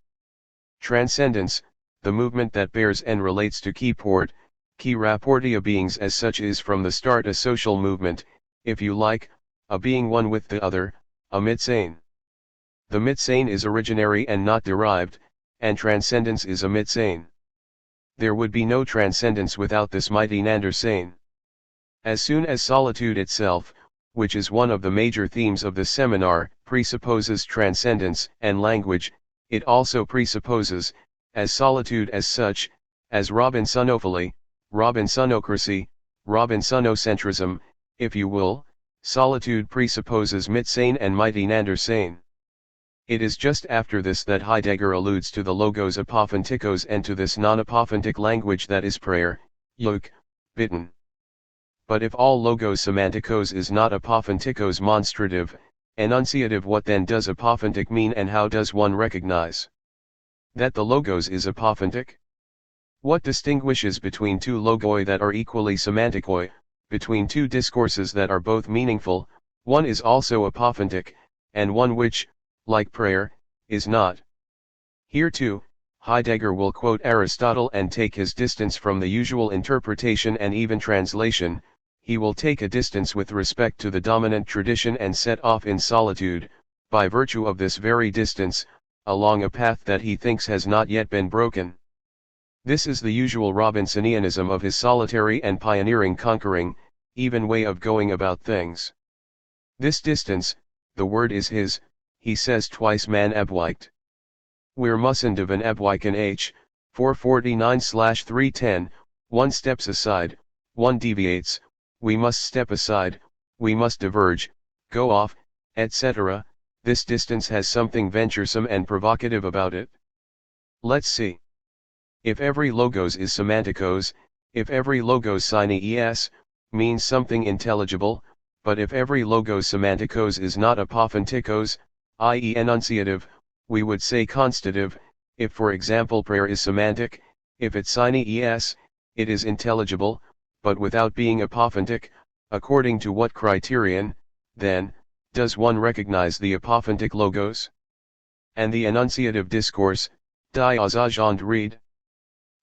Transcendence, the movement that bears and relates to key rapportia beings as such is from the start a social movement, if you like, a being one with the other, a mitsane. The mitsane is originary and not derived, and transcendence is a mitsane. There would be no transcendence without this mighty Nandersane. As soon as solitude itself, which is one of the major themes of the seminar, presupposes transcendence and language, it also presupposes, as solitude as such, as Robinsonophily, Robinsonocracy, Robinsonocentrism, if you will, solitude presupposes mitsane and mighty Nandersane. It is just after this that Heidegger alludes to the logos apophantikos and to this non-apophantic language that is prayer, Jacques, bitten. But if all logos semantikos is not apophantikos monstrative, enunciative, what then does apophantic mean and how does one recognize that the logos is apophantic? What distinguishes between two logoi that are equally semantikoi, between two discourses that are both meaningful, one is also apophantic, and one which, like prayer, is not? Here too, Heidegger will quote Aristotle and take his distance from the usual interpretation and even translation. He will take a distance with respect to the dominant tradition and set off in solitude, by virtue of this very distance, along a path that he thinks has not yet been broken. This is the usual Robinsonianism of his solitary and pioneering conquering, even way of going about things. This distance, the word is his, he says twice man abwijkt. Wir müssen van abwijken h, 449/310, one steps aside, one deviates, we must step aside, we must diverge, go off, etc. This distance has something venturesome and provocative about it. Let's see. If every logos is semantikos, if every logos sine es, means something intelligible, but if every logos semantikos is not apophantikos, i.e. enunciative, we would say constative. If for example prayer is semantic, if it sine es, it is intelligible, but without being apophantic, according to what criterion, then, does one recognize the apophantic logos? And the enunciative discourse, die Aussagend Rede?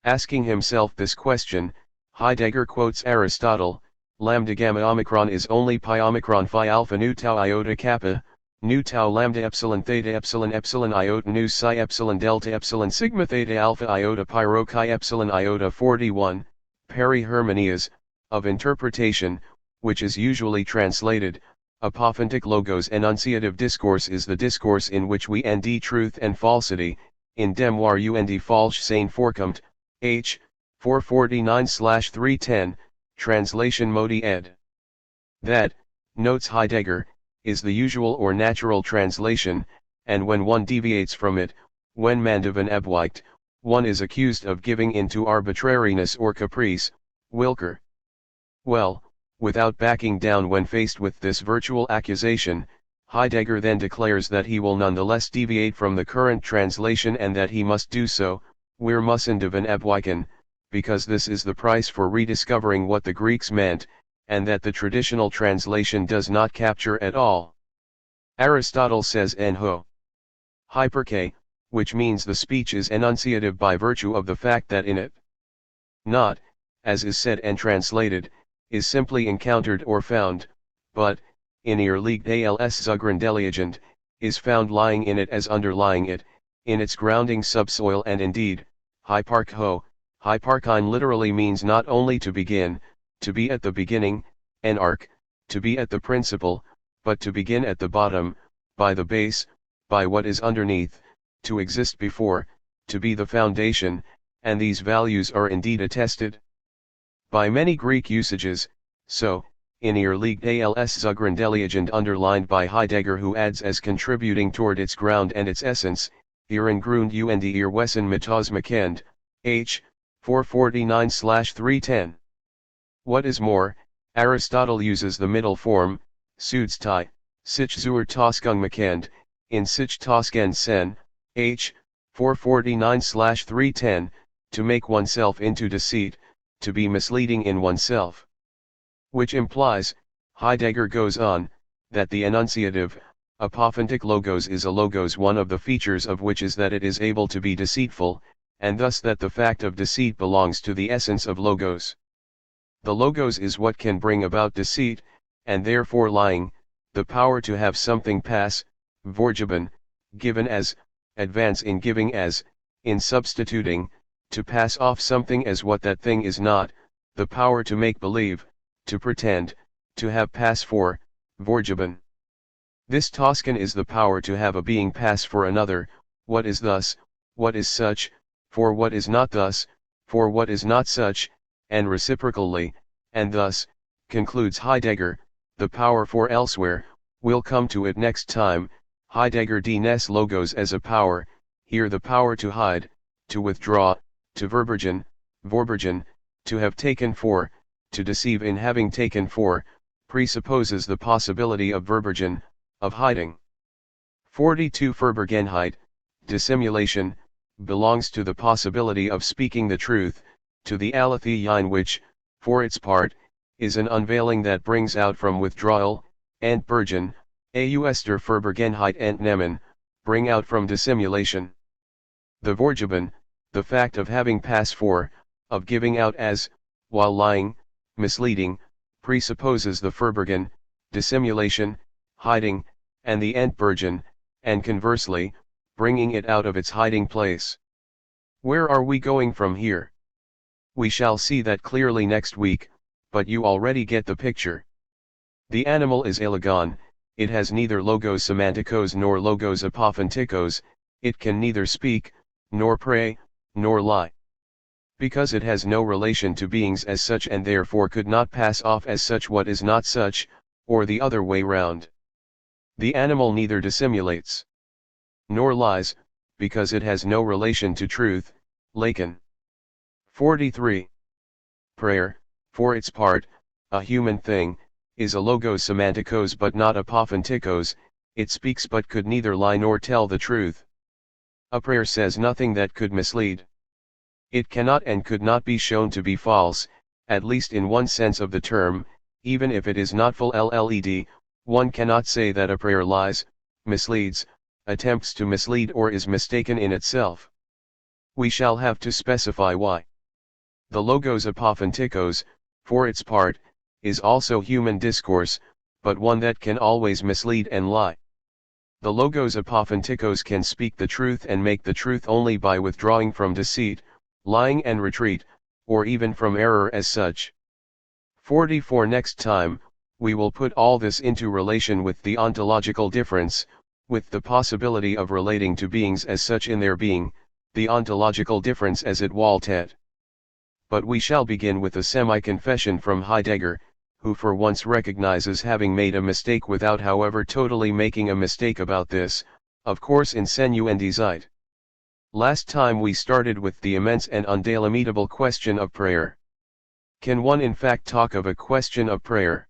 Asking himself this question, Heidegger quotes Aristotle, lambda gamma omicron is only pi omicron phi alpha nu tau iota kappa, nu tau lambda epsilon theta epsilon epsilon iota nu psi epsilon delta epsilon sigma theta alpha iota pi rho chi epsilon iota 41, peri hermenias, of interpretation, which is usually translated, apophantic logos. Enunciative discourse is the discourse in which we nd truth and falsity, in dem waar und falsch zijn voorkomt, h. 449/310, translation modi ed. That, notes Heidegger, is the usual or natural translation, and when one deviates from it, when man van abwijkt, one is accused of giving in to arbitrariness or caprice, willkür. Well, without backing down when faced with this virtual accusation, Heidegger then declares that he will nonetheless deviate from the current translation and that he must do so, wir müssen van abwijken, because this is the price for rediscovering what the Greeks meant, and that the traditional translation does not capture at all. Aristotle says en ho hyperke, which means the speech is enunciative by virtue of the fact that in it not, as is said and translated, is simply encountered or found, but, in ihr liegt als zugrundeliegend, is found lying in it as underlying it, in its grounding subsoil. And indeed, hyparchine literally means not only to begin, to be at the beginning, en arc, to be at the principle, but to begin at the bottom, by the base, by what is underneath, to exist before, to be the foundation, and these values are indeed attested by many Greek usages. So, in ihr liegt als Zugrundeliegend underlined by Heidegger, who adds as contributing toward its ground and its essence, ihren Grund und ihr Wesen mitausmakend, h. 449-310. What is more, Aristotle uses the middle form, Sudstei, sich zur Tosgung makend, in sich Tosgen sen, h. 449-310, to make oneself into deceit, to be misleading in oneself. Which implies, Heidegger goes on, that the enunciative, apophantic logos is a logos, one of the features of which is that it is able to be deceitful, and thus that the fact of deceit belongs to the essence of logos. The logos is what can bring about deceit, and therefore lying, the power to have something pass, vorgeben, given as, advance in giving as, in substituting, to pass off something as what that thing is not, the power to make believe, to pretend, to have pass for, vorgeben. This Toscan is the power to have a being pass for another, what is thus, what is such, for what is not thus, for what is not such, and reciprocally, and thus, concludes Heidegger, the power for elsewhere. We'll come to it next time. Heidegger dnes logos as a power, here the power to hide, to withdraw, to vorbergen, to have taken for, to deceive in having taken for, presupposes the possibility of vorbergen, of hiding. 42 Verborgenheit, dissimulation, belongs to the possibility of speaking the truth, to the Aletheia, which, for its part, is an unveiling that brings out from withdrawal, Entbergen, aus der Verborgenheit entnehmen, bring out from dissimulation. The vorgeben, the fact of having pass for, of giving out as, while lying, misleading, presupposes the Verbergen, dissimulation, hiding, and the Entbergen, and conversely, bringing it out of its hiding place. Where are we going from here? We shall see that clearly next week, but you already get the picture. The animal is alegon, it has neither logos semantikos nor logos apophantikos, it can neither speak, nor pray, nor lie. Because it has no relation to beings as such and therefore could not pass off as such what is not such, or the other way round. The animal neither dissimulates, nor lies, because it has no relation to truth, Lacan. 43. Prayer, for its part, a human thing, is a logos semantikos but not apophantikos, it speaks but could neither lie nor tell the truth. A prayer says nothing that could mislead. It cannot and could not be shown to be false, at least in one sense of the term, even if it is not full LLED, one cannot say that a prayer lies, misleads, attempts to mislead or is mistaken in itself. We shall have to specify why. The logos apophantikos, for its part, is also human discourse, but one that can always mislead and lie. The logos apophantikos can speak the truth and make the truth only by withdrawing from deceit, lying and retreat, or even from error as such. 44 Next time, we will put all this into relation with the ontological difference, with the possibility of relating to beings as such in their being, the ontological difference as it waltet. But we shall begin with a semi-confession from Heidegger, who for once recognizes having made a mistake without however totally making a mistake about this, of course insinuendi Zeit. Last time we started with the immense and undelimitable question of prayer. Can one in fact talk of a question of prayer?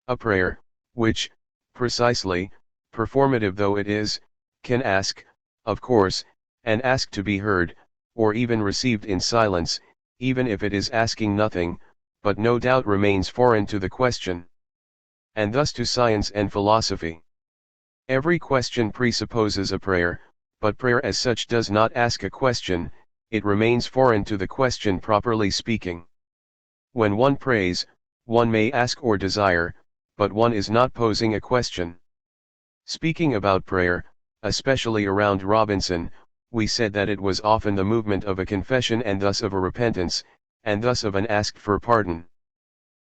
A prayer, which, precisely, performative though it is, can ask, of course, and ask to be heard, or even received in silence, even if it is asking nothing, but no doubt remains foreign to the question. And thus to science and philosophy. Every question presupposes a prayer, but prayer as such does not ask a question, it remains foreign to the question properly speaking. When one prays, one may ask or desire, but one is not posing a question. Speaking about prayer, especially around Robinson, we said that it was often the movement of a confession and thus of a repentance, and thus of an ask for pardon.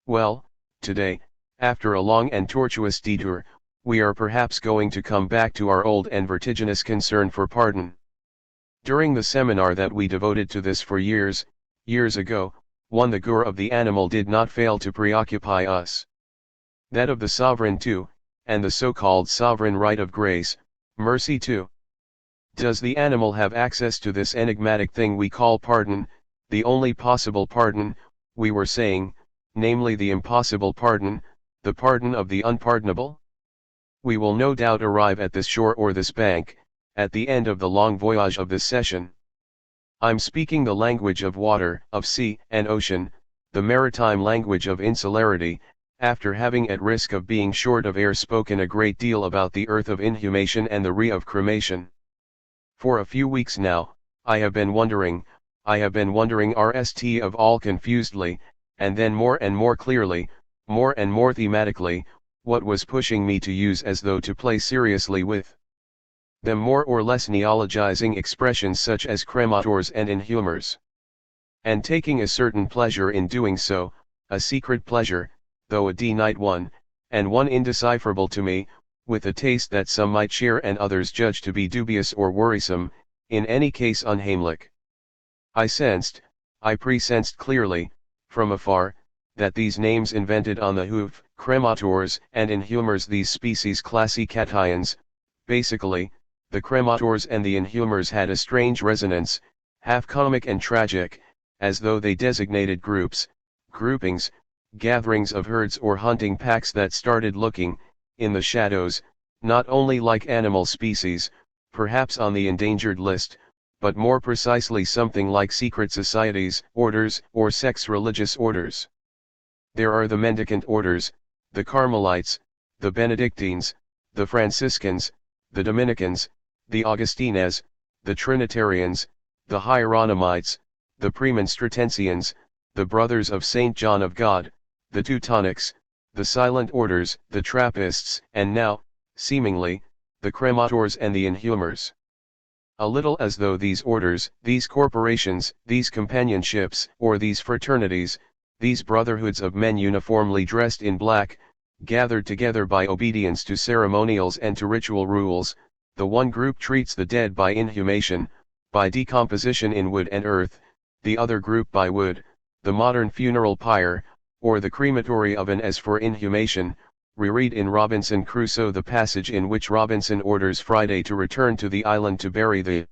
Well, today, after a long and tortuous detour, we are perhaps going to come back to our old and vertiginous concern for pardon. During the seminar that we devoted to this for years ago, the gur of the animal did not fail to preoccupy us. that of the sovereign too, and the so-called sovereign right of grace, mercy too. Does the animal have access to this enigmatic thing we call pardon, the only possible pardon, we were saying, namely the impossible pardon, the pardon of the unpardonable? We will no doubt arrive at this shore or this bank, at the end of the long voyage of this session. I'm speaking the language of water, of sea and ocean, the maritime language of insularity, after having at risk of being short of air spoken a great deal about the earth of inhumation and the re of cremation. For a few weeks now, I have been wondering RST of all confusedly, and then more and more clearly, more and more thematically, what was pushing me to use as though to play seriously with them more or less neologizing expressions such as cremators and inhumers. And taking a certain pleasure in doing so, a secret pleasure, though a D-night one, and one indecipherable to me, with a taste that some might share and others judge to be dubious or worrisome, in any case unheimlich. I presensed clearly, from afar, that these names invented on the hoof, cremators and inhumers, these species classications, basically, the cremators and the inhumers had a strange resonance, half comic and tragic, as though they designated groups, groupings, gatherings of herds or hunting packs that started looking, in the shadows, not only like animal species, perhaps on the endangered list, but more precisely something like secret societies, orders, or sects, religious orders. There are the mendicant orders, the Carmelites, the Benedictines, the Franciscans, the Dominicans, the Augustines, the Trinitarians, the Hieronymites, the Premonstratensians, the Brothers of St. John of God, the Teutonics, the Silent Orders, the Trappists, and now, seemingly, the Cremators and the Inhumers. A little as though these orders, these corporations, these companionships, or these fraternities, these brotherhoods of men uniformly dressed in black, gathered together by obedience to ceremonials and to ritual rules, the one group treats the dead by inhumation, by decomposition in wood and earth, the other group by wood, the modern funeral pyre, or the crematory oven. As for inhumation, reread in Robinson Crusoe the passage in which Robinson orders Friday to return to the island to bury the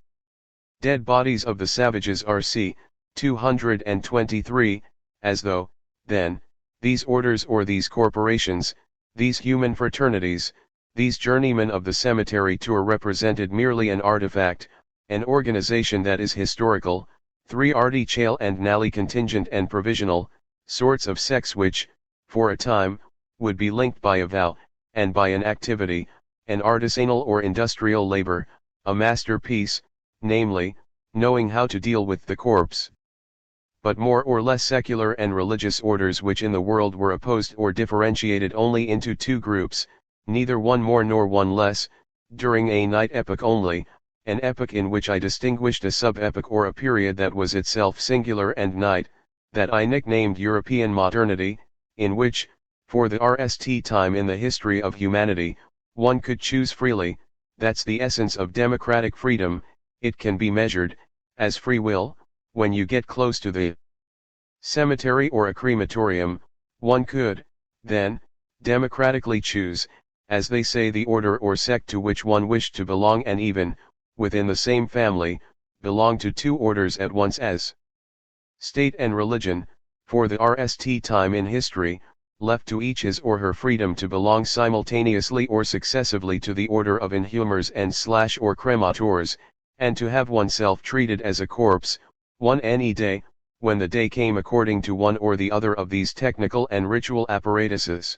dead bodies of the savages. RC 223, as though, then, these orders or these corporations, these human fraternities, these journeymen of the cemetery tour represented merely an artifact, an organization that is historical, 3 artificial and nally contingent and provisional, sorts of sects which, for a time, would be linked by a vow, and by an activity, an artisanal or industrial labor, a masterpiece, namely, knowing how to deal with the corpse. But more or less secular and religious orders which in the world were opposed or differentiated only into 2 groups, neither one more nor one less, during a night epoch only, an epoch in which I distinguished a sub-epoch or a period that was itself singular and night, that I nicknamed European modernity, in which, for the RST time in the history of humanity, one could choose freely. That's the essence of democratic freedom. It can be measured, as free will, when you get close to the cemetery or a crematorium. One could, then, democratically choose, as they say, the order or sect to which one wished to belong, and even, within the same family, belong to 2 orders at once, as state and religion. For the RST time in history, left to each his or her freedom to belong simultaneously or successively to the order of inhumers and / or cremators, and to have oneself treated as a corpse, one any day, when the day came, according to one or the other of these technical and ritual apparatuses.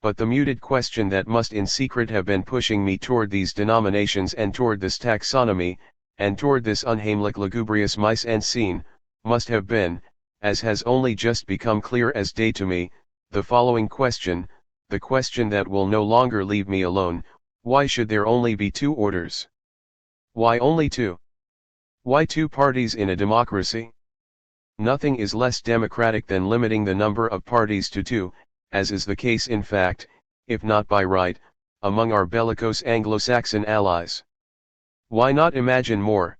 But the muted question that must in secret have been pushing me toward these denominations and toward this taxonomy, and toward this unheimlich lugubrious mise en scene, must have been, as has only just become clear as day to me, the following question, the question that will no longer leave me alone: why should there only be 2 orders? Why only 2? Why 2 parties in a democracy? Nothing is less democratic than limiting the number of parties to 2, as is the case in fact, if not by right, among our bellicose Anglo-Saxon allies. Why not imagine more?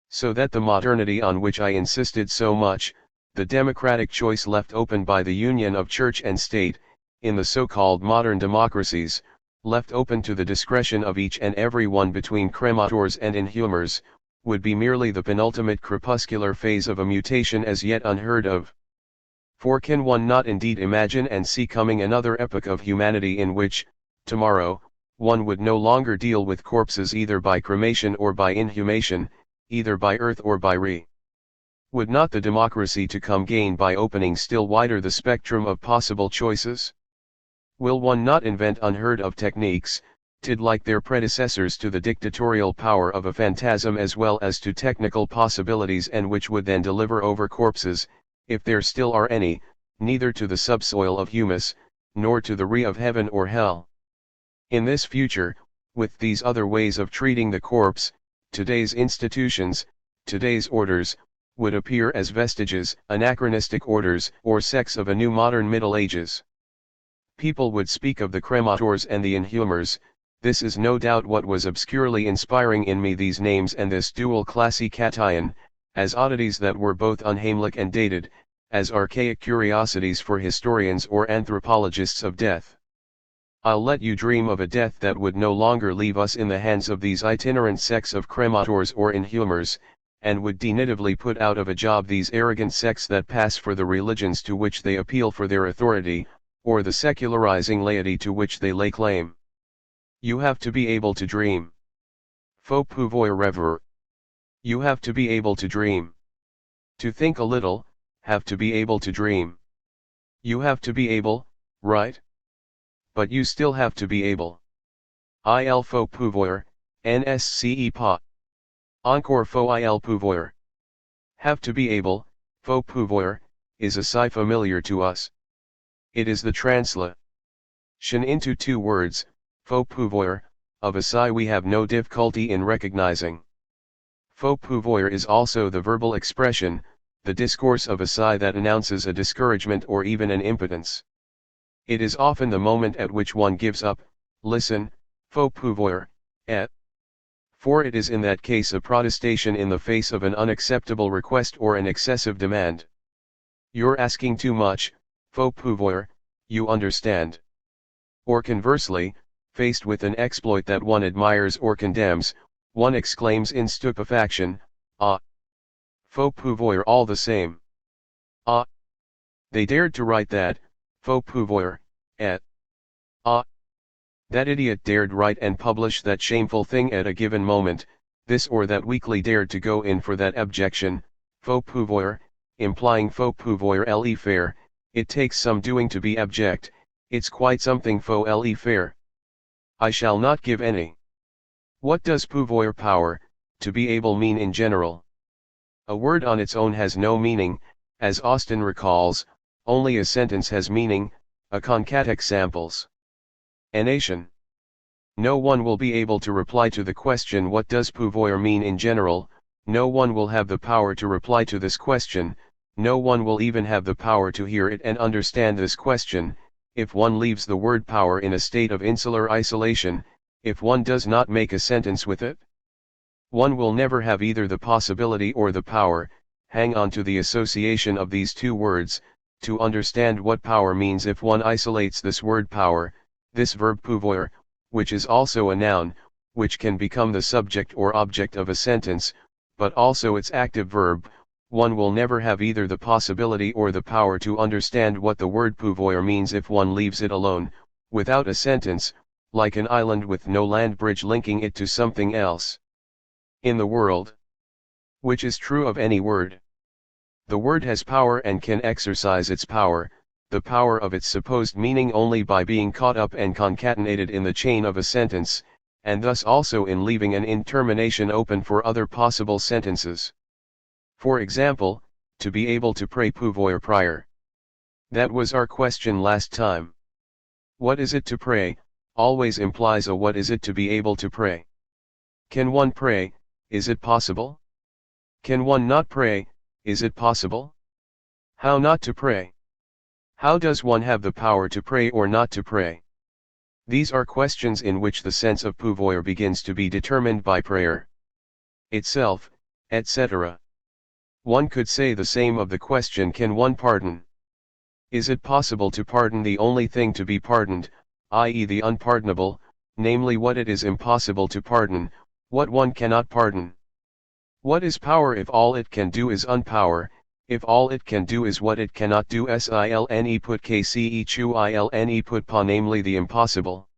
So that the modernity on which I insisted so much, the democratic choice left open by the union of church and state, in the so-called modern democracies, left open to the discretion of each and every one between cremators and inhumers, would be merely the penultimate crepuscular phase of a mutation as yet unheard of. For can one not indeed imagine and see coming another epoch of humanity in which, tomorrow, one would no longer deal with corpses either by cremation or by inhumation, either by earth or by re? Would not the democracy to come gain by opening still wider the spectrum of possible choices? Will one not invent unheard of techniques, tied like their predecessors to the dictatorial power of a phantasm as well as to technical possibilities, and which would then deliver over corpses, if there still are any, neither to the subsoil of humus, nor to the re of heaven or hell? In this future, with these other ways of treating the corpse, today's institutions, today's orders, would appear as vestiges, anachronistic orders or sects of a new modern Middle Ages. People would speak of the cremators and the inhumers. This is no doubt what was obscurely inspiring in me these names and this dual classification, as oddities that were both unheimlich and dated, as archaic curiosities for historians or anthropologists of death. I'll let you dream of a death that would no longer leave us in the hands of these itinerant sects of cremators or inhumers, and would definitively put out of a job these arrogant sects that pass for the religions to which they appeal for their authority, or the secularizing laity to which they lay claim. You have to be able to dream. Faut pouvoir rêver. You have to be able to dream. To think a little, have to be able to dream. You have to be able, right? But you still have to be able. Il faut pouvoir, nsce pas. Encore faut il pouvoir. Have to be able, faut pouvoir, is a sigh familiar to us. It is the translation into two words, faut pouvoir, of a sigh we have no difficulty in recognizing. Faut pouvoir is also the verbal expression, the discourse of a sigh that announces a discouragement or even an impotence. It is often the moment at which one gives up. Listen, faut pouvoir, et. For it is in that case a protestation in the face of an unacceptable request or an excessive demand. You're asking too much, faut pouvoir, you understand. Or conversely, faced with an exploit that one admires or condemns, one exclaims in stupefaction, ah! Faut pouvoir all the same. Ah! They dared to write that, faut pouvoir, et. Ah! That idiot dared write and publish that shameful thing at a given moment. This or that weakly dared to go in for that abjection, faut pouvoir, implying faut pouvoir le faire. It takes some doing to be abject, it's quite something faut le faire. I shall not give any. What does pouvoir power, to be able mean in general? A word on its own has no meaning, as Austin recalls, only a sentence has meaning, a concat samples. A nation. No one will be able to reply to the question what does pouvoir mean in general, no one will have the power to reply to this question, no one will even have the power to hear it and understand this question, if one leaves the word power in a state of insular isolation, if one does not make a sentence with it. One will never have either the possibility or the power, hang on to the association of these two words, to understand what power means if one isolates this word power, this verb pouvoir, which is also a noun, which can become the subject or object of a sentence, but also its active verb. One will never have either the possibility or the power to understand what the word pouvoir means if one leaves it alone, without a sentence, like an island with no land bridge linking it to something else. In the world, which is true of any word, the word has power and can exercise its power, the power of its supposed meaning only by being caught up and concatenated in the chain of a sentence, and thus also in leaving an intermination open for other possible sentences. For example, to be able to pray pouvoir prior. That was our question last time. What is it to pray, always implies a what is it to be able to pray. Can one pray, is it possible? Can one not pray, is it possible? How not to pray? How does one have the power to pray or not to pray? These are questions in which the sense of pouvoir begins to be determined by prayer itself, etc. One could say the same of the question can one pardon? Is it possible to pardon the only thing to be pardoned, i.e. the unpardonable, namely what it is impossible to pardon, what one cannot pardon? What is power if all it can do is unpower, if all it can do is what it cannot do? Silne put kce chu ilne put pa, namely the impossible.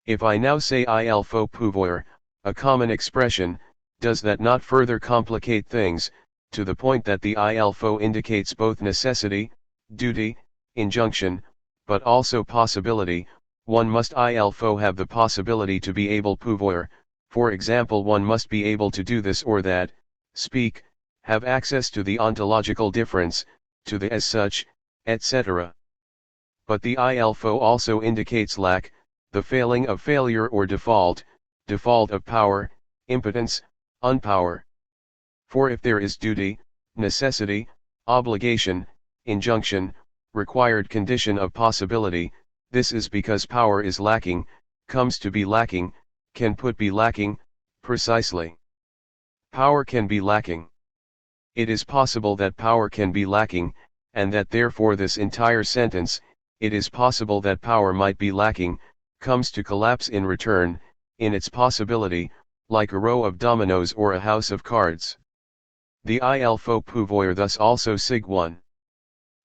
If I now say il faut pouvoir, a common expression, does that not further complicate things, to the point that the il faut indicates both necessity, duty, injunction, but also possibility? One must il faut have the possibility to be able pouvoir, for example one must be able to do this or that, speak, have access to the ontological difference, to the as such, etc. But the il faut also indicates lack, the failing of failure or default of power, impotence, unpower. For if there is duty, necessity, obligation, injunction, required condition of possibility, this is because power is lacking, comes to be lacking, can put be lacking, precisely. Power can be lacking. It is possible that power can be lacking, and that therefore this entire sentence, it is possible that power might be lacking, comes to collapse in return, in its possibility, like a row of dominoes or a house of cards. The il faut pouvoir thus also sig 1.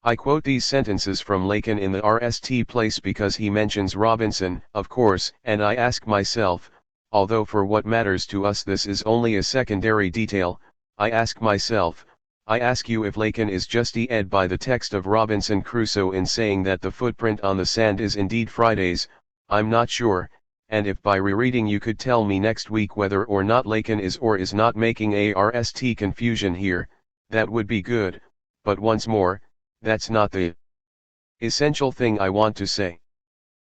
I quote these sentences from Lacan in the RST place because he mentions Robinson, of course, and I ask myself, although for what matters to us this is only a secondary detail, I ask myself, I ask you if Lacan is just-ed by the text of Robinson Crusoe in saying that the footprint on the sand is indeed Friday's. I'm not sure, and if by rereading you could tell me next week whether or not Lacan is or is not making a RST confusion here, that would be good, but once more, that's not the essential thing I want to say.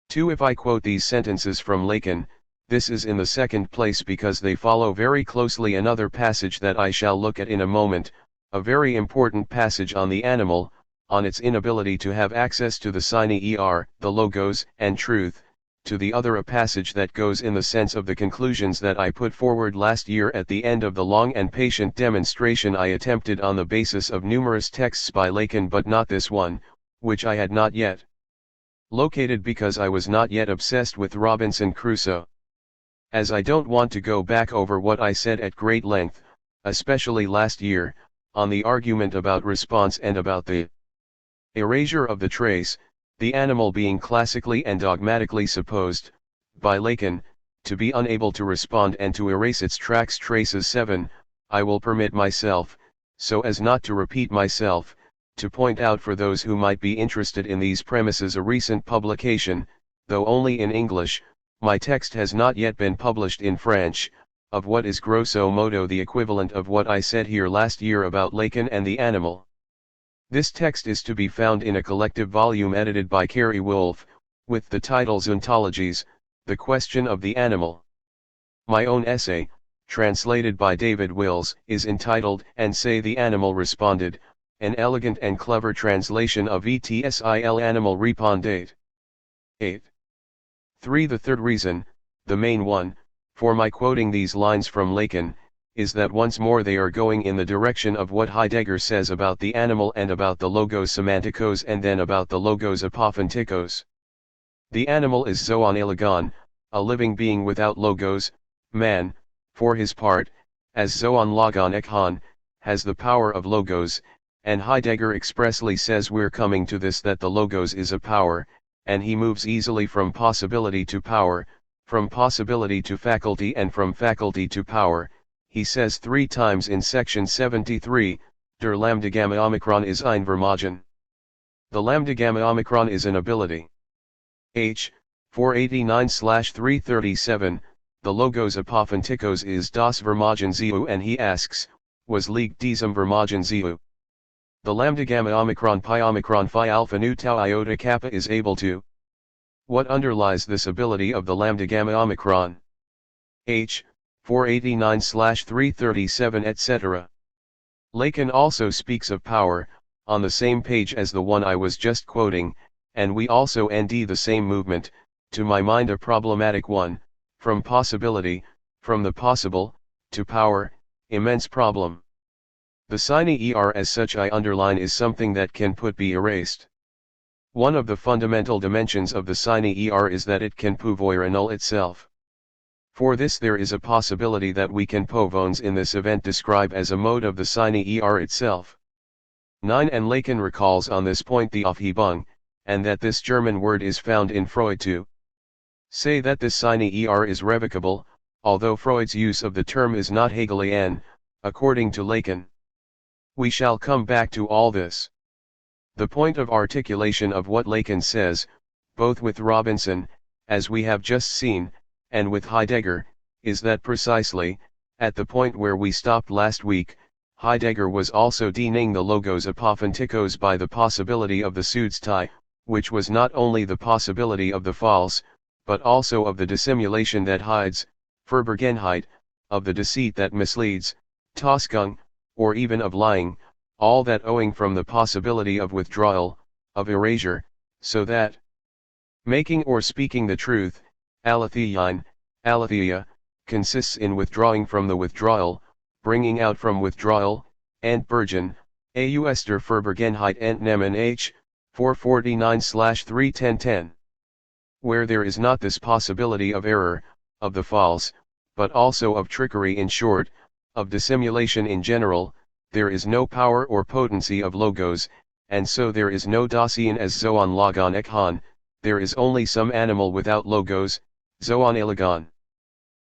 2. If I quote these sentences from Lacan, this is in the second place because they follow very closely another passage that I shall look at in a moment, a very important passage on the animal, on its inability to have access to the sine the logos, and truth, to the other a passage that goes in the sense of the conclusions that I put forward last year at the end of the long and patient demonstration I attempted on the basis of numerous texts by Lacan, but not this one, which I had not yet located because I was not yet obsessed with Robinson Crusoe. As I don't want to go back over what I said at great length, especially last year, on the argument about response and about the erasure of the trace, the animal being classically and dogmatically supposed, by Lacan, to be unable to respond and to erase its tracks traces. 7, I will permit myself, so as not to repeat myself, to point out for those who might be interested in these premises a recent publication, though only in English, my text has not yet been published in French, of what is grosso modo the equivalent of what I said here last year about Lacan and the animal. This text is to be found in a collective volume edited by Carey Wolfe, with the titles Ontologies, The Question of the Animal. My own essay, translated by David Wills, is entitled And Say the Animal Responded, an elegant and clever translation of Etsil Animal Répondait. 8. 3. The third reason, the main one, for my quoting these lines from Lacan, is that once more they are going in the direction of what Heidegger says about the animal and about the logos semantikos and then about the logos apophantikos. The animal is zoon elegon, a living being without logos, man, for his part, as zoon logon ekhan, has the power of logos, and Heidegger expressly says we're coming to this that the logos is a power, and he moves easily from possibility to power, from possibility to faculty and from faculty to power. He says 3 times in section 73, Der Lambda Gamma Omicron is ein Vermogen. The Lambda Gamma Omicron is an ability. H. 489/337, the Logos Apophantikos is das Vermogen zu, and he asks, was liegt diesem Vermogen zu? The Lambda Gamma Omicron Pi Omicron Phi Alpha Nu Tau Iota Kappa is able to. What underlies this ability of the Lambda Gamma Omicron? H. 489/337 etc. Lacan also speaks of power, on the same page as the one I was just quoting, and we also nd the same movement, to my mind a problematic one, from possibility, from the possible, to power, immense problem. The sine as such I underline is something that can be erased. One of the fundamental dimensions of the sine is that it can pouvoir annul itself. For this there is a possibility that we can povons in this event describe as a mode of the sine itself. 9 and Lacan recalls on this point the Aufhebung, and that this German word is found in Freud too. Say that this sine is revocable, although Freud's use of the term is not Hegelian, according to Lacan. We shall come back to all this. The point of articulation of what Lacan says, both with Robinson, as we have just seen, and with Heidegger, is that precisely, at the point where we stopped last week, Heidegger was also denying the logos apophantikos by the possibility of the Sudstai, which was not only the possibility of the false, but also of the dissimulation that hides, Verborgenheit, of the deceit that misleads, Täuschung, or even of lying, all that owing from the possibility of withdrawal, of erasure, so that making or speaking the truth, aletheia, consists in withdrawing from the withdrawal, bringing out from withdrawal, Entbergen, AUS der Verborgenheit entnehmen H. 449/31010. Where there is not this possibility of error, of the false, but also of trickery in short, of dissimulation in general, there is no power or potency of logos, and so there is no Dasein as Zoon Logon Ekhan, there is only some animal without logos, Zoon Elagon.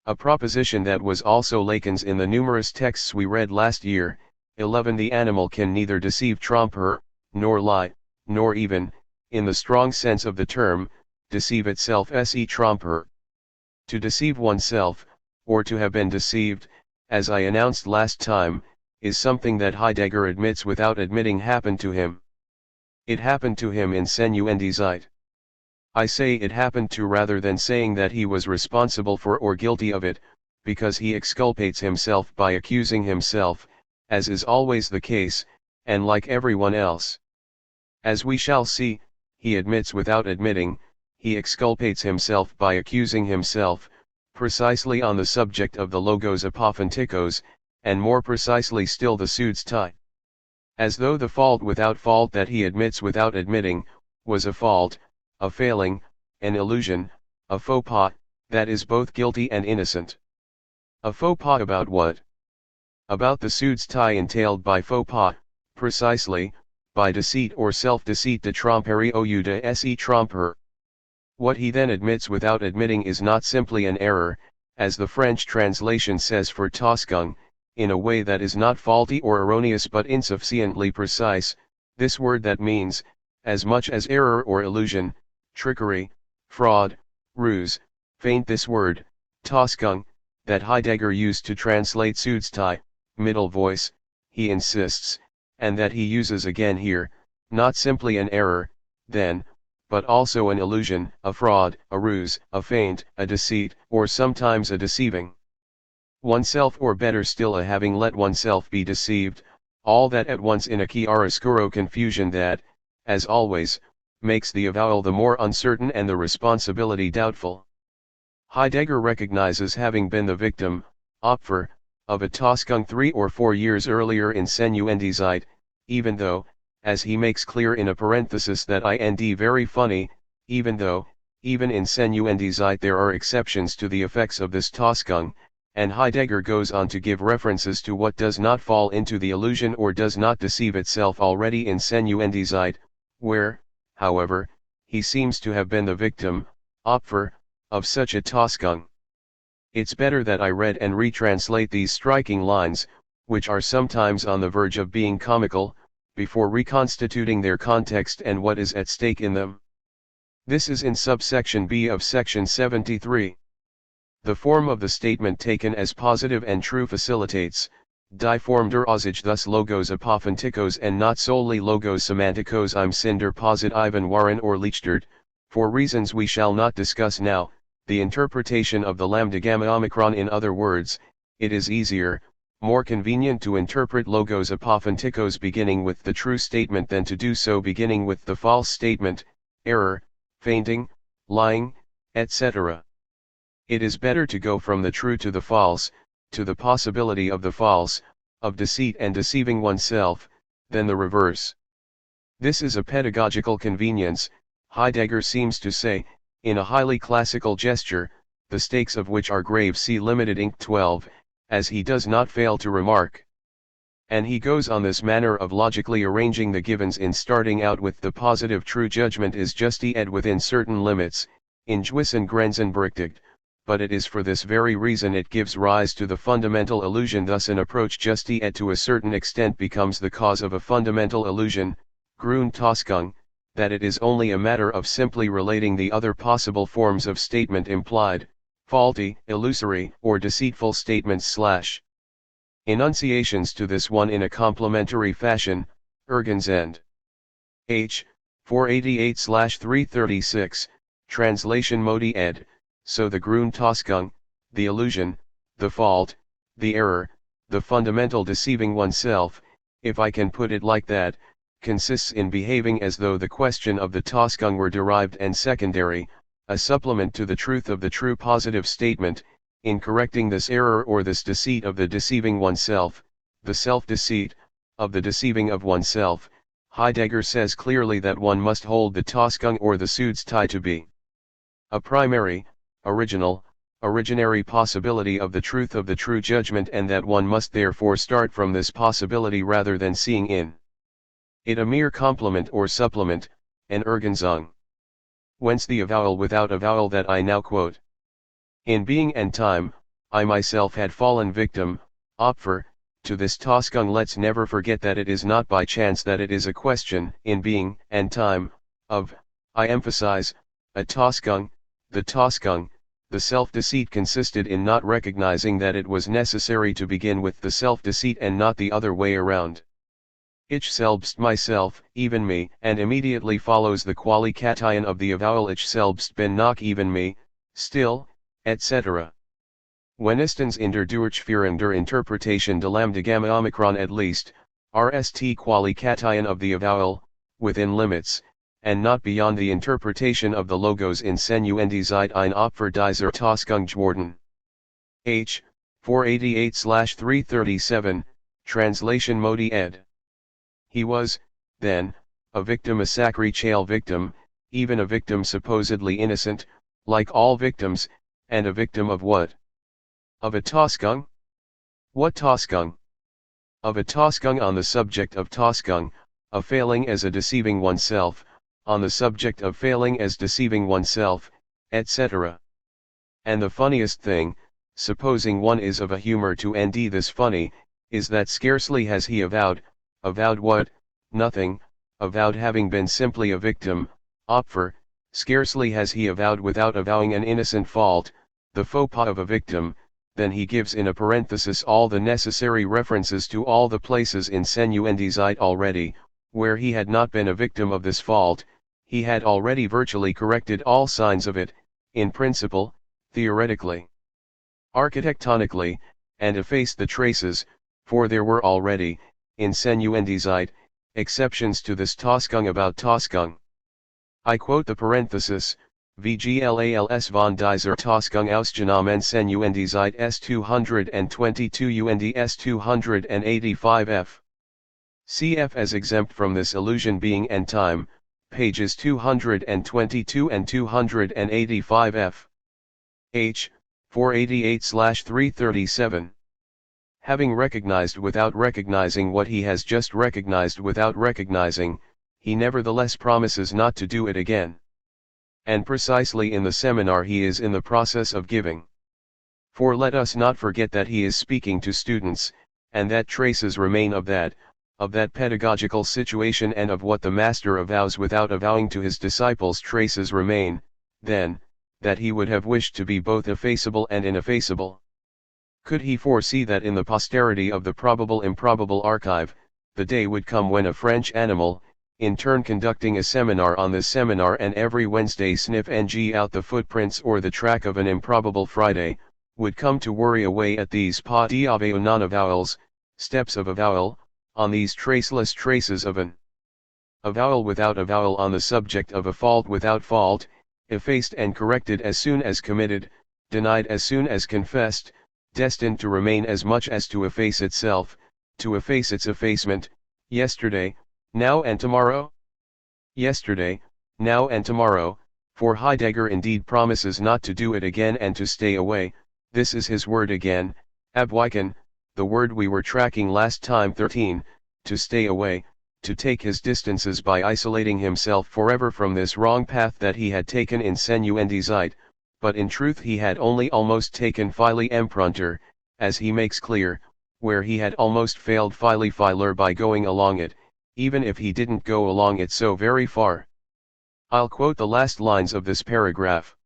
A proposition that was also Lacan's in the numerous texts we read last year. 11 The animal can neither deceive tromper, nor lie, nor even, in the strong sense of the term, deceive itself se tromper. To deceive oneself, or to have been deceived, as I announced last time, is something that Heidegger admits without admitting happened to him. It happened to him in Senuendizeit. I say it happened to rather than saying that he was responsible for or guilty of it, because he exculpates himself by accusing himself, as is always the case, and like everyone else. As we shall see, he admits without admitting, he exculpates himself by accusing himself, precisely on the subject of the logos apophantikos, and more precisely still the Sudstai. As though the fault without fault that he admits without admitting, was a fault, a failing, an illusion, a faux pas, that is both guilty and innocent. A faux pas about what? About the Sudstai entailed by faux pas, precisely, by deceit or self-deceit de tromperie ou de se tromper. What he then admits without admitting is not simply an error, as the French translation says for Täuschung, in a way that is not faulty or erroneous but insufficiently precise, this word that means, as much as error or illusion, trickery, fraud, ruse, feint. This word, Täuschung, that Heidegger used to translate Sudstai, middle voice, he insists, and that he uses again here, not simply an error, then, but also an illusion, a fraud, a ruse, a feint, a deceit, or sometimes a deceiving oneself, or better still a having let oneself be deceived, all that at once in a chiaroscuro confusion that, as always, makes the avowal the more uncertain and the responsibility doubtful. Heidegger recognizes having been the victim, Opfer, of a Täuschung 3 or 4 years earlier in Senuendizeit, even though, as he makes clear in a parenthesis that ind very funny, even though, even in Senuendizeit there are exceptions to the effects of this Täuschung, and Heidegger goes on to give references to what does not fall into the illusion or does not deceive itself already in Senuendizeit, where, however, he seems to have been the victim, Opfer, of such a Täuschung. It's better that I read and retranslate these striking lines, which are sometimes on the verge of being comical, before reconstituting their context and what is at stake in them. This is in subsection B of section 73. The form of the statement taken as positive and true facilitates, die Form der Aussage thus logos apophantikos and not solely logos semantikos im Sinn der positiven waren or Lichtert, for reasons we shall not discuss now, the interpretation of the lambda gamma omicron. In other words, it is easier, more convenient to interpret logos apophantikos beginning with the true statement than to do so beginning with the false statement, error, feinting, lying, etc. It is better to go from the true to the false, to the possibility of the false, of deceit and deceiving oneself, than the reverse. This is a pedagogical convenience, Heidegger seems to say, in a highly classical gesture, the stakes of which are grave. See Limited Inc. 12, as he does not fail to remark. And he goes on: this manner of logically arranging the givens in starting out with the positive true judgment is justy ed within certain limits, in gewissen Grenzen berechtigt, but it is for this very reason it gives rise to the fundamental illusion. Thus an approach justy ed to a certain extent becomes the cause of a fundamental illusion, Grundtäuschung, that it is only a matter of simply relating the other possible forms of statement implied, faulty, illusory, or deceitful statements / enunciations to this one in a complementary fashion, Ergensend. H. 488/336, translation Modi ed. So the Grundtäuschung, the illusion, the fault, the error, the fundamental deceiving oneself, if I can put it like that, consists in behaving as though the question of the Täuschung were derived and secondary, a supplement to the truth of the true positive statement, in correcting this error or this deceit of the deceiving oneself, the self-deceit, of the deceiving of oneself. Heidegger says clearly that one must hold the Täuschung or the Sudstie to be a primary, originary possibility of the truth of the true judgment, and that one must therefore start from this possibility rather than seeing in it a mere complement or supplement, an Ergänzung. Whence the avowal without avowal that I now quote. In being and time, I myself had fallen victim, Opfer, to this Täuschung. Let's never forget that it is not by chance that it is a question, in being and time, of, I emphasize, a Täuschung. The Täuschung, the self-deceit, consisted in not recognizing that it was necessary to begin with the self-deceit and not the other way around. Ich selbst myself, even me, and immediately follows the Qualification of the avowal ich selbst bin noch even me, still, etc. Wenigstens in der Durchführung der Interpretation de Lambda Gamma Omicron, at least, RST Qualification of the avowal, within limits, and not beyond the interpretation of the logos in Senuendizeit ein Opfer dieser Täuschung geworden. H. 488/337, translation Modi ed. He was, then, a victim, a sacrificial victim, even a victim supposedly innocent, like all victims, and a victim of what? Of a Täuschung? What Täuschung? Of a Täuschung, on the subject of Täuschung, of failing as a deceiving oneself, on the subject of failing as deceiving oneself, etc. And the funniest thing, supposing one is of a humor to nd this funny, is that scarcely has he avowed what? Nothing, avowed having been simply a victim, Opfer, scarcely has he avowed without avowing an innocent fault, the faux pas of a victim, then he gives in a parenthesis all the necessary references to all the places in Senuendizeit already, where he had not been a victim of this fault. He had already virtually corrected all signs of it, in principle, theoretically, architectonically, and effaced the traces, for there were already, in Senuendizeit, exceptions to this Täuschung about Täuschung. I quote the parenthesis, VGLALS von dieser Täuschung ausgenommen Senuendizeit S222 UND S285F. Cf as exempt from this illusion being and time, pages 222 and 285f. H. 488/337. Having recognized without recognizing what he has just recognized without recognizing, he nevertheless promises not to do it again. And precisely in the seminar he is in the process of giving. For let us not forget that he is speaking to students, and that traces remain of that pedagogical situation, and of what the master avows without avowing to his disciples traces remain, then, that he would have wished to be both effaceable and ineffaceable. Could he foresee that in the posterity of the probable-improbable archive, the day would come when a French animal, in turn conducting a seminar on this seminar and every Wednesday sniff ng out the footprints or the track of an improbable Friday, would come to worry away at these pas d'aveu non-avowals, steps of avowal, on these traceless traces of an avowal without avowal, on the subject of a fault without fault, effaced and corrected as soon as committed, denied as soon as confessed, destined to remain as much as to efface itself, to efface its effacement, yesterday, now and tomorrow? yesterday, now and tomorrow, for Heidegger indeed promises not to do it again and to stay away. This is his word again, abwijken, the word we were tracking last time 13, to stay away, to take his distances by isolating himself forever from this wrong path that he had taken in Senuendizeit, but in truth he had only almost taken Phili Emprunter, as he makes clear, where he had almost failed Phili Filer by going along it, even if he didn't go along it so very far. I'll quote the last lines of this paragraph.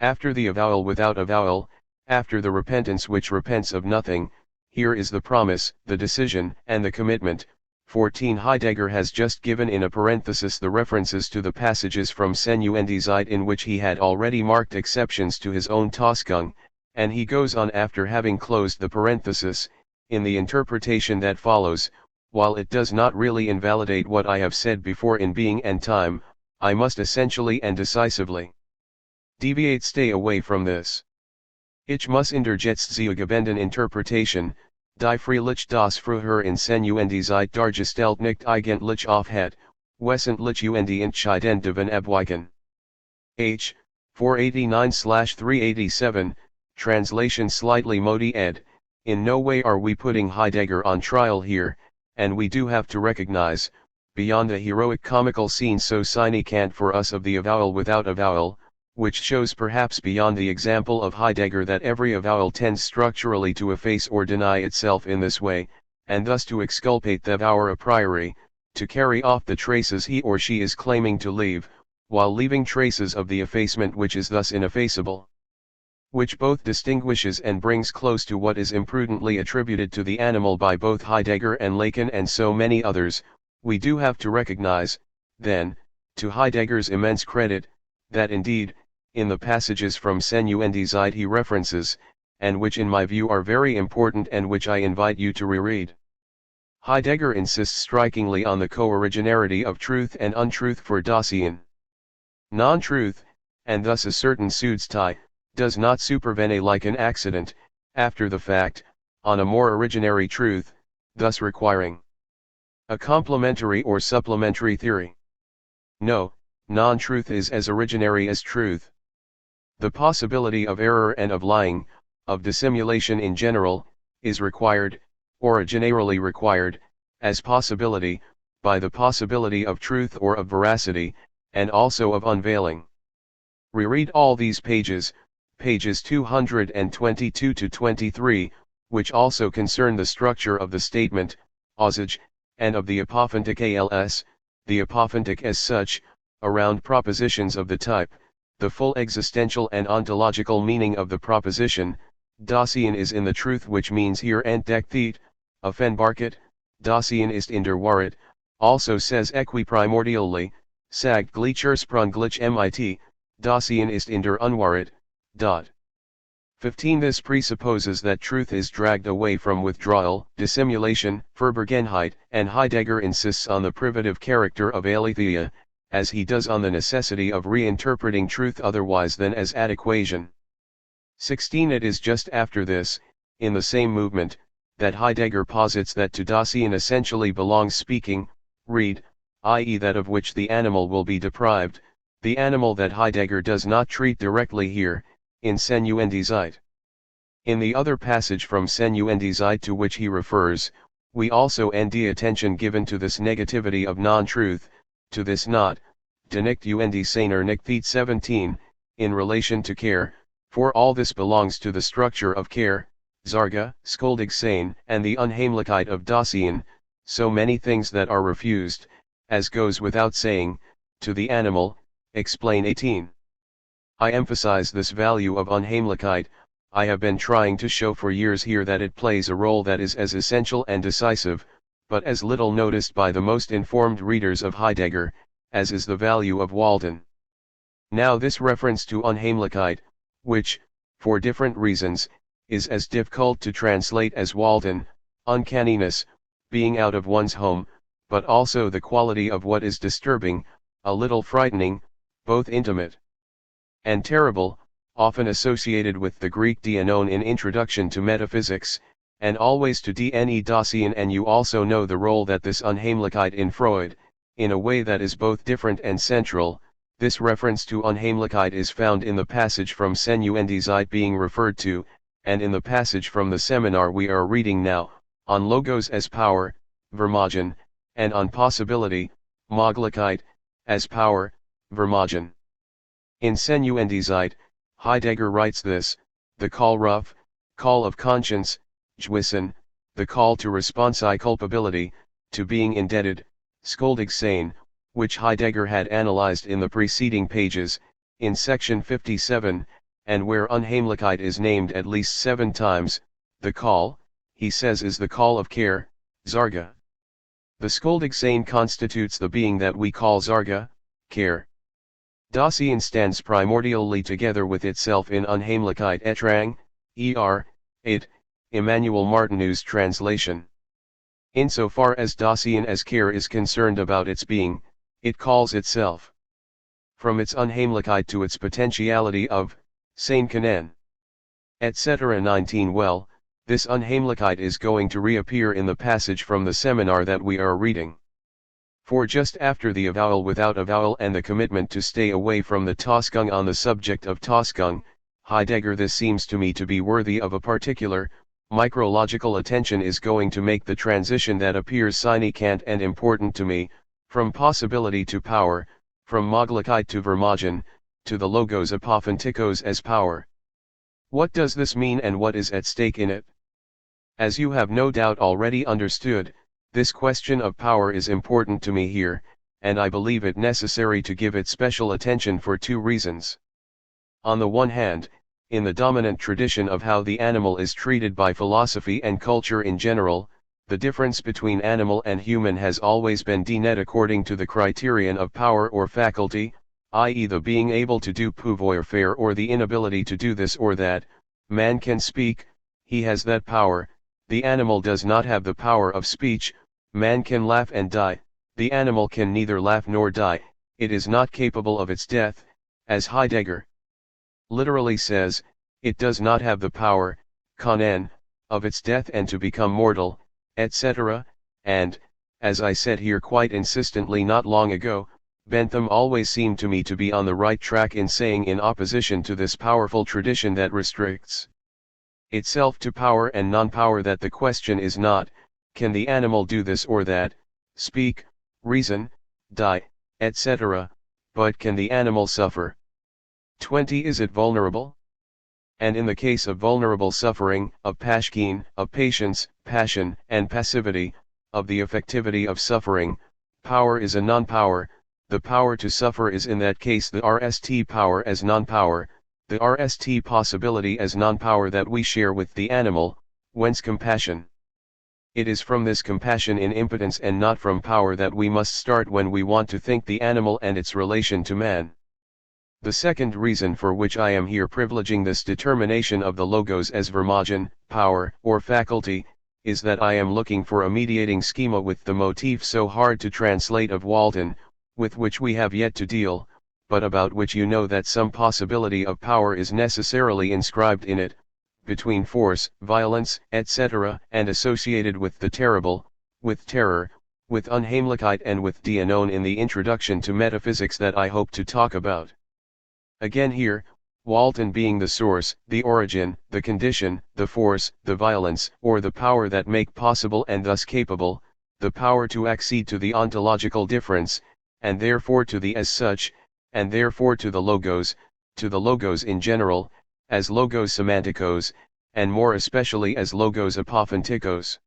After the avowal without avowal, after the repentance which repents of nothing, here is the promise, the decision, and the commitment. 14 Heidegger has just given in a parenthesis the references to the passages from Senuendizeit in which he had already marked exceptions to his own Taskung, and he goes on after having closed the parenthesis, in the interpretation that follows, while it does not really invalidate what I have said before in being and time, I must essentially and decisively stay away from this. Ich muss in der Gesetzgebenden Interpretation, die Freilich das Früher in Senuendizeit dargestellt nicht eigentlich aufhat, wesentlich und die Entscheidenden abweichen. H. 489/387, translation slightly modi ed. In no way are we putting Heidegger on trial here, and we do have to recognize, beyond a heroic comical scene so significant for us of the avowal without avowal, which shows perhaps beyond the example of Heidegger that every avowal tends structurally to efface or deny itself in this way, and thus to exculpate the avower a priori, to carry off the traces he or she is claiming to leave, while leaving traces of the effacement which is thus ineffaceable. Which both distinguishes and brings close to what is imprudently attributed to the animal by both Heidegger and Lacan and so many others. We do have to recognize, then, to Heidegger's immense credit, that indeed, in the passages from Senuendizeit he references, and which in my view are very important and which I invite you to reread, Heidegger insists strikingly on the co-originarity of truth and untruth for Dasein. Non-truth, and thus a certain Sudstai, does not supervene like an accident, after the fact, on a more originary truth, thus requiring a complementary or supplementary theory. No, non-truth is as originary as truth. The possibility of error and of lying, of dissimulation in general, is required, or generally required, as possibility, by the possibility of truth or of veracity, and also of unveiling. Reread all these pages, pages 222 to 23, which also concern the structure of the statement, Aussage, and of the apophantic als, the apophantic as such, around propositions of the type, the full existential and ontological meaning of the proposition, Dasein is in the truth which means hier entdeckt, offenbarket, Dasein ist in der Wahrheit, also says equiprimordially, sagt gleichursprunglich mit, Dasein ist in der Unwahrheit. 15 This presupposes that truth is dragged away from withdrawal, dissimulation, Verborgenheit, and Heidegger insists on the privative character of aletheia, as he does on the necessity of reinterpreting truth otherwise than as adequation. 16 It is just after this, in the same movement, that Heidegger posits that to Dasein essentially belongs speaking, read, i.e. that of which the animal will be deprived, the animal that Heidegger does not treat directly here, in Senuendizeit. In the other passage from Senuendizeit to which he refers, we also end the attention given to this negativity of non-truth, to this not, de nicht seiner nicht 17, in relation to care, for all this belongs to the structure of care, Zarga, Skoldig sein, and the Unheimlichkeit of Dasein, so many things that are refused, as goes without saying, to the animal, explain 18. I emphasize this value of Unheimlichkeit. I have been trying to show for years here that it plays a role that is as essential and decisive, but as little noticed by the most informed readers of Heidegger, as is the value of Walden. Now this reference to Unheimlichkeit, which, for different reasons, is as difficult to translate as Walden, uncanniness, being out of one's home, but also the quality of what is disturbing, a little frightening, both intimate and terrible, often associated with the Greek dienon in Introduction to Metaphysics, and always to dne Dasein, and you also know the role that this Unheimlichkeit in Freud, in a way that is both different and central. This reference to Unheimlichkeit is found in the passage from Senuendizeit being referred to, and in the passage from the seminar we are reading now, on Logos as power, Vermogen, and on possibility, Möglichkeit, as power, Vermogen. In Senuendizeit, Heidegger writes this: the Callruf, call of conscience, Gewissen, the call to responsi culpability, to being indebted, Schuldig sein, which Heidegger had analyzed in the preceding pages, in section 57, and where Unheimlichkeit is named at least 7 times. The call, he says, is the call of care, Zarga. The Schuldig sein constitutes the being that we call Zarga, care. Dasein stands primordially together with itself in Unheimlichkeit etrang, it, Emmanuel Martinuz's translation. Insofar as Dasein as care is concerned about its being, it calls itself. From its Unheimlichkeit to its potentiality of, sein können, etc. 19. Well, this Unheimlichkeit is going to reappear in the passage from the seminar that we are reading. For just after the avowal without avowal and the commitment to stay away from the Tosgung on the subject of Tosgung, Heidegger, this seems to me to be worthy of a particular, micrological attention, is going to make the transition that appears significant and important to me, from possibility to power, from Möglichkeit to Vermogen, to the Logos apophantikos as power. What does this mean and what is at stake in it? As you have no doubt already understood, this question of power is important to me here, and I believe it necessary to give it special attention for 2 reasons. On the one hand, in the dominant tradition of how the animal is treated by philosophy and culture in general, the difference between animal and human has always been defined according to the criterion of power or faculty, i.e. the being able to do pouvoir faire or the inability to do this or that. Man can speak, he has that power; the animal does not have the power of speech. Man can laugh and die, the animal can neither laugh nor die, it is not capable of its death, as Heidegger literally says, it does not have the power, können, of its death and to become mortal, etc. And, as I said here quite insistently not long ago, Bentham always seemed to me to be on the right track in saying, in opposition to this powerful tradition that restricts itself to power and non-power, that the question is not, can the animal do this or that, speak, reason, die, etc., but can the animal suffer? 20. Is it vulnerable? And in the case of vulnerable suffering, of pashkin, of patience, passion, and passivity, of the effectivity of suffering, power is a non-power. The power to suffer is in that case the RST power as non-power, the RST possibility as non-power that we share with the animal, whence compassion. It is from this compassion in impotence and not from power that we must start when we want to think the animal and its relation to man. The second reason for which I am here privileging this determination of the Logos as Vermogen, power, or faculty, is that I am looking for a mediating schema with the motif so hard to translate of Walton, with which we have yet to deal, but about which you know that some possibility of power is necessarily inscribed in it, between force, violence, etc., and associated with the terrible, with terror, with Unheimlichkeit and with die Unknown in the introduction to metaphysics that I hope to talk about. Again here, Walton being the source, the origin, the condition, the force, the violence, or the power that make possible and thus capable, the power to accede to the ontological difference, and therefore to the as such, and therefore to the Logos in general, as Logos semantikos, and more especially as Logos apophantikos.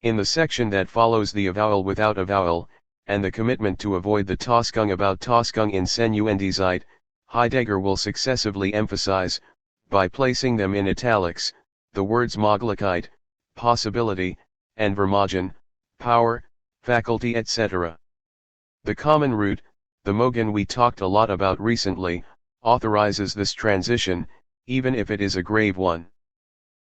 In the section that follows the avowal without avowal, and the commitment to avoid the Tosgung about Tosgung in Senuendizeit, Heidegger will successively emphasize, by placing them in italics, the words Möglichkeit, possibility, and Vermogen, power, faculty, etc. The common root, the Mogen we talked a lot about recently, authorizes this transition, even if it is a grave one.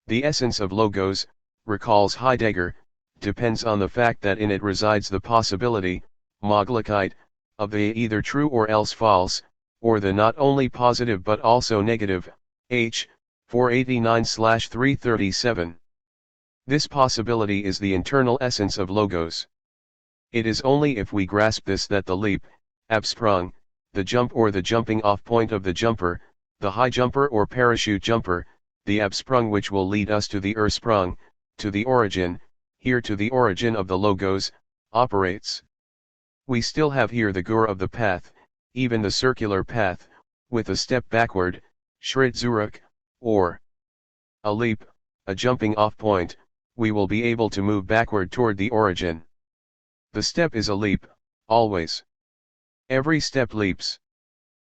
The essence of Logos, recalls Heidegger, depends on the fact that in it resides the possibility, Möglichkeit, of the either true or else false, or the not only positive but also negative, h. 489/337. This possibility is the internal essence of Logos. It is only if we grasp this that the leap, absprung, the jump or the jumping off point of the jumper, the high jumper or parachute jumper, the absprung which will lead us to the ursprung, to the origin, here to the origin of the logos, operates. We still have here the gur of the path, even the circular path, with a step backward, Schritt zurück, or a leap, a jumping off point. We will be able to move backward toward the origin. The step is a leap, always. Every step leaps.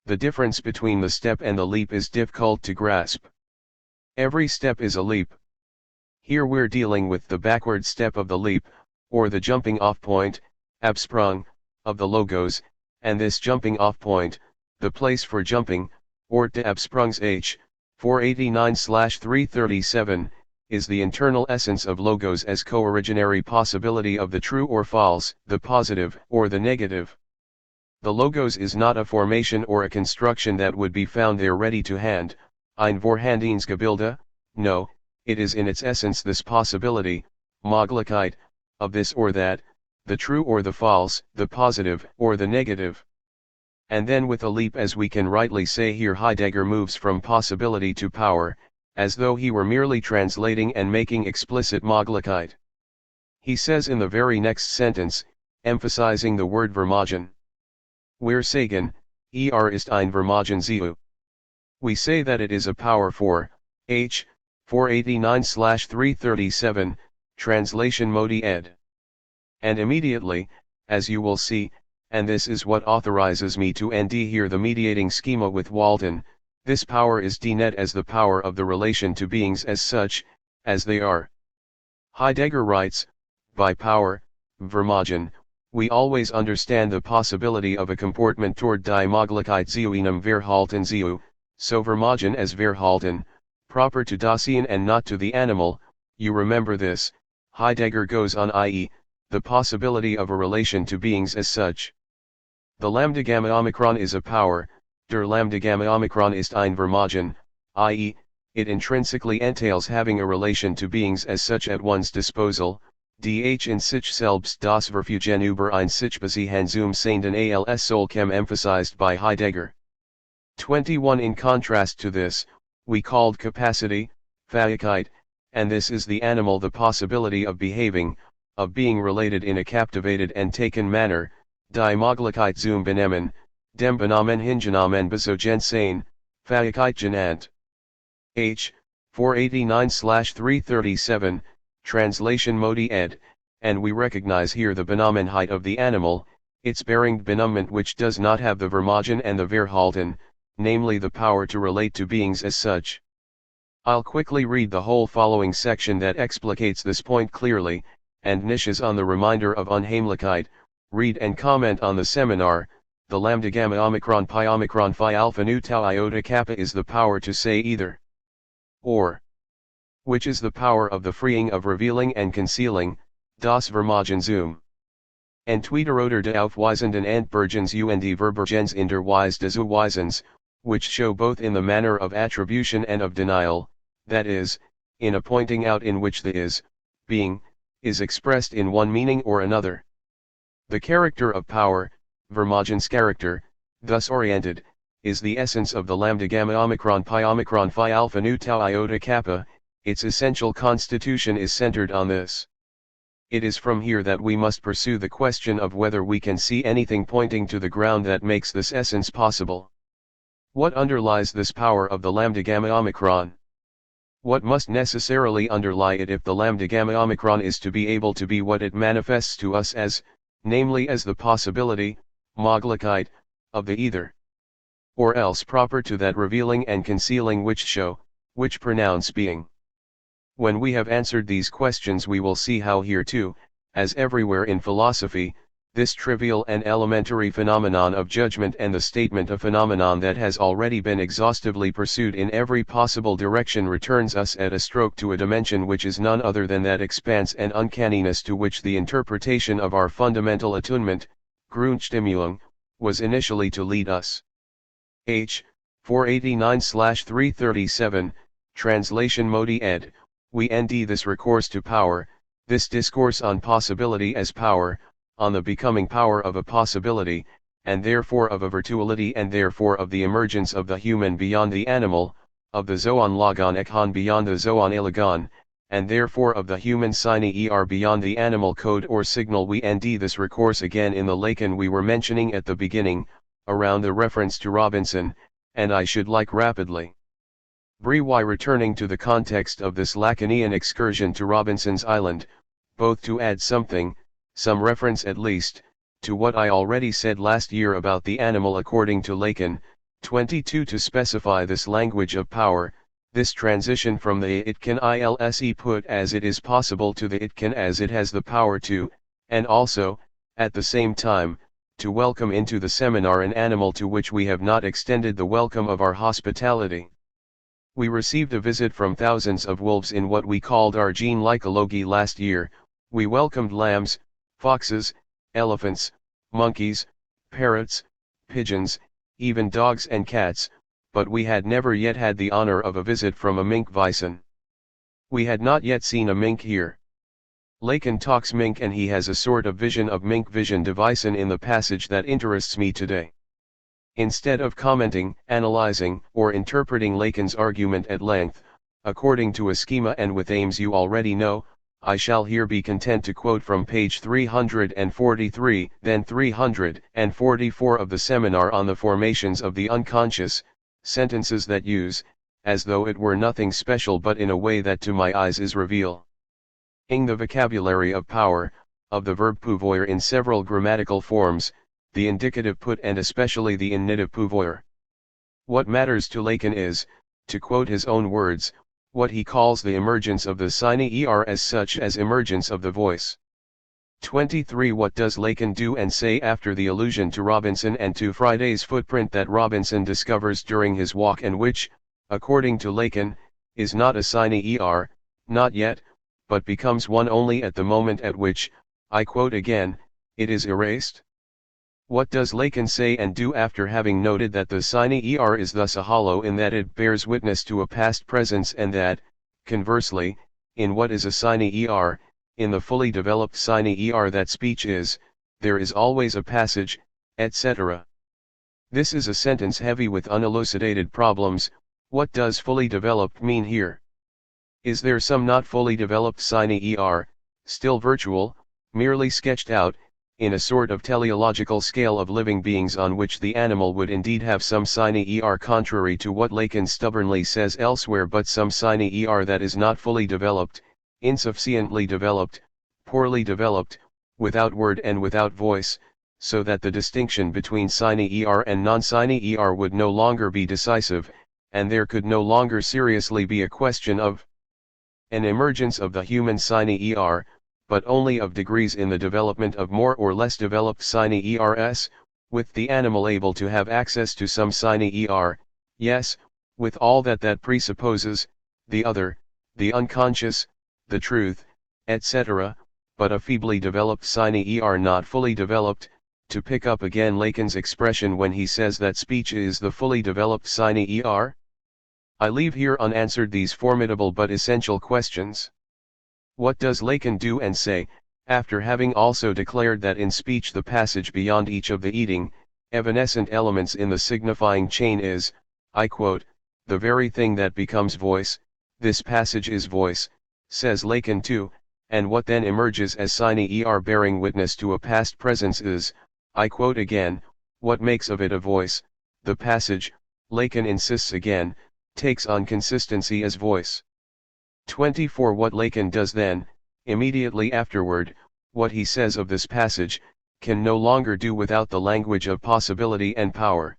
The difference between the step and the leap is difficult to grasp. Every step is a leap. Here we're dealing with the backward step of the leap, or the jumping off point, absprung, of the logos, and this jumping off point, the place for jumping, or de absprungs h, 489/337, is the internal essence of logos as co-originary possibility of the true or false, the positive or the negative. The logos is not a formation or a construction that would be found there ready to hand, ein Vorhandensgebilde, no, it is in its essence this possibility, Möglichkeit, of this or that, the true or the false, the positive or the negative. And then with a leap, as we can rightly say here, Heidegger moves from possibility to power, as though he were merely translating and making explicit Möglichkeit. He says in the very next sentence, emphasizing the word Vermogen. Wir sagen, ist ein Vermogen zu. We say that it is a power for, h, 489/337, translation Modi ed. And immediately, as you will see, and this is what authorizes me to end here the mediating schema with Walton, this power is defined as the power of the relation to beings as such, as they are. Heidegger writes, by power, Vermogen, we always understand the possibility of a comportment toward die Möglichkeit zu einem Verhalten zu, so Vermogen as Verhalten, proper to Dasein and not to the animal. You remember this, Heidegger goes on, i.e., the possibility of a relation to beings as such. The lambda gamma omicron is a power, der lambda gamma omicron ist ein Vermogen, i.e., it intrinsically entails having a relation to beings as such at one's disposal, dh in sich selbst das Verfügen über ein sich beziehen zum Seinden als Solchem emphasized by Heidegger. 21. In contrast to this, we called capacity, Fähigkeit, and this is the animal, the possibility of behaving, of being related in a captivated and taken manner, die Möglichkeit zum Benehmen, dem Benamen hingenommen bezogen sein, Fähigkeit genannt. H. 489/337, translation Modi ed, and we recognize here the Benamenheit of the animal, its bearing Benumment, which does not have the Vermogen and the Verhalten, namely the power to relate to beings as such. I'll quickly read the whole following section that explicates this point clearly, and niches on the reminder of Unheimlichkeit. Read and comment on the seminar. The lambda gamma omicron pi omicron phi alpha nu tau iota kappa is the power to say either or, which is the power of the freeing, of revealing and concealing, das Vermogen zum Entweder de Aufweisenden and Bergens und Verbergens in der Weise des Weisens, which show both in the manner of attribution and of denial, that is, in a pointing out in which the is, being, is expressed in one meaning or another. The character of power, Vermogen's character, thus oriented, is the essence of the lambda gamma omicron pi omicron phi alpha nu tau iota kappa. Its essential constitution is centered on this. It is from here that we must pursue the question of whether we can see anything pointing to the ground that makes this essence possible. What underlies this power of the lambda gamma omicron? What must necessarily underlie it if the lambda gamma omicron is to be able to be what it manifests to us as, namely as the possibility, Möglichkeit, of the either or else proper to that revealing and concealing which show, which pronounce being? When we have answered these questions, we will see how here too, as everywhere in philosophy, this trivial and elementary phenomenon of judgment and the statement of phenomenon that has already been exhaustively pursued in every possible direction returns us at a stroke to a dimension which is none other than that expanse and uncanniness to which the interpretation of our fundamental attunement, Grundstimmung, was initially to lead us. H. 489/337, translation Modi ed. We end this recourse to power, this discourse on possibility as power, on the becoming power of a possibility, and therefore of a virtuality, and therefore of the emergence of the human beyond the animal, of the zoon logon ekhan beyond the zoon ilagon, and therefore of the human sine beyond the animal code or signal. We nd this recourse again in the Lacan we were mentioning at the beginning, around the reference to Robinson, and I should like rapidly returning to the context of this Lacanian excursion to Robinson's Island, both to add something, some reference at least, to what I already said last year about the animal according to Lacan, 22 to specify this language of power, this transition from the it can ilse put as it is possible to the it can as it has the power to, and also, at the same time, to welcome into the seminar an animal to which we have not extended the welcome of our hospitality. We received a visit from thousands of wolves in what we called our gene lycology last year. We welcomed lambs, foxes, elephants, monkeys, parrots, pigeons, even dogs and cats, but we had never yet had the honor of a visit from a mink bison. We had not yet seen a mink here. Lacan talks mink, and he has a sort of vision of mink vision bison in the passage that interests me today. Instead of commenting, analyzing, or interpreting Lacan's argument at length, according to a schema and with aims you already know, I shall here be content to quote from page 343, then 344 of the Seminar on the Formations of the Unconscious, sentences that use, as though it were nothing special but in a way that to my eyes is reveal. Ing the vocabulary of power, of the verb pouvoir in several grammatical forms, the indicative put and especially the infinitive pouvoir. What matters to Lacan is, to quote his own words, what he calls the emergence of the sine as such as emergence of the voice. 23. What does Lacan do and say after the allusion to Robinson and to Friday's footprint that Robinson discovers during his walk and which, according to Lacan, is not a sine not yet, but becomes one only at the moment at which, I quote again, it is erased? What does Lacan say and do after having noted that the sine is thus a hollow in that it bears witness to a past presence, and that, conversely, in what is a sine in the fully developed sine that speech is, there is always a passage, etc. This is a sentence heavy with unelucidated problems. What does fully developed mean here? Is there some not fully developed sine still virtual, merely sketched out, in a sort of teleological scale of living beings on which the animal would indeed have some sine contrary to what Lacan stubbornly says elsewhere, but some sine that is not fully developed, insufficiently developed, poorly developed, without word and without voice, so that the distinction between sine and non-sine would no longer be decisive, and there could no longer seriously be a question of an emergence of the human sine but only of degrees in the development of more or less developed sine ers, with the animal able to have access to some sine yes, with all that that presupposes, the other, the unconscious, the truth, etc., but a feebly developed sine not fully developed, to pick up again Lacan's expression when he says that speech is the fully developed sine I leave here unanswered these formidable but essential questions. What does Lacan do and say, after having also declared that in speech the passage beyond each of the eating, evanescent elements in the signifying chain is, I quote, the very thing that becomes voice? This passage is voice, says Lacan too, and what then emerges as sine bearing witness to a past presence is, I quote again, what makes of it a voice? The passage, Lacan insists again, takes on consistency as voice. 24. What Lacan does then, immediately afterward, what he says of this passage, can no longer do without the language of possibility and power.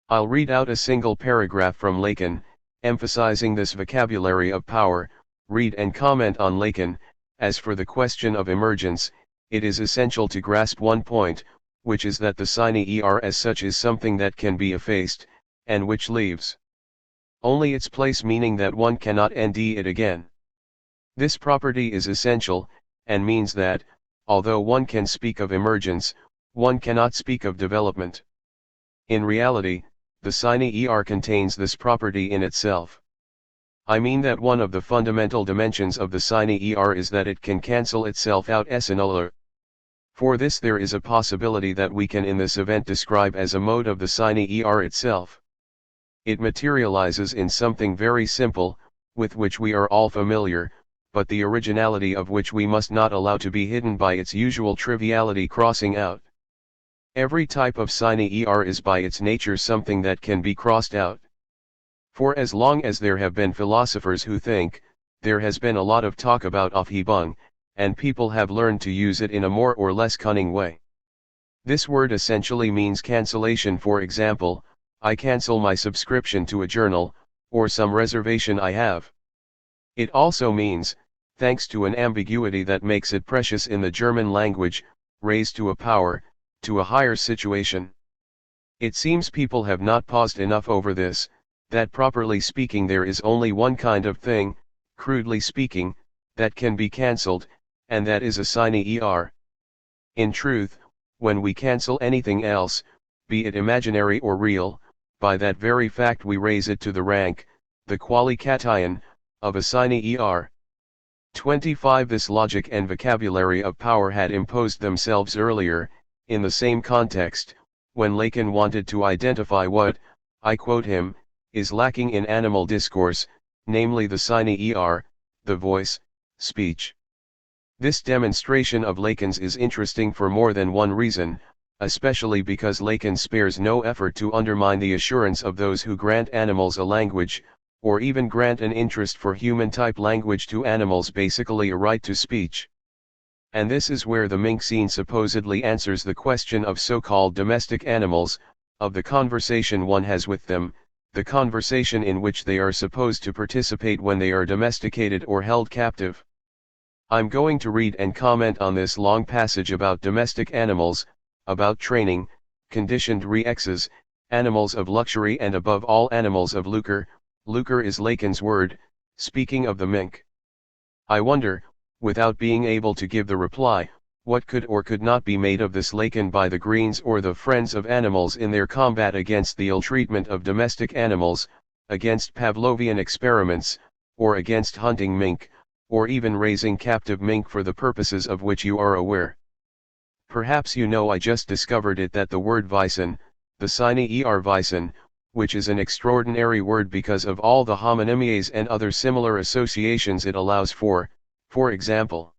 I'll read out a single paragraph from Lacan, emphasizing this vocabulary of power, read and comment on Lacan. As for the question of emergence, it is essential to grasp one point, which is that the sine as such is something that can be effaced, and which leaves only its place, meaning that one cannot nd it again. This property is essential, and means that, although one can speak of emergence, one cannot speak of development. In reality, the sine contains this property in itself. I mean that one of the fundamental dimensions of the sine is that it can cancel itself out s nuller. For this there is a possibility that we can in this event describe as a mode of the sine itself. It materializes in something very simple, with which we are all familiar, but the originality of which we must not allow to be hidden by its usual triviality crossing out. Every type of sine is by its nature something that can be crossed out. For as long as there have been philosophers who think, there has been a lot of talk about Aufhebung, and people have learned to use it in a more or less cunning way. This word essentially means cancellation. For example, I cancel my subscription to a journal, or some reservation I have. It also means, thanks to an ambiguity that makes it precious in the German language, raised to a power, to a higher situation. It seems people have not paused enough over this, that properly speaking there is only one kind of thing, crudely speaking, that can be cancelled, and that is a sine In truth, when we cancel anything else, be it imaginary or real, by that very fact we raise it to the rank, the qualication, of a sine 25. This logic and vocabulary of power had imposed themselves earlier, in the same context, when Lacan wanted to identify what, I quote him, is lacking in animal discourse, namely the sine the voice, speech. This demonstration of Lacan's is interesting for more than one reason, especially because Lacan spares no effort to undermine the assurance of those who grant animals a language, or even grant an interest for human-type language to animals, basically a right to speech. And this is where the mink scene supposedly answers the question of so-called domestic animals, of the conversation one has with them, the conversation in which they are supposed to participate when they are domesticated or held captive. I'm going to read and comment on this long passage about domestic animals, about training, conditioned re-exes, animals of luxury and above all animals of lucre. Lucre is Lacan's word, speaking of the mink. I wonder, without being able to give the reply, what could or could not be made of this Lacan by the Greens or the friends of animals in their combat against the ill-treatment of domestic animals, against Pavlovian experiments, or against hunting mink, or even raising captive mink for the purposes of which you are aware. Perhaps you know I just discovered it that the word Weisen, the sine Weisen, which is an extraordinary word because of all the homonymies and other similar associations it allows for example,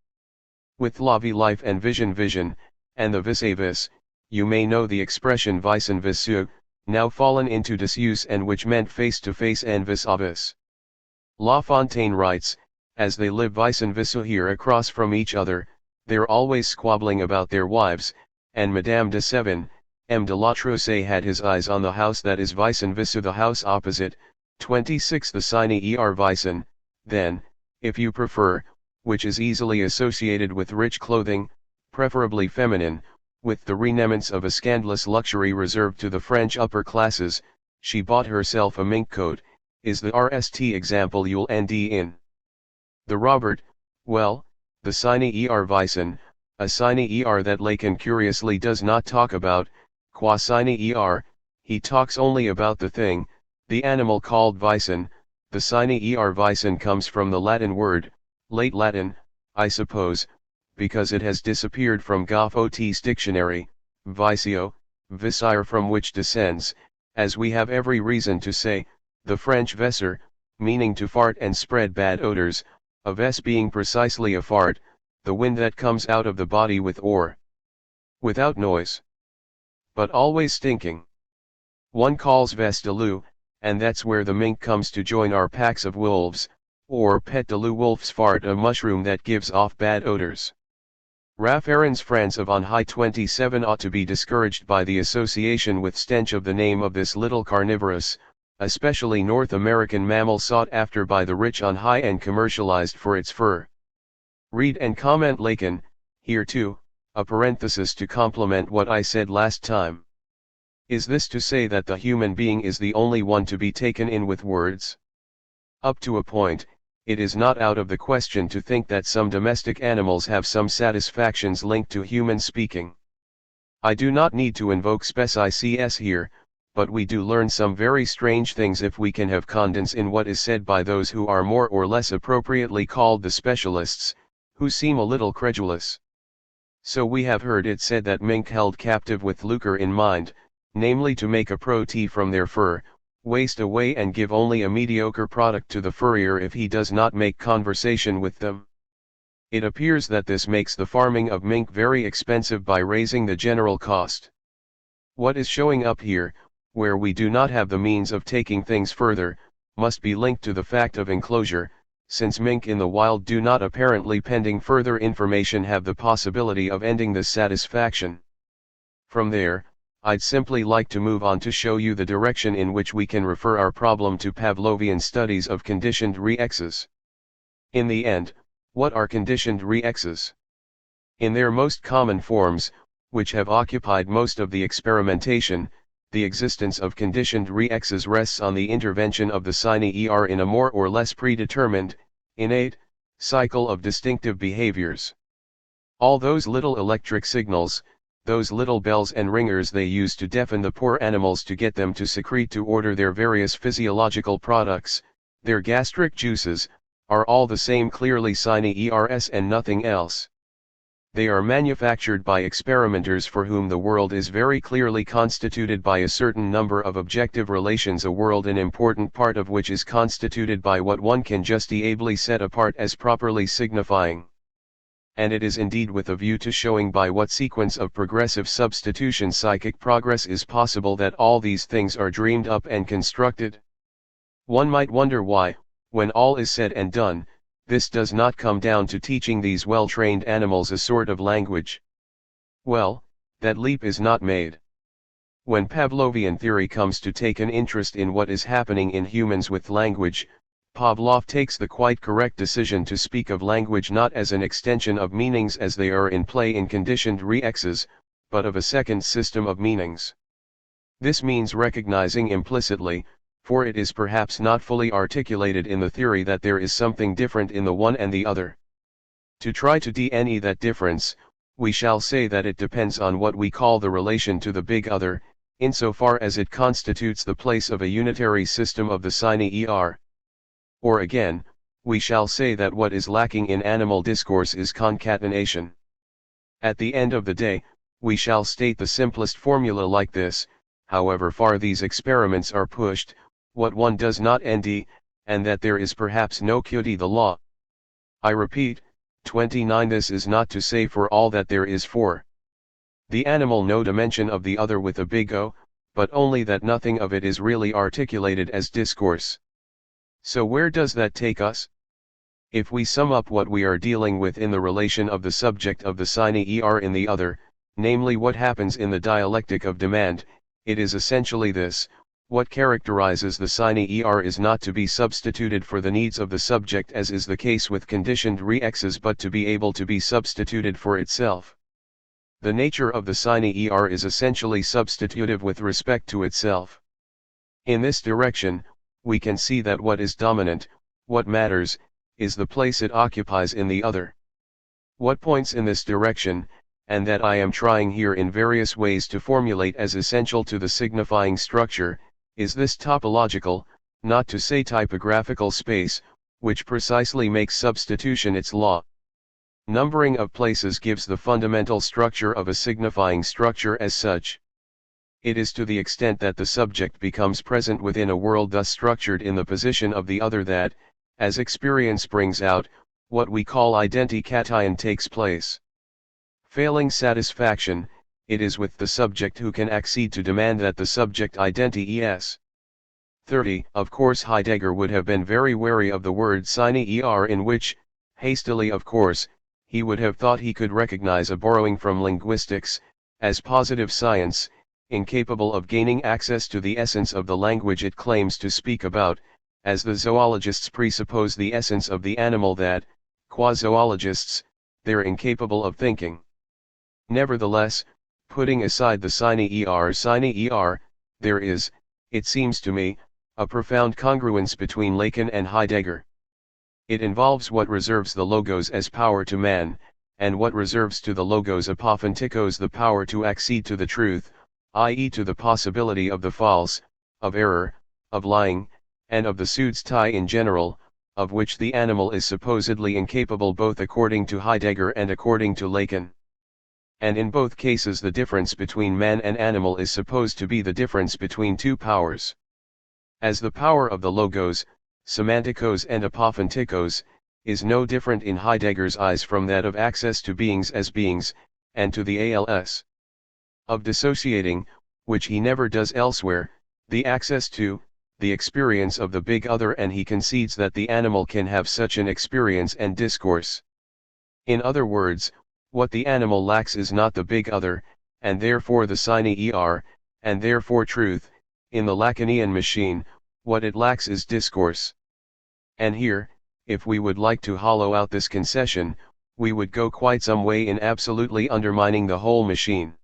with lavi life and vision, and the vis-a-vis, you may know the expression Weisen vis, now fallen into disuse and which meant face-to-face and vis-a-vis. La Fontaine writes, as they live Weisen vis here across from each other, they're always squabbling about their wives, and Madame de Seven, M. de la Trosse had his eyes on the house that is Weisen vis the house opposite. 26. The sine Weisen, then, if you prefer, which is easily associated with rich clothing, preferably feminine, with the renements of a scandalous luxury reserved to the French upper classes. She bought herself a mink coat, is the RST example you'll end in. The Robert, well, the sine Weisen, a sine that Lacan curiously does not talk about, qua sine he talks only about the thing, the animal called Weisen. The sine Weisen comes from the Latin word, late Latin, I suppose, because it has disappeared from Goff's dictionary, vicio, visire, from which descends, as we have every reason to say, the French vesser, meaning to fart and spread bad odors, a ves being precisely a fart, the wind that comes out of the body with or without noise, but always stinking. One calls ves de loup, and that's where the mink comes to join our packs of wolves, or pet de loup, wolf's fart, a mushroom that gives off bad odors. Raffarin's friends of On High 27 ought to be discouraged by the association with stench of the name of this little carnivorous, especially North American mammal sought after by the rich on high and commercialized for its fur. Read and comment Lacan, here too, a parenthesis to complement what I said last time. Is this to say that the human being is the only one to be taken in with words? Up to a point, it is not out of the question to think that some domestic animals have some satisfactions linked to human speaking. I do not need to invoke specics here, but we do learn some very strange things if we can have confidence in what is said by those who are more or less appropriately called the specialists, who seem a little credulous. So we have heard it said that mink held captive with lucre in mind, namely to make a pro-tea from their fur, waste away and give only a mediocre product to the furrier if he does not make conversation with them. It appears that this makes the farming of mink very expensive by raising the general cost. What is showing up here, where we do not have the means of taking things further, must be linked to the fact of enclosure, since mink in the wild do not apparently pending further information have the possibility of ending this satisfaction. From there, I'd simply like to move on to show you the direction in which we can refer our problem to Pavlovian studies of conditioned re-X's. In the end, what are conditioned re-X's? In their most common forms, which have occupied most of the experimentation, the existence of conditioned re-X's rests on the intervention of the sine in a more or less predetermined, innate, cycle of distinctive behaviors. All those little electric signals, those little bells and ringers they use to deafen the poor animals to get them to secrete to order their various physiological products, their gastric juices, are all the same clearly sine ers and nothing else. They are manufactured by experimenters for whom the world is very clearly constituted by a certain number of objective relations, a world an important part of which is constituted by what one can justifiably set apart as properly signifying. And it is indeed with a view to showing by what sequence of progressive substitution psychic progress is possible that all these things are dreamed up and constructed. One might wonder why, when all is said and done, this does not come down to teaching these well-trained animals a sort of language. Well, that leap is not made. When Pavlovian theory comes to take an interest in what is happening in humans with language, Pavlov takes the quite correct decision to speak of language not as an extension of meanings as they are in play in conditioned re-X's, but of a second system of meanings. This means recognizing implicitly, for it is perhaps not fully articulated in the theory, that there is something different in the one and the other. To try to deny that difference, we shall say that it depends on what we call the relation to the big other, insofar as it constitutes the place of a unitary system of the sine er. Or again, we shall say that what is lacking in animal discourse is concatenation. At the end of the day, we shall state the simplest formula like this: however far these experiments are pushed, what one does not end, and that there is perhaps no QD the law. I repeat, 29. This is not to say for all that there is for the animal no dimension of the other with a big O, but only that nothing of it is really articulated as discourse. So where does that take us? If we sum up what we are dealing with in the relation of the subject of the sine er in the other, namely what happens in the dialectic of demand, it is essentially this: what characterizes the sine er is not to be substituted for the needs of the subject as is the case with conditioned re-X's, but to be able to be substituted for itself. The nature of the sine er is essentially substitutive with respect to itself. In this direction, we can see that what is dominant, what matters, is the place it occupies in the other. What points in this direction, and that I am trying here in various ways to formulate as essential to the signifying structure, is this topological, not to say typographical space, which precisely makes substitution its law. Numbering of places gives the fundamental structure of a signifying structure as such. It is to the extent that the subject becomes present within a world thus structured in the position of the other that, as experience brings out, what we call identication takes place. Failing satisfaction, it is with the subject who can accede to demand that the subject identities. 30. Of course Heidegger would have been very wary of the word sine er, in which, hastily of course, he would have thought he could recognize a borrowing from linguistics, as positive science, incapable of gaining access to the essence of the language it claims to speak about, as the zoologists presuppose the essence of the animal that, qua zoologists, they're incapable of thinking. Nevertheless, putting aside the sine er, there is, it seems to me, a profound congruence between Lacan and Heidegger. It involves what reserves the logos as power to man, and what reserves to the logos apophantikos the power to accede to the truth, i.e. to the possibility of the false, of error, of lying, and of the pseuds-tie in general, of which the animal is supposedly incapable both according to Heidegger and according to Lacan. and in both cases the difference between man and animal is supposed to be the difference between two powers. As the power of the logos, semantikos and apophantikos, is no different in Heidegger's eyes from that of access to beings as beings, and to the als of dissociating, which he never does elsewhere, the access to, the experience of the big other, and he concedes that the animal can have such an experience and discourse. In other words, what the animal lacks is not the big other, and therefore the sine and therefore truth. In the Lacanian machine, what it lacks is discourse. And here, if we would like to hollow out this concession, we would go quite some way in absolutely undermining the whole machine.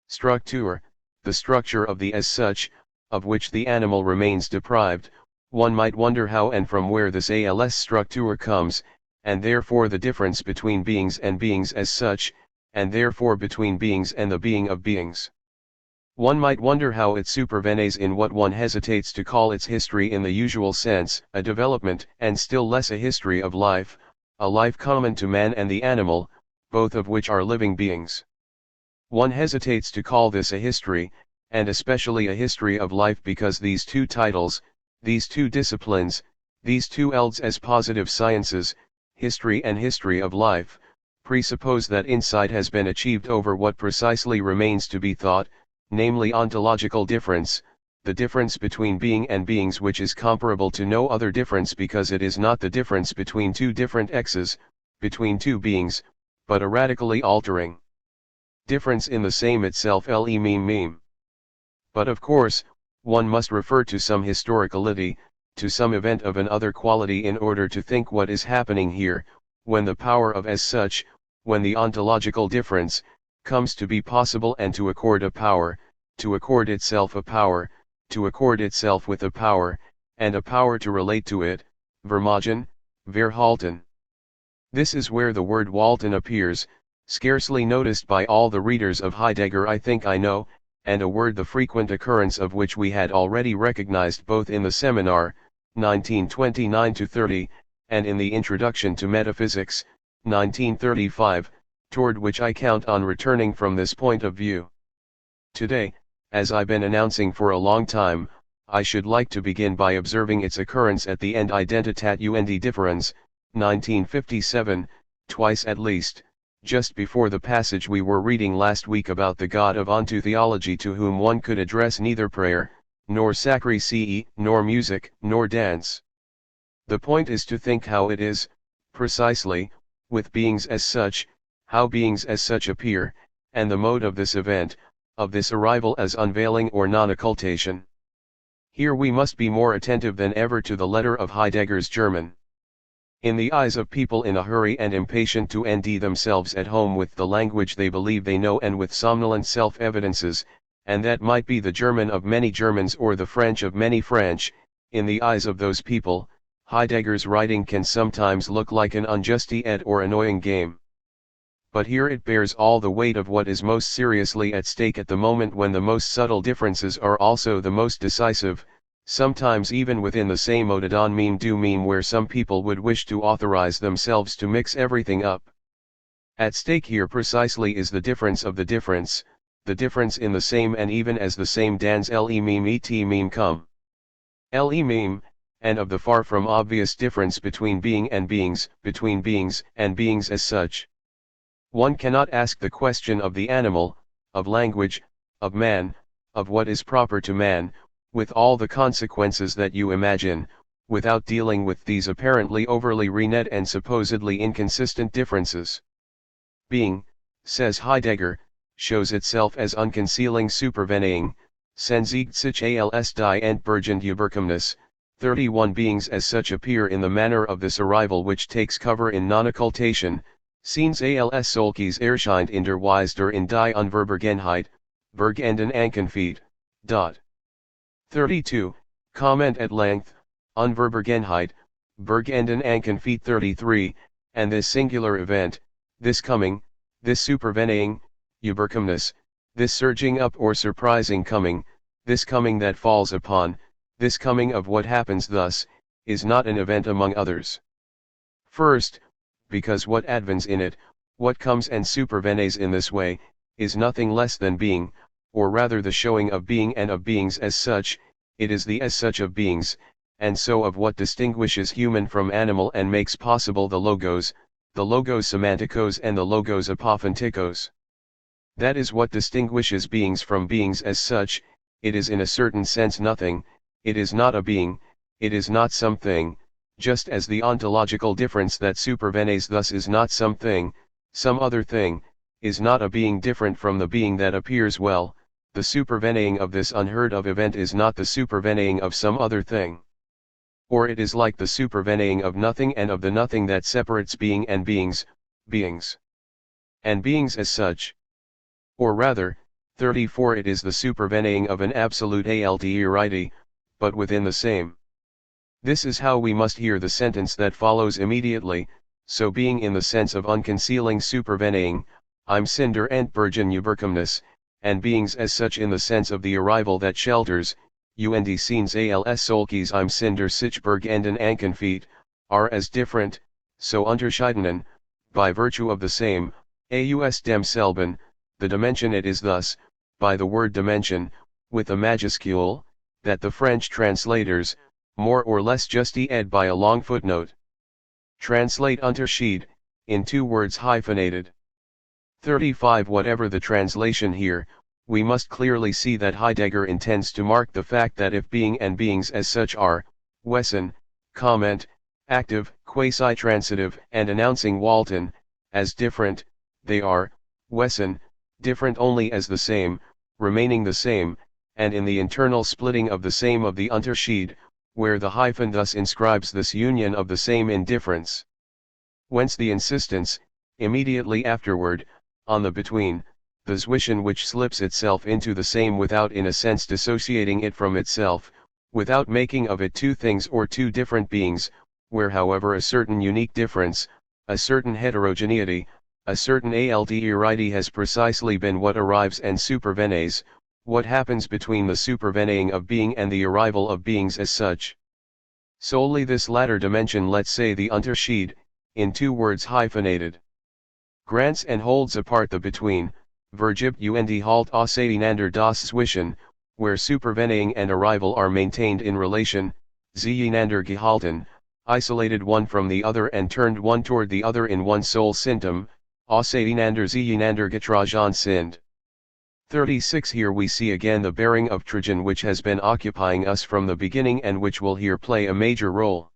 Structure, the structure of the as such, of which the animal remains deprived. One might wonder how and from where this als structure comes, and therefore the difference between beings and beings as such, and therefore between beings and the being of beings. One might wonder how it supervenes in what one hesitates to call its history in the usual sense, a development, and still less a history of life, a life common to man and the animal, both of which are living beings. One hesitates to call this a history, and especially a history of life, because these two titles, these two disciplines, these two elds as positive sciences, history and history of life, presuppose that insight has been achieved over what precisely remains to be thought, namely ontological difference, the difference between being and beings, which is comparable to no other difference because it is not the difference between two different x's, between two beings, but a radically altering difference in the same itself meme. But of course, one must refer to some historicality, to some event of an other quality in order to think what is happening here, when the power of as such, when the ontological difference, comes to be possible, and to accord a power, to accord itself a power, to accord itself with a power, and a power to relate to it, vermogen, verhalten. This is where the word Walton appears, scarcely noticed by all the readers of Heidegger I think I know, and a word the frequent occurrence of which we had already recognized both in the seminar, 1929-30, and in the Introduction to Metaphysics, 1935, toward which I count on returning from this point of view. Today, as I've been announcing for a long time, I should like to begin by observing its occurrence at the end Identitat und Differenz, 1957, twice at least, just before the passage we were reading last week about the God of onto theology, to whom one could address neither prayer, nor sacrifice, nor music, nor dance. The point is to think how it is, precisely, with beings as such, how beings as such appear, and the mode of this event, of this arrival as unveiling or non-occultation. Here we must be more attentive than ever to the letter of Heidegger's German. In the eyes of people in a hurry and impatient to end themselves at home with the language they believe they know and with somnolent self-evidences, and that might be the German of many Germans or the French of many French, in the eyes of those people, Heidegger's writing can sometimes look like an unjust or annoying game. But here it bears all the weight of what is most seriously at stake at the moment, when the most subtle differences are also the most decisive, sometimes even within the same odadon meme do meme, where some people would wish to authorize themselves to mix everything up. At stake here precisely is the difference of the difference, the difference in the same and even as the same dans le meme et meme come. Le meme, and of the far from obvious difference between being and beings, between beings and beings as such. One cannot ask the question of the animal, of language, of man, of what is proper to man, with all the consequences that you imagine, without dealing with these apparently overly rened and supposedly inconsistent differences. Being, says Heidegger, shows itself as unconcealing supervening, sensigt sich als die Entbergend Überkommnis. 31 Beings as such appear in the manner of this arrival which takes cover in non-occultation, scenes als solches erscheint in der Weise der in die Unverborgenheit, Bergenden Ankenfeed. 32, comment at length, Unverborgenheit, Bergenden Ankenfeed. 33, and this singular event, this coming, this supervening, Überkommnis, this surging up or surprising coming, this coming that falls upon, this coming of what happens thus, is not an event among others. First, because what advents in it, What comes and supervenes in this way, is nothing less than being, or rather the showing of being and of beings as such. It is the as such of beings, and so of what distinguishes human from animal and makes possible the logos semantikos and the logos apophantikos. That is what distinguishes beings from beings as such. It is in a certain sense nothing, it is not a being, it is not something, just as the ontological difference that supervenes thus is not something, some other thing, is not a being different from the being that appears. Well, the supervening of this unheard of event is not the supervening of some other thing. Or it is like the supervening of nothing and of the nothing that separates being and beings, and beings as such. Or rather, 34 it is the supervening of an absolute alterity, but within the same. This is how we must hear the sentence that follows immediately, so being in the sense of unconcealing supervening, I'm cinder and virgin ubercumnus, and beings as such in the sense of the arrival that shelters, und scenes als solkes I'm cinder sichberg and an ankenfeet, are as different, so unterscheidenen, by virtue of the same, aus dem selben, the dimension. It is thus, by the word dimension, with a majuscule, that the French translators, more or less justly add by a long footnote. Translate Unterschied, in 2 words hyphenated. 35 Whatever the translation here, we must clearly see that Heidegger intends to mark the fact that if being and beings as such are, Wesson, comment, active, quasi-transitive and announcing Walton, as different, they are, Wesson, different only as the same, remaining the same, and in the internal splitting of the same of the Unterschied, where the hyphen thus inscribes this union of the same in difference. Whence the insistence, immediately afterward, on the between, the zwischen which slips itself into the same without in a sense dissociating it from itself, without making of it two things or two different beings, where however a certain unique difference, a certain heterogeneity, a certain alterity has precisely been what arrives and supervenes, what happens between the supervening of being and the arrival of beings as such. Solely this latter dimension, let's say the Unterschied, in 2 words hyphenated, grants and holds apart the between, vergibt und halt auseinander das zwischen, where supervening and arrival are maintained in relation, zueinander gehalten, isolated one from the other and turned one toward the other in one sole symptom, auseinander zueinander getragen sind. 36 Here we see again the bearing of Trajan which has been occupying us from the beginning and which will here play a major role.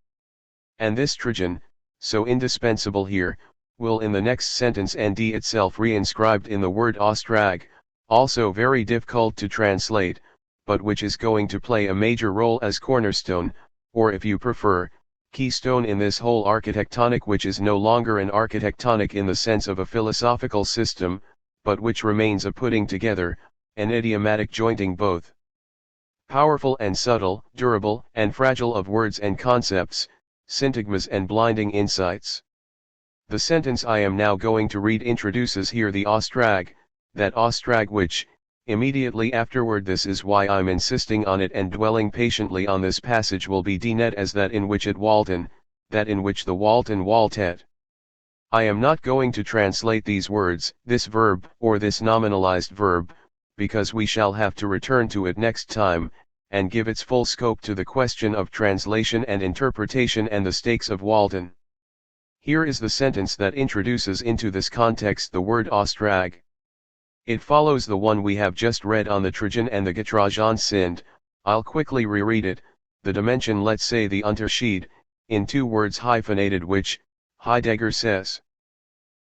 And this Trajan, so indispensable here, will in the next sentence and d itself reinscribed in the word Ostrag, also very difficult to translate, but which is going to play a major role as cornerstone, or if you prefer, keystone in this whole architectonic, which is no longer an architectonic in the sense of a philosophical system, but which remains a putting together, an idiomatic jointing both powerful and subtle, durable and fragile of words and concepts, syntagmas and blinding insights. The sentence I am now going to read introduces here the Ostrag, that Ostrag which, immediately afterward, this is why I'm insisting on it and dwelling patiently on this passage, will be denet as that in which it Walton, that in which the Walton Waltet. I am not going to translate these words, this verb, or this nominalized verb, because we shall have to return to it next time, and give its full scope to the question of translation and interpretation and the stakes of Walton. Here is the sentence that introduces into this context the word Ostrag. It follows the one we have just read on the Trajan and the getragen sind. I'll quickly reread it, the dimension, let's say the Unterschied, in 2 words hyphenated, which, Heidegger says,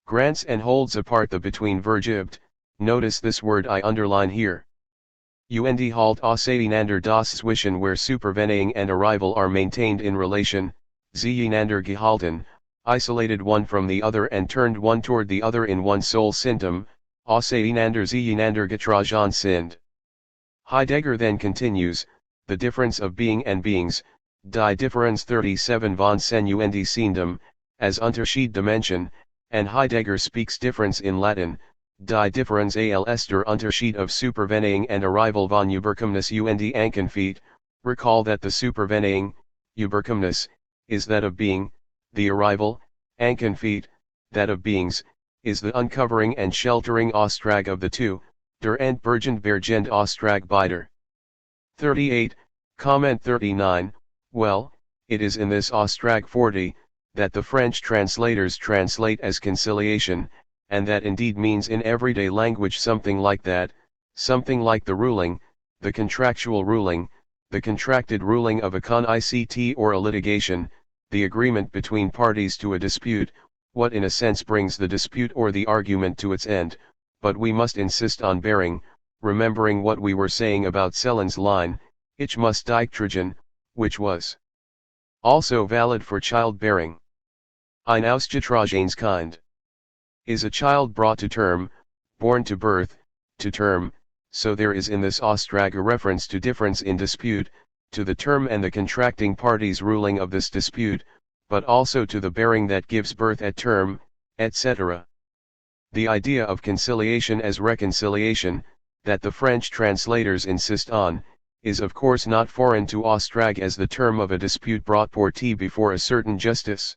grants and holds apart the between vergibt. Notice this word I underline here. Und halt auseinander das zwischen, where supervening and arrival are maintained in relation, zueinander gehalten, isolated one from the other and turned one toward the other in one sole symptom, auseinander zueinander getragen sind. Heidegger then continues, the difference of being and beings, die Differenz 37 von sen und sindem, as Unterschied dimension, and Heidegger speaks difference in Latin, die Differenz als der Unterschied of supervening and arrival von Überkommnis und Ankenfeet. Recall that the supervening, Überkommnis, is that of being, the arrival, Ankenfeet, that of beings, is the uncovering and sheltering ostrag of the two, der Entbergend Bergend Ostrag beider. 38, comment 39, well, it is in this Ostrag 40, that the French translators translate as conciliation, and that indeed means in everyday language something like that, something like the ruling, the contractual ruling, the contracted ruling of a con-ict or a litigation, the agreement between parties to a dispute, what in a sense brings the dispute or the argument to its end, but we must insist on bearing, remembering what we were saying about Celan's line, ich muss dich tragen, which was also valid for childbearing. Ein Ausgetragenskind is a child brought to term, born to birth, to term, so there is in this Ostrag a reference to difference in dispute, to the term and the contracting parties' ruling of this dispute, but also to the bearing that gives birth at term, etc. The idea of conciliation as reconciliation, that the French translators insist on, is of course not foreign to Ostrag as the term of a dispute brought portee before a certain justice.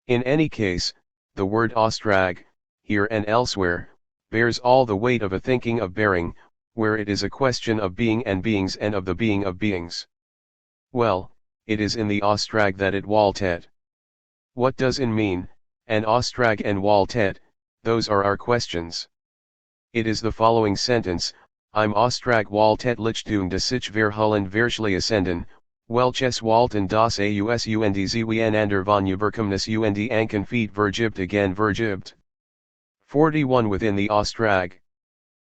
In any case, the word Ostrag, here and elsewhere, bears all the weight of a thinking of bearing, where it is a question of being and beings and of the being of beings. Well, it is in the Ostrag that it waltet. What does it mean, an Ostrag and waltet, those are our questions. It is the following sentence, Im Ostrag waltet Lichtung de sich verhullen Verschleißenden, welches walten das Ausund Zweieinander von Überkommnis und Anken feet vergibt again vergibt. 41 Within the Ostrag.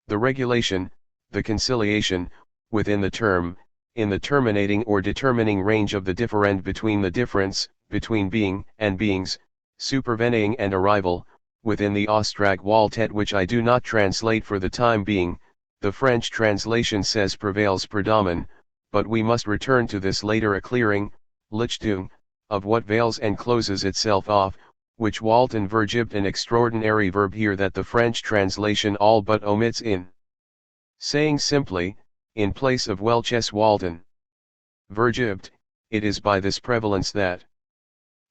The regulation, the conciliation, within the term, in the terminating or determining range of the differend between the difference, between being and beings, supervening and arrival, within the Ostrag waltet which I do not translate for the time being, the French translation says prevails predomin, but we must return to this later a clearing, Lichtung, of what veils and closes itself off, which walten vergibt an extraordinary verb here that the French translation all but omits in. Saying simply, in place of welches walten vergibt, it is by this prevalence that.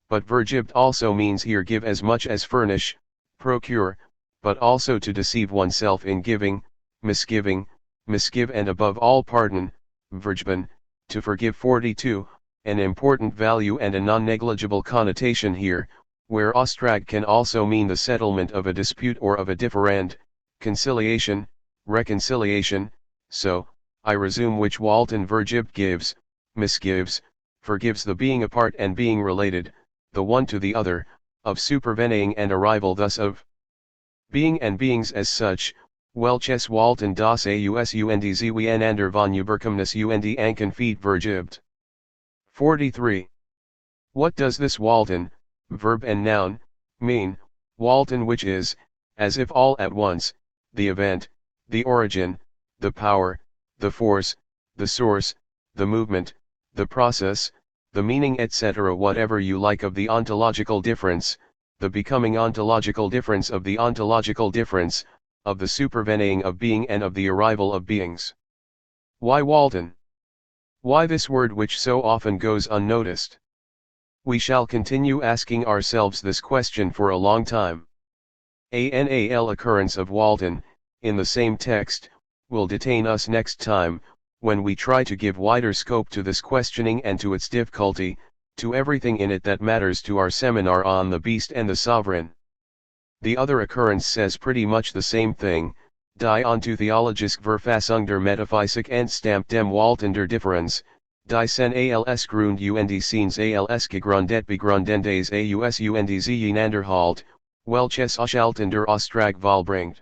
But vergibt also means here give as much as furnish, procure, but also to deceive oneself in giving, misgiving, misgive and above all pardon, vergben, to forgive. 42, an important value and a non-negligible connotation here, where Ostrag can also mean the settlement of a dispute or of a differend, conciliation, reconciliation, so, I resume which walten vergibt gives, misgives, forgives the being apart and being related, the one to the other, of supervening and arrival thus of being and beings as such, welches walten das Ausund Zweieinander von Überkommnis und Anken feet vergibt. 43. What does this walten, verb and noun, mean, walten which is, as if all at once, the event, the origin, the power, the force, the source, the movement, the process, the meaning etc. whatever you like of the ontological difference, the becoming ontological difference of the ontological difference, of the supervening of being and of the arrival of beings. Why walten? Why this word which so often goes unnoticed? We shall continue asking ourselves this question for a long time. A NAL occurrence of walten, in the same text, will detain us next time, when we try to give wider scope to this questioning and to its difficulty, to everything in it that matters to our seminar on the beast and the sovereign. The other occurrence says pretty much the same thing, die Ontotheologisch Verfassung der Metaphysik entstammt dem Walten der Differenz, die sen als Grund und scenes als gegründet begründendes Ausund Zweieinander halt, welches Aushalten der Ostrag vollbringt.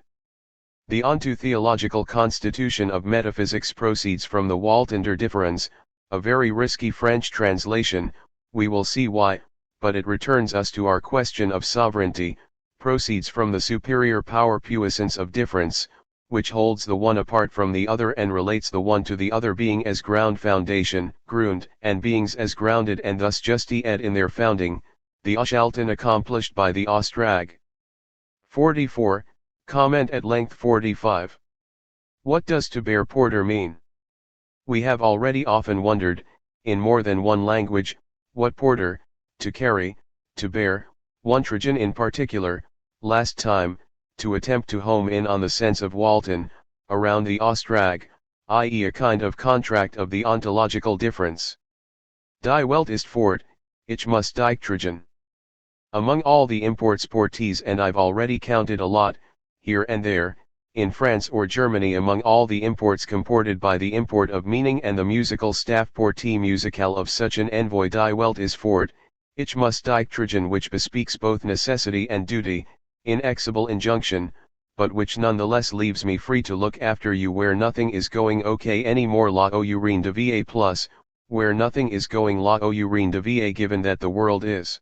The ontotheological constitution of metaphysics proceeds from the Walten der Differenz, a very risky French translation, we will see why, but it returns us to our question of sovereignty, proceeds from the superior power puissance of difference, which holds the one apart from the other and relates the one to the other being as ground foundation, Grund, and beings as grounded and thus justy ed in their founding, the Aushalten accomplished by the Ostrag. 44, comment at length 45. What does to bear porter mean? We have already often wondered, in more than one language, what porter, to carry, to bear, one tragen in particular, Last time, to attempt to home in on the sense of Walton, around the Ostrag, i.e. a kind of contract of the ontological difference. Die Welt ist fort, ich muss diktrigen. Among all the import-sportees, and I've already counted a lot, here and there, in France or Germany, among all the imports comported by the import of meaning and the musical staff portee musical of such an envoy, Die Welt ist fort, ich muss diktrigen, which bespeaks both necessity and duty, inexorable injunction, but which nonetheless leaves me free to look after you where nothing is going okay anymore, la urine de va plus, where nothing is going, la urine de va, given that the world is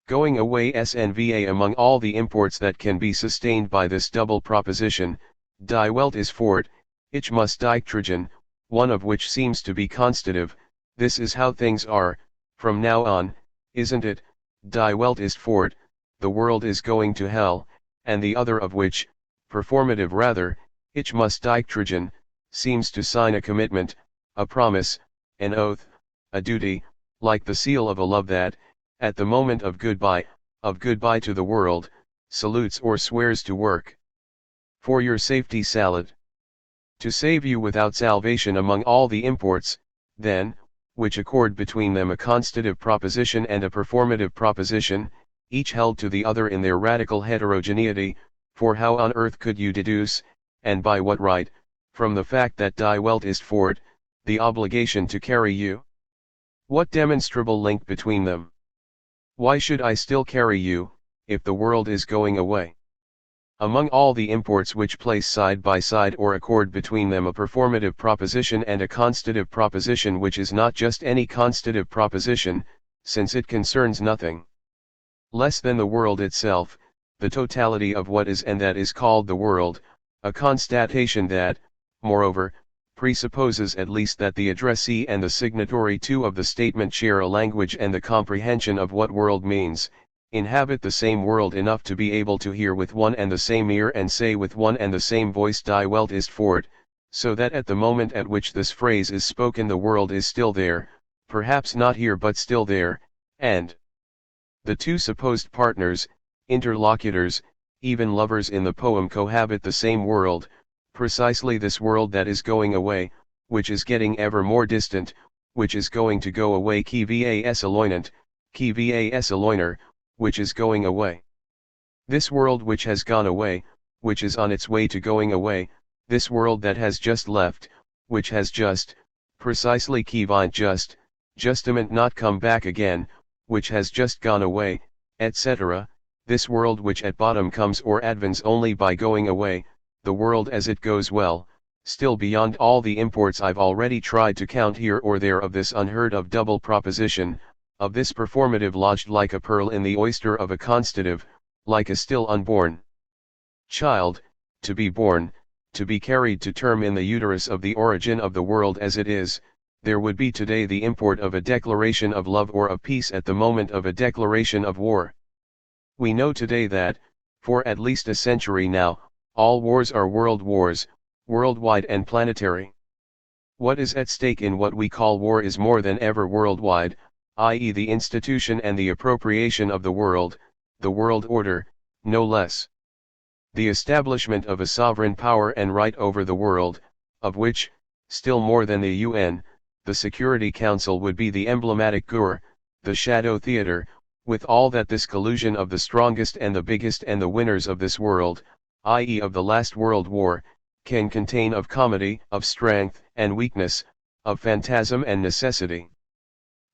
going away snva. Among all the imports that can be sustained by this double proposition, Die Welt ist fort, ich muss diktrigen, one of which seems to be constative, this is how things are, from now on, isn't it, Die Welt ist fort, the world is going to hell, and the other of which, performative rather, ich muss diktrigen, seems to sign a commitment, a promise, an oath, a duty, like the seal of a love that, at the moment of goodbye to the world, salutes or swears to work for your safety salad. To save you without salvation. Among all the imports, then, which accord between them a constative proposition and a performative proposition, each held to the other in their radical heterogeneity, for how on earth could you deduce, and by what right, from the fact that Die Welt ist fort, the obligation to carry you? What demonstrable link between them? Why should I still carry you, if the world is going away? Among all the imports which place side by side or accord between them a performative proposition and a constative proposition, which is not just any constative proposition, since it concerns nothing less than the world itself, the totality of what is and that is called the world, a constatation that, moreover, presupposes at least that the addressee and the signatory too of the statement share a language and the comprehension of what world means, inhabit the same world enough to be able to hear with one and the same ear and say with one and the same voice Die Welt ist fort, so that at the moment at which this phrase is spoken the world is still there, perhaps not here but still there, and the two supposed partners, interlocutors, even lovers in the poem cohabit the same world, precisely this world that is going away, which is getting ever more distant, which is going to go away, qui vas éloignant, qui vas éloigner, which is going away. This world which has gone away, which is on its way to going away, this world that has just left, which has just, precisely qui vient justement not come back again, which has just gone away, etc., this world which at bottom comes or advents only by going away, the world as it goes, well, still beyond all the imports I've already tried to count here or there of this unheard of double proposition, of this performative lodged like a pearl in the oyster of a constative, like a still unborn child, to be born, to be carried to term in the uterus of the origin of the world as it is, there would be today the import of a declaration of love or of peace at the moment of a declaration of war. We know today that, for at least a century now, all wars are world wars, worldwide and planetary. What is at stake in what we call war is more than ever worldwide, i.e. the institution and the appropriation of the world order, no less. The establishment of a sovereign power and right over the world, of which, still more than the UN, the Security Council would be the emblematic GUR, the shadow theater, with all that this collusion of the strongest and the biggest and the winners of this world, i.e. of the last World War, can contain of comedy, of strength and weakness, of phantasm and necessity.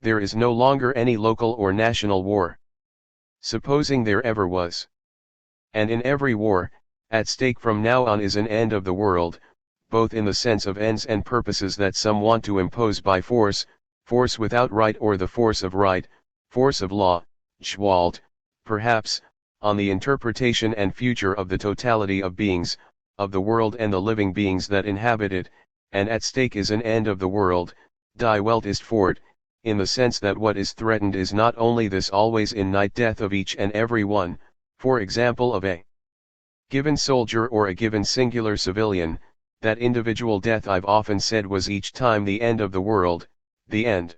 There is no longer any local or national war. Supposing there ever was. And in every war, at stake from now on is an end of the world, both in the sense of ends and purposes that some want to impose by force, force without right or the force of right, force of law, Gewalt, perhaps, on the interpretation and future of the totality of beings, of the world and the living beings that inhabit it, and at stake is an end of the world, Die Welt ist fort, in the sense that what is threatened is not only this always in night death of each and every one, for example of a given soldier or a given singular civilian, that individual death I've often said was each time the end of the world, the end.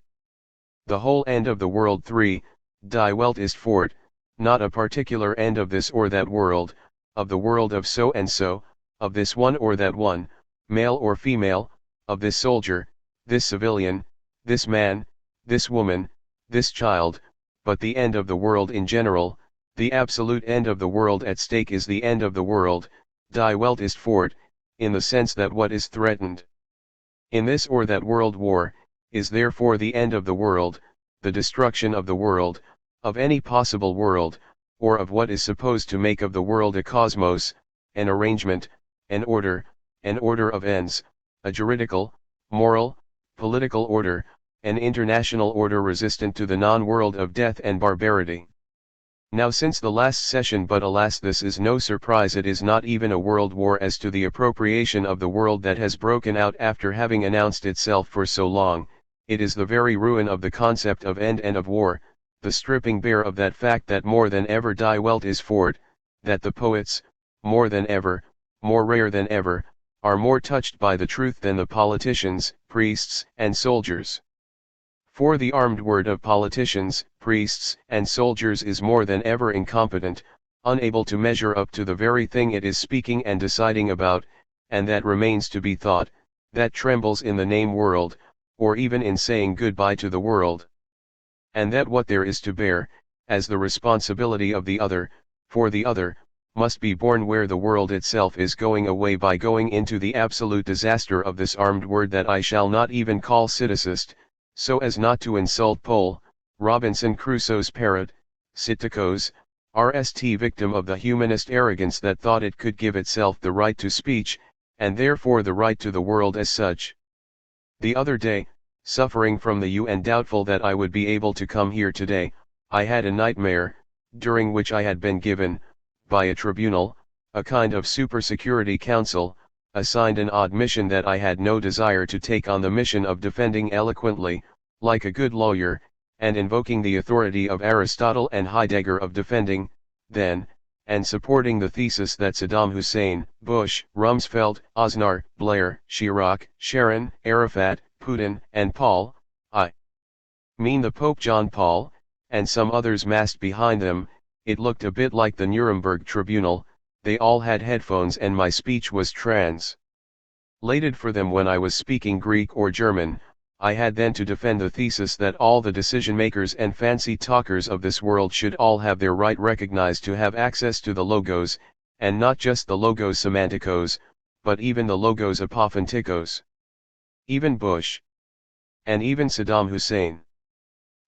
The whole end of the world. 3. Die Welt ist fort, not a particular end of this or that world, of the world of so and so, of this one or that one, male or female, of this soldier, this civilian, this man, this woman, this child, but the end of the world in general. The absolute end of the world at stake is the end of the world, die Welt ist fort, in the sense that what is threatened in this or that world war, is therefore the end of the world, the destruction of the world, of any possible world, or of what is supposed to make of the world a cosmos, an arrangement, an order of ends, a juridical, moral, political order, an international order resistant to the non-world of death and barbarity. Now since the last session, but alas, this is no surprise, it is not even a world war as to the appropriation of the world that has broken out after having announced itself for so long. It is the very ruin of the concept of end and of war, the stripping bare of that fact that more than ever die Welt is fort, that the poets, more than ever, more rare than ever, are more touched by the truth than the politicians, priests, and soldiers. For the armed word of politicians, priests, and soldiers is more than ever incompetent, unable to measure up to the very thing it is speaking and deciding about, and that remains to be thought, that trembles in the name world, or even in saying goodbye to the world. And that what there is to bear, as the responsibility of the other, for the other, must be borne where the world itself is going away by going into the absolute disaster of this armed word that I shall not even call citacist, so as not to insult Pohl, Robinson Crusoe's parrot, Sitakos, RST victim of the humanist arrogance that thought it could give itself the right to speech, and therefore the right to the world as such. The other day, suffering from the U and doubtful that I would be able to come here today, I had a nightmare, during which I had been given, by a tribunal, a kind of super-security council, assigned an odd mission that I had no desire to take on, the mission of defending eloquently, like a good lawyer, and invoking the authority of Aristotle and Heidegger, of defending, then, and supporting the thesis that Saddam Hussein, Bush, Rumsfeld, Aznar, Blair, Chirac, Sharon, Arafat, Putin, and Paul, I mean the Pope John Paul, and some others massed behind them. It looked a bit like the Nuremberg tribunal. They all had headphones and my speech was translated for them when I was speaking Greek or German. I had then to defend the thesis that all the decision makers and fancy talkers of this world should all have their right recognized to have access to the logos, and not just the logos semanticos, but even the logos apophantikos. Even Bush. And even Saddam Hussein.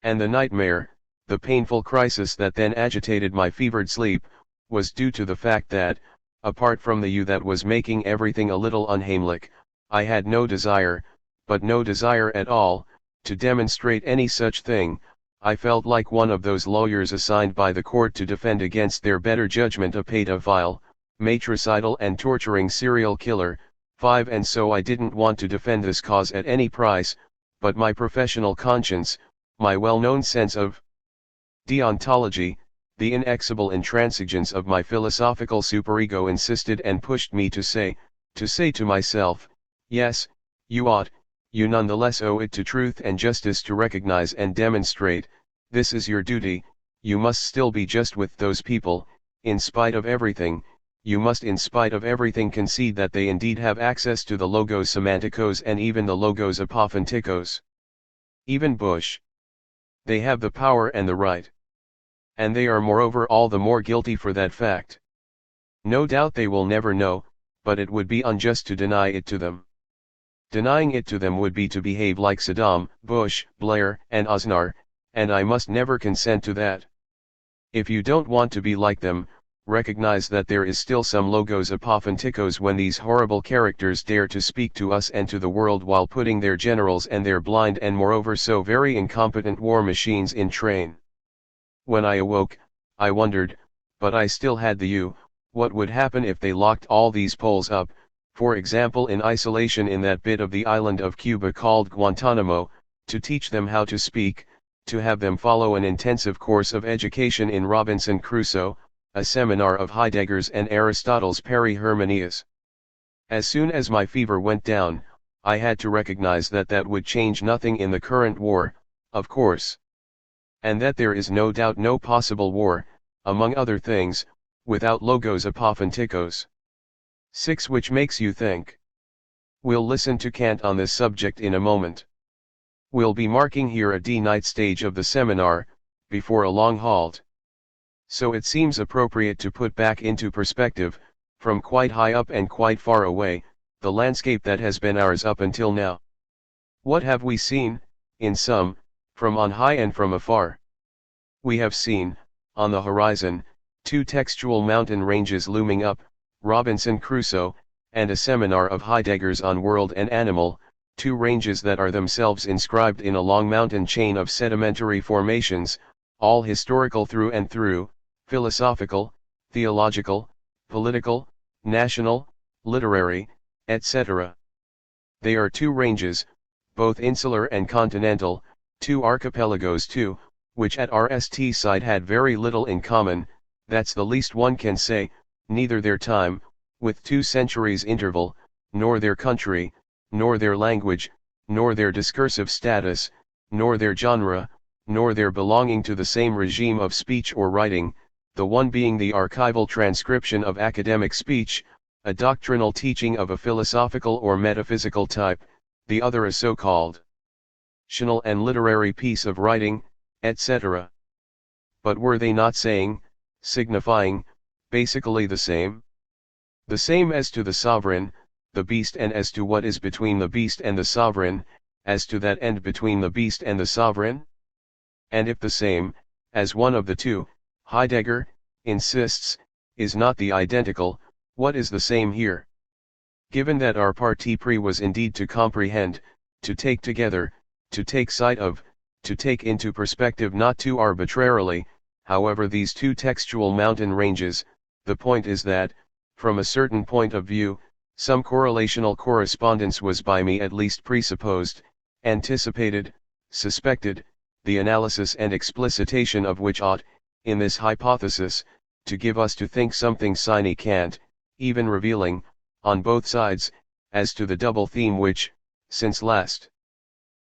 And the nightmare, the painful crisis that then agitated my fevered sleep, was due to the fact that, apart from the you that was making everything a little unheimlich, I had no desire, but no desire at all, to demonstrate any such thing. I felt like one of those lawyers assigned by the court to defend against their better judgment a pedophile, matricidal and torturing serial killer, 5. And so I didn't want to defend this cause at any price, but my professional conscience, my well-known sense of deontology, the inexorable intransigence of my philosophical superego insisted and pushed me to say to myself, yes, you ought, you nonetheless owe it to truth and justice to recognize and demonstrate, this is your duty, you must still be just with those people, in spite of everything, you must in spite of everything concede that they indeed have access to the logos semanticos and even the logos apophantikos. Even Bush. They have the power and the right. And they are moreover all the more guilty for that fact. No doubt they will never know, but it would be unjust to deny it to them. Denying it to them would be to behave like Saddam, Bush, Blair, and Aznar, and I must never consent to that. If you don't want to be like them, recognize that there is still some logos apophantikos when these horrible characters dare to speak to us and to the world while putting their generals and their blind and moreover so very incompetent war machines in train. When I awoke, I wondered, but I still had the you, what would happen if they locked all these Poles up, for example in isolation in that bit of the island of Cuba called Guantanamo, to teach them how to speak, to have them follow an intensive course of education in Robinson Crusoe, a seminar of Heidegger's and Aristotle's Peri-Hermeneus. As soon as my fever went down, I had to recognize that that would change nothing in the current war, of course. And that there is no doubt no possible war, among other things, without logos apophantikos. 6. Which makes you think. We'll listen to Kant on this subject in a moment. We'll be marking here a D-night stage of the seminar, before a long halt. So it seems appropriate to put back into perspective, from quite high up and quite far away, the landscape that has been ours up until now. What have we seen, in sum, from on high and from afar? We have seen, on the horizon, two textual mountain ranges looming up, Robinson Crusoe, and a seminar of Heidegger's on world and animal, two ranges that are themselves inscribed in a long mountain chain of sedimentary formations, all historical through and through, philosophical, theological, political, national, literary, etc. They are two ranges, both insular and continental, two archipelagos too, which at RST side had very little in common, that's the least one can say, neither their time, with 2 centuries interval, nor their country, nor their language, nor their discursive status, nor their genre, nor their belonging to the same regime of speech or writing, the one being the archival transcription of academic speech, a doctrinal teaching of a philosophical or metaphysical type, the other a so-called fictional and literary piece of writing, etc. But were they not saying, signifying, basically the same? The same as to the sovereign, the beast, and as to what is between the beast and the sovereign, as to that end between the beast and the sovereign? And if the same, as one of the two, Heidegger insists, is not the identical, what is the same here? Given that our parti pris was indeed to comprehend, to take together, to take sight of, to take into perspective, not too arbitrarily, however, these two textual mountain ranges, the point is that, from a certain point of view, some correlational correspondence was by me at least presupposed, anticipated, suspected, the analysis and explicitation of which ought, in this hypothesis, to give us to think something sine cant, even revealing, on both sides, as to the double theme which, since last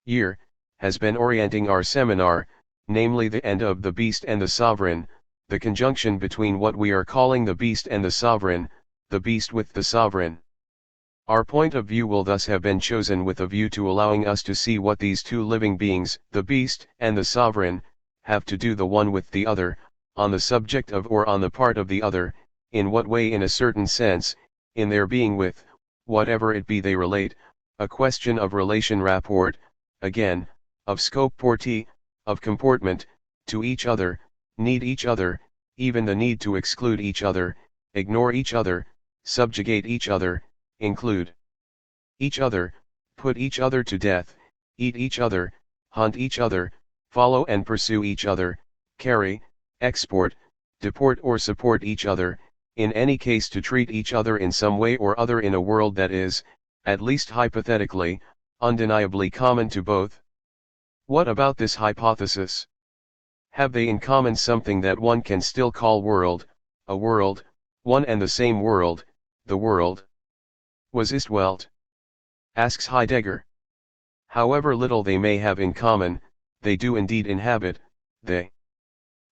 year, has been orienting our seminar, namely the end of the beast and the sovereign, the conjunction between what we are calling the beast and the sovereign, the beast with the sovereign. Our point of view will thus have been chosen with a view to allowing us to see what these two living beings, the beast and the sovereign, have to do the one with the other, on the subject of or on the part of the other, in what way, in a certain sense, in their being with, whatever it be they relate, a question of relation rapport, again, of scope portée, of comportment, to each other, need each other, even the need to exclude each other, ignore each other, subjugate each other, include each other, put each other to death, eat each other, hunt each other, follow and pursue each other, carry, export, deport or support each other, in any case to treat each other in some way or other in a world that is, at least hypothetically, undeniably common to both. What about this hypothesis? Have they in common something that one can still call world, a world, one and the same world, the world? Was ist Welt? Asks Heidegger. However little they may have in common, they do indeed inhabit, they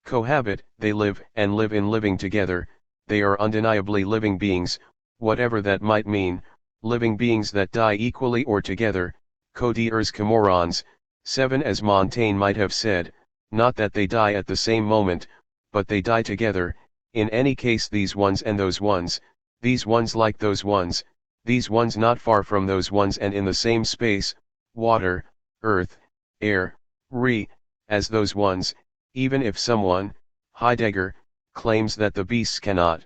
cohabit, they live and live in living together, they are undeniably living beings, whatever that might mean, living beings that die equally or together, co-diers comorons, 7 as Montaigne might have said, not that they die at the same moment, but they die together, in any case these ones and those ones, these ones like those ones, these ones not far from those ones and in the same space, water, earth, air, as those ones, even if someone, Heidegger, claims that the beasts cannot.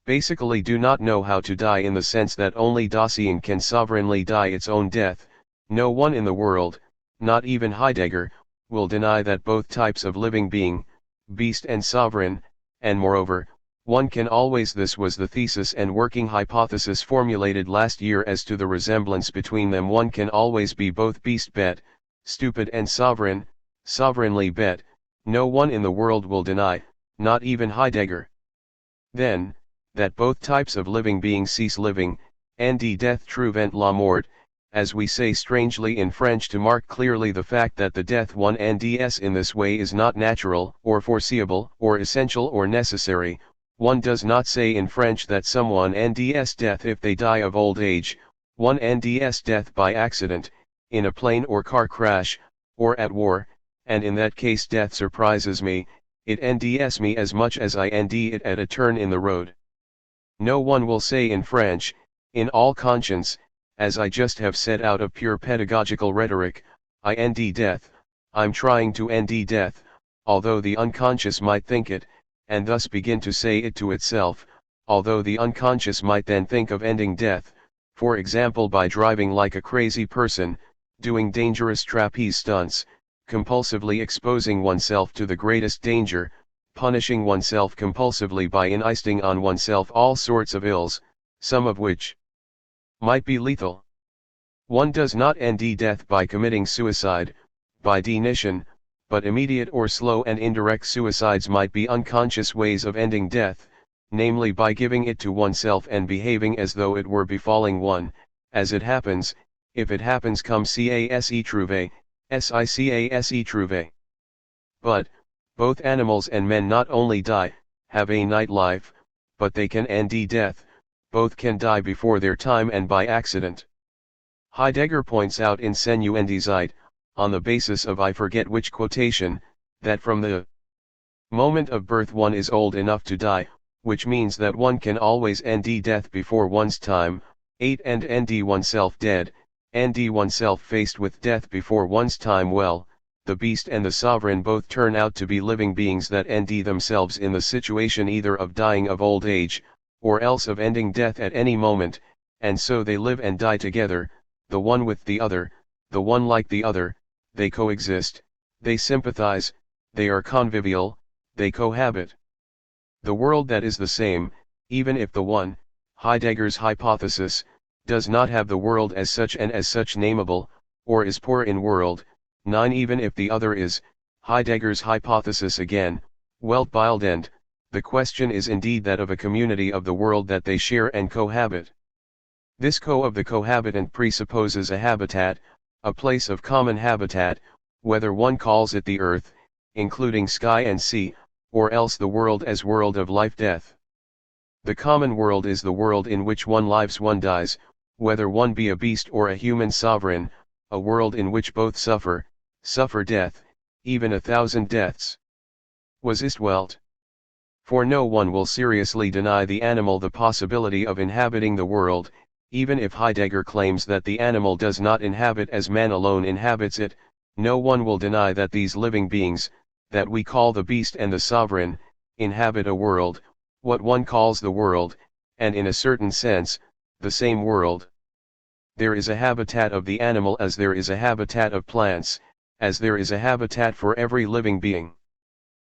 Basically do not know how to die in the sense that only Dasein can sovereignly die its own death, no one in the world, not even Heidegger, will deny that both types of living being, beast and sovereign, and moreover, one can always, this was the thesis and working hypothesis formulated last year as to the resemblance between them, one can always be both beast bet, stupid, and sovereign, sovereignly bet, no one in the world will deny, not even Heidegger. Then, that both types of living being cease living, and death trouvant la mort, as we say strangely in French to mark clearly the fact that the death one NDS in this way is not natural, or foreseeable, or essential or necessary. One does not say in French that someone NDS death if they die of old age, one NDS death by accident, in a plane or car crash, or at war, and in that case death surprises me, it NDS me as much as I ND it at a turn in the road. No one will say in French, in all conscience, as I just have said out of pure pedagogical rhetoric, I ND death, I'm trying to ND death, although the unconscious might think it, and thus begin to say it to itself, although the unconscious might then think of ending death, for example by driving like a crazy person, doing dangerous trapeze stunts, compulsively exposing oneself to the greatest danger, punishing oneself compulsively by instilling on oneself all sorts of ills, some of which might be lethal. One does not ND death by committing suicide, by definition, but immediate or slow and indirect suicides might be unconscious ways of ending death, namely by giving it to oneself and behaving as though it were befalling one, as it happens, if it happens comme case trouve, sicasse trouve. But, both animals and men not only die, have a night life, but they can ND death, both can die before their time and by accident. Heidegger points out in Senuendizeit, on the basis of I forget which quotation, that from the moment of birth one is old enough to die, which means that one can always ND death before one's time, 8 and ND oneself dead, ND oneself faced with death before one's time. Well, the beast and the sovereign both turn out to be living beings that ND themselves in the situation either of dying of old age, or else of ending death at any moment, and so they live and die together, the one with the other, the one like the other, they coexist, they sympathize, they are convivial, they cohabit. The world that is the same, even if the one, Heidegger's hypothesis, does not have the world as such and as such nameable, or is poor in world, 9 even if the other is, Heidegger's hypothesis again, weltbildend, the question is indeed that of a community of the world that they share and cohabit. This of the cohabitant presupposes a habitat, a place of common habitat, whether one calls it the earth, including sky and sea, or else the world as world of life-death. The common world is the world in which one lives one dies, whether one be a beast or a human sovereign, a world in which both suffer death, even 1,000 deaths. Was ist Welt? For no one will seriously deny the animal the possibility of inhabiting the world, even if Heidegger claims that the animal does not inhabit as man alone inhabits it, no one will deny that these living beings, that we call the beast and the sovereign, inhabit a world, what one calls the world, and in a certain sense, the same world. There is a habitat of the animal as there is a habitat of plants, as there is a habitat for every living being.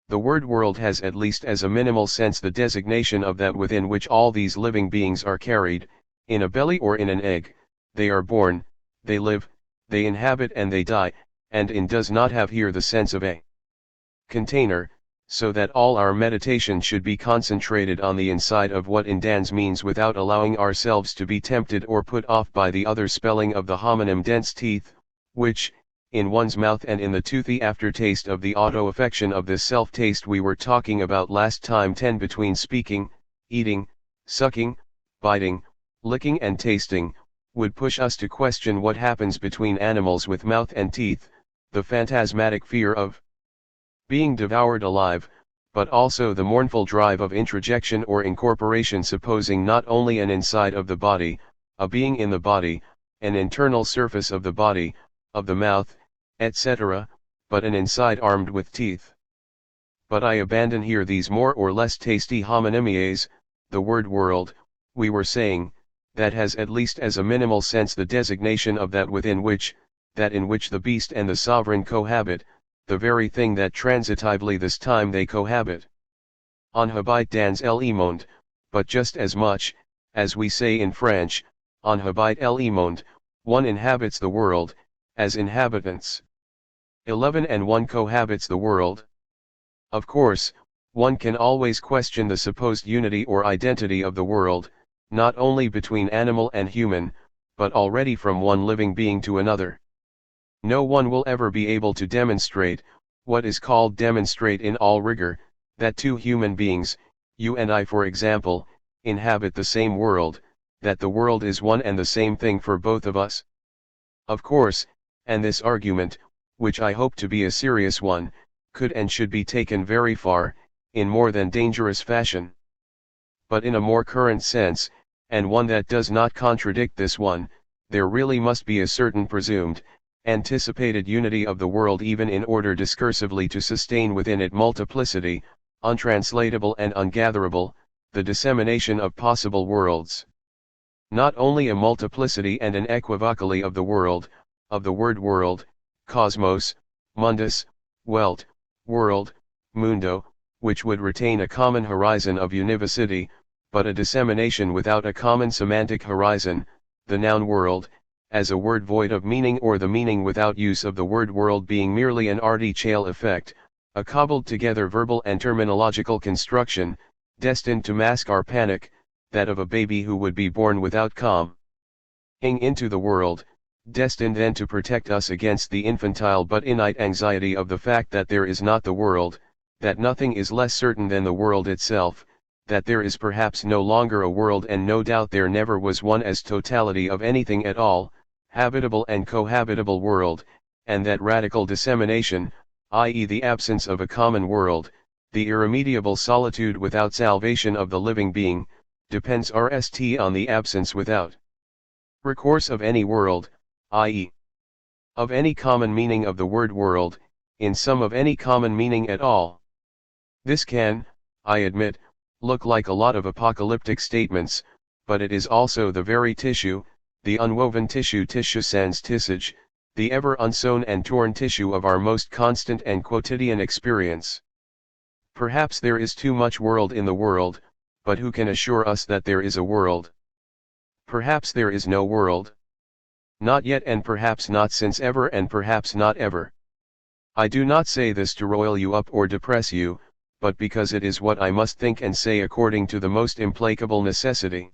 The word world has at least as a minimal sense the designation of that within which all these living beings are carried, in a belly or in an egg, they are born, they live, they inhabit and they die, and in does not have here the sense of a container, so that all our meditation should be concentrated on the inside of what indans means without allowing ourselves to be tempted or put off by the other spelling of the homonym dense teeth, which, in one's mouth and in the toothy aftertaste of the auto-affection of this self-taste we were talking about last time 10 between speaking, eating, sucking, biting, licking and tasting, would push us to question what happens between animals with mouth and teeth, the phantasmatic fear of being devoured alive, but also the mournful drive of introjection or incorporation supposing not only an inside of the body, a being in the body, an internal surface of the body, of the mouth, etc., but an inside armed with teeth. But I abandon here these more or less tasty homonymies, the word world, we were saying, that has at least as a minimal sense the designation of that within which, that in which the beast and the sovereign cohabit, the very thing that transitively this time they cohabit. On habite dans le monde, but just as much, as we say in French, on habite le monde, one inhabits the world, as inhabitants. 11 and one cohabits the world. Of course, one can always question the supposed unity or identity of the world, not only between animal and human, but already from one living being to another. No one will ever be able to demonstrate, what is called demonstrate in all rigor, that two human beings, you and I for example, inhabit the same world, that the world is one and the same thing for both of us. Of course, and this argument, which I hope to be a serious one, could and should be taken very far, in more than dangerous fashion. But in a more current sense, and one that does not contradict this one, there really must be a certain presumed, anticipated unity of the world even in order discursively to sustain within it multiplicity, untranslatable and ungatherable, the dissemination of possible worlds. Not only a multiplicity and an equivocally of the world, of the word world, cosmos, mundus, welt, world, mundo, which would retain a common horizon of univocity, but a dissemination without a common semantic horizon, the noun world, as a word void of meaning, or the meaning without use of the word world being merely an artificial effect, a cobbled together verbal and terminological construction, destined to mask our panic, that of a baby who would be born without coming into the world, destined then to protect us against the infantile but innate anxiety of the fact that there is not the world, that nothing is less certain than the world itself, that there is perhaps no longer a world, and no doubt there never was one as totality of anything at all, habitable and cohabitable world, and that radical dissemination, i.e. the absence of a common world, the irremediable solitude without salvation of the living being, depends rst on the absence without recourse of any world, i.e. of any common meaning of the word world, in sum of any common meaning at all. This can, I admit, look like a lot of apocalyptic statements, but it is also the very tissue, the unwoven tissue sans tissage, the ever unsewn and torn tissue of our most constant and quotidian experience. Perhaps there is too much world in the world, but who can assure us that there is a world? Perhaps there is no world. Not yet, and perhaps not since ever, and perhaps not ever. I do not say this to roil you up or depress you, but because it is what I must think and say according to the most implacable necessity.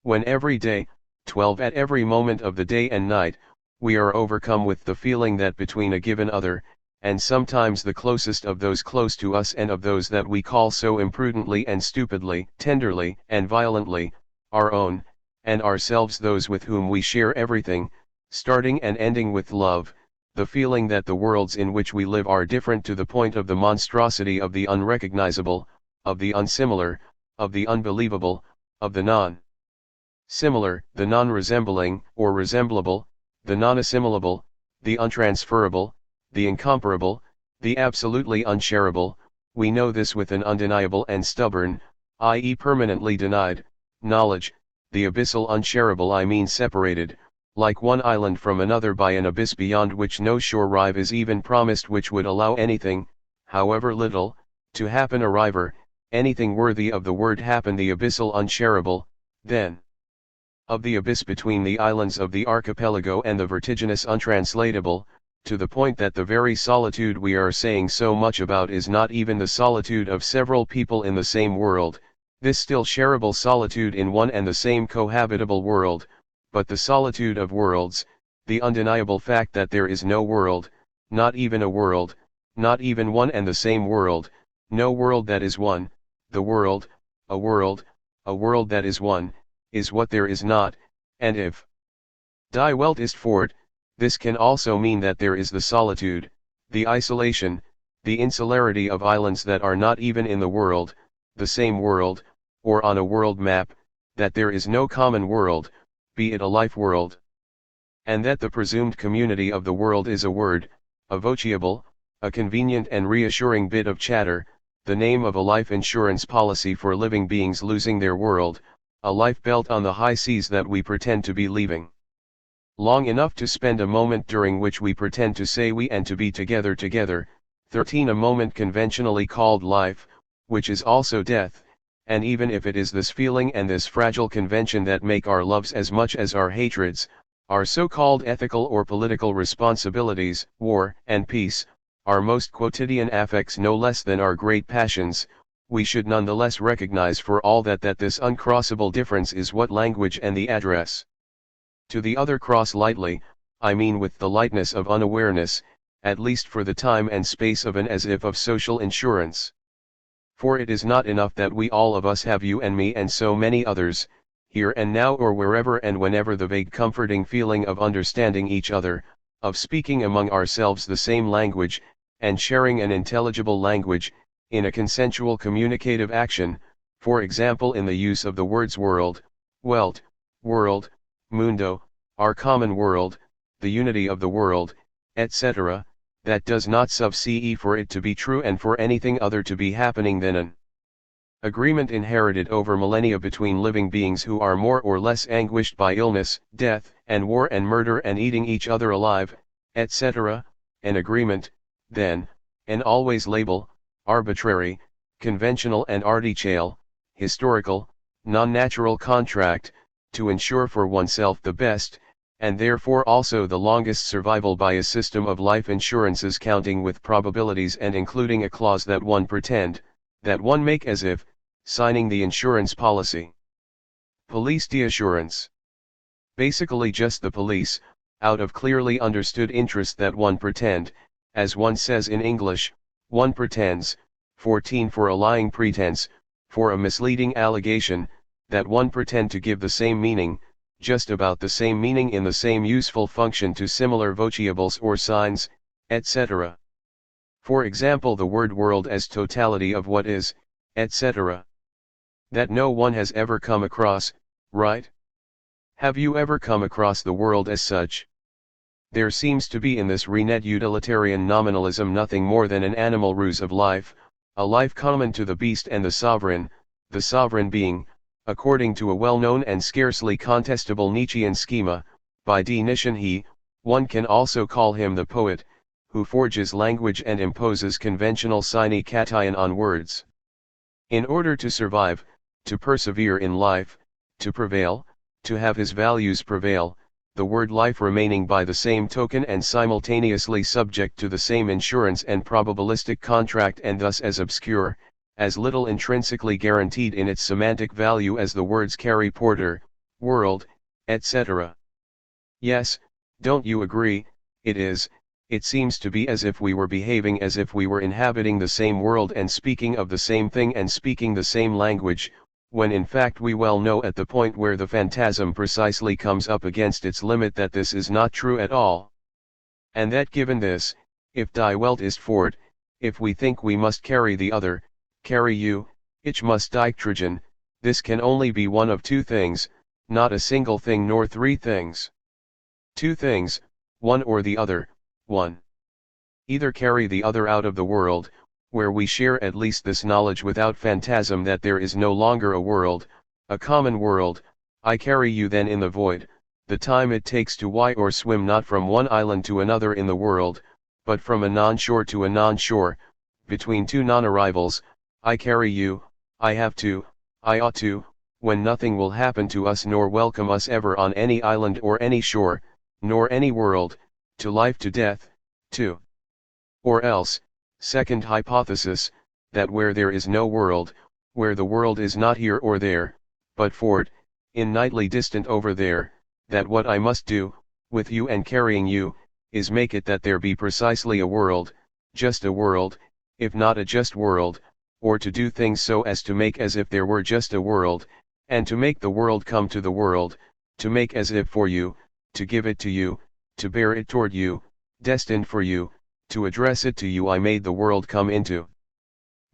When every day, 12 at every moment of the day and night, we are overcome with the feeling that between a given other, and sometimes the closest of those close to us and of those that we call so imprudently and stupidly, tenderly and violently, our own, and ourselves those with whom we share everything, starting and ending with love, the feeling that the worlds in which we live are different to the point of the monstrosity of the unrecognizable, of the unsimilar, of the unbelievable, of the non-similar, the non-resembling or resemblable, the non-assimilable, the untransferable, the incomparable, the absolutely unshareable. We know this with an undeniable and stubborn, i.e. permanently denied, knowledge, the abyssal unshareable, I mean separated, like one island from another by an abyss beyond which no shore rive is even promised, which would allow anything, however little, to happen arriver, anything worthy of the word happen, the abyssal unshareable, then of the abyss between the islands of the archipelago and the vertiginous untranslatable, to the point that the very solitude we are saying so much about is not even the solitude of several people in the same world, this still shareable solitude in one and the same cohabitable world, but the solitude of worlds, the undeniable fact that there is no world, not even a world, not even one and the same world, no world that is one, the world, a world that is one, is what there is not, and if die Welt ist fort, this can also mean that there is the solitude, the isolation, the insularity of islands that are not even in the world, the same world, or on a world map, that there is no common world, be it a life world. And that the presumed community of the world is a word, a voceable, a convenient and reassuring bit of chatter, the name of a life insurance policy for living beings losing their world, a life belt on the high seas that we pretend to be leaving. Long enough to spend a moment during which we pretend to say we and to be together. 13 A moment conventionally called life, which is also death, and even if it is this feeling and this fragile convention that make our loves as much as our hatreds, our so-called ethical or political responsibilities, war and peace, our most quotidian affects no less than our great passions, we should nonetheless recognize for all that this uncrossable difference is what language and the address To the other cross lightly, I mean with the lightness of unawareness, at least for the time and space of an as if of social insurance. For it is not enough that we all of us have you and me and so many others, here and now or wherever and whenever the vague comforting feeling of understanding each other, of speaking among ourselves the same language, and sharing an intelligible language, in a consensual communicative action, for example in the use of the words world, Welt, world, mundo, our common world, the unity of the world, etc., that does not suffice for it to be true and for anything other to be happening than an agreement inherited over millennia between living beings who are more or less anguished by illness, death, and war and murder and eating each other alive, etc., an agreement, then, an always label, arbitrary, conventional and artificial, historical, non-natural contract, to ensure for oneself the best, and therefore also the longest survival by a system of life insurances counting with probabilities and including a clause that one pretend, that one make as if, signing the insurance policy. Police d'assurance. Basically just the police, out of clearly understood interest that one pretend, as one says in English, one pretends, 14 for a lying pretense, for a misleading allegation, that one pretend to give the same meaning, just about the same meaning in the same useful function to similar vocables or signs, etc. For example the word world as totality of what is, etc. That no one has ever come across, right? Have you ever come across the world as such? There seems to be in this reneged utilitarian nominalism nothing more than an animal ruse of life, a life common to the beast and the sovereign being, according to a well-known and scarcely contestable Nietzschean schema, by definition he, one can also call him the poet, who forges language and imposes conventional sine cation on words. In order to survive, to persevere in life, to prevail, to have his values prevail, the word life remaining by the same token and simultaneously subject to the same insurance and probabilistic contract and thus as obscure, as little intrinsically guaranteed in its semantic value as the words carry porter, world, etc. Yes, don't you agree, it seems to be as if we were behaving as if we were inhabiting the same world and speaking of the same thing and speaking the same language, when in fact we well know at the point where the phantasm precisely comes up against its limit that this is not true at all. And that given this, if die Welt ist fort, if we think we must carry the other, carry you, ich muss dich tragen, this can only be one of two things, not a single thing nor three things. Two things, one or the other, one. Either carry the other out of the world, where we share at least this knowledge without phantasm that there is no longer a world, a common world, I carry you then in the void, the time it takes to y or swim not from one island to another in the world, but from a non-shore to a non-shore, between two non-arrivals, I carry you, I have to, I ought to, when nothing will happen to us nor welcome us ever on any island or any shore, nor any world, to life to death, to. Or else, second hypothesis, that where there is no world, where the world is not here or there, but fort, in nightly distant over there, that what I must do, with you and carrying you, is make it that there be precisely a world, just a world, if not a just world, or to do things so as to make as if there were just a world, and to make the world come to the world, to make as if for you, to give it to you, to bear it toward you, destined for you, to address it to you I made the world come into.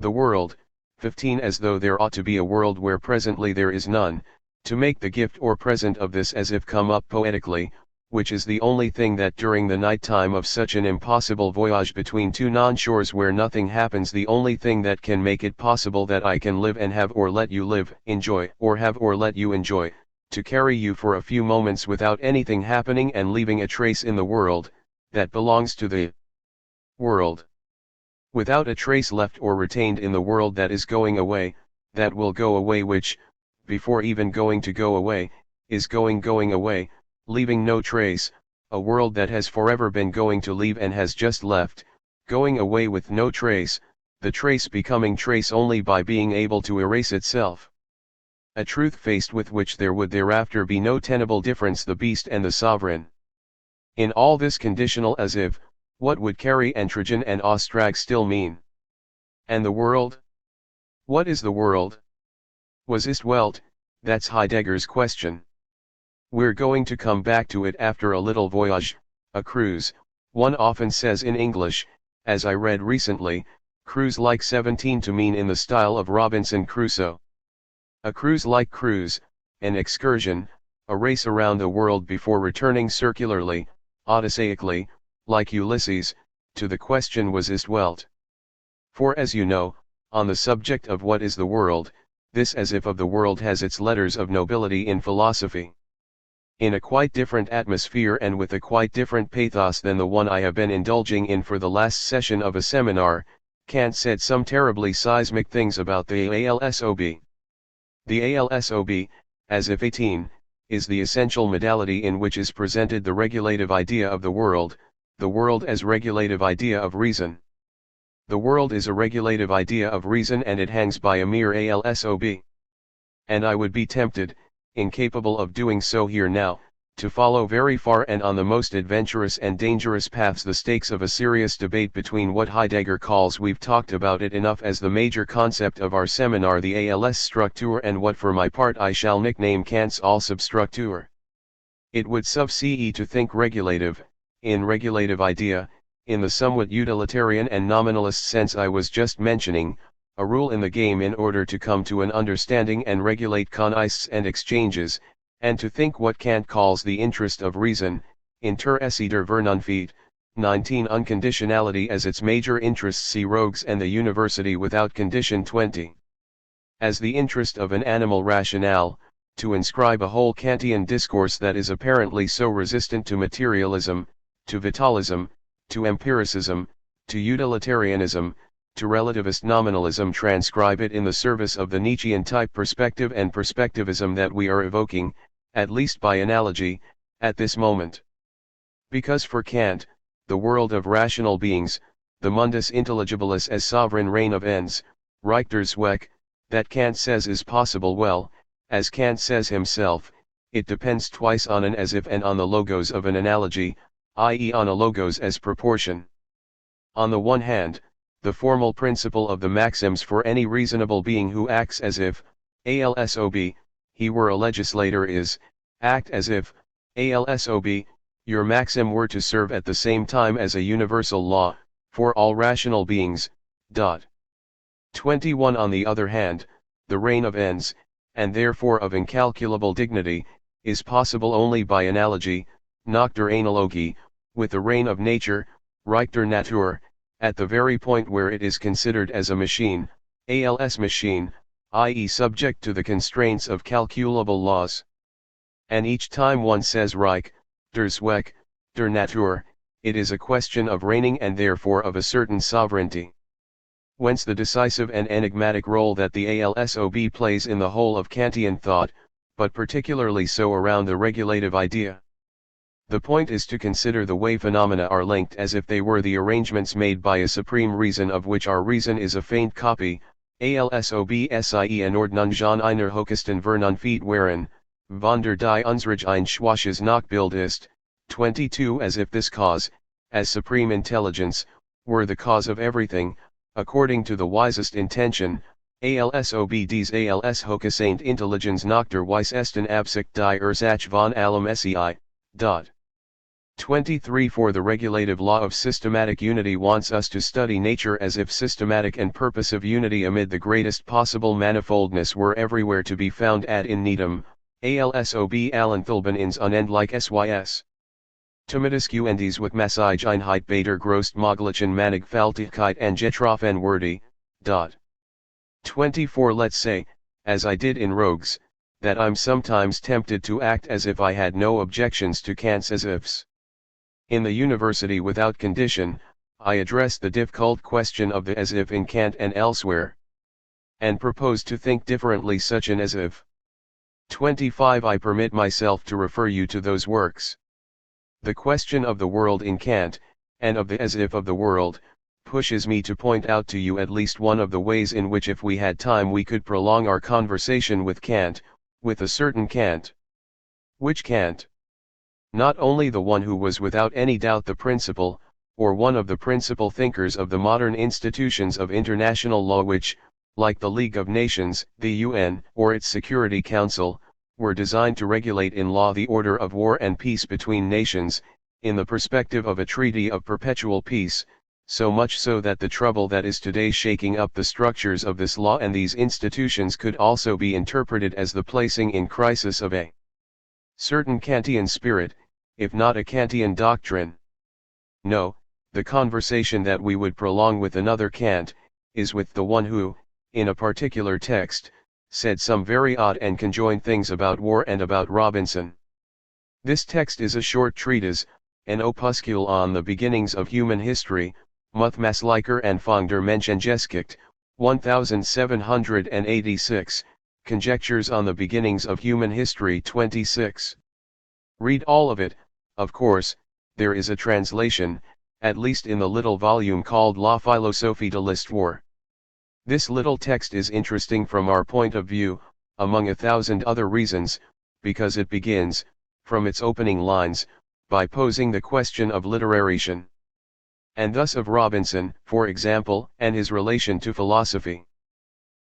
The world, 15 as though there ought to be a world where presently there is none, to make the gift or present of this as if come up poetically, which is the only thing that during the night time of such an impossible voyage between two non-shores where nothing happens the only thing that can make it possible that I can live and have or let you live, enjoy or have or let you enjoy, to carry you for a few moments without anything happening and leaving a trace in the world, that belongs to the world. Without a trace left or retained in the world that is going away, that will go away which, before even going to go away, is going away, leaving no trace, a world that has forever been going to leave and has just left, going away with no trace, the trace becoming trace only by being able to erase itself. a truth faced with which there would thereafter be no tenable difference, the beast and the sovereign. In all this conditional as if, what would Carey and Trajan and Ostrag still mean? And the world? What is the world? Was ist Welt? That's Heidegger's question. We're going to come back to it after a little voyage, a cruise. One often says in English, as I read recently, cruise like 17 to mean in the style of Robinson Crusoe. A cruise like cruise, an excursion, a race around the world before returning circularly, odysseically, like Ulysses, to the question was ist Welt. For as you know, on the subject of what is the world, this as if of the world has its letters of nobility in philosophy. In a quite different atmosphere and with a quite different pathos than the one I have been indulging in for the last session of a seminar, Kant said some terribly seismic things about the ALSOB. The ALSOB, as if 18, is the essential modality in which is presented the regulative idea of the world as regulative idea of reason. The world is a regulative idea of reason and it hangs by a mere ALSOB. And I would be tempted, incapable of doing so here now, to follow very far and on the most adventurous and dangerous paths the stakes of a serious debate between what Heidegger calls, we've talked about it enough, as the major concept of our seminar, the ALS-Struktur, and what for my part I shall nickname Kant's Allsubstruktur. It would sub-ce to think regulative, in regulative idea, in the somewhat utilitarian and nominalist sense I was just mentioning, a rule in the game in order to come to an understanding and regulate contests and exchanges, and to think what Kant calls the interest of reason, inter esse der Vernunft, 19 unconditionality as its major interest, see Rogues and the University without condition 20. As the interest of an animal rationale, to inscribe a whole Kantian discourse that is apparently so resistant to materialism, to vitalism, to empiricism, to utilitarianism, to relativist nominalism, transcribe it in the service of the Nietzschean type perspective and perspectivism that we are evoking, at least by analogy, at this moment. Because for Kant, the world of rational beings, the mundus intelligibilis as sovereign reign of ends, Reich der Zweck, that Kant says is possible, well, as Kant says himself, it depends twice on an as if and on the logos of an analogy, i.e. on a logos as proportion. On the one hand, the formal principle of the maxims for any reasonable being who acts as if, ALSOB, he were a legislator is, act as if, ALSOB, your maxim were to serve at the same time as a universal law, for all rational beings. 21. On the other hand, the reign of ends, and therefore of incalculable dignity, is possible only by analogy, nach der Analogie, with the reign of nature, Reich der Natur, at the very point where it is considered as a machine, ALS machine, i.e. subject to the constraints of calculable laws. And each time one says Reich, der Zweck, der Natur, it is a question of reigning and therefore of a certain sovereignty. Whence the decisive and enigmatic role that the ALSOB plays in the whole of Kantian thought, but particularly so around the regulative idea. The point is to consider the way phenomena are linked as if they were the arrangements made by a supreme reason of which our reason is a faint copy, ALSOB sie en Ordnung einer höchsten Vernunft wherein, von der die unsrige ein schwaches Nachbild ist, 22. As if this cause, as supreme intelligence, were the cause of everything, according to the wisest intention, ALSOB dies ALS hochgesaint Intelligenz nach der weisesten Absicht die Ursache von allem sei. 23. For the regulative law of systematic unity wants us to study nature as if systematic and purposive unity amid the greatest possible manifoldness were everywhere to be found ad infinitum, ALSOB allenthalben ins unendliche Sys. Timidiscuendies with Massage Einheit Bader Grostmöglichen Mannigfaltigkeit and Getroffen Wordy. 24. Let's say, as I did in Rogues, that I'm sometimes tempted to act as if I had no objections to Kant's as ifs. In the University without condition, I addressed the difficult question of the as if in Kant and elsewhere, and proposed to think differently such an as if. 25. I permit myself to refer you to those works. The question of the world in Kant, and of the as if of the world, pushes me to point out to you at least one of the ways in which if we had time we could prolong our conversation with Kant, with a certain Kant. Which Kant? Not only the one who was without any doubt the principal, or one of the principal thinkers of the modern institutions of international law which, like the League of Nations, the UN, or its Security Council, were designed to regulate in law the order of war and peace between nations, in the perspective of a treaty of perpetual peace, so much so that the trouble that is today shaking up the structures of this law and these institutions could also be interpreted as the placing in crisis of a certain Kantian spirit, if not a Kantian doctrine. No, the conversation that we would prolong with another Kant, is with the one who, in a particular text, said some very odd and conjoined things about war and about Robinson. This text is a short treatise, an opuscule on the beginnings of human history, Muthmaslicher Anfang der Menschengeschichte, 1786, Conjectures on the Beginnings of Human History 26. Read all of it. Of course, there is a translation, at least in the little volume called La Philosophie de l'Histoire. This little text is interesting from our point of view, among 1,000 other reasons, because it begins, from its opening lines, by posing the question of literation. And thus of Robinson, for example, and his relation to philosophy.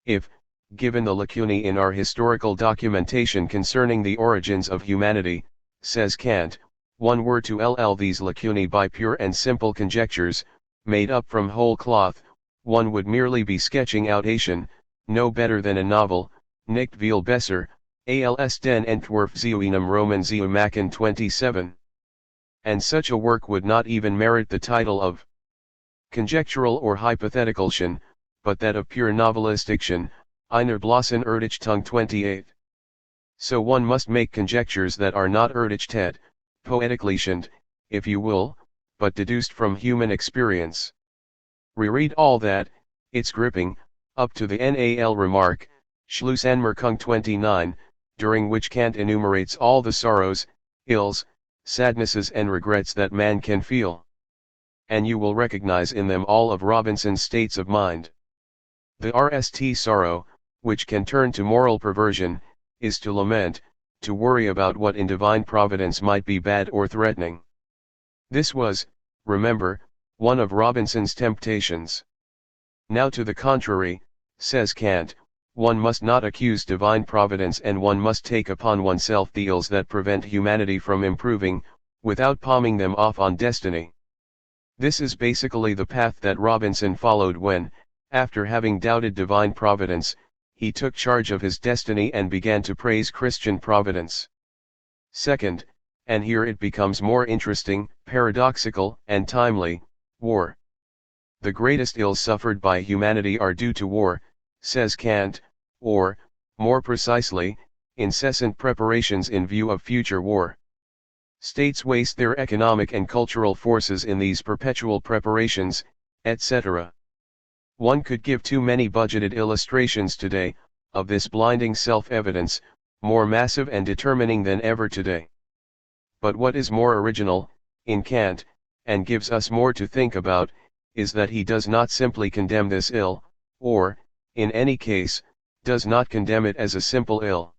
If, given the lacunae in our historical documentation concerning the origins of humanity, says Kant, one were to ll these lacunae by pure and simple conjectures, made up from whole cloth, one would merely be sketching out Ation, no better than a novel, nicht viel besser, als den Entwurf zu einem Roman zu machen 27. And such a work would not even merit the title of conjectural or hypotheticalchen, but that of pure novelisticchen, einer bloßen Erdichtung 28. So one must make conjectures that are not erdichtet, poetically-tioned, if you will, but deduced from human experience. Reread all that, it's gripping, up to the NAL remark, Schlussanmerkung 29, during which Kant enumerates all the sorrows, ills, sadnesses and regrets that man can feel. And you will recognize in them all of Robinson's states of mind. The RST sorrow, which can turn to moral perversion, is to lament, to worry about what in divine providence might be bad or threatening. This was, remember, one of Robinson's temptations. Now to the contrary, says Kant, one must not accuse divine providence and one must take upon oneself the ills that prevent humanity from improving, without palming them off on destiny. This is basically the path that Robinson followed when, after having doubted divine providence, he took charge of his destiny and began to praise Christian providence. Second, and here it becomes more interesting, paradoxical, and timely, war. The greatest ills suffered by humanity are due to war, says Kant, or, more precisely, incessant preparations in view of future war. States waste their economic and cultural forces in these perpetual preparations, etc. One could give too many budgeted illustrations today, of this blinding self-evidence, more massive and determining than ever today. But what is more original, in Kant, and gives us more to think about, is that he does not simply condemn this ill, or, in any case, does not condemn it as a simple ill.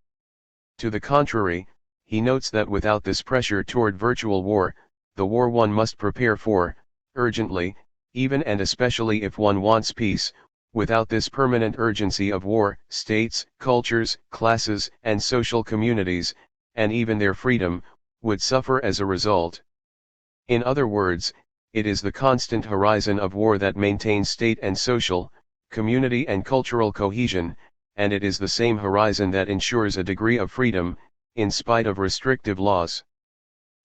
To the contrary, he notes that without this pressure toward virtual war, the war one must prepare for, urgently, even and especially if one wants peace, without this permanent urgency of war, states, cultures, classes, and social communities, and even their freedom, would suffer as a result. In other words, it is the constant horizon of war that maintains state and social, community and cultural cohesion, and it is the same horizon that ensures a degree of freedom, in spite of restrictive laws.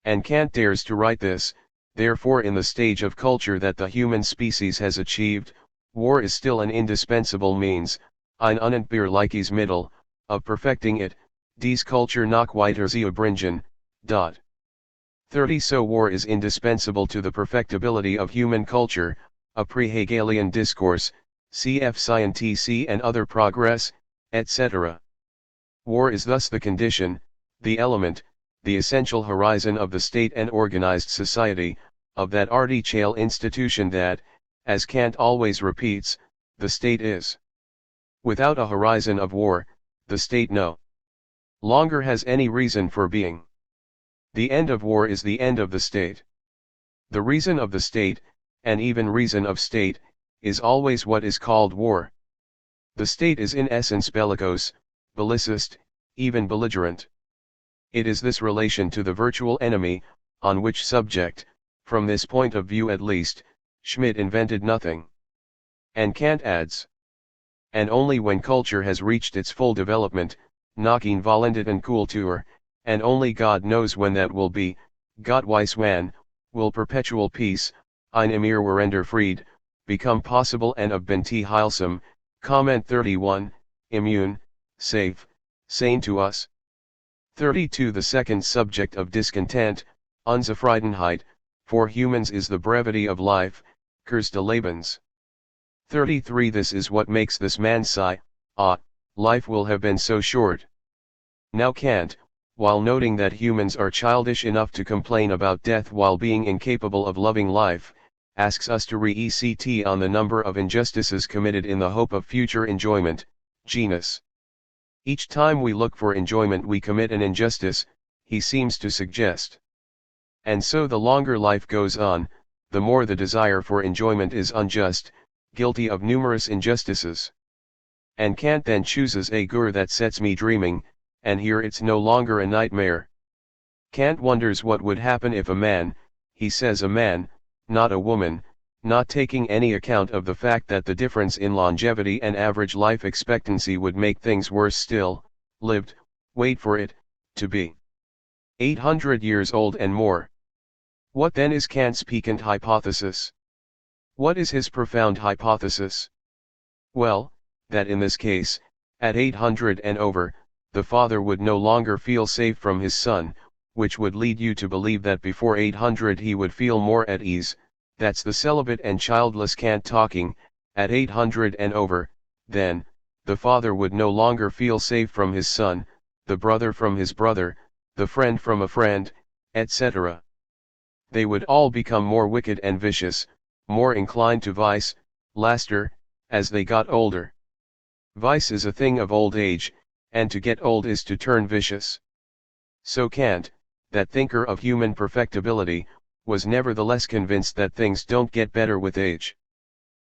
And Kant dares to write this, therefore in the stage of culture that the human species has achieved, war is still an indispensable means, ein unentbehrliches Mittel, of perfecting it, dies Kultur noch weiter zu bringen. 30 So war is indispensable to the perfectibility of human culture, a pre-Hegelian discourse, cf. Science and other progress, etc. War is thus the condition, the element, the essential horizon of the state and organized society, of that artificial institution that, as Kant always repeats, the state is. Without a horizon of war, the state no longer has any reason for being. The end of war is the end of the state. The reason of the state, and even reason of state, is always what is called war. The state is in essence bellicose, bellicist, even belligerent. It is this relation to the virtual enemy, on which subject, from this point of view at least, Schmidt invented nothing. And Kant adds, and only when culture has reached its full development, nachdem vollendet and Kultur, and only God knows when that will be, Gott weiß wann, will perpetual peace, ein immerwährender Fried, become possible and of Benti heilsam, comment 31, immune, safe, sane to us. 32 The second subject of discontent, Unzufriedenheit, for humans is the brevity of life, Kurs des Lebens. 33 This is what makes this man sigh, ah, life will have been so short. Now Kant, while noting that humans are childish enough to complain about death while being incapable of loving life, asks us to re-ECT on the number of injustices committed in the hope of future enjoyment, genus. Each time we look for enjoyment we commit an injustice, he seems to suggest. And so the longer life goes on, the more the desire for enjoyment is unjust, guilty of numerous injustices. And Kant then chooses a gur that sets me dreaming, and here it's no longer a nightmare. Kant wonders what would happen if a man, he says a man, not a woman, not taking any account of the fact that the difference in longevity and average life expectancy would make things worse still, lived, wait for it, to be 800 years old and more. What then is Kant's piquant hypothesis? What is his profound hypothesis? Well, that in this case, at 800 and over, the father would no longer feel safe from his son, which would lead you to believe that before 800 he would feel more at ease. That's the celibate and childless Kant talking. At 800 and over, then, the father would no longer feel safe from his son, the brother from his brother, the friend from a friend, etc. They would all become more wicked and vicious, more inclined to vice, laster, as they got older. Vice is a thing of old age, and to get old is to turn vicious. So Kant, that thinker of human perfectibility, was nevertheless convinced that things don't get better with age.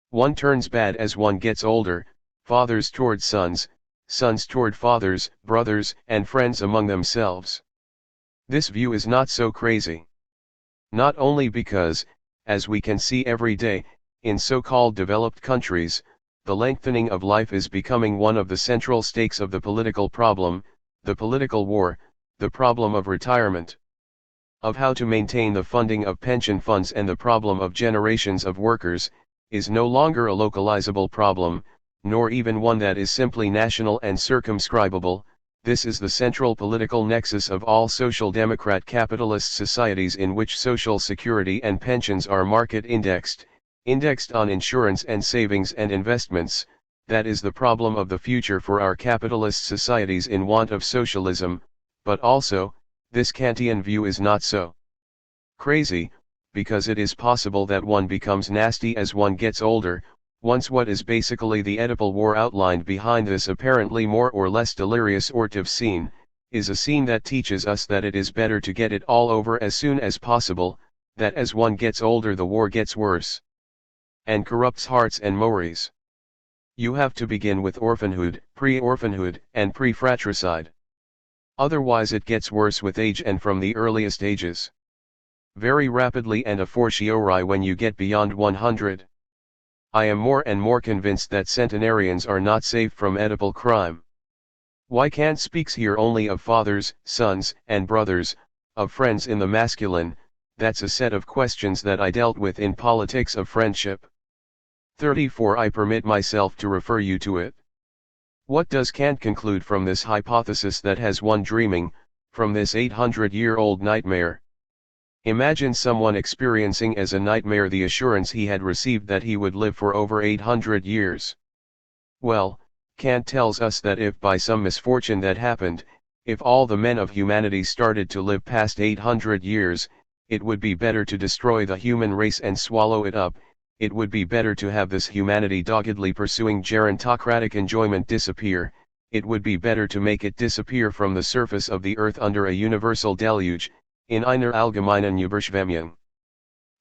One turns bad as one gets older, fathers toward sons, sons toward fathers, brothers and friends among themselves. This view is not so crazy. Not only because, as we can see every day, in so-called developed countries, the lengthening of life is becoming one of the central stakes of the political problem, the political war, the problem of retirement, of how to maintain the funding of pension funds, and the problem of generations of workers, is no longer a localizable problem, nor even one that is simply national and circumscribable. This is the central political nexus of all social democrat capitalist societies in which social security and pensions are market indexed on insurance and savings and investments. That is the problem of the future for our capitalist societies in want of socialism. But also, this Kantian view is not so crazy, because it is possible that one becomes nasty as one gets older. Once what is basically the Oedipal war outlined behind this apparently more or less delirious ortive scene, is a scene that teaches us that it is better to get it all over as soon as possible, that as one gets older the war gets worse and corrupts hearts and mores. You have to begin with orphanhood, pre-orphanhood, and pre-fratricide. Otherwise it gets worse with age, and from the earliest ages. Very rapidly and a fortiori when you get beyond 100. I am more and more convinced that centenarians are not safe from Oedipal crime. Why Kant speaks here only of fathers, sons, and brothers, of friends in the masculine, that's a set of questions that I dealt with in Politics of Friendship. 34 I permit myself to refer you to it. What does Kant conclude from this hypothesis that has one dreaming, from this 800-year-old nightmare? Imagine someone experiencing as a nightmare the assurance he had received that he would live for over 800 years. Well, Kant tells us that if by some misfortune that happened, if all the men of humanity started to live past 800 years, it would be better to destroy the human race and swallow it up, it would be better to have this humanity doggedly pursuing gerontocratic enjoyment disappear, it would be better to make it disappear from the surface of the earth under a universal deluge, in einer allgemeinen Überschwemmung.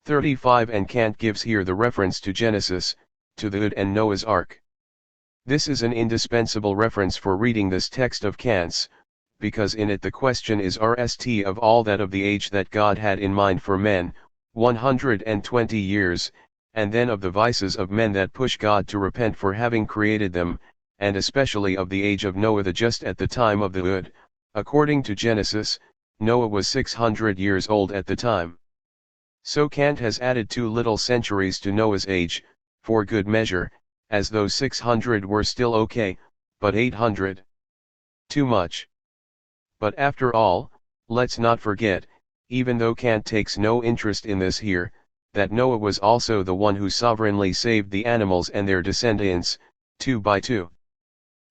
35 And Kant gives here the reference to Genesis, to the Ud and Noah's Ark. This is an indispensable reference for reading this text of Kant's, because in it the question is rst of all that of the age that God had in mind for men, 120 years, and then of the vices of men that push God to repent for having created them, and especially of the age of Noah the just at the time of the Ud. According to Genesis, Noah was 600 years old at the time. So Kant has added 2 little centuries to Noah's age, for good measure, as though 600 were still okay, but 800. Too much. But after all, let's not forget, even though Kant takes no interest in this here, that Noah was also the one who sovereignly saved the animals and their descendants, 2 by 2.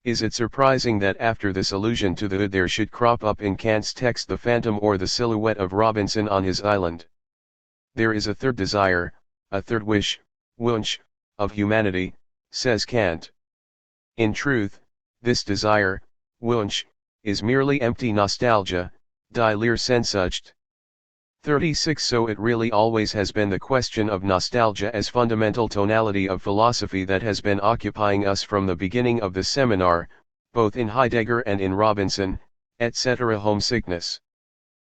Is it surprising that after this allusion to the Ud there should crop up in Kant's text the phantom or the silhouette of Robinson on his island? There is a third desire, a third wish, Wunsch, of humanity, says Kant. In truth, this desire, Wunsch, is merely empty nostalgia, die Leersehnsucht. 36 So it really always has been the question of nostalgia as fundamental tonality of philosophy that has been occupying us from the beginning of the seminar, both in Heidegger and in Robinson, etc. Homesickness.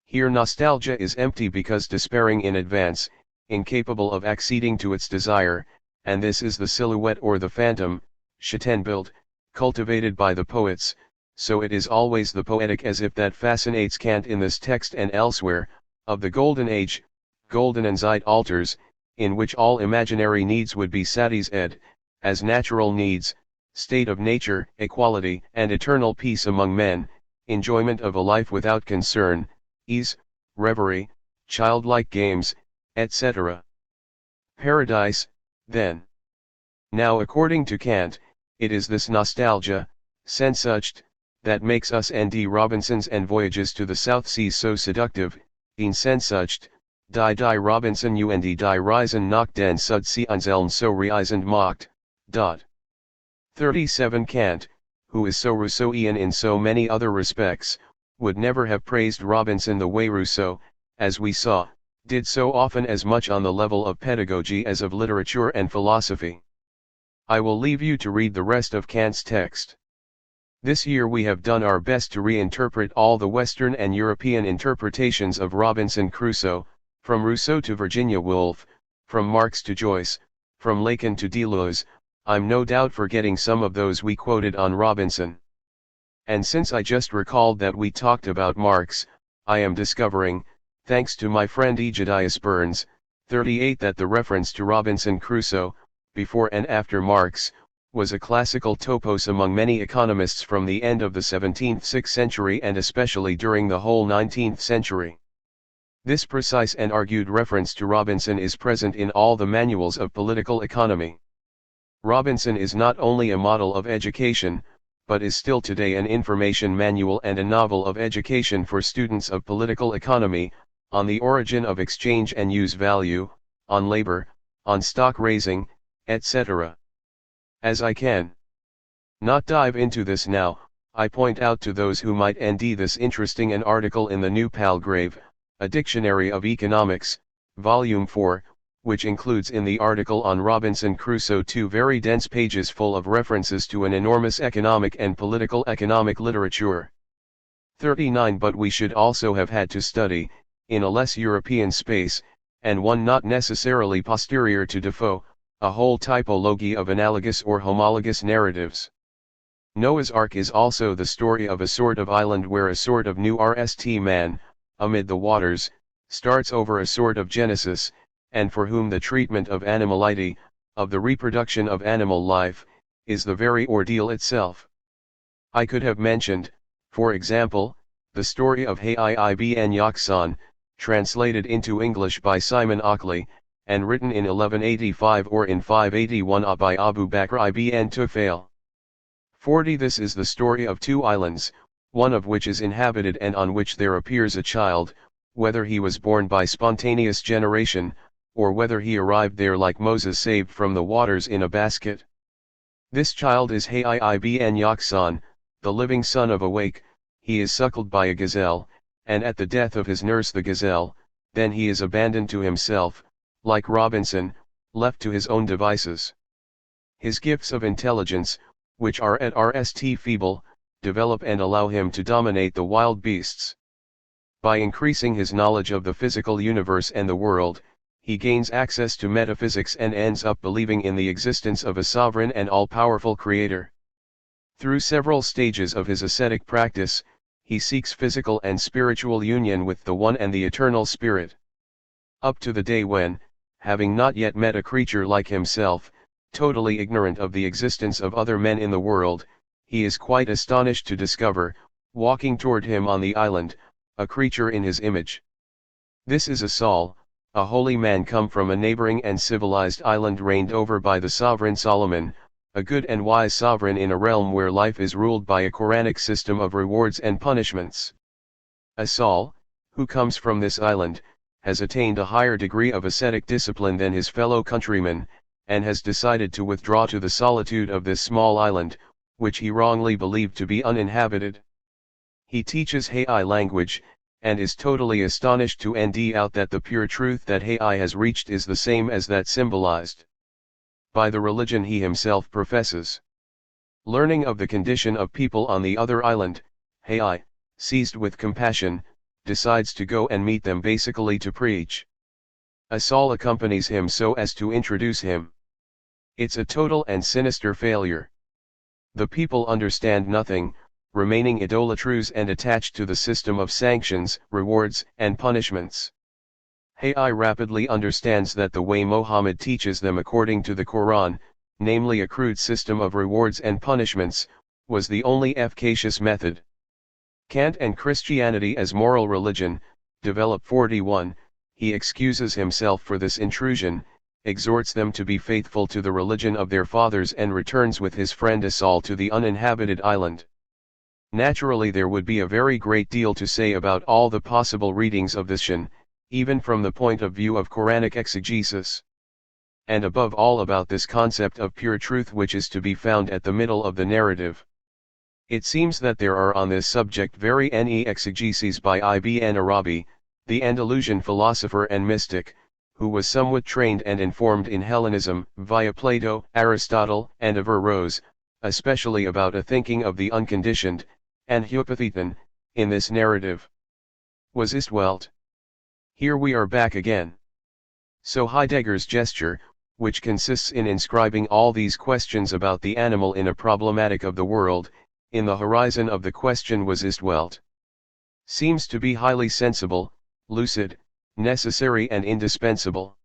Here nostalgia is empty because despairing in advance, incapable of acceding to its desire, and this is the silhouette or the phantom, Schattenbild, cultivated by the poets, so it is always the poetic as if that fascinates Kant in this text and elsewhere, of the Golden Age, Goldenen Zeitalters, in which all imaginary needs would be satisfied, as natural needs, state of nature, equality and eternal peace among men, enjoyment of a life without concern, ease, reverie, childlike games, etc. Paradise, then. Now according to Kant, it is this nostalgia, Sehnsucht, that makes us N.D. Robinsons and voyages to the South Seas so seductive, in Sehnsucht, die Robinson und die Reisen nach den Südseeinseln so reisend macht. 37 Kant, who is so Rousseauian in so many other respects, would never have praised Robinson the way Rousseau, as we saw, did so often as much on the level of pedagogy as of literature and philosophy. I will leave you to read the rest of Kant's text. This year we have done our best to reinterpret all the Western and European interpretations of Robinson Crusoe, from Rousseau to Virginia Woolf, from Marx to Joyce, from Lacan to Deleuze. I'm no doubt forgetting some of those we quoted on Robinson. And since I just recalled that we talked about Marx, I am discovering, thanks to my friend Egidius Burns, 38 that the reference to Robinson Crusoe, before and after Marx, was a classical topos among many economists from the end of the 17th century and especially during the whole 19th century. This precise and argued reference to Robinson is present in all the manuals of political economy. Robinson is not only a model of education, but is still today an information manual and a novel of education for students of political economy, on the origin of exchange and use value, on labor, on stock raising, etc. As I can not dive into this now, I point out to those who might ND this interesting an article in the New Palgrave, a Dictionary of Economics, Volume 4, which includes in the article on Robinson Crusoe 2 very dense pages full of references to an enormous economic and political economic literature. 39 But we should also have had to study, in a less European space, and one not necessarily posterior to Defoe, a whole typology of analogous or homologous narratives. Noah's Ark is also the story of a sort of island where a sort of new RST man, amid the waters, starts over a sort of Genesis, and for whom the treatment of animality, of the reproduction of animal life, is the very ordeal itself. I could have mentioned, for example, the story of Ibn Yaksan, translated into English by Simon Ockley, and written in 1185 or in 581 by Abu Bakr ibn Tufail. 40 This is the story of 2 islands, one of which is inhabited and on which there appears a child, whether he was born by spontaneous generation, or whether he arrived there like Moses saved from the waters in a basket. This child is Ibn Yaksan, the living son of Awake. He is suckled by a gazelle, and at the death of his nurse the gazelle, then he is abandoned to himself, like Robinson, left to his own devices. His gifts of intelligence, which are at rst feeble, develop and allow him to dominate the wild beasts. By increasing his knowledge of the physical universe and the world, he gains access to metaphysics and ends up believing in the existence of a sovereign and all-powerful creator. Through several stages of his ascetic practice, he seeks physical and spiritual union with the One and the Eternal Spirit. Up to the day when, having not yet met a creature like himself, totally ignorant of the existence of other men in the world, he is quite astonished to discover, walking toward him on the island, a creature in his image. This is a Saul, a holy man come from a neighboring and civilized island reigned over by the sovereign Solomon, a good and wise sovereign in a realm where life is ruled by a Quranic system of rewards and punishments. A Saul, who comes from this island, has attained a higher degree of ascetic discipline than his fellow countrymen, and has decided to withdraw to the solitude of this small island, which he wrongly believed to be uninhabited. He teaches Hai language, and is totally astonished to find out that the pure truth that Hai has reached is the same as that symbolized by the religion he himself professes. Learning of the condition of people on the other island, Hai, seized with compassion, decides to go and meet them basically to preach. A Saul accompanies him so as to introduce him. It's a total and sinister failure. The people understand nothing, remaining idolatrous and attached to the system of sanctions, rewards, and punishments. Hai rapidly understands that the way Mohammed teaches them according to the Quran, namely a crude system of rewards and punishments, was the only efficacious method. Kant and Christianity as moral religion, develop 41, he excuses himself for this intrusion, exhorts them to be faithful to the religion of their fathers and returns with his friend Asal to the uninhabited island. Naturally there would be a very great deal to say about all the possible readings of this shan, even from the point of view of Quranic exegesis. And above all about this concept of pure truth which is to be found at the middle of the narrative. It seems that there are on this subject very many exegeses by Ibn Arabi, the Andalusian philosopher and mystic, who was somewhat trained and informed in Hellenism via Plato, Aristotle, and Averroes, especially about a thinking of the unconditioned, and hypotheton, in this narrative. Was ist Welt? Here we are back again. So Heidegger's gesture, which consists in inscribing all these questions about the animal in a problematic of the world, in the horizon of the question was ist Welt, seems to be highly sensible, lucid, necessary and indispensable.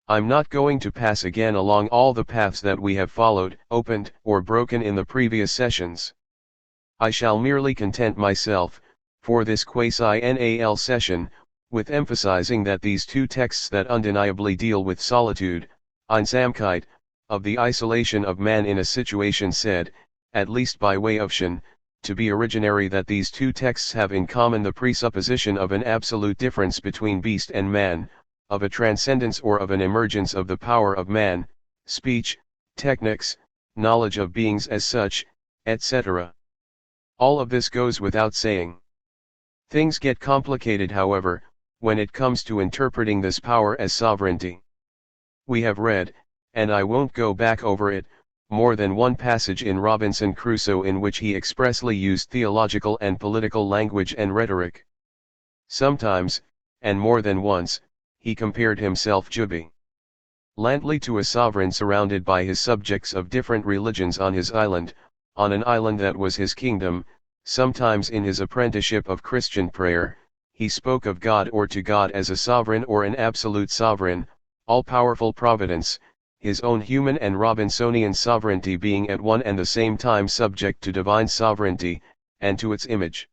I'm not going to pass again along all the paths that we have followed, opened, or broken in the previous sessions. I shall merely content myself, for this quasi-NAL session, with emphasizing that these two texts that undeniably deal with solitude, Einsamkeit, of the isolation of man in a situation said, at least by way of shan, to be originary, that these two texts have in common the presupposition of an absolute difference between beast and man, of a transcendence or of an emergence of the power of man, speech, technics, knowledge of beings as such, etc. All of this goes without saying. Things get complicated, however, when it comes to interpreting this power as sovereignty. We have read, and I won't go back over it, more than one passage in Robinson Crusoe in which he expressly used theological and political language and rhetoric. Sometimes, and more than once, he compared himself Jubi Lantley to a sovereign surrounded by his subjects of different religions on his island, on an island that was his kingdom. Sometimes in his apprenticeship of Christian prayer, he spoke of God or to God as a sovereign or an absolute sovereign, all-powerful providence, his own human and Robinsonian sovereignty being at one and the same time subject to divine sovereignty, and to its image.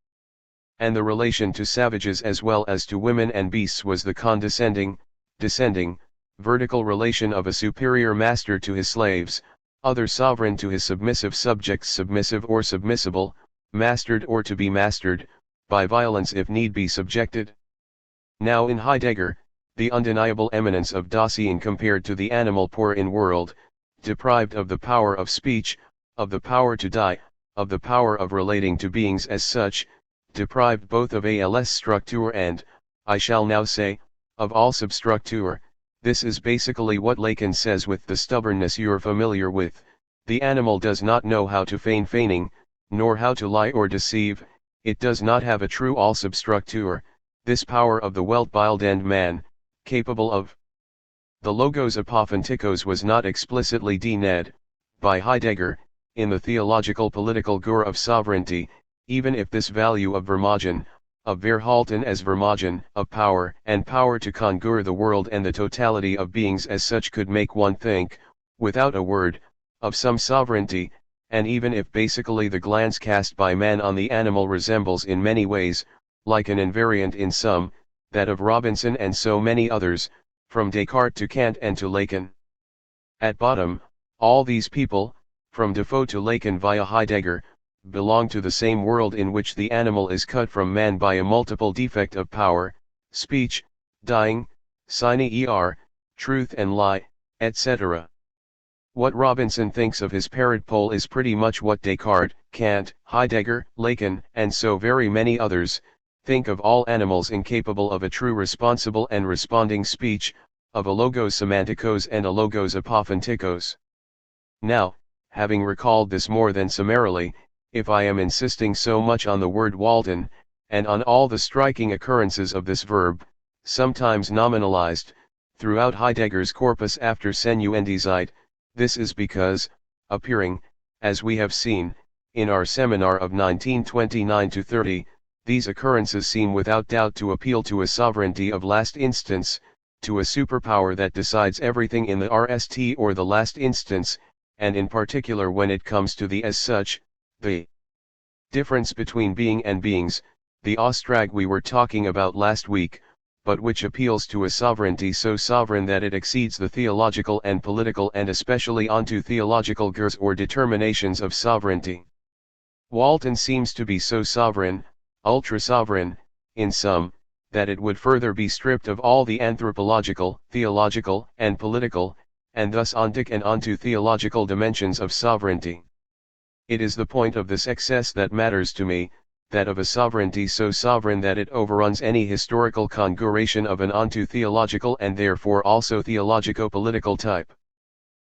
And the relation to savages as well as to women and beasts was the condescending, descending, vertical relation of a superior master to his slaves, other sovereign to his submissive subjects, submissive or submissible, mastered or to be mastered, by violence if need be subjected. Now in Heidegger, the undeniable eminence of Dasein compared to the animal poor in world, deprived of the power of speech, of the power to die, of the power of relating to beings as such, deprived both of als structure and, I shall now say, of all substructure. This is basically what Lacan says with the stubbornness you're familiar with. The animal does not know how to feign feigning, nor how to lie or deceive, it does not have a true all substructure, this power of the well-biled man, capable of. The logos apophantikos was not explicitly denied by Heidegger, in the theological political gur of sovereignty, even if this value of Vermogen, of Verhalten as Vermogen, of power and power to conjure the world and the totality of beings as such could make one think, without a word, of some sovereignty, and even if basically the glance cast by man on the animal resembles in many ways, like an invariant in some, that of Robinson and so many others, from Descartes to Kant and to Lacan. At bottom, all these people, from Defoe to Lacan via Heidegger, belong to the same world in which the animal is cut from man by a multiple defect of power, speech, dying, sine truth and lie, etc. What Robinson thinks of his parrot pole is pretty much what Descartes, Kant, Heidegger, Lacan, and so very many others, think of all animals incapable of a true responsible and responding speech, of a logos semantikos and a logos apophantikos. Now, having recalled this more than summarily, if I am insisting so much on the word Walden, and on all the striking occurrences of this verb, sometimes nominalized, throughout Heidegger's corpus after Senuendizeit, this is because, appearing, as we have seen, in our seminar of 1929-30, these occurrences seem without doubt to appeal to a sovereignty of last instance, to a superpower that decides everything in the RST or the last instance, and in particular when it comes to the as such, the difference between being and beings, the Ostrag we were talking about last week, but which appeals to a sovereignty so sovereign that it exceeds the theological and political and especially onto theological gurs or determinations of sovereignty. Walton seems to be so sovereign, ultra-sovereign, in some, that it would further be stripped of all the anthropological, theological, and political, and thus ontic and onto theological dimensions of sovereignty. It is the point of this excess that matters to me, that of a sovereignty so sovereign that it overruns any historical conjuration of an onto theological and therefore also theologico-political type.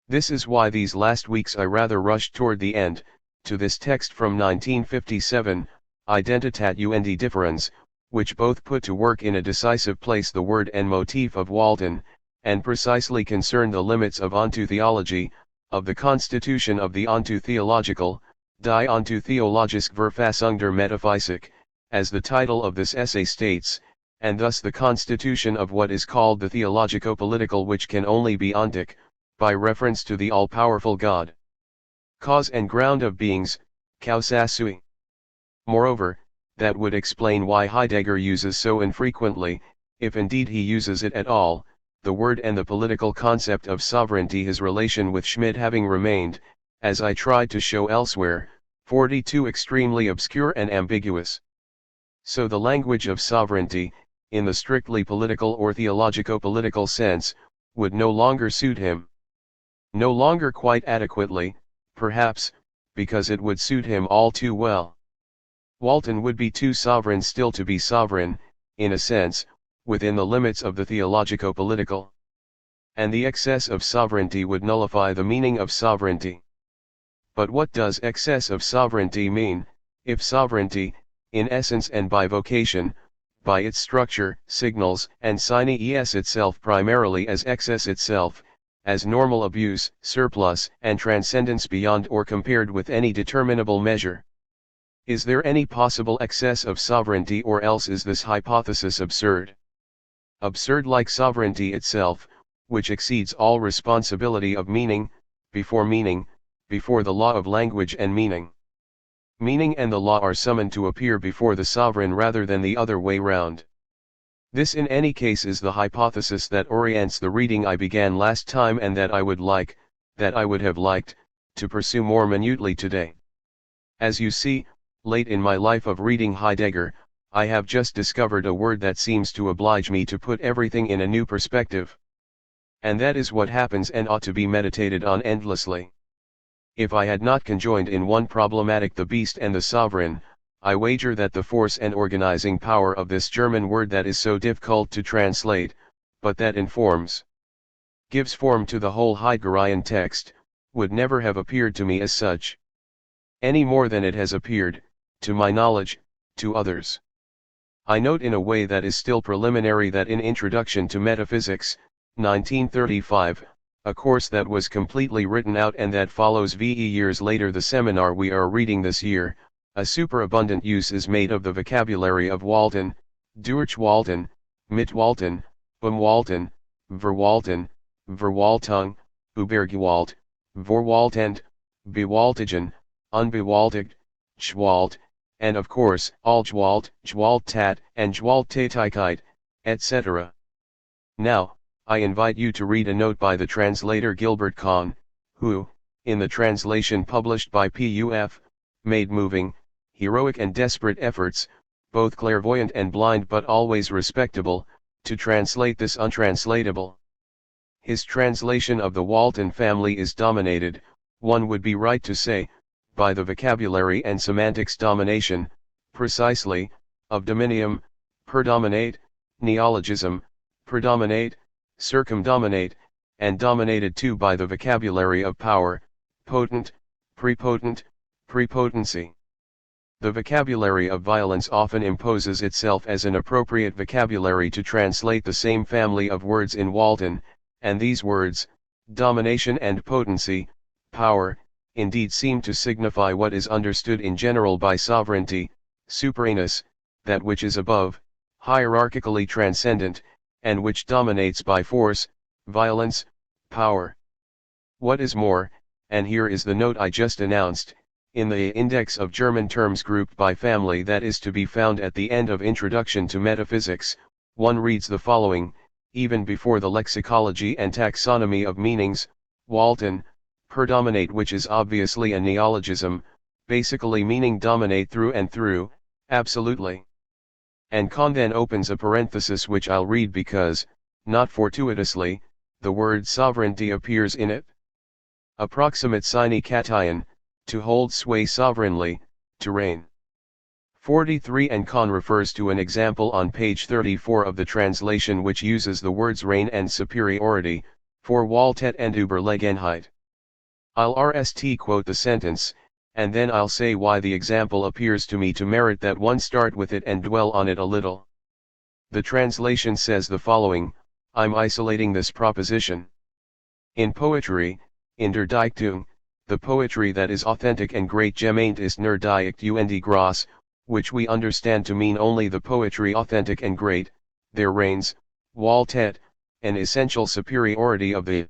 This is why these last weeks I rather rushed toward the end, to this text from 1957, Identitat und Differenz, which both put to work in a decisive place the word and motif of Walden, and precisely concern the limits of onto theology, of the constitution of the onto theological, die onto theologisk Verfassung der Metaphysik, as the title of this essay states, and thus the constitution of what is called the theologico-political which can only be ontic, by reference to the all-powerful God. Cause and ground of beings, causa sui. Moreover, that would explain why Heidegger uses so infrequently, if indeed he uses it at all, the word and the political concept of sovereignty, his relation with Schmidt having remained, as I tried to show elsewhere, 42 extremely obscure and ambiguous. So the language of sovereignty, in the strictly political or theologico-political sense, would no longer suit him. No longer quite adequately, perhaps, because it would suit him all too well. Walton would be too sovereign still to be sovereign, in a sense, within the limits of the theologico-political. And the excess of sovereignty would nullify the meaning of sovereignty. But what does excess of sovereignty mean, if sovereignty, in essence and by vocation, by its structure, signals, and sine es itself primarily as excess itself, as normal abuse, surplus, and transcendence beyond or compared with any determinable measure? Is there any possible excess of sovereignty, or else is this hypothesis absurd? Absurd like sovereignty itself, which exceeds all responsibility of meaning, before the law of language and meaning. Meaning and the law are summoned to appear before the sovereign rather than the other way round. This in any case is the hypothesis that orients the reading I began last time and that I would have liked, to pursue more minutely today. As you see, late in my life of reading Heidegger, I have just discovered a word that seems to oblige me to put everything in a new perspective. And that is what happens and ought to be meditated on endlessly. If I had not conjoined in one problematic the beast and the sovereign, I wager that the force and organizing power of this German word that is so difficult to translate, but that informs, gives form to the whole Heideggerian text, would never have appeared to me as such, any more than it has appeared, to my knowledge, to others. I note in a way that is still preliminary that in Introduction to Metaphysics, 1935, a course that was completely written out and that follows VE years later the seminar we are reading this year, a superabundant use is made of the vocabulary of Walton, Durchwalten, Mitwalten, Umwalten, Verwalten, Verwaltung, Ubergewalt, Vorwaltend, Bewaltigen, Unbewaltigt, Schwalt, and of course, Algewalt, Gewalttat, and Gewalttätigkeit, etc. Now, I invite you to read a note by the translator Gilbert Kahn, who, in the translation published by PUF, made moving, heroic and desperate efforts, both clairvoyant and blind but always respectable, to translate this untranslatable. His translation of the Walton family is dominated, one would be right to say, by the vocabulary and semantics domination, precisely, of dominium, predominate, neologism, predominate, circumdominate, and dominated too by the vocabulary of power, potent, prepotent, prepotency. The vocabulary of violence often imposes itself as an appropriate vocabulary to translate the same family of words in Walton, and these words, domination and potency, power, indeed seem to signify what is understood in general by sovereignty, superaneous, that which is above, hierarchically transcendent, and which dominates by force, violence, power. What is more, and here is the note I just announced, in the index of German terms grouped by family that is to be found at the end of Introduction to Metaphysics, one reads the following, even before the lexicology and taxonomy of meanings, Walton, predominate, which is obviously a neologism, basically meaning dominate through and through, absolutely. And Kahn then opens a parenthesis which I'll read because, not fortuitously, the word sovereignty appears in it. Approximate sine cation, to hold sway sovereignly, to reign. 43 And Kahn refers to an example on page 34 of the translation which uses the words reign and superiority, for Waltet and Überlegenheit. I'll rst quote the sentence, and then I'll say why the example appears to me to merit that one start with it and dwell on it a little. The translation says the following, I'm isolating this proposition. In poetry, in der Dichtung, the poetry that is authentic and great gemeint ist nur Dicht und groß, which we understand to mean only the poetry authentic and great, there reigns, Waltet, an essential superiority of the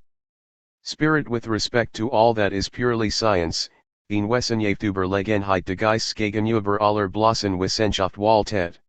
spirit with respect to all that is purely science, in Wessenhaft Überlegenheit des Geistes gegenüber aller bloßen Wissenschaft Waltet.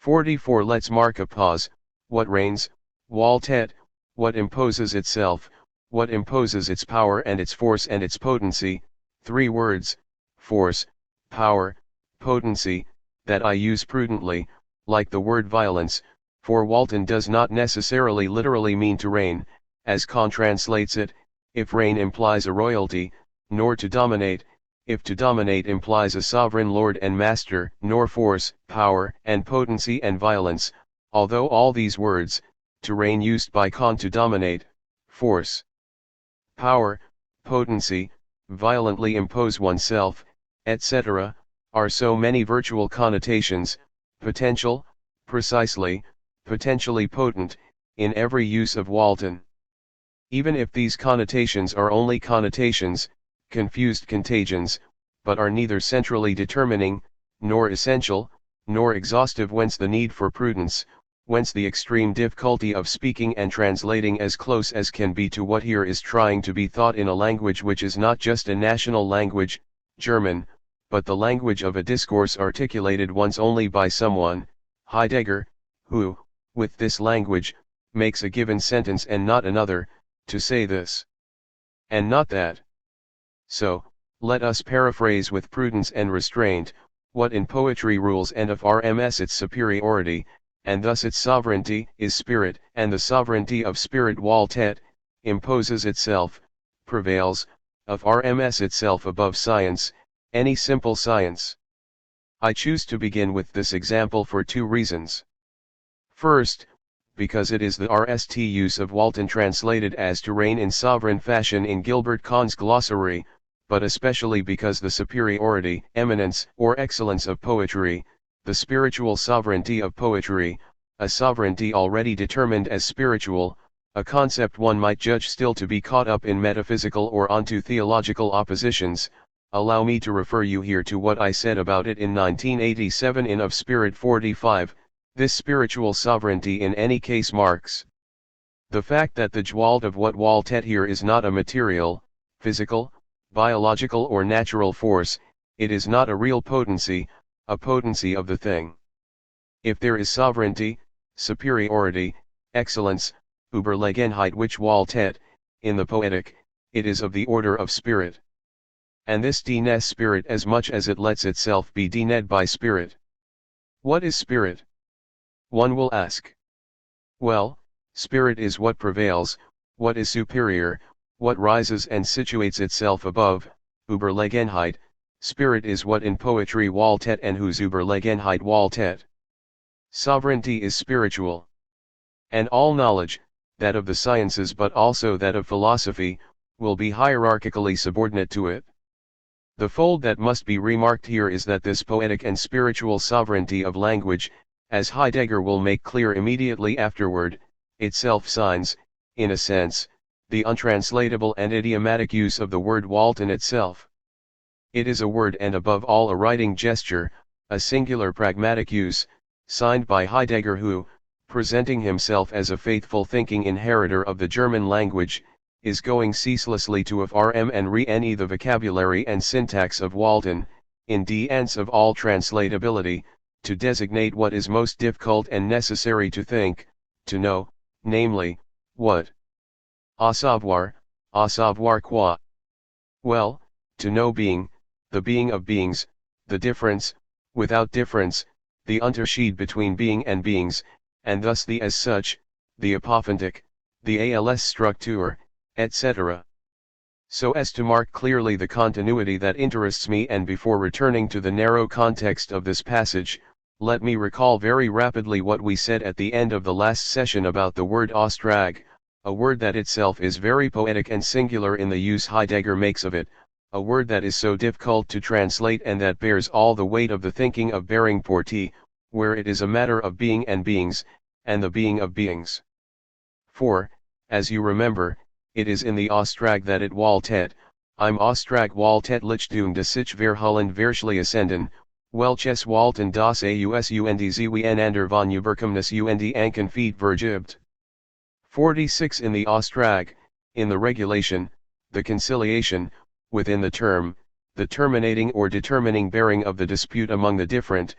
44 Let's mark a pause, what reigns, Waltet, what imposes itself, what imposes its power and its force and its potency, 3 words, force, power, potency, that I use prudently, like the word violence, for Walton does not necessarily literally mean to reign, as Kahn translates it, if reign implies a royalty, nor to dominate, if to dominate implies a sovereign lord and master, nor force, power, and potency and violence, although all these words, to reign used by Kahn to dominate, force, power, potency, violently impose oneself, etc., are so many virtual connotations, potential, precisely, potentially potent, in every use of Walton. Even if these connotations are only connotations, confused contagions, but are neither centrally determining, nor essential, nor exhaustive, whence the need for prudence, whence the extreme difficulty of speaking and translating as close as can be to what here is trying to be thought in a language which is not just a national language, German, but the language of a discourse articulated once only by someone, Heidegger, who, with this language, makes a given sentence and not another, to say this, and not that. So, let us paraphrase with prudence and restraint, What in poetry rules and of RMS its superiority, and thus its sovereignty, is spirit, and the sovereignty of spirit Waltet, imposes itself, prevails, of RMS itself above science, any simple science. I choose to begin with this example for two reasons. First, because it is the RST use of Walton translated as to reign in sovereign fashion in Gilbert Kahn's glossary, but especially because the superiority, eminence, or excellence of poetry, the spiritual sovereignty of poetry, a sovereignty already determined as spiritual, a concept one might judge still to be caught up in metaphysical or onto theological oppositions. Allow me to refer you here to what I said about it in 1987 in Of Spirit 45, this spiritual sovereignty in any case marks the fact that the Gewalt of what Waltet here is not a material, physical, biological or natural force, it is not a real potency, a potency of the thing. If there is sovereignty, superiority, excellence, Überlegenheit which Waltet, in the Poetic, it is of the order of spirit. And this dnes spirit as much as it lets itself be dened by spirit. What is spirit? One will ask. Well, spirit is what prevails, what is superior, what rises and situates itself above, Überlegenheit, spirit is what in poetry Waltet and whose Überlegenheit Waltet. Sovereignty is spiritual. And all knowledge, that of the sciences but also that of philosophy, will be hierarchically subordinate to it. The fold that must be remarked here is that this poetic and spiritual sovereignty of language, as Heidegger will make clear immediately afterward, itself signs, in a sense, the untranslatable and idiomatic use of the word Walton itself. It is a word and above all a writing gesture, a singular pragmatic use, signed by Heidegger who, presenting himself as a faithful thinking inheritor of the German language, is going ceaselessly to rm and re-ne the vocabulary and syntax of Walton, in defense of all translatability, to designate what is most difficult and necessary to think, to know, namely, what? À savoir quoi? Well, to know being, the being of beings, the difference, without difference, the Unterschied between being and beings, and thus the as such, the apophantic, the als Struktur, etc. So as to mark clearly the continuity that interests me, and before returning to the narrow context of this passage, let me recall very rapidly what we said at the end of the last session about the word Austrag, a word that itself is very poetic and singular in the use Heidegger makes of it, a word that is so difficult to translate and that bears all the weight of the thinking of Baring-Porty, where it is a matter of being and beings, and the being of beings. For, as you remember, it is in the Austrag that it Waltet, im Austrag Waltet Lichtung de sich verhullen Verschleißenden, welches Walten das Ausundszwenander von Überkommnis und Anken feet vergibt. 46 In the Austrag, in the regulation, the conciliation, within the term, the terminating or determining bearing of the dispute among the different,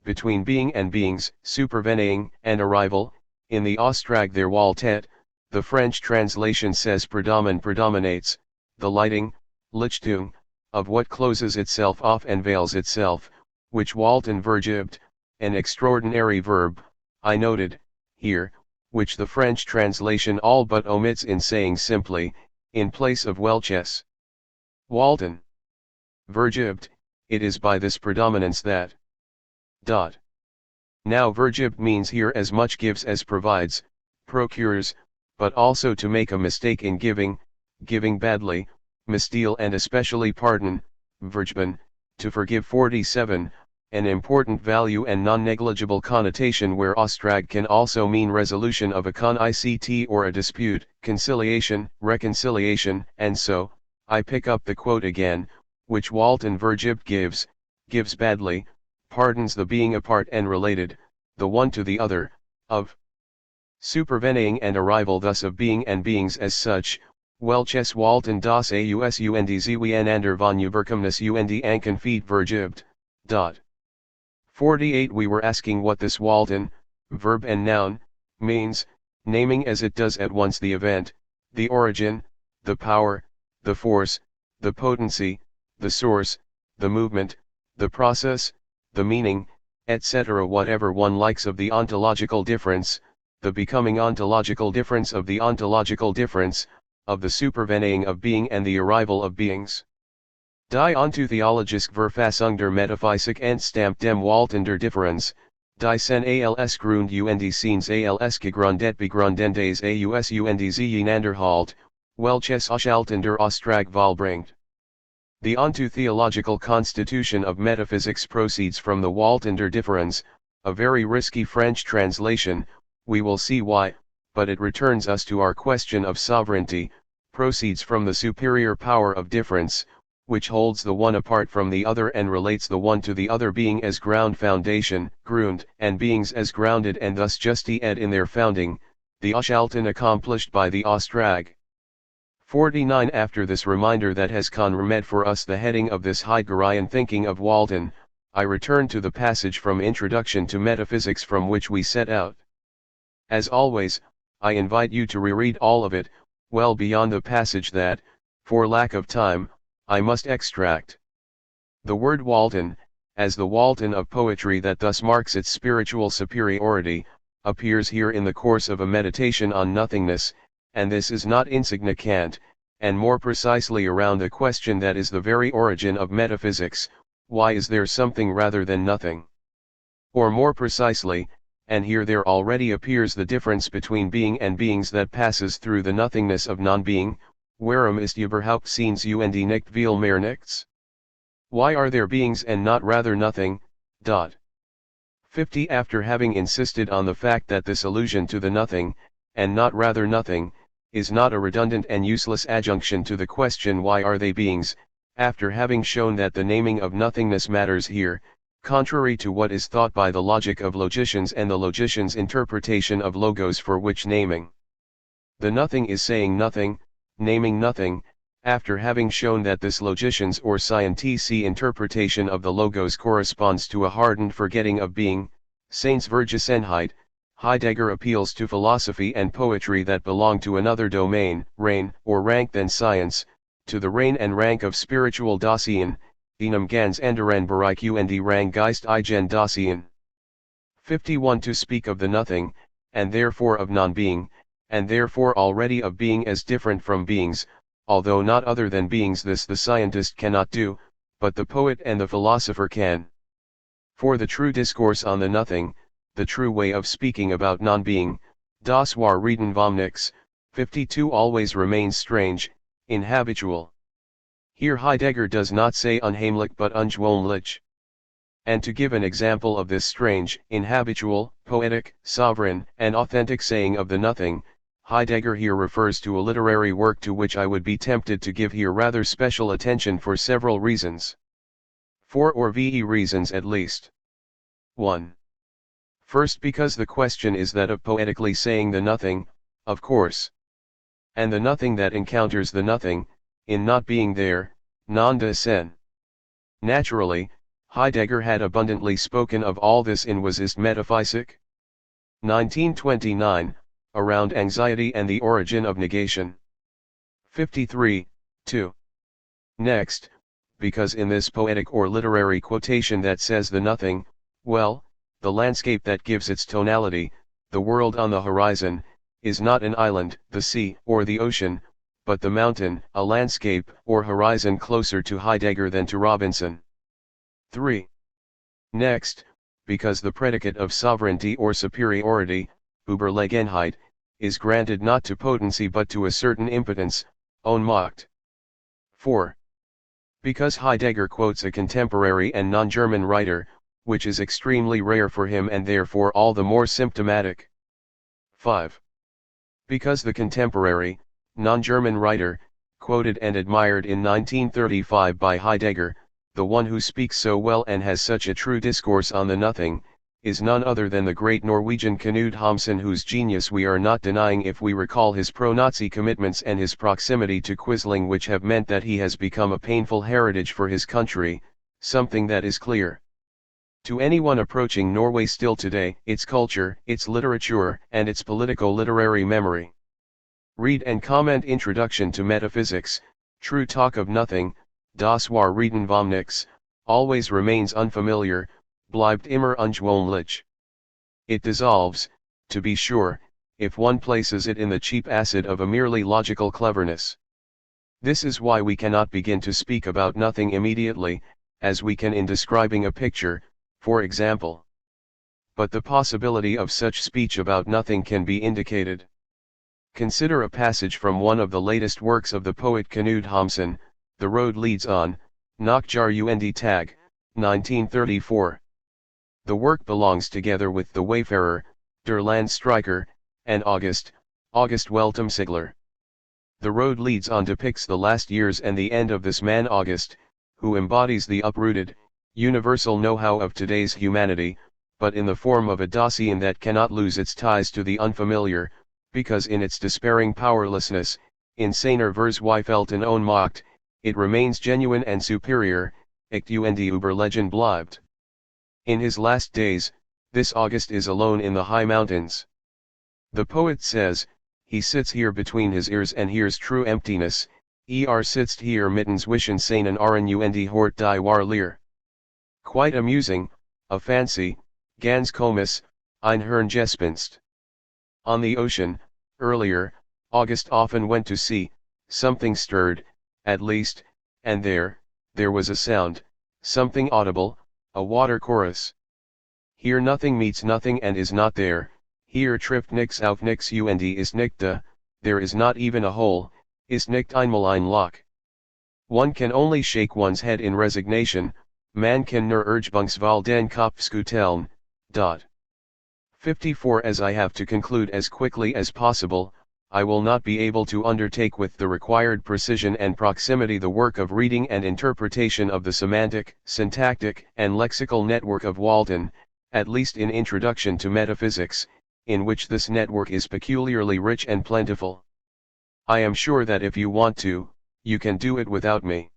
between being and beings, supervening and arrival, in the Austrag there Waltet, the French translation says predominates, the lighting, Lichtung, of what closes itself off and veils itself, which Walton vergibt, an extraordinary verb, I noted, here, which the French translation all but omits in saying simply, in place of Welches. Walton vergibt, it is by this predominance that. Now vergibt means here as much gives as provides, procures, but also to make a mistake in giving, giving badly, misdeal and especially pardon, vergben, to forgive 47, an important value and non-negligible connotation where Austrag can also mean resolution of a con-ict or a dispute, conciliation, reconciliation, and so, I pick up the quote again, which Walton vergibt gives badly, pardons the being apart and related, the one to the other, of supervening and arrival thus of being and beings as such, welches Walton das Ausundszwenander von Überkommnis und Anken feet vergibt. 48 We were asking what this Walton, verb and noun, means, naming as it does at once the event, the origin, the power, the force, the potency, the source, the movement, the process, the meaning, etc. Whatever one likes of the ontological difference, the becoming ontological difference of the ontological difference, of the supervening of being and the arrival of beings. Die ontotheologisch Verfassung der Metaphysik entstammt dem Walten der Differenz, die sen als Grund und scenes als begründendes aus und Zeinanderhalt, welches Aushalten der Austrag vollbringt. The ontotheological constitution of metaphysics proceeds from the Walten der Differenz, a very risky French translation, we will see why, but it returns us to our question of sovereignty, proceeds from the superior power of difference, which holds the one apart from the other and relates the one to the other being as ground foundation, Grund, and beings as grounded and thus justified in their founding, the Aushalten accomplished by the Austrag. 49. After this reminder that has confirmed for us the heading of this Heideggerian thinking of Walten, I return to the passage from Introduction to Metaphysics from which we set out. As always, I invite you to reread all of it, well beyond the passage that, for lack of time, I must extract. The word Walten, as the Walten of poetry that thus marks its spiritual superiority, appears here in the course of a meditation on nothingness, and this is not insignificant, and more precisely around a question that is the very origin of metaphysics: why is there something rather than nothing? Or more precisely, and here there already appears the difference between being and beings that passes through the nothingness of non-being, warum ist überhaupt seins und nicht viel mehr nichts? Why are there beings and not rather nothing? 50. After having insisted on the fact that this allusion to the nothing, and not rather nothing, is not a redundant and useless adjunction to the question why are they beings, after having shown that the naming of nothingness matters here, contrary to what is thought by the logic of logicians and the logicians' interpretation of logos, for which naming the nothing is saying nothing, naming nothing, after having shown that this logicians' or scientific interpretation of the logos corresponds to a hardened forgetting of being, Seinsvergessenheit, Heidegger appeals to philosophy and poetry that belong to another domain, rein, or rank than science, to the reign and rank of spiritual Dasein, einem ganz anderen Bereich und Rang Geist eigen Dasein. 51. To speak of the nothing, and therefore of non-being, and therefore already of being as different from beings, although not other than beings, this the scientist cannot do, but the poet and the philosopher can. For the true discourse on the nothing, the true way of speaking about non-being, das Wahrreden vom Nichts, 52, always remains strange, inhabitual. Here Heidegger does not say unheimlich but ungewohnlich. And to give an example of this strange, inhabitual, poetic, sovereign, and authentic saying of the nothing, Heidegger here refers to a literary work to which I would be tempted to give here rather special attention for several reasons. 4 or ve reasons at least. 1. First, because the question is that of poetically saying the nothing, of course. And the nothing that encounters the nothing, in not being there, non de sen. Naturally, Heidegger had abundantly spoken of all this in Was ist Metaphysik? 1929, around anxiety and the origin of negation. 53, 2. Next, because in this poetic or literary quotation that says the nothing, well, the landscape that gives its tonality, the world on the horizon, is not an island, the sea, or the ocean, but the mountain, a landscape or horizon closer to Heidegger than to Robinson. 3. Next, because the predicate of sovereignty or superiority, Überlegenheit, is granted not to potency but to a certain impotence, Ohnmacht. 4. Because Heidegger quotes a contemporary and non-German writer, which is extremely rare for him and therefore all the more symptomatic. 5. Because the contemporary, non-German writer, quoted and admired in 1935 by Heidegger, the one who speaks so well and has such a true discourse on the nothing, is none other than the great Norwegian Knud Hamsun, whose genius we are not denying if we recall his pro-Nazi commitments and his proximity to Quisling, which have meant that he has become a painful heritage for his country, something that is clear to anyone approaching Norway still today, its culture, its literature, and its politico-literary memory. Read and comment Introduction to Metaphysics, True Talk of Nothing, Das Wahrreden vom Nichts, always remains unfamiliar, bleibt immer unschwonlich. It dissolves, to be sure, if one places it in the cheap acid of a merely logical cleverness. This is why we cannot begin to speak about nothing immediately, as we can in describing a picture, for example. But the possibility of such speech about nothing can be indicated. Consider a passage from one of the latest works of the poet Knud Hamsun, The Road Leads On, Nachtjar und Tag, 1934. The work belongs together with The Wayfarer, Der Landstreicher, and August Weltumsigler. The Road Leads On depicts the last years and the end of this man August, who embodies the uprooted, universal know-how of today's humanity, but in the form of a Dasein that cannot lose its ties to the unfamiliar, because in its despairing powerlessness, in seiner Verzweifelten Ohnmacht, it remains genuine and superior, echt und überlegen bleibt. In his last days, this August is alone in the high mountains. The poet says, he sits here between his ears and hears true emptiness, sitzt hier mitten zwischen seinen Ohren und hort die wahre Leer. Quite amusing, a fancy, ganz komisch, ein Hirngespinst. On the ocean, earlier, August often went to sea, something stirred, at least, and there was a sound, something audible, a water chorus. Here nothing meets nothing and is not there, here trifft nix auf nix und ist nicht da, there is not even a hole, ist nicht einmal ein Loch. One can only shake one's head in resignation, man kann nur Ergebungsvoll den Kopf schütteln. 54 As I have to conclude as quickly as possible, I will not be able to undertake with the required precision and proximity the work of reading and interpretation of the semantic, syntactic, and lexical network of Walton, at least in Introduction to Metaphysics, in which this network is peculiarly rich and plentiful. I am sure that if you want to, you can do it without me.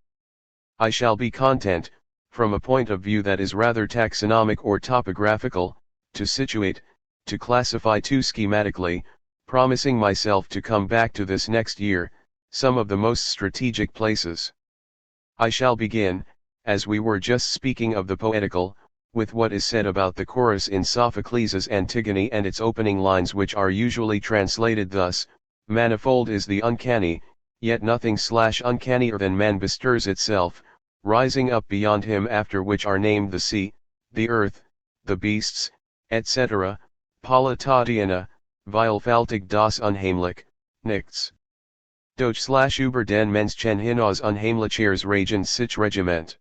I shall be content, from a point of view that is rather taxonomic or topographical, to situate, to classify too schematically, promising myself to come back to this next year, some of the most strategic places. I shall begin, as we were just speaking of the poetical, with what is said about the chorus in Sophocles' Antigone and its opening lines, which are usually translated thus: manifold is the uncanny, yet nothing uncannier than man bestirs itself, rising up beyond him, after which are named the sea, the earth, the beasts, etc., Palatatiana, Vielfältig das Unheimlich, nichts. Doch über den Menschen hinaus Unheimlicheres Regens sich Regiment.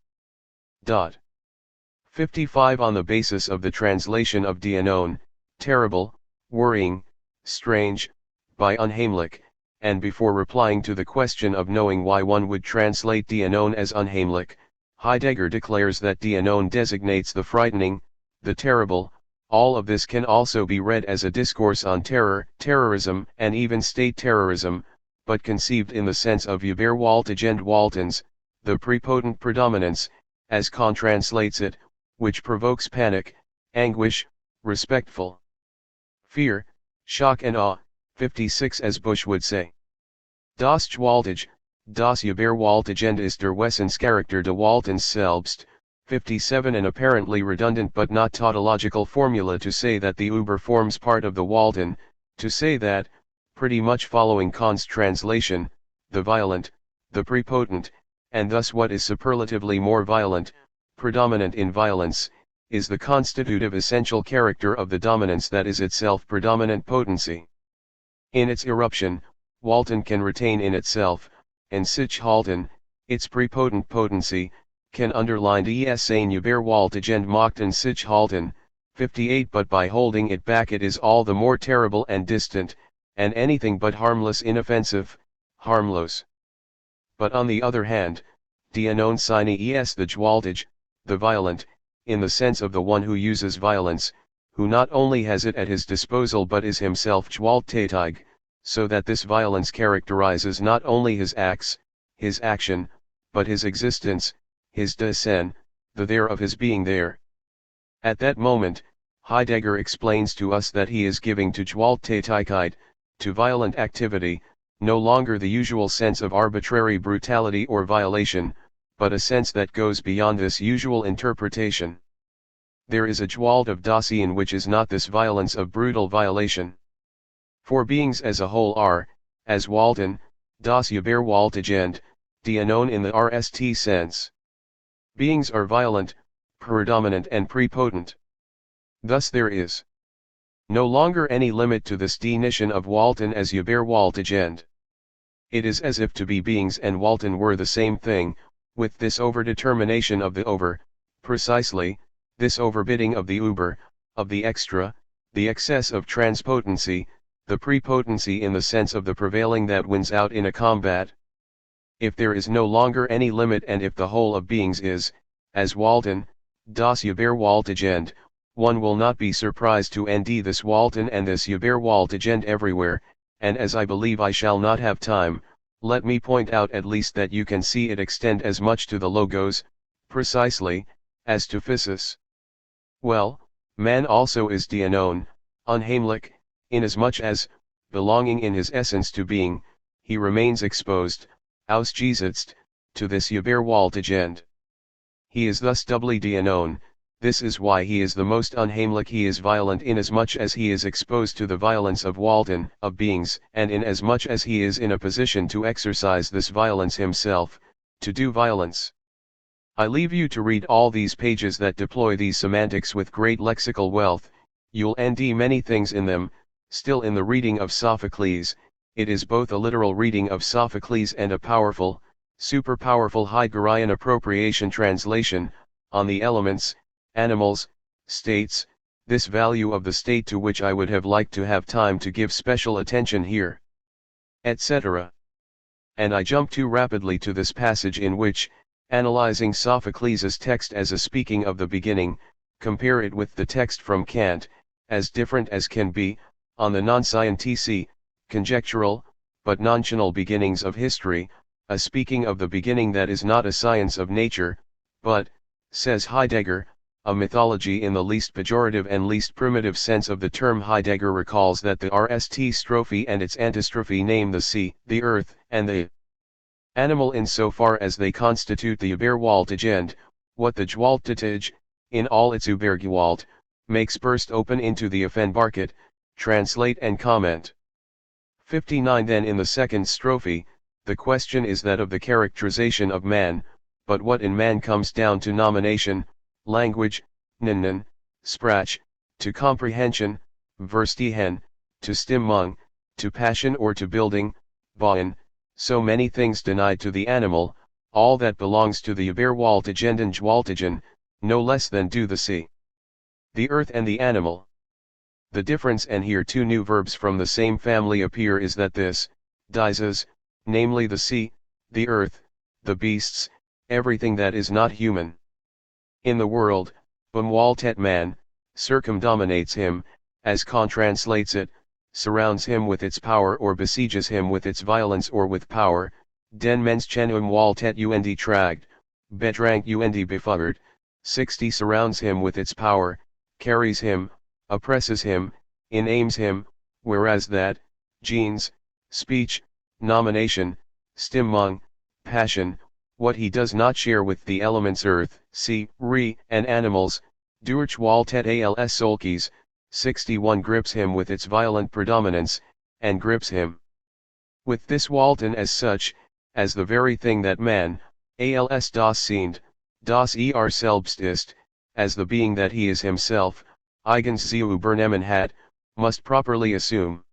55 On the basis of the translation of die unknown, terrible, worrying, strange, by unheimlich, and before replying to the question of knowing why one would translate die unknown as unheimlich, Heidegger declares that die unknown designates the frightening, the terrible. All of this can also be read as a discourse on terror, terrorism, and even state terrorism, but conceived in the sense of Überwältigend Waltens, the prepotent predominance, as Kant translates it, which provokes panic, anguish, respectful fear, shock and awe. 56 As Bush would say, Das Gewaltige, das Überwältigend ist der Wesenscharakter de Waltens selbst. 57 An apparently redundant but not tautological formula to say that the Uber forms part of the Walton, to say that, pretty much following Kant's translation, the violent, the prepotent, and thus what is superlatively more violent, predominant in violence, is the constitutive essential character of the dominance that is itself predominant potency. In its eruption, Walton can retain in itself, and sich halten, its prepotent potency, can underline es ein Überwältigend Machten sich halten. 58 But by holding it back it is all the more terrible and distant, and anything but harmless, inoffensive, harmless. But on the other hand, die unknown seine es the Gewaltige, the violent, in the sense of the one who uses violence, who not only has it at his disposal but is himself gewalttätig, so that this violence characterizes not only his acts, his action, but his existence, his Dasein, the there of his being there. At that moment, Heidegger explains to us that he is giving to Gewalttätigkeit, to violent activity, no longer the usual sense of arbitrary brutality or violation, but a sense that goes beyond this usual interpretation. there is a Gewalt of Dasein which is not this violence of brutal violation. For beings as a whole are, as Walton, das Überwältigend, die Unknown in the RST sense. Beings are violent, predominant and prepotent. Thus there is no longer any limit to this definition of Walton as Überwältigend. It is as if to be beings and Walton were the same thing, with this overdetermination of the over, precisely, this overbidding of the Uber, of the extra, the excess of transpotency, the prepotency in the sense of the prevailing that wins out in a combat. If there is no longer any limit and if the whole of beings is, as Walton, das Überwältigend, one will not be surprised to end this Walton and this Überwältigend everywhere, and as I believe I shall not have time, let me point out at least that you can see it extend as much to the Logos, precisely, as to Physis. Well, man also is die Unknown, unheimlich, inasmuch as, belonging in his essence to being, he remains exposed, ausgesetzt, to this Überwältigend. He is thus doubly die Unknown. This is why he is the most unheimlich. He is violent inasmuch as he is exposed to the violence of Walton, of beings, and inasmuch as he is in a position to exercise this violence himself, to do violence. I leave you to read all these pages that deploy these semantics with great lexical wealth. You'll end many things in them. Still in the reading of Sophocles, it is both a literal reading of Sophocles and a powerful, super powerful Heideggerian appropriation translation, on the elements, animals, states, this value of the state to which I would have liked to have time to give special attention here, etc. And I jump too rapidly to this passage in which, analyzing Sophocles' text as a speaking of the beginning, compare it with the text from Kant, as different as can be, on the non-scientific, conjectural, but notional beginnings of history, a speaking of the beginning that is not a science of nature, but, says Heidegger, a mythology in the least pejorative and least primitive sense of the term. Heidegger recalls that the RST strophe and its antistrophe name the sea, the earth, and the animal in so far as they constitute the Überwältigend, what the Gewalttätige, in all its Übergewalt, makes burst open into the Offenbarkeit, translate and comment. 59 Then in the second strophe, the question is that of the characterization of man, but what in man comes down to nomination, language, nennen, sprach, to comprehension, verstehen, to stimmung, to passion or to building, bauen, so many things denied to the animal, all that belongs to the Überwältigend and Gewaltigen, no less than do the sea, the earth and the animal. The difference, and here two new verbs from the same family appear, is that this, dieses, namely the sea, the earth, the beasts, everything that is not human in the world, umwaltet man, circumdominates him, as Kant translates it, surrounds him with its power or besieges him with its violence or with power, den Menschen umwaltet und tragt, bedrank und befuggert, 60 surrounds him with its power, carries him, oppresses him, inaims him, whereas that, genes, speech, nomination, stimmung, passion, what he does not share with the elements earth, sea, and animals, Durchwaltet als solches, 61 grips him with its violent predominance, and grips him with this Walton as such, as the very thing that man, als das Sind, das selbst ist, as the being that he is himself, eigens zu übernehmen hat, must properly assume.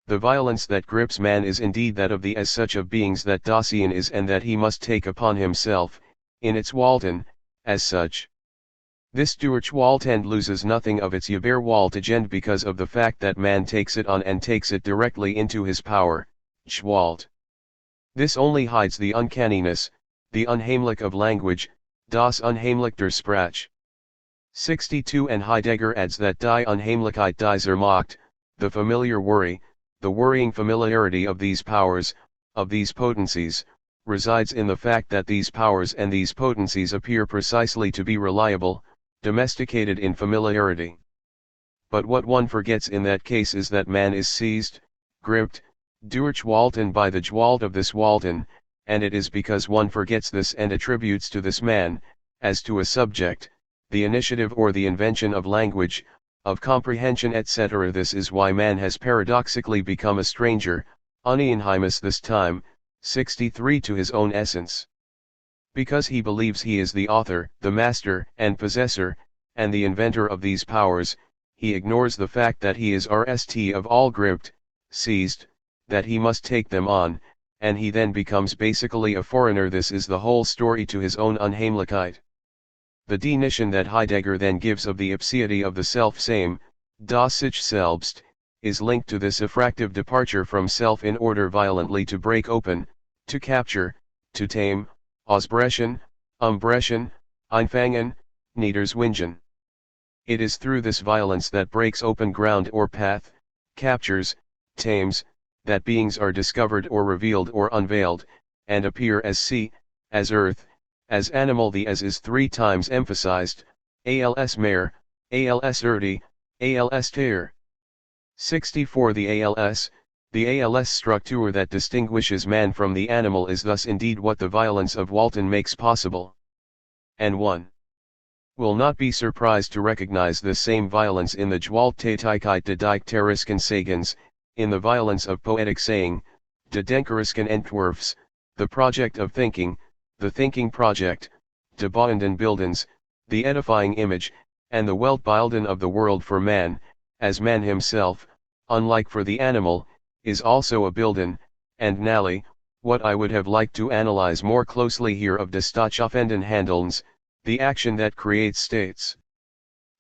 The violence that grips man is indeed that of the as such of beings that Dasein is and that he must take upon himself, in its Walton, as such. This Durchwaltend loses nothing of its Überwältigend because of the fact that man takes it on and takes it directly into his power, Gewalt. This only hides the uncanniness, the unheimlich of language, das Unheimlich der Sprache. 62 And Heidegger adds that die Unheimlichkeit dieser Macht, the familiar worry, the worrying familiarity of these powers, of these potencies, resides in the fact that these powers and these potencies appear precisely to be reliable, domesticated in familiarity. But what one forgets in that case is that man is seized, gripped, Durchwalten by the Gewalt of this Walton, and it is because one forgets this and attributes to this man, as to a subject, the initiative or the invention of language, of comprehension etc. This is why man has paradoxically become a stranger, uneinheimus this time, 63 to his own essence. Because he believes he is the author, the master, and possessor, and the inventor of these powers, he ignores the fact that he is RST of all gripped, seized, that he must take them on, and he then becomes basically a foreigner. This is the whole story to his own Unheimlichkeit. The definition that Heidegger then gives of the ipseity of the self-same, das sich selbst, is linked to this effractive departure from self in order violently to break open, to capture, to tame, ausbrechen, umbrechen, einfangen, niederzwingen. It is through this violence that breaks open ground or path, captures, tames, that beings are discovered or revealed or unveiled, and appear as sea, as earth, as animal. The as is 3 times emphasized, als mehr, als Erde, als Tier. 64 The als structure that distinguishes man from the animal is thus indeed what the violence of Walton makes possible. And one will not be surprised to recognize this same violence in the Gewalttätigkeit de Dichterisken Sagens, in the violence of poetic saying, de Denkerisken Entwerfs, the project of thinking, the thinking project, de Bauenden Bildens, the edifying image, and the Weltbilden of the world. For man, as man himself, unlike for the animal, is also a Bilden, and Nally, what I would have liked to analyze more closely here of de Staatsoffenden Handelns, the action that creates states.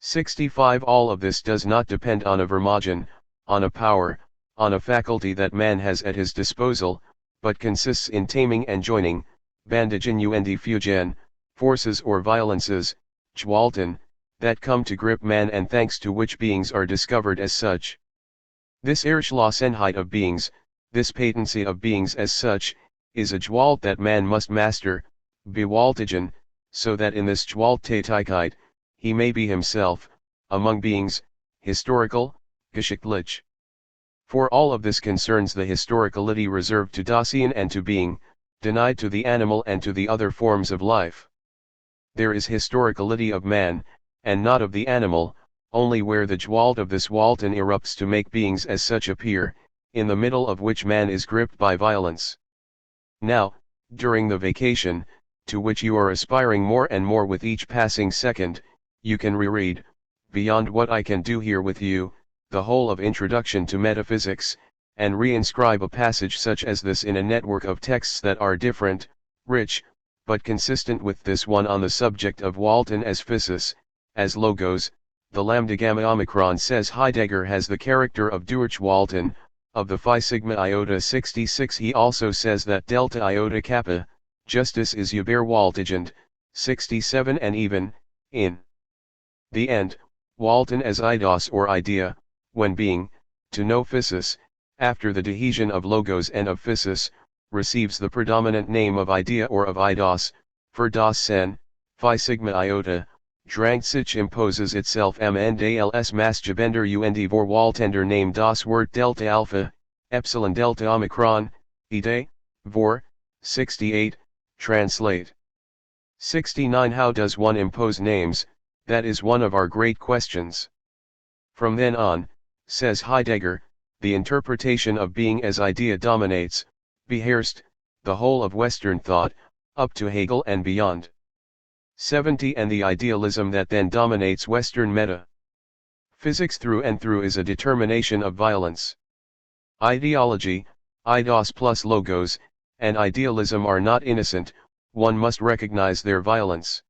65 All of this does not depend on a Vermogen, on a power, on a faculty that man has at his disposal, but consists in taming and joining, bandagen und fugen, forces or violences, Gewalten, that come to grip man and thanks to which beings are discovered as such. This Erschlossenheit of beings, this patency of beings as such, is a Gewalt that man must master, bewaltigen, so that in this Gewalttätigkeit, he may be himself, among beings, historical, geschichtlich. For all of this concerns the historicality reserved to Dasein and to being, denied to the animal and to the other forms of life. There is historicality of man, and not of the animal, only where the Gewalt of this Walton erupts to make beings as such appear, in the middle of which man is gripped by violence. Now, during the vacation, to which you are aspiring more and more with each passing second, you can reread, beyond what I can do here with you, the whole of Introduction to Metaphysics, and reinscribe a passage such as this in a network of texts that are different, rich, but consistent with this one on the subject of Walton as physis, as logos. The lambda gamma omicron says Heidegger has the character of Durchwalton, of the phi sigma iota. 66 He also says that delta iota kappa, justice is Überwaltigend, 67 And even, in the end, Walton as eidos or idea, when being, to know physis, after the adhesion of logos and of physis, receives the predominant name of idea or of eidos, for das Sen, phi sigma iota, drank sich imposes itself am Ende als Maßgebender und vor Waltender name das Wort delta alpha, epsilon delta omicron, ide, vor, 68, translate. 69 How does one impose names? That is one of our great questions. From then on, says Heidegger, the interpretation of being as idea dominates, beherrscht, the whole of Western thought, up to Hegel and beyond. 70 And the idealism that then dominates Western physics through and through is a determination of violence. Ideology, eidos plus logos, and idealism are not innocent, one must recognize their violence.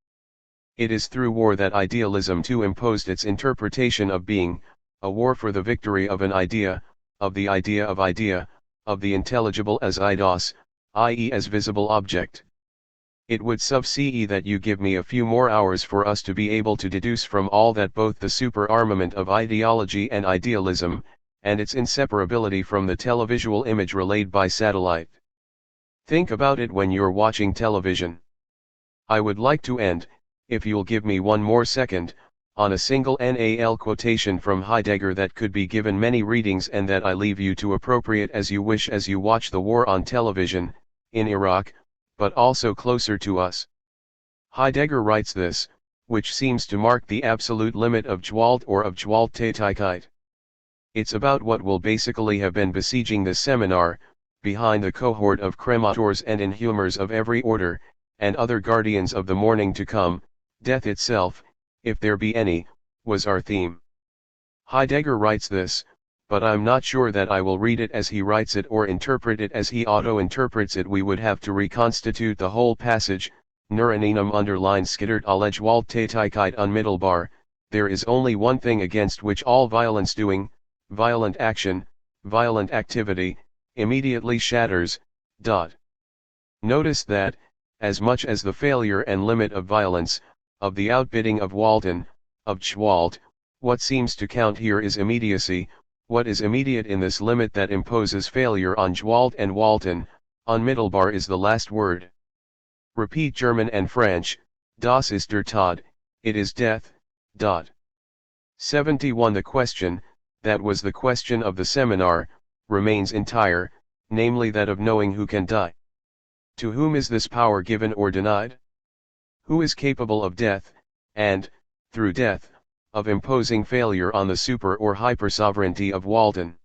It is through war that idealism too imposed its interpretation of being, a war for the victory of an idea, of the idea, of the intelligible as eidos, i.e. as visible object. It would sub-ce that you give me a few more hours for us to be able to deduce from all that both the super-armament of ideology and idealism, and its inseparability from the televisual image relayed by satellite. Think about it when you're watching television. I would like to end, if you'll give me one more second, on a single NAL quotation from Heidegger that could be given many readings and that I leave you to appropriate as you wish as you watch the war on television, in Iraq, but also closer to us. Heidegger writes this, which seems to mark the absolute limit of Gewalt or of Gewalttätigkeit. It's about what will basically have been besieging this seminar, behind the cohort of cremators and inhumers of every order, and other guardians of the morning to come. Death itself, if there be any, was our theme. Heidegger writes this, but I'm not sure that I will read it as he writes it or interpret it as he auto-interprets it. We would have to reconstitute the whole passage. Nur einem underlined skittert alle Gewalttätigkeit unmittelbar. There is only one thing against which all violence doing, violent action, violent activity, immediately shatters. Notice that, as much as the failure and limit of violence, of the outbidding of Walton, of Gewalt, what seems to count here is immediacy. What is immediate in this limit that imposes failure on Gewalt and Walton? Unmittelbar is the last word. Repeat German and French, das ist der Tod, it is death. 71 The question, that was the question of the seminar, remains entire, namely that of knowing who can die. To whom is this power given or denied? Who is capable of death, and, through death, of imposing failure on the super or hyper-sovereignty of Walton?